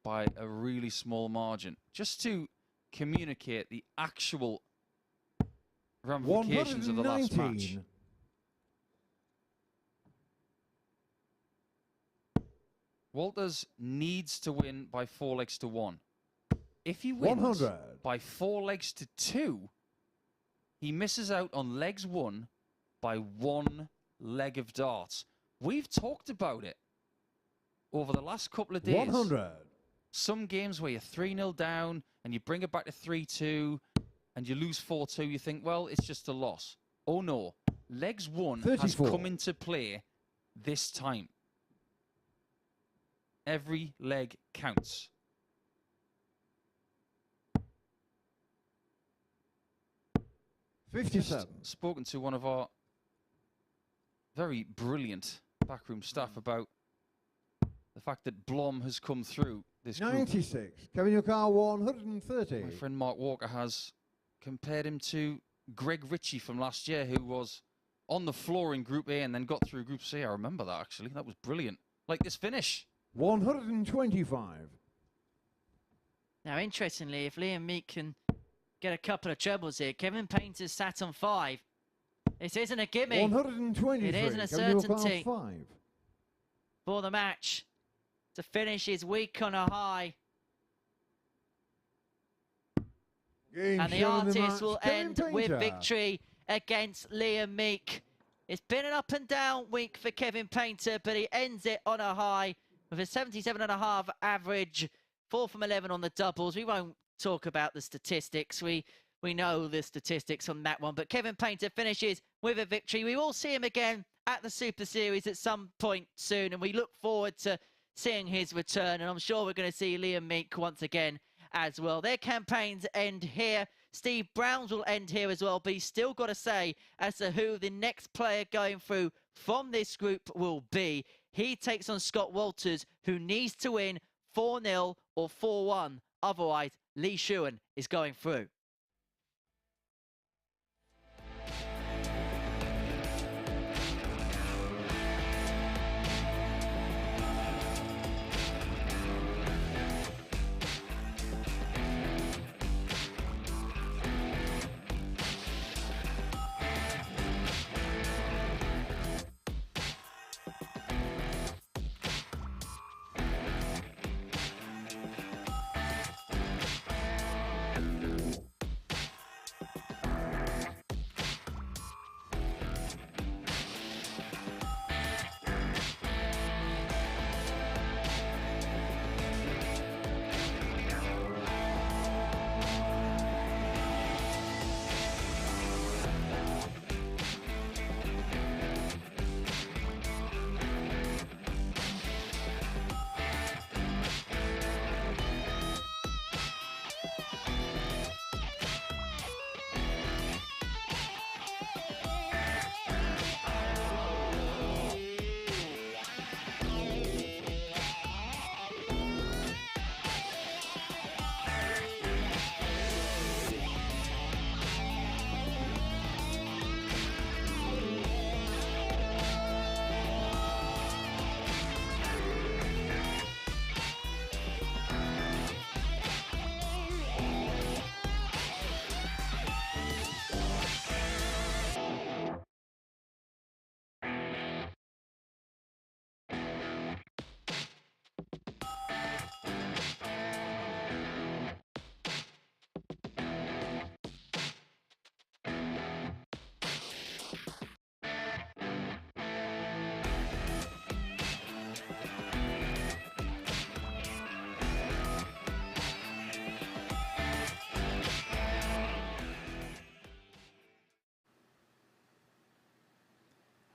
by a really small margin. Just to communicate the actual ramifications of the last match. 119. Walters needs to win by 4 legs to 1. If he wins 100. by 4 legs to 2, he misses out on legs 1 by 1 leg of darts. We've talked about it over the last couple of days. 100. Some games where you're 3-0 down and you bring it back to 3-2 and you lose 4-2, you think, well, it's just a loss. Oh no, legs 1 has 34. come into play this time. Every leg counts. Just 57. spoken to one of our very brilliant backroom staff about the fact that Blom has come through this group. 96. Kevin your car 130. My friend Mark Walker has compared him to Greg Ritchie from last year, who was on the floor in Group A and then got through Group C. I remember that, actually. That was brilliant. Like this finish. 125. Now, interestingly, if Liam Meek can get a couple of trebles here, Kevin Painter's sat on 5. This isn't a gimme 123. It isn't a Kevin your car certainty. 5. for the match to finish his week on a high. Game And the show in artist match, will Kevin end with Painter. victory against Liam Meek. It's been an up and down week for Kevin Painter, but he ends it on a high with a 77.5 average, 4 from 11 on the doubles. We won't talk about the statistics. We know the statistics on that one, but Kevin Painter finishes with a victory. We will see him again at the Super Series at some point soon, and we look forward to seeing his return, and I'm sure we're going to see Liam Meek once again as well. Their campaigns end here. Steve Brown's will end here as well, but he's still got to say as to who the next player going through from this group will be. He takes on Scott Walters, who needs to win 4-0 or 4-1. Otherwise, Lee Shuan is going through.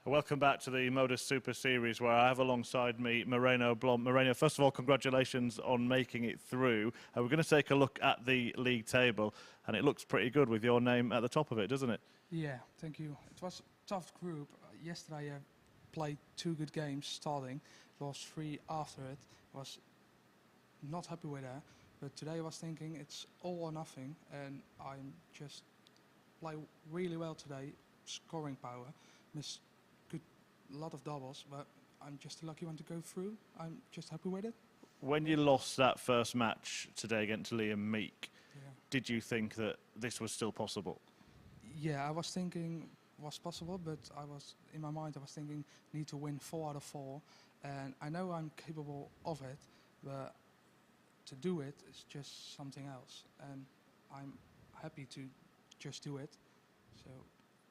Welcome back to the MODUS Super Series, where I have alongside me Moreno Blom. Moreno, first of all, congratulations on making it through. We're going to take a look at the league table, and it looks pretty good with your name at the top of it, doesn't it? Yeah, thank you. It was a tough group. Yesterday I played 2 good games starting, lost 3 after it. Was not happy with that, but today I was thinking it's all or nothing, and I'm just play really well today, scoring power, missed a lot of doubles, but I'm just a lucky one to go through. I'm just happy with it. When you lost that first match today against Liam Meek, did you think that this was still possible? Yeah, I was thinking it was possible, but in my mind I was thinking need to win 4 out of 4, and I know I'm capable of it, but to do it is just something else, and I'm happy to just do it. So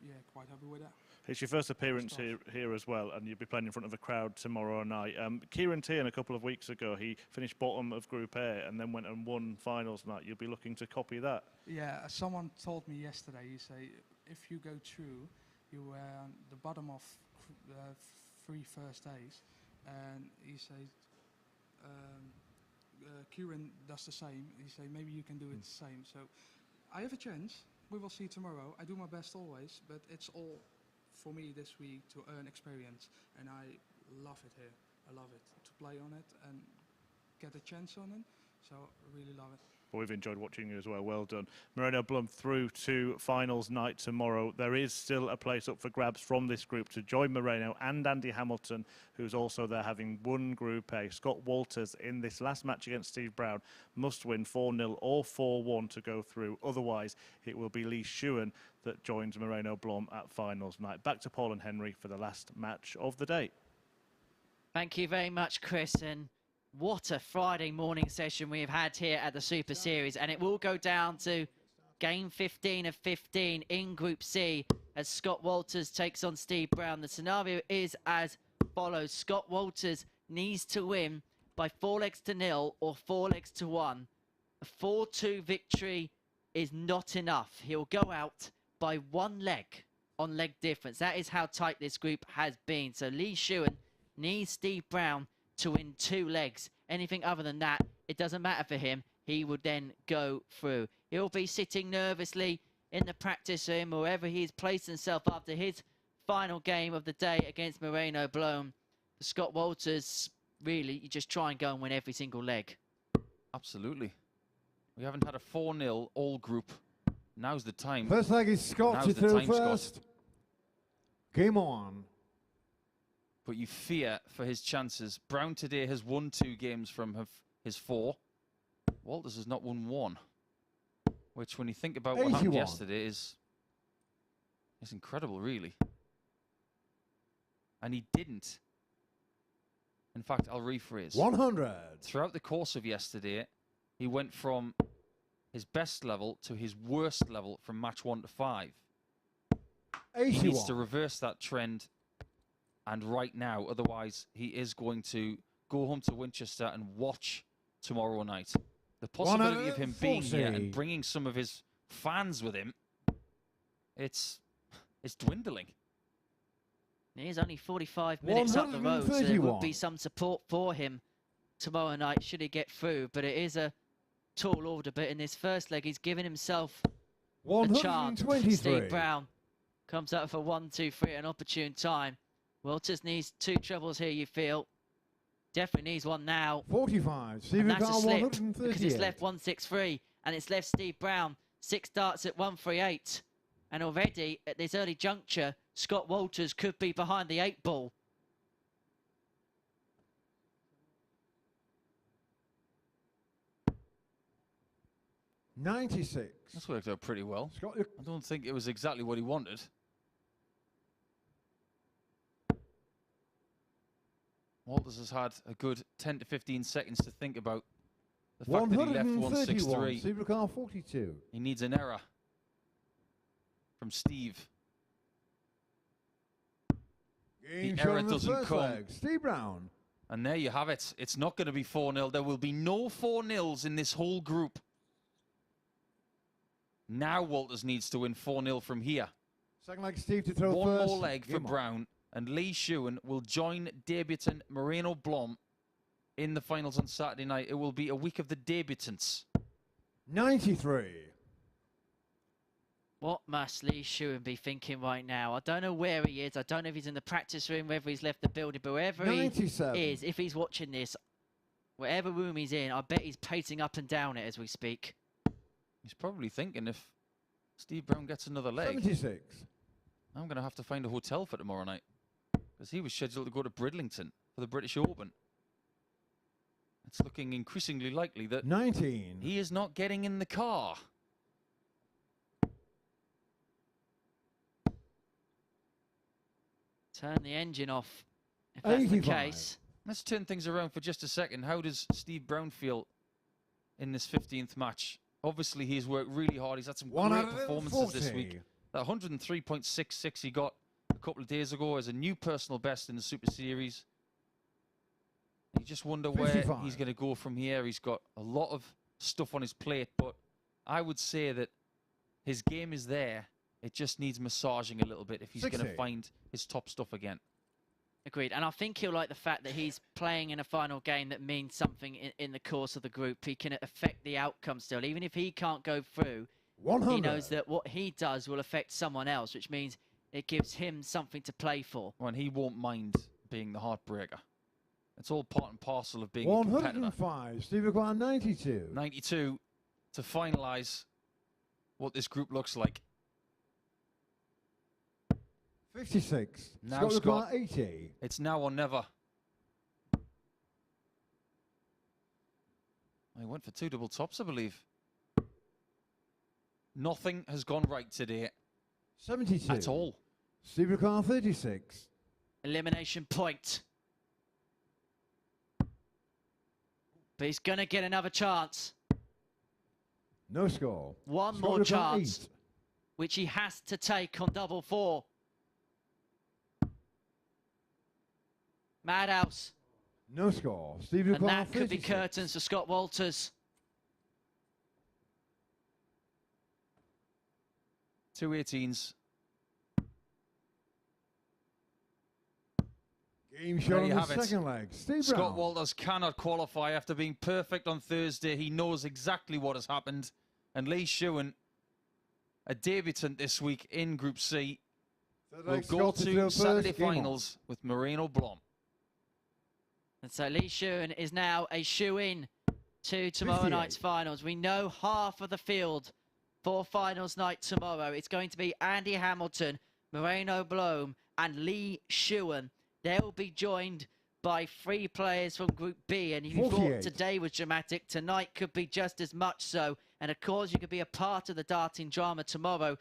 yeah, quite happy with that. It's your first appearance here as well, and you'll be playing in front of a crowd tomorrow night. Kieran Tierney, a couple of weeks ago, he finished bottom of Group A and then went and won finals night. You'll be looking to copy that. Yeah, someone told me yesterday, he say, if you go through, you were on the bottom of the 3 first days, and he said, Kieran does the same. He say, maybe you can do it the same. So I have a chance. We will see tomorrow. I do my best always, but it's all for me this week to earn experience, and I love it here. I love it to play on it and get a chance on it. So I really love it. Well, we've enjoyed watching you as well. Well done. Moreno Blom through to finals night tomorrow. There is still a place up for grabs from this group to join Moreno and Andy Hamilton, who's also there having won Group A. Scott Walters in this last match against Steve Brown must win 4-0 or 4-1 to go through. Otherwise, it will be Lee Shuan that joins Moreno Blom at finals night. Back to Paul and Henry for the last match of the day. Thank you very much, Chris. And what a Friday morning session we have had here at the Super Series. And it will go down to game 15 of 15 in Group C as Scott Walters takes on Steve Brown. The scenario is as follows. Scott Walters needs to win by 4-0 or 4-1. A 4-2 victory is not enough. He'll go out by 1 leg on leg difference. That is how tight this group has been. So Lee Shuan needs Steve Brown to win 2 legs. Anything other than that, it doesn't matter for him. He would then go through. He'll be sitting nervously in the practice room, wherever he's placed himself after his final game of the day against Moreno Blom. Scott Walters, really, you just try and go and win every single leg. Absolutely. We haven't had a 4-0 all group. Now's the time. First leg is Scott to through first. Scott. Game on. But you fear for his chances. Brown today has won 2 games from his 4. Walters has not won 1. Which, when you think about what happened yesterday, is incredible, really. And he didn't. In fact, I'll rephrase. 100. Throughout the course of yesterday, he went from his best level to his worst level from match 1 to 5. 81. He needs to reverse that trend. And right now, otherwise, he is going to go home to Winchester and watch tomorrow night. The possibility of him being here and bringing some of his fans with him, it's dwindling. He is only 45 minutes up the road, so there would be some support for him tomorrow night should he get through. But it is a tall order. But in this first leg, he's given himself a chance. Steve Brown comes up for 1-2-3, an opportune time. Walters needs 2 trebles here, you feel. Definitely needs 1 now. 45. And that's a slip because it's left 1-6-3 and it's left Steve Brown 6 darts at 1-3-8. And already at this early juncture, Scott Walters could be behind the 8 ball. $96. That's worked out pretty well. Scott, I don't think it was exactly what he wanted. Walters has had a good 10 to 15 seconds to think about the fact that he left 1-6-3. Super car 42. He needs an error from Steve. Game the error doesn't come. Leg. Steve Brown. And there you have it. It's not going to be 4-0. There will be no 4-0s in this whole group. Now Walters needs to win 4-0 from here. Second leg, Steve to throw One first. more leg for Brown. And Lee Shuan will join debutant Moreno Blom in the finals on Saturday night. It will be a week of the debutants. 93. What must Lee Shuan be thinking right now? I don't know where he is. I don't know if he's in the practice room, whether he's left the building, but wherever 97. he is, if he's watching this, whatever room he's in, I bet he's pacing up and down it as we speak. He's probably thinking if Steve Brown gets another leg, 76. I'm going to have to find a hotel for tomorrow night. Because he was scheduled to go to Bridlington for the British Open. It's looking increasingly likely that 19. he is not getting in the car. Turn the engine off, if that's 85. the case. Let's turn things around for just a second. How does Steve Brown feel in this 15th match. Obviously, he's worked really hard. He's had some great performances this week. That 103.66 he got a couple of days ago as a new personal best in the Super Series. You just wonder 55. where he's going to go from here. He's got a lot of stuff on his plate, but I would say that his game is there. It just needs massaging a little bit if he's going to find his top stuff again. Agreed. And I think he'll like the fact that he's playing in a final game that means something in the course of the group. He can affect the outcome still. Even if he can't go through, 100. he knows that what he does will affect someone else, which means it gives him something to play for. Well, and he won't mind being the heartbreaker. It's all part and parcel of being a competitor. 105. Steve require 92. 92 to finalise what this group looks like. 56. Now, Scott Scott, require 80. it's now or never. He went for 2 double tops, I believe. Nothing has gone right today 72. at all. Steve require 36. Elimination point. But he's going to get another chance. No score. One Scott more require chance, 8. which he has to take on double 4. Madhouse. No score. Steve And require that could be 36. curtains for Scott Walters. 2 18s. Game There shot on you the have it. second leg. Steve Scott Brown. Walters cannot qualify after being perfect on Thursday. He knows exactly what has happened. And Lee Shewan, a debutant this week in Group C, Third will leg, go Scott to field first. Saturday Game on. finals with Moreno Blom. And so Lee Shuan is now a shoe-in to tomorrow 58. night's finals. We know half of the field for finals night tomorrow. It's going to be Andy Hamilton, Moreno Blom, and Lee Shuan. They'll be joined by 3 players from Group B. And if you thought 48. today was dramatic, tonight could be just as much so. And of course, you could be a part of the darting drama tomorrow.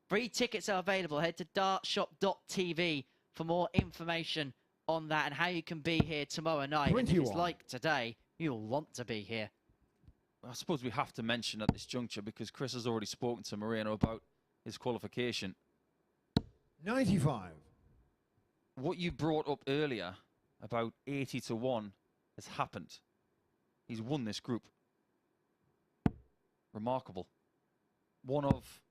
Free tickets are available. Head to dartshop.tv for more information on that and how you can be here tomorrow night. And if it's 21. like today, you'll want to be here. I suppose we have to mention at this juncture, because Chris has already spoken to Moreno about his qualification. 95. What you brought up earlier about 80 to 1 has happened. He's won this group. Remarkable. One of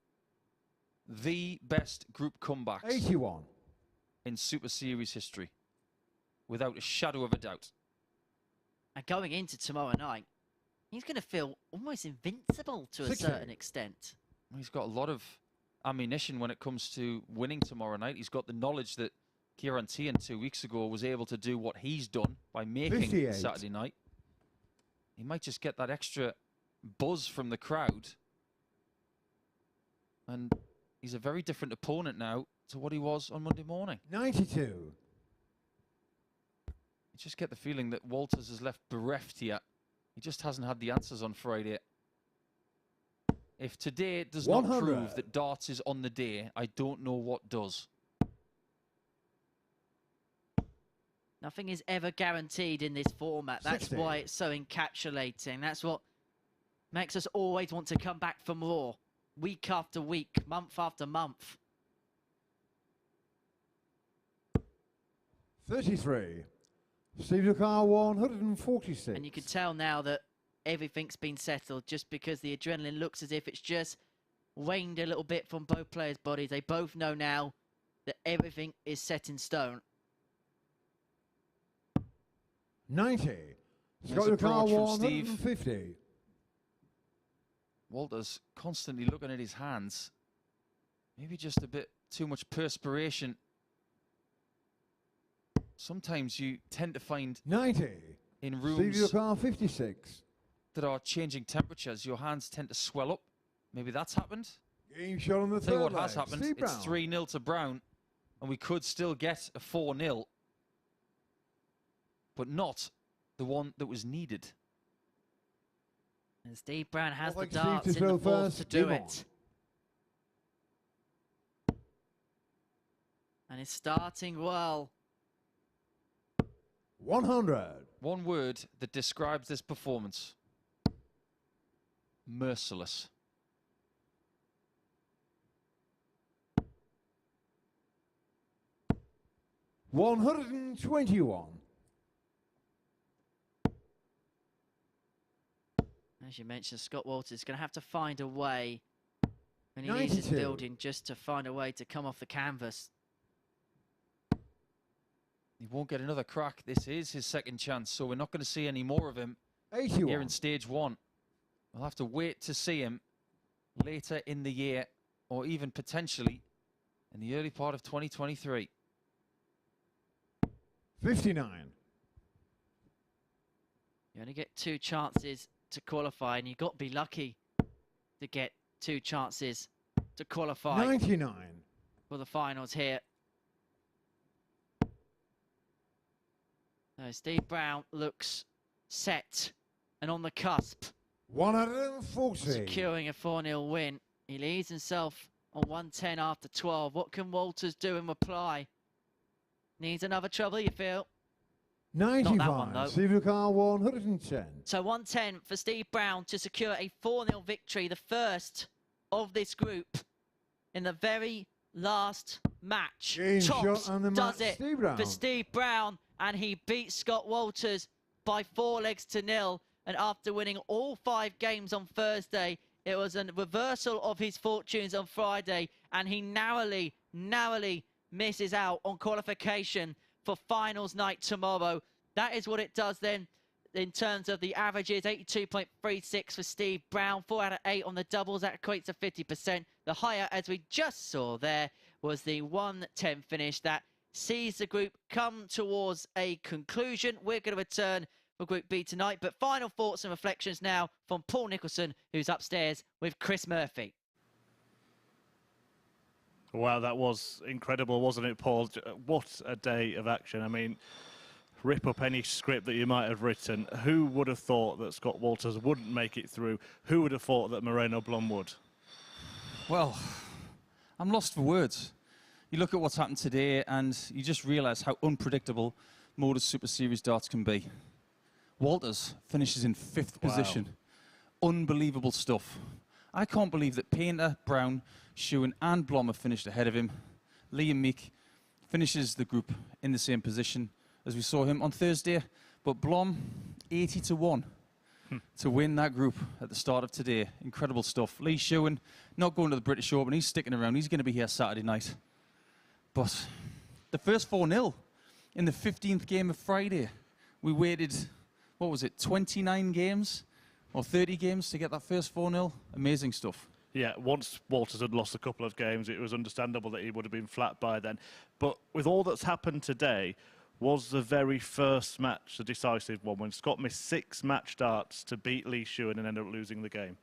the best group comebacks 81. in Super Series history, without a shadow of a doubt. And going into tomorrow night, he's going to feel almost invincible to a 60. certain extent. He's got a lot of ammunition when it comes to winning tomorrow night. He's got the knowledge that Kieran Tian 2 weeks ago was able to do what he's done by making 58. Saturday night. He might just get that extra buzz from the crowd. And he's a very different opponent now to what he was on Monday morning. 92. You just get the feeling that Walters is left bereft here. He just hasn't had the answers on Friday. If today does not 100. prove that darts is on the day, I don't know what does. Nothing is ever guaranteed in this format. That's 60. why it's so encapsulating. That's what makes us always want to come back for more. Week after week, month after month. 33. Steve Lucar 146. And you can tell now that everything's been settled just because the adrenaline looks as if it's just waned a little bit from both players' bodies. They both know now that everything is set in stone. 90. There's Scott a Lucar approach from Steve. 150. Walters constantly looking at his hands. Maybe just a bit too much perspiration. Sometimes you tend to find 90. in Steve rooms Lucar 56. that are changing temperatures, your hands tend to swell up. Maybe that's happened. Game shot on the Tell you third what has leg. happened. Steve It's Brown. 3-0 to Brown, and we could still get a 4-0, but not the one that was needed. And Steve Brown has Well, the thanks, Steve, darts to in the throw fourth first. to do Game on. it. And it's starting well. 100. One word that describes this performance. merciless. $121. As you mentioned, Scott Walters is going to have to find a way when he leaves his 92. building just to find a way to come off the canvas. He won't get another crack. This is his second chance, so we're not going to see any more of him 81. here in stage 1. We'll have to wait to see him later in the year, or even potentially in the early part of 2023. 59. You only get 2 chances to qualify, and you've got to be lucky to get 2 chances to qualify 99. for the finals here. So Steve Brown looks set and on the cusp, 140. securing a 4-0 win. He leaves himself on 110 after 12. What can Walters do in reply? Needs another trouble, you feel? 95. that one, though. Steve Car 110. So 110 for Steve Brown to secure a 4-0 victory, the first of this group in the very last match. Game Tops shot on the does match, it Steve Brown. for Steve Brown, and he beats Scott Walters by 4-0. And after winning all 5 games on Thursday, it was a reversal of his fortunes on Friday, and he narrowly misses out on qualification for finals night tomorrow. That is what it does then in terms of the averages. 82.36 for Steve Brown, 4 out of 8 on the doubles. That equates to 50%. The higher, as we just saw there, was the 110 finish that sees the group come towards a conclusion. We're going to return for Group B tonight, but final thoughts and reflections now from Paul Nicholson, who's upstairs with Chris Murphy. Wow, that was incredible, wasn't it, Paul? What a day of action. I mean, rip up any script that you might have written. Who would have thought that Scott Walters wouldn't make it through? Who would have thought that Moreno Blom would? Well, I'm lost for words. You look at what's happened today and you just realise how unpredictable MODUS Super Series darts can be. Walters finishes in 5th position. Unbelievable stuff. I can't believe that Painter, Brown, Shuan and Blom have finished ahead of him. Lee and Meek finishes the group in the same position as we saw him on Thursday. But Blom, 80-1 to win that group at the start of today. Incredible stuff. Lee Shewan, not going to the British Open. He's sticking around. He's going to be here Saturday night. But the first 4-0 in the 15th game of Friday. We waited, what was it, 29 games or 30 games to get that first 4-0. Amazing stuff. Yeah, once Walters had lost a couple of games, it was understandable that he would have been flat by then. But with all that's happened today, was the very first match the decisive one when Scott missed 6 match darts to beat Lee Shewan and end up losing the game?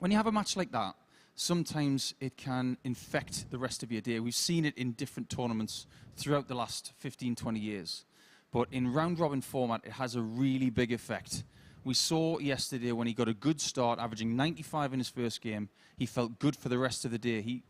When you have a match like that, sometimes it can infect the rest of your day. We've seen it in different tournaments throughout the last 15, 20 years. But in round-robin format, it has a really big effect. We saw yesterday when he got a good start, averaging 95 in his first game. He felt good for the rest of the day. He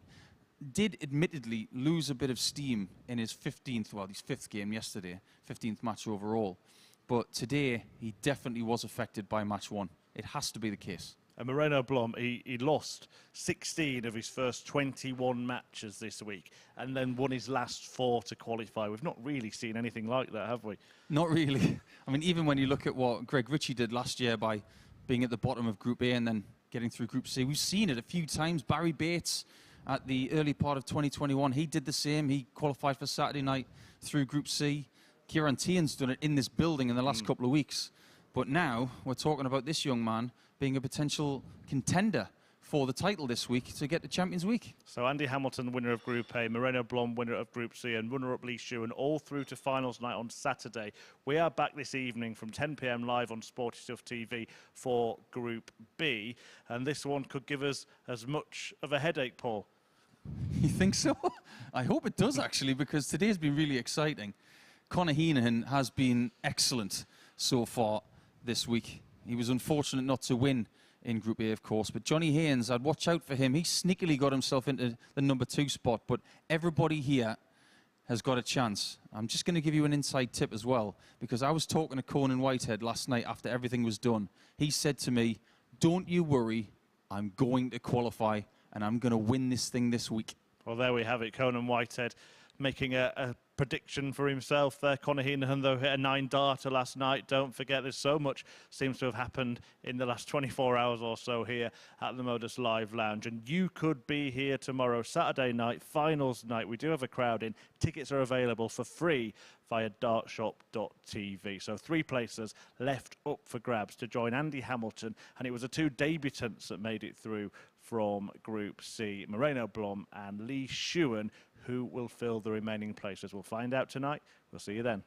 did admittedly lose a bit of steam in his 15th, well, his 5th game yesterday, 15th match overall. But today, he definitely was affected by match 1. It has to be the case. And Moreno Blom, he lost 16 of his first 21 matches this week and then won his last 4 to qualify. We've not really seen anything like that, have we? Not really. I mean, even when you look at what Greg Ritchie did last year by being at the bottom of Group A and then getting through Group C, we've seen it a few times. Barry Bates at the early part of 2021, he did the same. He qualified for Saturday night through Group C. Kieran Tian's done it in this building in the last couple of weeks. But now we're talking about this young man being a potential contender for the title this week to get the Champions Week. So Andy Hamilton, winner of Group A, Moreno Blom, winner of Group C, and runner-up Lee Shewan, all through to finals night on Saturday. We are back this evening from 10 p.m. live on Sporty Stuff TV for Group B, and this one could give us as much of a headache, Paul. You think so? I hope it does, actually, because today's been really exciting. Conor Heenan has been excellent so far this week. He was unfortunate not to win in Group A, of course, but Johnny Haynes, I'd watch out for him. He sneakily got himself into the number 2 spot, but everybody here has got a chance. I'm just going to give you an inside tip as well, because I was talking to Conan Whitehead last night after everything was done. He said to me, don't you worry, I'm going to qualify, and I'm going to win this thing this week. Well, there we have it. Conan Whitehead making a prediction for himself there. Conor Heenan, though, hit a 9-darter last night. Don't forget, there's so much seems to have happened in the last 24 hours or so here at the Modus Live Lounge. And you could be here tomorrow, Saturday night, finals night. We do have a crowd in. Tickets are available for free via dartshop.tv. So 3 places left up for grabs to join Andy Hamilton. And it was the 2 debutants that made it through from Group C, Moreno Blom and Lee Shuan, who will fill the remaining places. We'll find out tonight. We'll see you then.